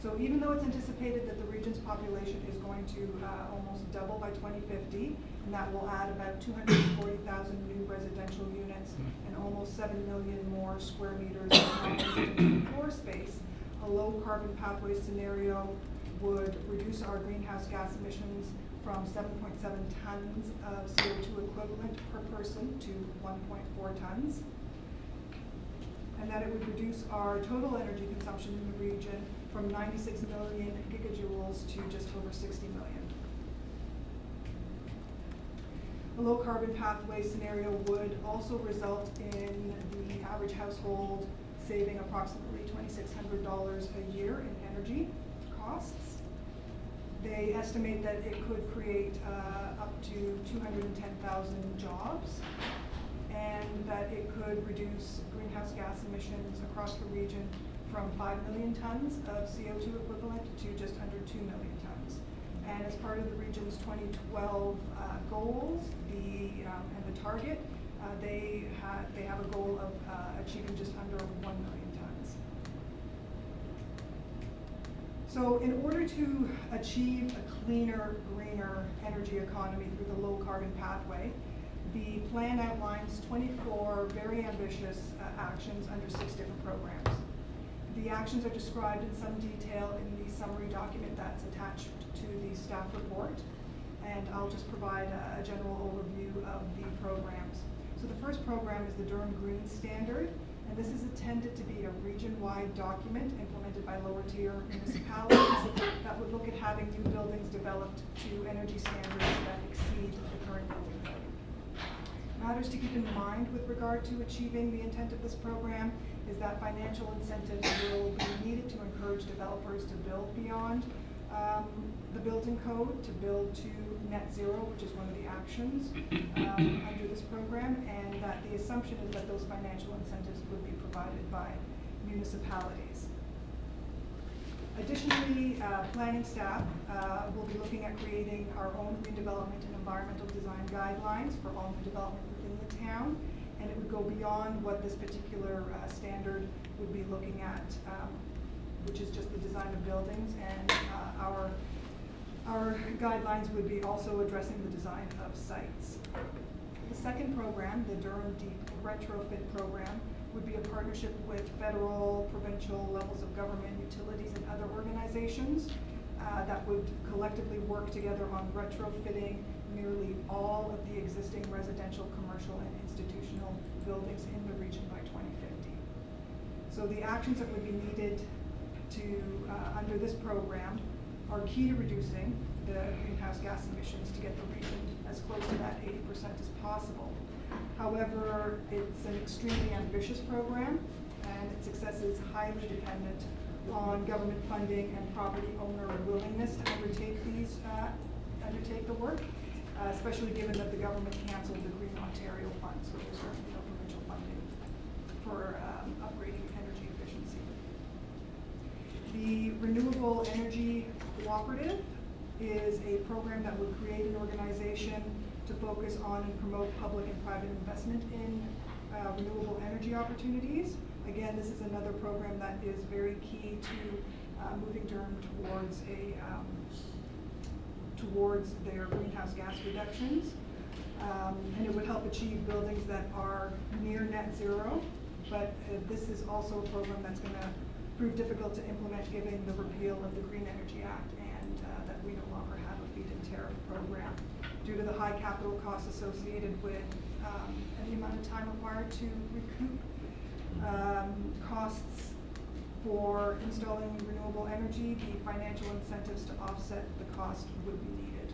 So even though it's anticipated that the region's population is going to almost double by 2050, and that will add about 240,000 new residential units and almost 7 million more square meters of non-residential floor space, a low carbon pathway scenario would reduce our greenhouse gas emissions from 7.7 tons of CO2 equivalent per person to 1.4 tons. And that it would reduce our total energy consumption in the region from 96 million gigajoules to just over 60 million. A low carbon pathway scenario would also result in the average household saving approximately $2,600 a year in energy costs. They estimate that it could create up to 210,000 jobs, and that it could reduce greenhouse gas emissions across the region from 5 million tons of CO2 equivalent to just under 2 million tons. And as part of the region's 2012 goals, and the target, they have a goal of achieving just under 1 million tons. So in order to achieve a cleaner, greener energy economy through the low carbon pathway, the plan outlines 24 very ambitious actions under 6 different programs. The actions are described in some detail in the summary document that's attached to the staff report, and I'll just provide a general overview of the programs. So the first program is the Durham Green Standard, and this is intended to be a region-wide document implemented by lower-tier municipalities that would look at having new buildings developed to energy standards that exceed the current building code. Matters to keep in mind with regard to achieving the intent of this program is that financial incentives will be needed to encourage developers to build beyond the building code, to build to net zero, which is one of the actions under this program, and that the assumption is that those financial incentives would be provided by municipalities. Additionally, planning staff will be looking at creating our own green development and environmental design guidelines for all new development within the town. And it would go beyond what this particular standard would be looking at, which is just the design of buildings. And our guidelines would be also addressing the design of sites. The second program, the Durham Deep Retrofit Program, would be a partnership with federal, provincial levels of government, utilities, and other organizations that would collectively work together on retrofitting nearly all of the existing residential, commercial, and institutional buildings in the region by 2050. So the actions that would be needed to, under this program, are key to reducing the greenhouse gas emissions to get the region as close to that 80% as possible. However, it's an extremely ambitious program, and its success is highly dependent on government funding and property owner willingness to undertake the work, especially given that the government canceled the Green Ontario Fund, so there's certainly no provincial funding for upgrading energy efficiency. The Renewable Energy Cooperative is a program that would create an organization to focus on and promote public and private investment in renewable energy opportunities. Again, this is another program that is very key to moving Durham towards their greenhouse gas reductions. And it would help achieve buildings that are near net zero, but this is also a program that's going to prove difficult to implement given the repeal of the Green Energy Act and that we no longer have a feed-in tariff program due to the high capital costs associated with the amount of time required to recoup costs for installing renewable energy. The financial incentives to offset the cost would be needed.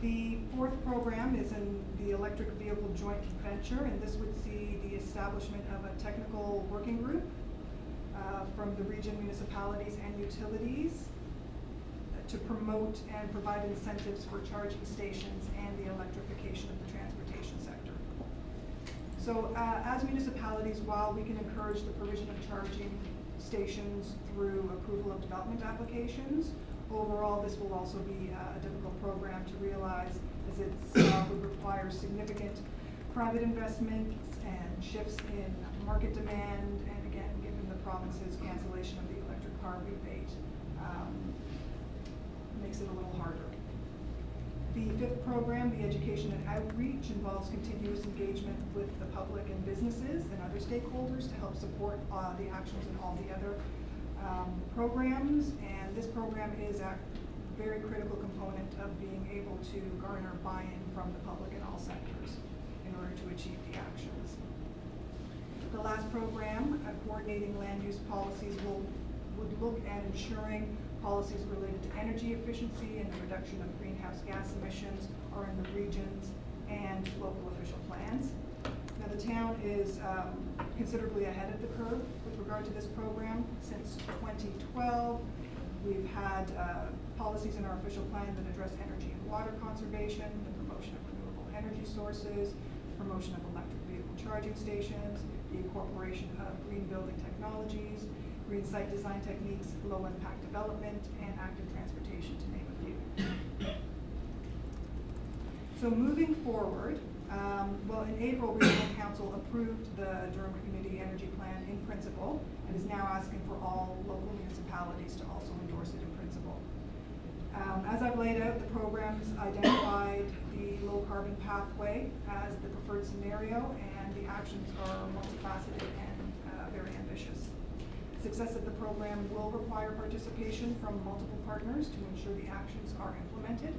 The fourth program is in the electric vehicle joint venture, and this would see the establishment of a technical working group from the region, municipalities, and utilities to promote and provide incentives for charging stations and the electrification of the transportation sector. So as municipalities, while we can encourage the provision of charging stations through approval of development applications, overall this will also be a difficult program to realize, as it would require significant private investments and shifts in market demand, and again, given the province's cancellation of the electric car rebate, makes it a little harder. The fifth program, the Education and Outreach, involves continuous engagement with the public and businesses and other stakeholders to help support the actions in all the other programs. And this program is a very critical component of being able to garner buy-in from the public in all sectors in order to achieve the actions. The last program, coordinating land use policies, would look at ensuring policies related to energy efficiency and the reduction of greenhouse gas emissions are in the regions and local official plans. Now the town is considerably ahead of the curve with regard to this program. Since 2012, we've had policies in our official plan that address energy and water conservation, the promotion of renewable energy sources, promotion of electric vehicle charging stations, the incorporation of green building technologies, green site design techniques, low impact development, and active transportation, to name a few. So moving forward, well, in April, Regional Council approved the Durham Community Energy Plan in principle and is now asking for all local municipalities to also endorse it in principle. As I've laid out, the programs identified the low carbon pathway as the preferred scenario, and the actions are multifaceted and very ambitious. Success of the program will require participation from multiple partners to ensure the actions are implemented.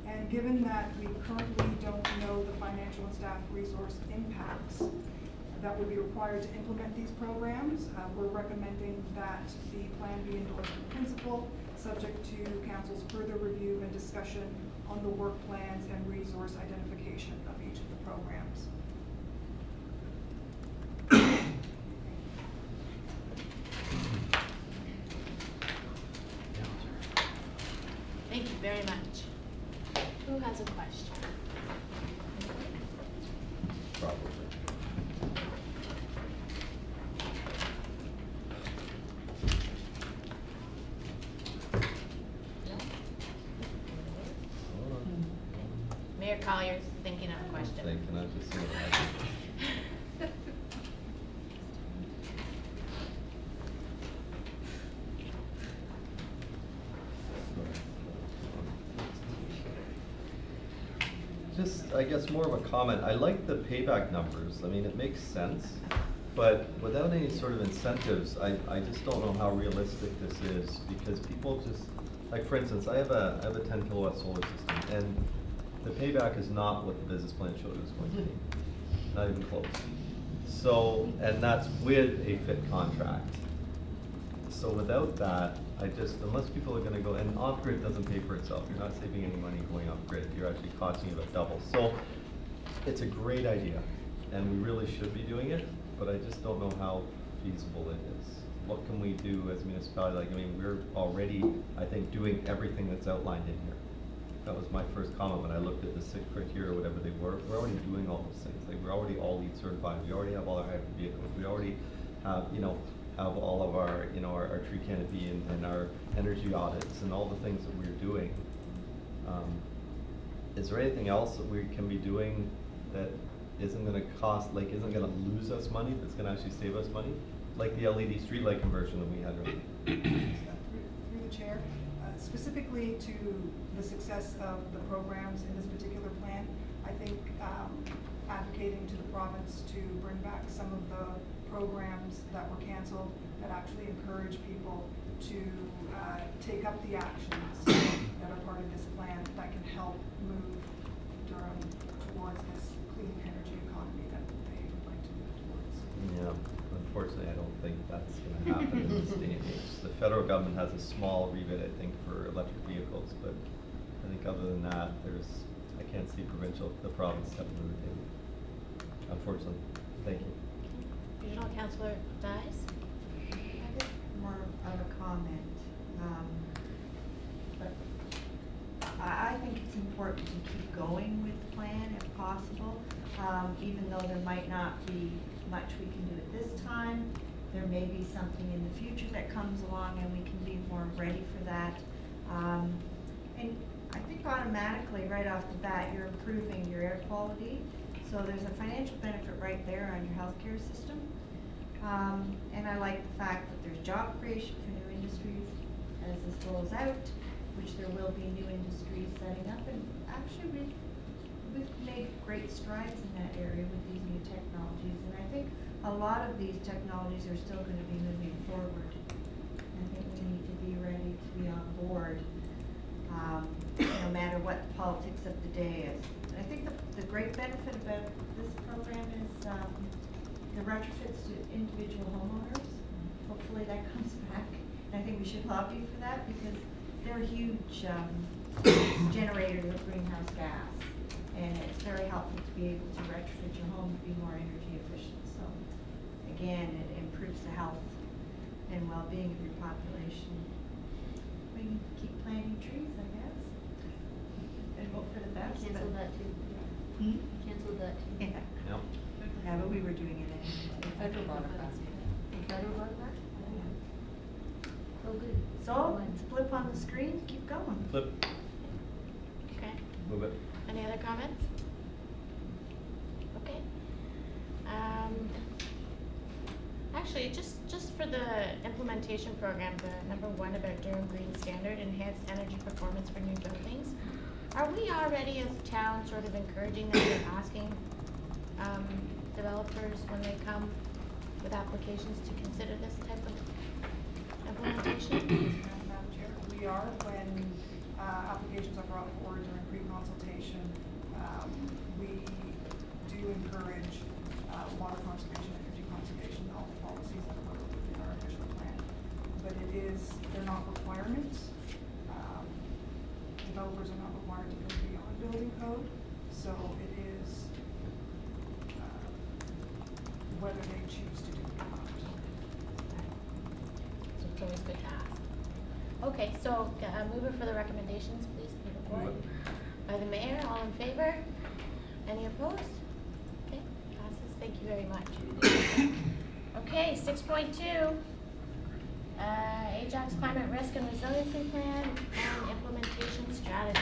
And given that we currently don't know the financial and staff resource impacts that would be required to implement these programs, we're recommending that the plan be endorsed in principle, subject to Council's further review and discussion on the work plans and resource identification of each of the programs. Thank you very much. Who has a question? Probably. Mayor Collier's thinking of a question. Thinking, I was just seeing what happened. Just, I guess, more of a comment. I like the payback numbers. I mean, it makes sense, but without any sort of incentives, I just don't know how realistic this is, because people just, like, for instance, I have a 10 kilowatt solar system, and the payback is not what the business plan showed it was going to be. Not even close. So, and that's with a fit contract. So without that, unless people are gonna go, and off-grid doesn't pay for itself, you're not saving any money going off-grid, you're actually costing you about double. So, it's a great idea, and we really should be doing it, but I just don't know how feasible it is. What can we do as a municipality? Like, I mean, we're already, I think, doing everything that's outlined in here. That was my first comment when I looked at the 6 criteria or whatever they were. We're already doing all those things. Like, we're already all LEED certified. We already have all our hybrid vehicles. We already have, have all of our, our tree canopy and our energy audits and all the things that we're doing. Is there anything else that we can be doing that isn't gonna cost, like, isn't gonna lose us money, that's gonna actually save us money? Like the LED streetlight conversion that we had earlier. Through the chair, specifically to the success of the programs in this particular plan, I think advocating to the province to bring back some of the programs that were canceled that actually encourage people to take up the actions that are part of this plan that can help move Durham towards this clean energy economy that they would like to move towards. Yeah, unfortunately, I don't think that's gonna happen in this day and age. The federal government has a small rebate, I think, for electric vehicles, but I think other than that, I can't see the province stepping to the table. Unfortunately, thank you. Regional Councillor Dies? I guess more of a comment. But I think it's important to keep going with the plan if possible. Even though there might not be much we can do at this time, there may be something in the future that comes along and we can be more ready for that. And I think automatically, right off the bat, you're improving your air quality. So there's a financial benefit right there on your healthcare system. And I like the fact that there's job creation for new industries as this rolls out, which there will be new industries setting up. And actually, we've made great strides in that area with these new technologies. And I think a lot of these technologies are still going to be moving forward. I think we need to be ready to be on board, no matter what the politics of the day is. And I think the great benefit about this program is the retrofits to individual homeowners. Hopefully that comes back. And I think we should lobby for that because they're huge generators of greenhouse gas. And it's very helpful to be able to retrofit your home to be more energy efficient. So again, it improves the health and well-being of your population. We can keep planting trees, I guess, and hope for the best. Cancel but- that too. Hmm? Cancel that too. Yeah. Yep. Yeah, but we were doing it anyway. The federal brought it back. The federal brought it back? Oh, good. So, it's blip on the screen, keep going. Flip, Okay. move it. Any other comments? Okay. Actually, just for the implementation program, the number 1 about Durham Green Standard, enhanced energy performance for new buildings. Are we already as a town sort of encouraging that or asking developers when they come with applications to consider this type of implementation? Madam Chair, we are when applications are brought forward during pre-consultation. We do encourage water conservation, energy conservation, all the policies that are within our official plan. But they're not requirements. Developers are not required to go beyond building code, so it is whether they choose to do it or not. So it's always good to ask. Okay, so mover for the recommendations, please, move forward. By the mayor, all in favor? Any opposed? Okay, passes. Thank you very much. Okay, 6.2. Ajax Climate Risk and Resiliency Plan and Implementation Strategy.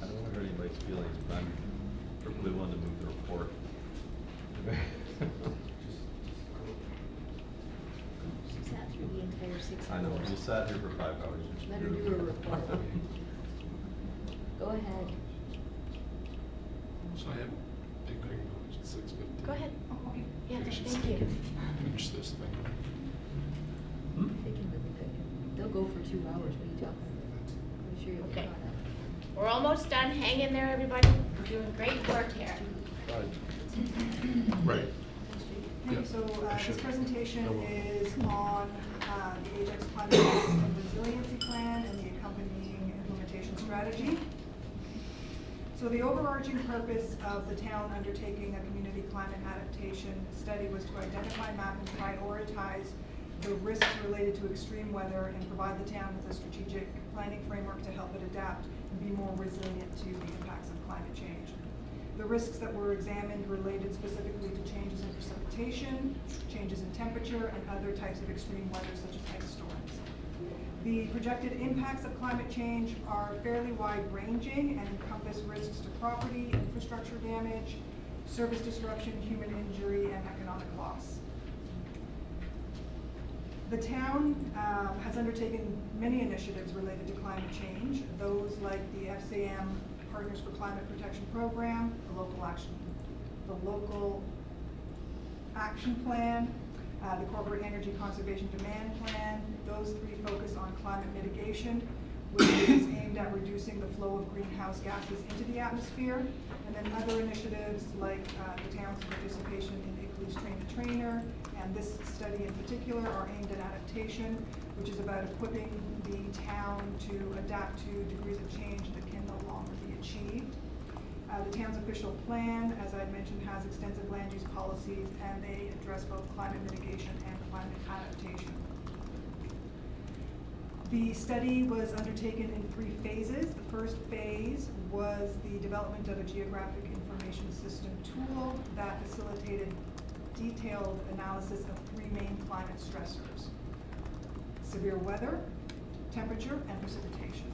I don't know if You sat here for 5 hours. Let her do her report. Go ahead. So I have big knowledge at 6:50. Go ahead. Oh, okay. Yeah, Finish thank this- you. Finish this thing. They can really pick. They'll go for 2 hours, what are you talking about? I'm sure you'll be Okay. caught up. We're almost done. Hang in there, everybody. We're doing great work here. Right. Okay, Yeah, so I this should- presentation I will. is on the Ajax Climate and Resiliency Plan and the accompanying implementation strategy. So the overarching purpose of the town undertaking a community climate adaptation study was to identify, map, and prioritize the risks related to extreme weather and provide the town with a strategic planning framework to help it adapt and be more resilient to the impacts of climate change. The risks that were examined related specifically to changes in precipitation, changes in temperature, and other types of extreme weather such as ice storms. The projected impacts of climate change are fairly wide-ranging and encompass risks to property, infrastructure damage, service disruption, human injury, and economic loss. The town has undertaken many initiatives related to climate change, those like the FCM Partners for Climate Protection Program, the local action plan, the corporate energy conservation demand plan. Those three focus on climate mitigation, which is aimed at reducing the flow of greenhouse gases into the atmosphere. And then other initiatives like the town's participation in ICLU's Train the Trainer, and this study in particular are aimed at adaptation, which is about equipping the town to adapt to degrees of change that can no longer be achieved. The town's official plan, as I mentioned, has extensive land use policies, and they address both climate mitigation and climate adaptation. The study was undertaken in 3 phases. The first phase was the development of a geographic information system tool that facilitated detailed analysis of 3 main climate stressors: severe weather, temperature, and precipitation,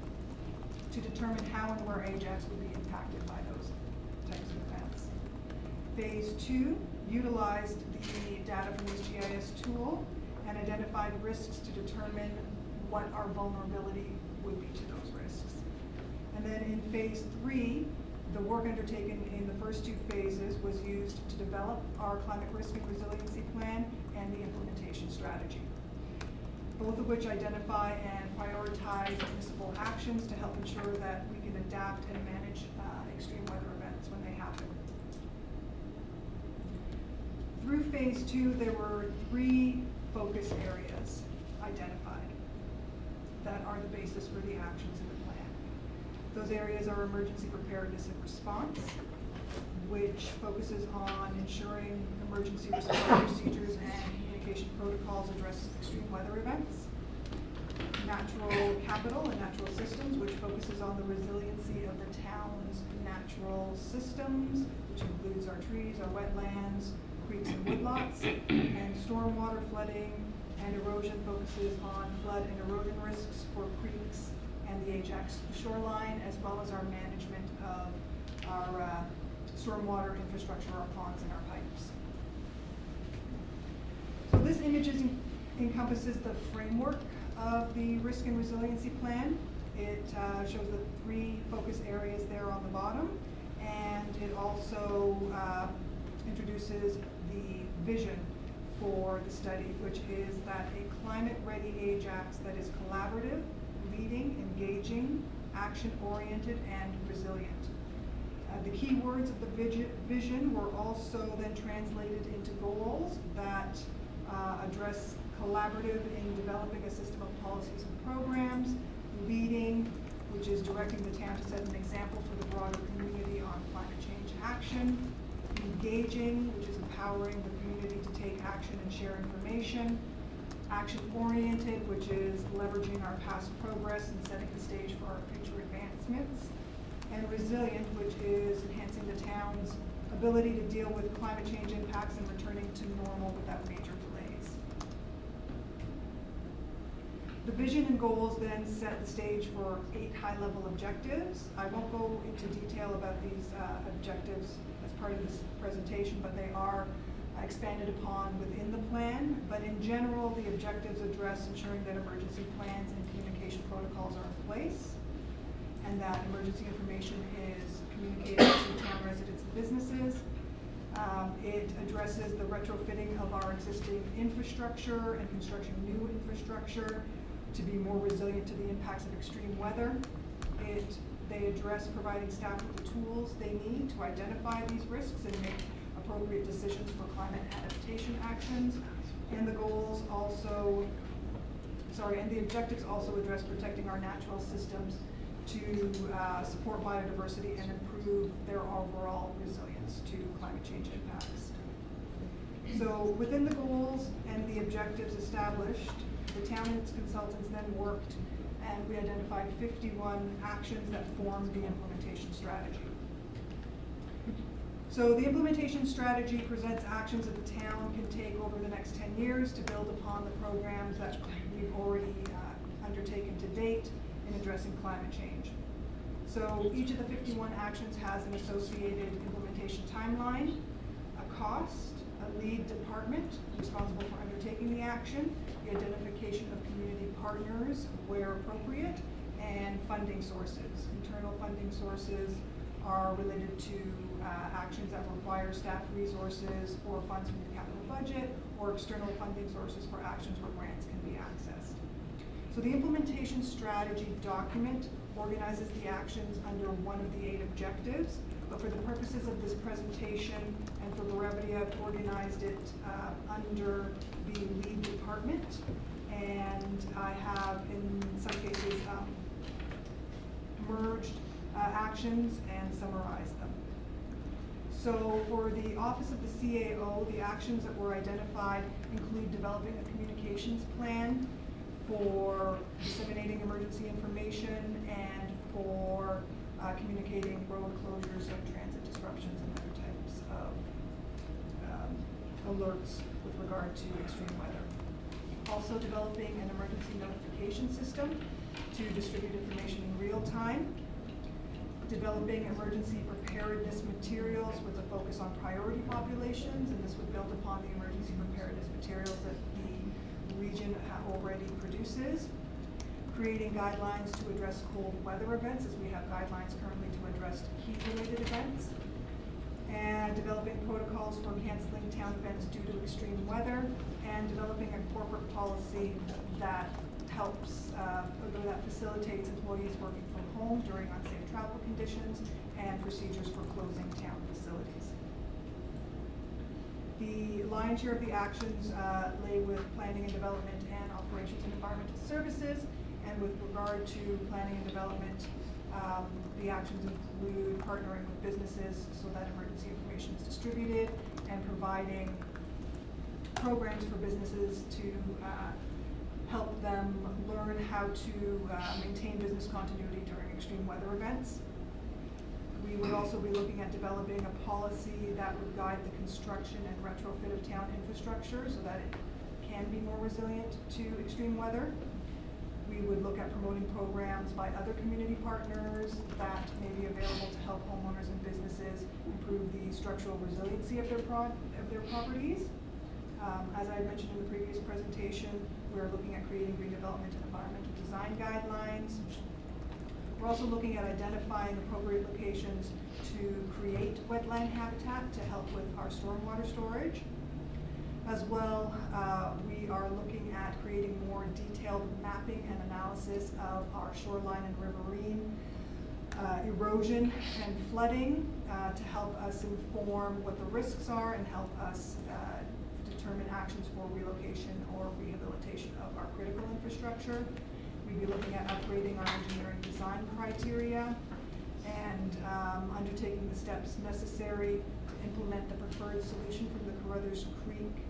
to determine how and where Ajax would be impacted by those types of events. Phase 2 utilized the data from this GIS tool and identified risks to determine what our vulnerability would be to those risks. And then in phase 3, the work undertaken in the first 2 phases was used to develop our climate risk and resiliency plan and the implementation strategy, both of which identify and prioritize municipal actions to help ensure that we can adapt and manage extreme weather events when they happen. Through phase 2, there were 3 focus areas identified that are the basis for the actions in the plan. Those areas are emergency preparedness and response, which focuses on ensuring emergency response procedures and communication protocols address extreme weather events. Natural capital and natural systems, which focuses on the resiliency of the town's natural systems, which includes our trees, our wetlands, creeks and woodlots. And stormwater, flooding, and erosion focuses on flood and erosion risks for creeks and the Ajax shoreline, as well as our management of our stormwater infrastructure, our ponds and our pipes. So this image encompasses the framework of the risk and resiliency plan. It shows the 3 focus areas there on the bottom, and it also introduces the vision for the study, which is that a climate-ready Ajax that is collaborative, leading, engaging, action-oriented, and resilient. The key words of the vision were also then translated into goals that address collaborative in developing a system of policies and programs, leading, which is directing the town to set an example for the broader community on climate change action, engaging, which is empowering the community to take action and share information, action-oriented, which is leveraging our past progress and setting the stage for our future advancements, and resilient, which is enhancing the town's ability to deal with climate change impacts and returning to normal without major delays. The vision and goals then set the stage for 8 high-level objectives. I won't go into detail about these objectives as part of this presentation, but they are expanded upon within the plan, but in general, the objectives address ensuring that emergency plans and communication protocols are in place, and that emergency information is communicated to town residents and businesses. It addresses the retrofitting of our existing infrastructure and construction of new infrastructure to be more resilient to the impacts of extreme weather. They address providing staff with the tools they need to identify these risks and make appropriate decisions for climate adaptation actions. And the goals also, and the objectives also address protecting our natural systems to support biodiversity and improve their overall resilience to climate change impacts. So within the goals and the objectives established, the town and its consultants then worked, and we identified 51 actions that formed the implementation strategy. So the implementation strategy presents actions that the town can take over the next 10 years to build upon the programs that we've already undertaken to date in addressing climate change. So each of the 51 actions has an associated implementation timeline, a cost, a lead department responsible for undertaking the action, the identification of community partners where appropriate, and funding sources. Internal funding sources are related to actions that require staff resources or funds from the capital budget, or external funding sources for actions where grants can be accessed. So the implementation strategy document organizes the actions under one of the 8 objectives, but for the purposes of this presentation and for brevity, I've organized it under the lead department, and I have in some cases merged actions and summarized them. So for the Office of the CAO, the actions that were identified include developing a communications plan for disseminating emergency information and for communicating road closures and transit disruptions and other types of alerts with regard to extreme weather. Also developing an emergency notification system to distribute information in real time. Developing emergency preparedness materials with a focus on priority populations, and this would build upon the emergency preparedness materials that the region already produces. Creating guidelines to address cold weather events, as we have guidelines currently to address heat-related events. And developing protocols for canceling town events due to extreme weather, and developing a corporate policy that helps, or that facilitates employees working from home during unsafe travel conditions, and procedures for closing town facilities. The lion's share of the actions lay with planning and development and operations and environmental services. And with regard to planning and development, the actions include partnering with businesses so that emergency information is distributed, and providing programs for businesses to help them learn how to maintain business continuity during extreme weather events. We would also be looking at developing a policy that would guide the construction and retrofit of town infrastructure so that it can be more resilient to extreme weather. We would look at promoting programs by other community partners that may be available to help homeowners and businesses improve the structural resiliency of their properties. As I mentioned in the previous presentation, we're looking at creating redevelopment and environmental design guidelines. We're also looking at identifying appropriate locations to create wetland habitat to help with our stormwater storage. As well, we are looking at creating more detailed mapping and analysis of our shoreline and riverine erosion and flooding to help us inform what the risks are and help us determine actions for relocation or rehabilitation of our critical infrastructure. We'd be looking at upgrading our engineering design criteria and undertaking the steps necessary to implement the preferred solution from the Carruthers Creek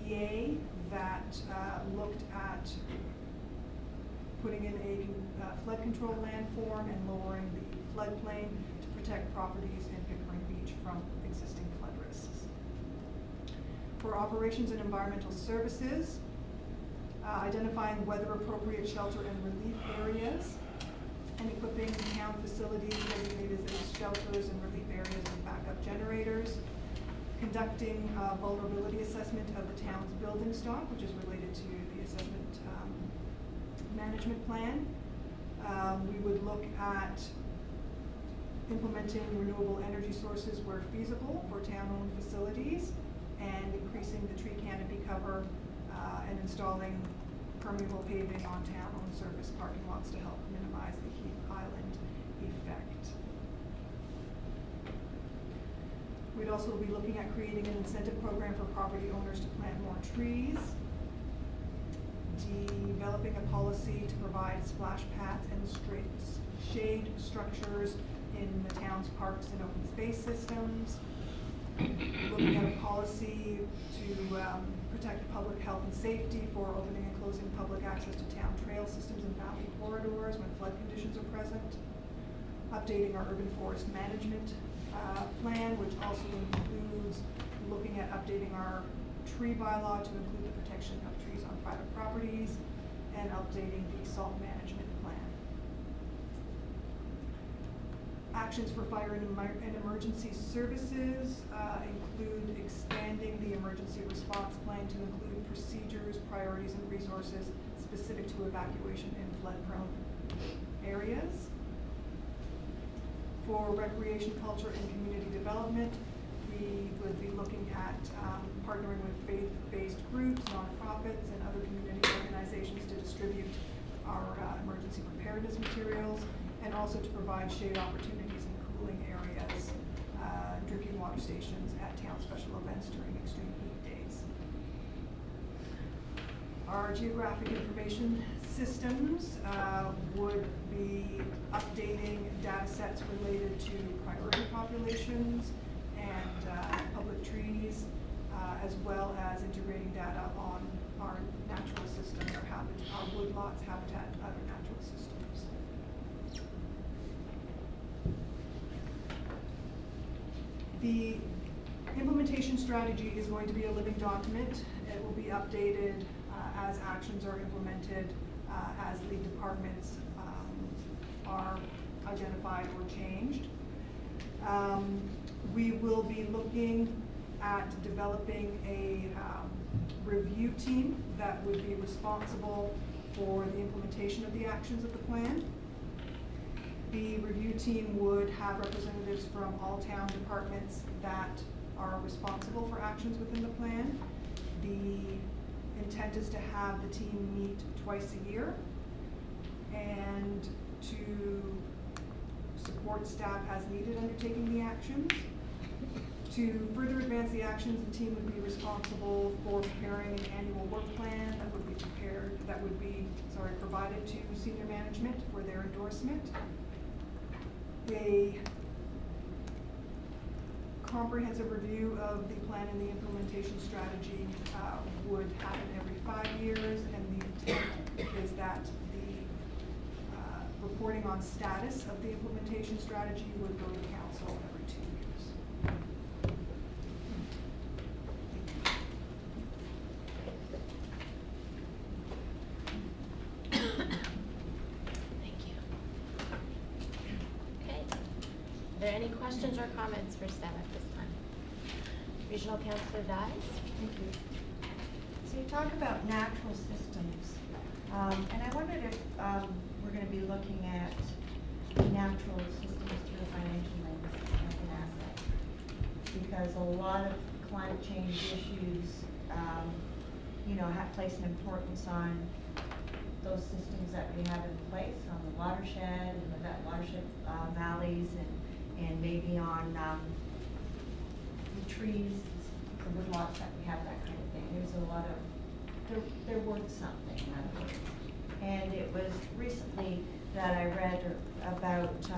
EA that looked at putting in a flood control landform and lowering the floodplain to protect properties in Pickering Beach from existing flood risks. For operations and environmental services, identifying weather-appropriate shelter and relief areas, and equipping town facilities designated as shelters and relief areas with backup generators, conducting a vulnerability assessment of the town's building stock, which is related to the assessment management plan. We would look at implementing renewable energy sources where feasible for town-owned facilities, and increasing the tree canopy cover and installing permeable paving on town-owned surface parking lots to help minimize the heat island effect. We'd also be looking at creating an incentive program for property owners to plant more trees, developing a policy to provide splash pads and shade structures in the town's parks and open space systems, looking at a policy to protect public health and safety for opening and closing public access to town trail systems and valley corridors when flood conditions are present, updating our urban forest management plan, which also includes looking at updating our tree bylaw to include the protection of trees on private properties, and updating the salt management plan. Actions for fire and emergency services include expanding the emergency response plan to include procedures, priorities, and resources specific to evacuation in flood-prone areas. For recreation, culture, and community development, we would be looking at partnering with faith-based groups, nonprofits, and other community organizations to distribute our emergency preparedness materials, and also to provide shade opportunities in cooling areas, drinking water stations at town special events during extreme heat days. Our geographic information systems would be updating data sets related to priority populations and public trees, as well as integrating data on our natural systems, our woodlots, habitat, and other natural systems. The implementation strategy is going to be a living document. It will be updated as actions are implemented, as lead departments are identified or changed. We will be looking at developing a review team that would be responsible for the implementation of the actions of the plan. The review team would have representatives from all town departments that are responsible for actions within the plan. The intent is to have the team meet twice a year and to support staff as needed undertaking the actions. To further advance the actions, the team would be responsible for preparing an annual work plan that would be provided to senior management for their endorsement. A comprehensive review of the plan and the implementation strategy would happen every 5 years, and the intent is that the reporting on status of the implementation strategy would go to council every 2 years. Thank you. Okay. Are there any questions or comments for staff at this time? Regional Councillor Dyes. Thank you. So you talk about natural systems, and I wondered if we're going to be looking at natural systems through a financial lens as an asset, because a lot of climate change issues, have placed an importance on those systems that we have in place on the watershed and the watershed valleys, and maybe on the trees, the woodlots that we have, that kind of thing. There's a lot of, they're worth something, in other words. And it was recently that I read about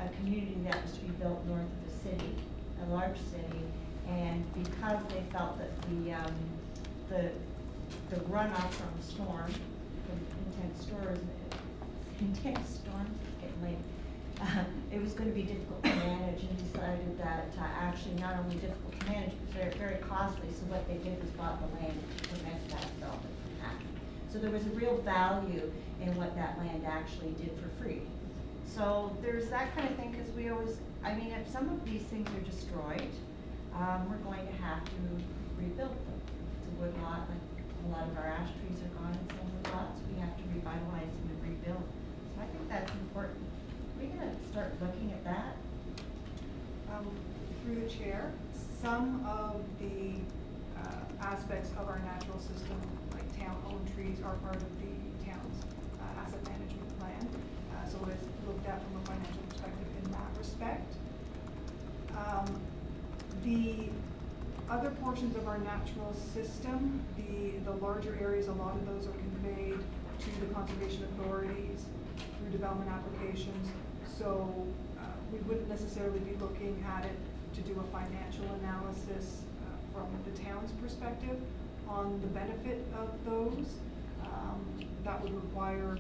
a community that was to be built north of the city, a large city, and because they felt that the runoff from the storm, from intense storms, it's getting late, it was going to be difficult to manage, and decided that actually not only difficult to manage, but very, very costly. So what they did was bought the land to prevent that development from happening. So there was a real value in what that land actually did for free. So there's that kind of thing, because we always, if some of these things are destroyed, we're going to have to rebuild them. It's a wood lot, like a lot of our ash trees are gone in some wood lots, we have to revitalize them and rebuild. So I think that's important. We're gonna start looking at that. Through the chair, some of the aspects of our natural system, like town-owned trees, are part of the town's asset management plan. So it's looked at from a financial perspective in that respect. The other portions of our natural system, the larger areas, a lot of those are conveyed to the conservation authorities through development applications. So we wouldn't necessarily be looking at it to do a financial analysis from the town's perspective on the benefit of those. That would require,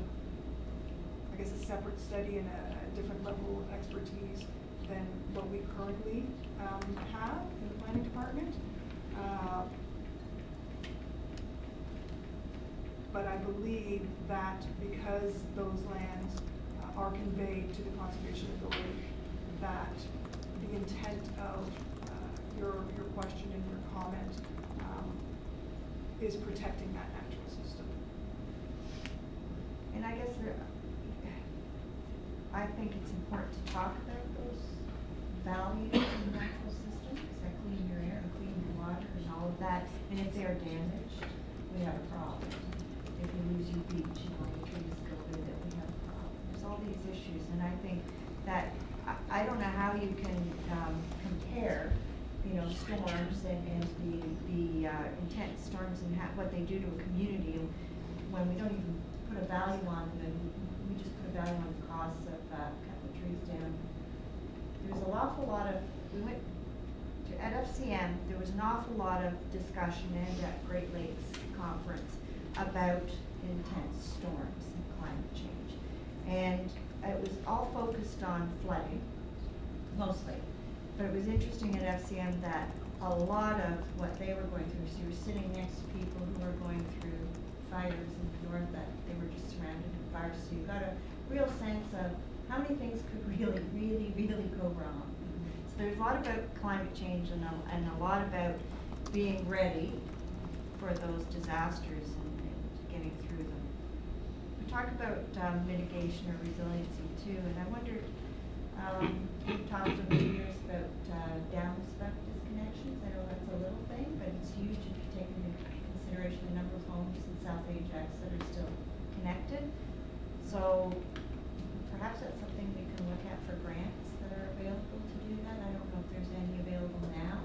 I guess, a separate study and a different level of expertise than what we currently have in the planning department. But I believe that because those lands are conveyed to the conservation authority, that the intent of your question and your comment is protecting that natural system. And I guess I think it's important to talk about those values in the natural system, because they clean your air and clean your water and all of that. And if they're damaged, we have a problem. If you lose your beach and all the trees go with it, we have a problem. There's all these issues, and I think that, I don't know how you can compare, storms and the intense storms and what they do to a community when we don't even put a value on them, and we just put a value on the costs of cutting the trees down. There's an awful lot of, we went to, at FCM, there was an awful lot of discussion, and at Great Lakes Conference, about intense storms and climate change. And it was all focused on flooding, mostly. But it was interesting at FCM that a lot of what they were going through, so you were sitting next to people who were going through fires in the north, that they were just surrounded in fires. So you got a real sense of how many things could really, really, really go wrong. So there's a lot about climate change and a lot about being ready for those disasters and getting through them. We talk about mitigation or resiliency too, and I wondered, we've talked over the years about downspout disconnections. I know that's a little thing, but it's huge if you take into consideration the number of homes in South Ajax that are still connected. So perhaps that's something we can look at for grants that are available to do that. I don't know if there's any available now,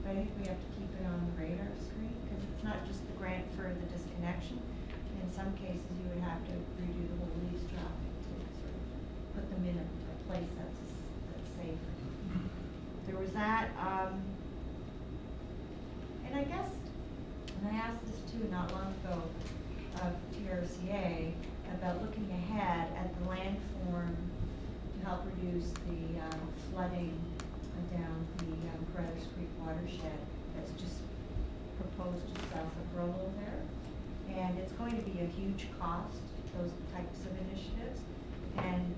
but I think we have to keep it on the radar screen, because it's not just the grant for the disconnection. In some cases, you would have to redo the whole lease traffic to sort of put them in a place that's safe. There was that, and I guess, and I asked this too not long ago of TRCA about looking ahead at the landform to help reduce the flooding down the Carruthers Creek watershed that's just proposed just south of Rollo there. And it's going to be a huge cost, those types of initiatives. And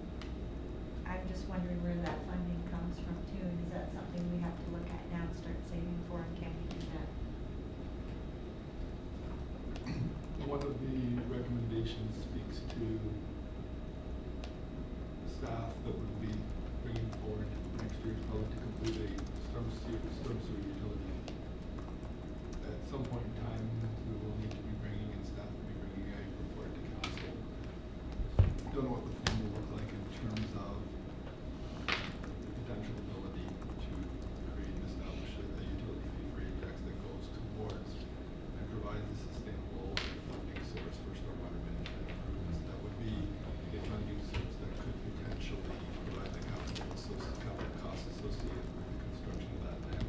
I'm just wondering where that funding comes from too, and is that something we have to look at now and start saving for, and can we do that? One of the recommendations speaks to staff that would be bringing forward next year's probably to complete a storm sewer utility. At some point in time, we will need to be bringing in staff will be bringing a report to council. Don't know what the form will look like in terms of the potential ability to create and establish a utility fee for Ajax that goes towards and provides a sustainable funding source for stormwater management improvements. That would be a funding source that could potentially provide the capital costs associated with the construction of that dam.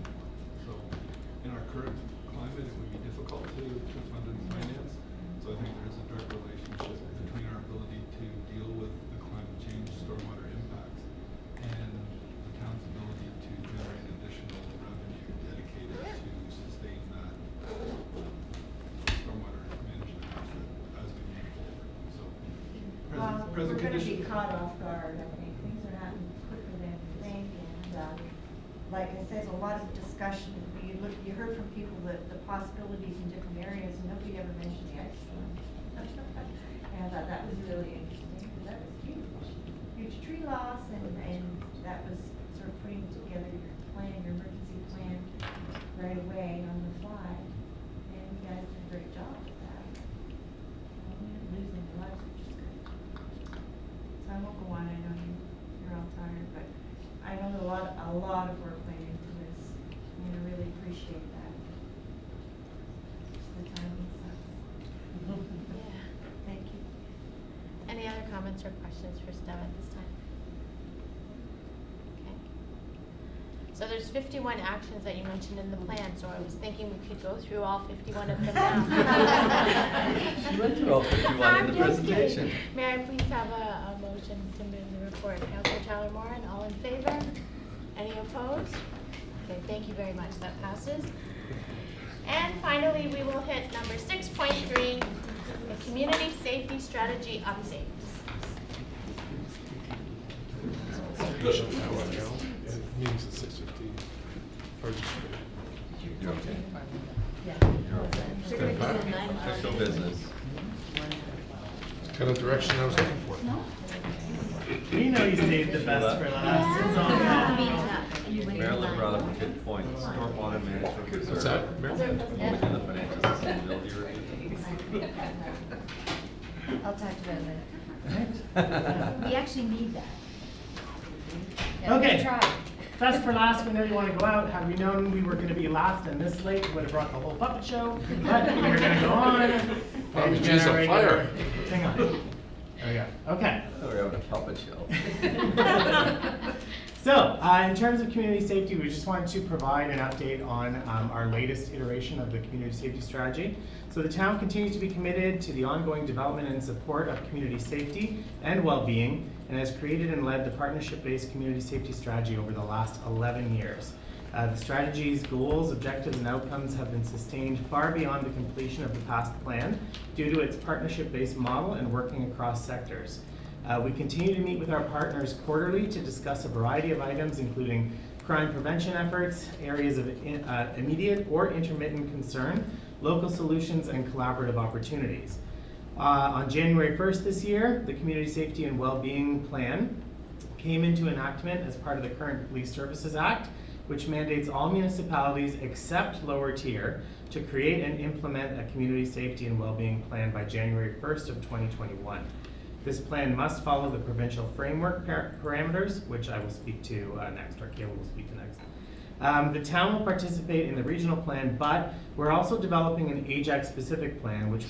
So in our current climate, it would be difficult to fund and finance. So I think there's a direct relationship between our ability to deal with the climate change stormwater impacts and the town's ability to generate additional revenue dedicated to sustain that stormwater management asset as we move forward. So present We're going to be conditions. caught off guard, I think. Things are happening quicker than we think, and like I said, a lot of discussion. You heard from people the possibilities in different areas, and nobody ever mentioned the ice storm. And I thought that was really interesting, because that was huge tree loss, and that was sort of putting together your plan, your emergency plan right away on the fly. And you guys did a great job with that. Losing lives, which is good. So I won't go on, I know you're all tired, but I know that a lot of work went into this, and I really appreciate that. The timing sucks. Yeah. Thank you. Any other comments or questions for Steph at this time? Okay. So there's 51 actions that you mentioned in the plan, so I was thinking we could go through all 51 of them now. She went through all 51 I'm in the just presentation. kidding. May I please have a motion to move the report? Councilor Tyler Moran, all in favor? Any opposed? Okay, thank you very much. That passes. And finally, we will hit number 6.3, the Community Safety Strategy Update. Meetings at 6:15. You're okay? Yeah. You're okay. Stand by. Official business. Kind of direction I was looking for. We know you saved the best for last. It's all good. Marilyn brought up a good point, stormwater management reserve. What's that, Marilyn? When we do the financial sustainability review. I'll talk about that. We actually need that. Yeah, Okay. we tried. Best for last, we know you want to go out. Had we known we were going to be last and this late, we would have brought the whole puppet show. But we're going to go on. Oh, and geez, on generate fire. our- Hang on. There we go. Okay. I thought we were having a puppet show. So, in terms of community safety, we just wanted to provide an update on our latest iteration of the community safety strategy. So the town continues to be committed to the ongoing development and support of community safety and well-being, and has created and led the partnership-based community safety strategy over the last 11 years. The strategy's goals, objectives, and outcomes have been sustained far beyond the completion of the past plan due to its partnership-based model and working across sectors. We continue to meet with our partners quarterly to discuss a variety of items, including crime prevention efforts, areas of immediate or intermittent concern, local solutions, and collaborative opportunities. On January 1st this year, the Community Safety and Wellbeing Plan came into enactment as part of the current Police Services Act, which mandates all municipalities except lower tier to create and implement a community safety and wellbeing plan by January 1st of 2021. This plan must follow the provincial framework parameters, which I will speak to next, or Kayla will speak to next. The town will participate in the regional plan, but we're also developing an Ajax-specific plan, which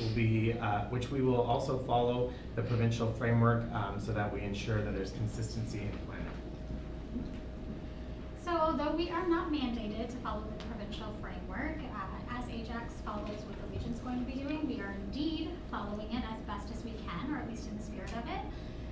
we will also follow the provincial framework so that we ensure that there's consistency in planning. So although we are not mandated to follow the provincial framework, as Ajax follows what the region's going to be doing, we are indeed following it as best as we can, or at least in the spirit of it.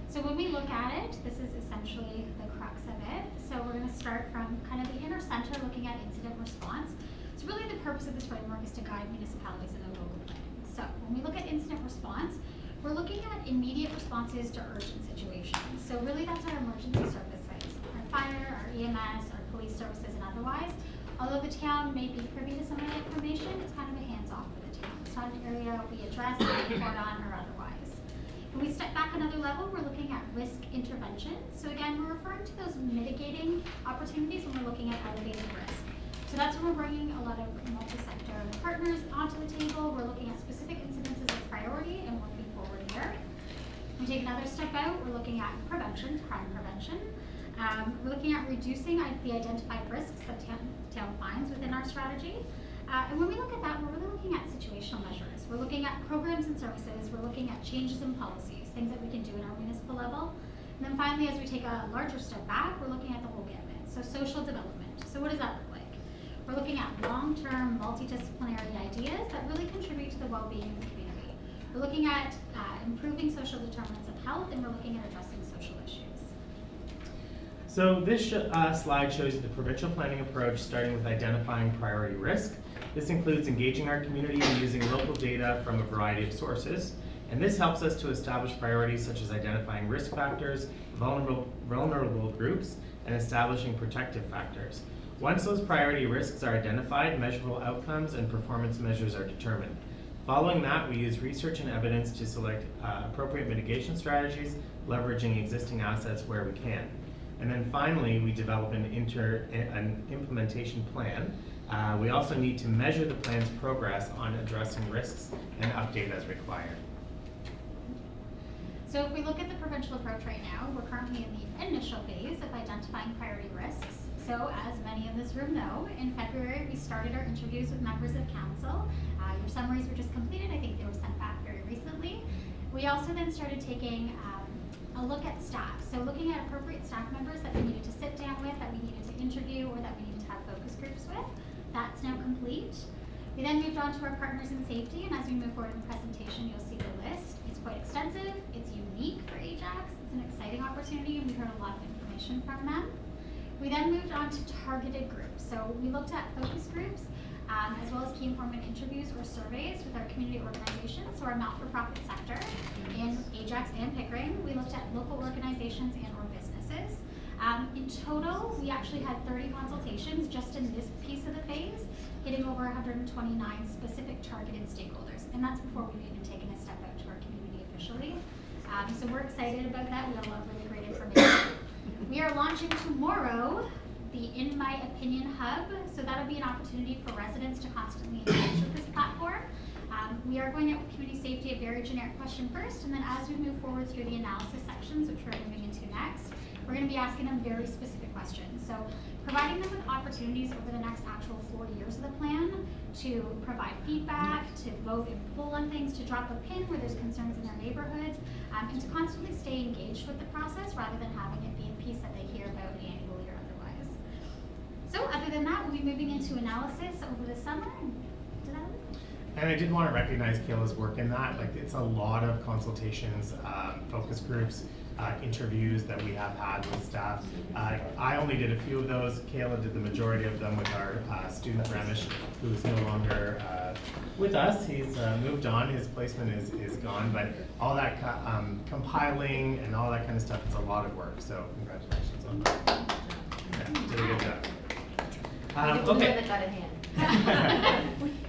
So when we look at it, this is essentially the crux of it. So we're going to start from kind of the inner center, looking at incident response. So really the purpose of this framework is to guide municipalities in their local planning. So when we look at incident response, we're looking at immediate responses to urgent situations. So really that's our emergency services, our fire, our EMS, our police services, and otherwise. Although the town may be privy to some of the information, it's kind of a hands-off for the town. It's not an area we address, report on, or otherwise. When we step back another level, we're looking at risk intervention. So again, we're referring to those mitigating opportunities when we're looking at elevated risk. So that's when we're bringing a lot of multi-sector partners onto the table. We're looking at specific incidences of priority and working forward here. We take another step out, we're looking at prevention, crime prevention. We're looking at reducing the identified risks that town finds within our strategy. And when we look at that, we're really looking at situational measures. We're looking at programs and services. We're looking at changes in policies, things that we can do in our municipal level. And then finally, as we take a larger step back, we're looking at the whole gamut. So social development. So what does that look like? We're looking at long-term multidisciplinary ideas that really contribute to the well-being of the community. We're looking at improving social determinants of health, and we're looking at addressing social issues. So this slide shows you the provincial planning approach, starting with identifying priority risk. This includes engaging our community and using local data from a variety of sources. And this helps us to establish priorities such as identifying risk factors, vulnerable groups, and establishing protective factors. Once those priority risks are identified, measurable outcomes and performance measures are determined. Following that, we use research and evidence to select appropriate mitigation strategies, leveraging existing assets where we can. And then finally, we develop an implementation plan. We also need to measure the plan's progress on addressing risks and update as required. So if we look at the provincial approach right now, we're currently in the initial phase of identifying priority risks. So as many in this room know, in February we started our interviews with members of council. Your summaries were just completed. I think they were sent back very recently. We also then started taking a look at staff. So looking at appropriate staff members that we needed to sit down with, that we needed to interview, or that we needed to have focus groups with. That's now complete. We then moved on to our partners in safety, and as we move forward in the presentation, you'll see the list. It's quite extensive, it's unique for Ajax, it's an exciting opportunity, and we heard a lot of information from them. We then moved on to targeted groups. So we looked at focus groups, as well as key informant interviews or surveys with our community organizations, so our not-for-profit sector, in Ajax and Pickering. We looked at local organizations and or businesses. In total, we actually had 30 consultations just in this piece of the phase, hitting over 129 specific targeted stakeholders. And that's before we've even taken a step out to our community officially. So we're excited about that. We got a lot of really great information. We are launching tomorrow the In My Opinion Hub. So that'll be an opportunity for residents to constantly engage with this platform. We are going out with community safety, a very generic question first, and then as we move forward through the analysis sections, which we're moving into next, we're going to be asking them very specific questions. So providing them with opportunities over the next actual 4 years of the plan to provide feedback, to vote and pull on things, to drop a pin where there's concerns in their neighborhoods, and to constantly stay engaged with the process rather than having it be a piece that they hear about annually or otherwise. So other than that, we'll be moving into analysis over the summer. And I did want to recognize Kayla's work in that. Like, it's a lot of consultations, focus groups, interviews that we have had with staff. I only did a few of those. Kayla did the majority of them with our student Remish, who is no longer with us. He's moved on. His placement is gone. But all that compiling and all that kind of stuff is a lot of work. So congratulations on that. Yeah, did a good job. Okay.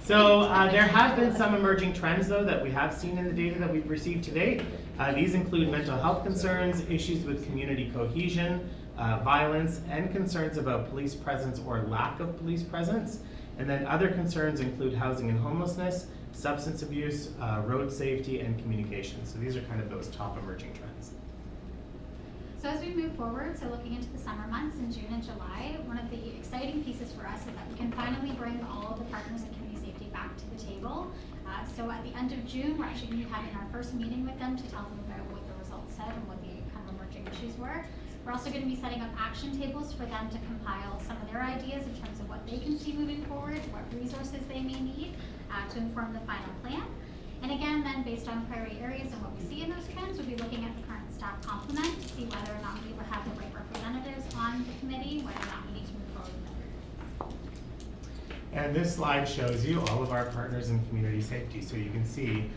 So there have been some emerging trends, though, that we have seen in the data that we've received to date. These include mental health concerns, issues with community cohesion, violence, and concerns about police presence or lack of police presence. And then other concerns include housing and homelessness, substance abuse, road safety, and communication. So these are kind of those top emerging trends. So as we move forward, so looking into the summer months in June and July, one of the exciting pieces for us is that we can finally bring all of the partners in community safety back to the table. So at the end of June, we're actually going to be having our first meeting with them to tell them about what the results said and what the kind of emerging issues were. We're also going to be setting up action tables for them to compile some of their ideas in terms of what they can see moving forward, what resources they may need to inform the final plan. And again, then based on priority areas and what we see in those trends, we'll be looking at the current staff complement to see whether or not we will have the right representatives on the committee, whether or not we need to move forward with other groups. And this slide shows you all of our partners in community safety. So you can see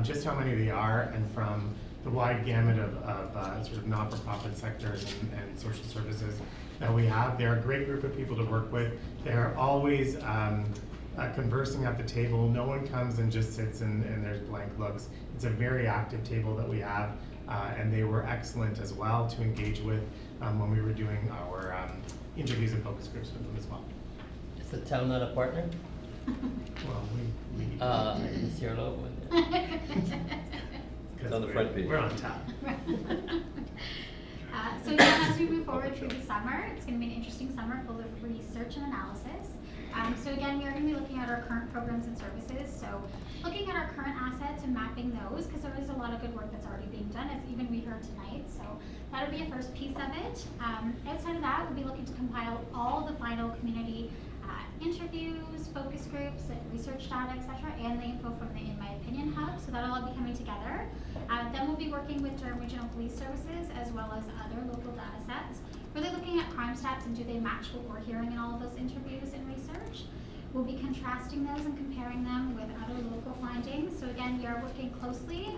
just how many they are, and from the wide gamut of sort of not-for-profit sectors and social services that we have. They're a great group of people to work with. They're always conversing at the table. No one comes and just sits and there's blank looks. It's a very active table that we have, and they were excellent as well to engage with when we were doing our interviews and focus groups with them as well. Is the town not a partner? Well, we I didn't see our logo in there. It's on the front page. We're on top. So again, as we move forward through the summer, it's going to be an interesting summer full of research and analysis. So again, we are going to be looking at our current programs and services. So looking at our current assets and mapping those, because there is a lot of good work that's already being done, as even we heard tonight. So that'll be a first piece of it. Outside of that, we'll be looking to compile all the final community interviews, focus groups, research data, etc., and the info from the In My Opinion Hub. So that'll all be coming together. Then we'll be working with Durham Regional Police Services as well as other local data sets, really looking at crime stats and do they match what we're hearing in all of those interviews and research. We'll be contrasting those and comparing them with other local findings. So again, we are working closely,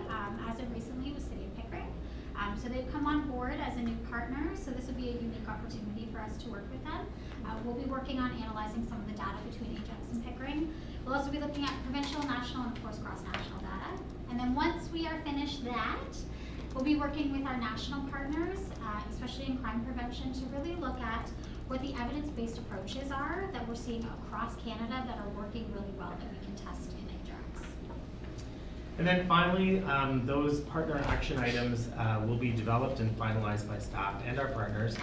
as of recently, with City of Pickering, So they've come on board as a new partner, so this would be a unique opportunity for us to work with them. We'll be working on analyzing some of the data between Ajax and Pickering. We'll also be looking at provincial, national, and of course cross-national data. And then once we are finished that, we'll be working with our national partners, especially in crime prevention, to really look at what the evidence-based approaches are that we're seeing across Canada that are working really well that we can test in Ajax. And then finally, those partner action items will be developed and finalized by staff and our partners.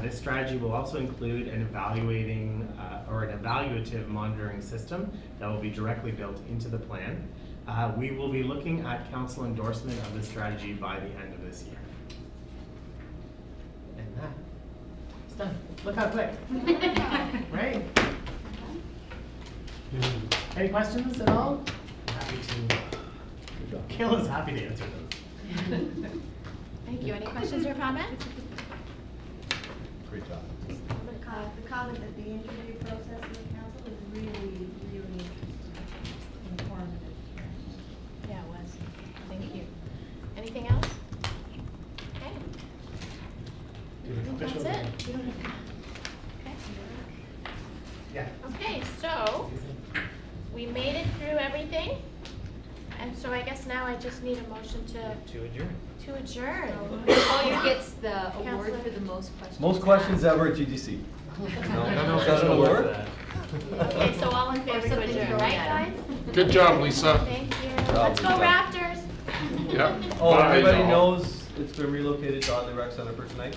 This strategy will also include an evaluating or an evaluative monitoring system that will be directly built into the plan. We will be looking at council endorsement of the strategy by the end of this year. And that, it's done. Look how quick. Right? Any questions at all? Happy to. Kayla's is happy to answer those. Thank you. Any questions or comments? Great job. The comment that the interview process in the council was really, really informative. Yeah, it was. Thank you. Anything else? Okay. I think that's it. Okay. Yeah. Okay, so we made it through everything. And so I guess now I just need a motion to adjourn. To adjourn. Who gets the award Counselor? for the most questions? Most questions ever at GGC. No, Is that an no, award? for that. Okay, so all in favor to something to adjourn, go right, at. guys? Good job, Lisa. Thank you. job, Let's go Lisa. Raptors. Yep. Oh, Bye, everybody y'all. knows it's been relocated to Oddly Rec Center for tonight?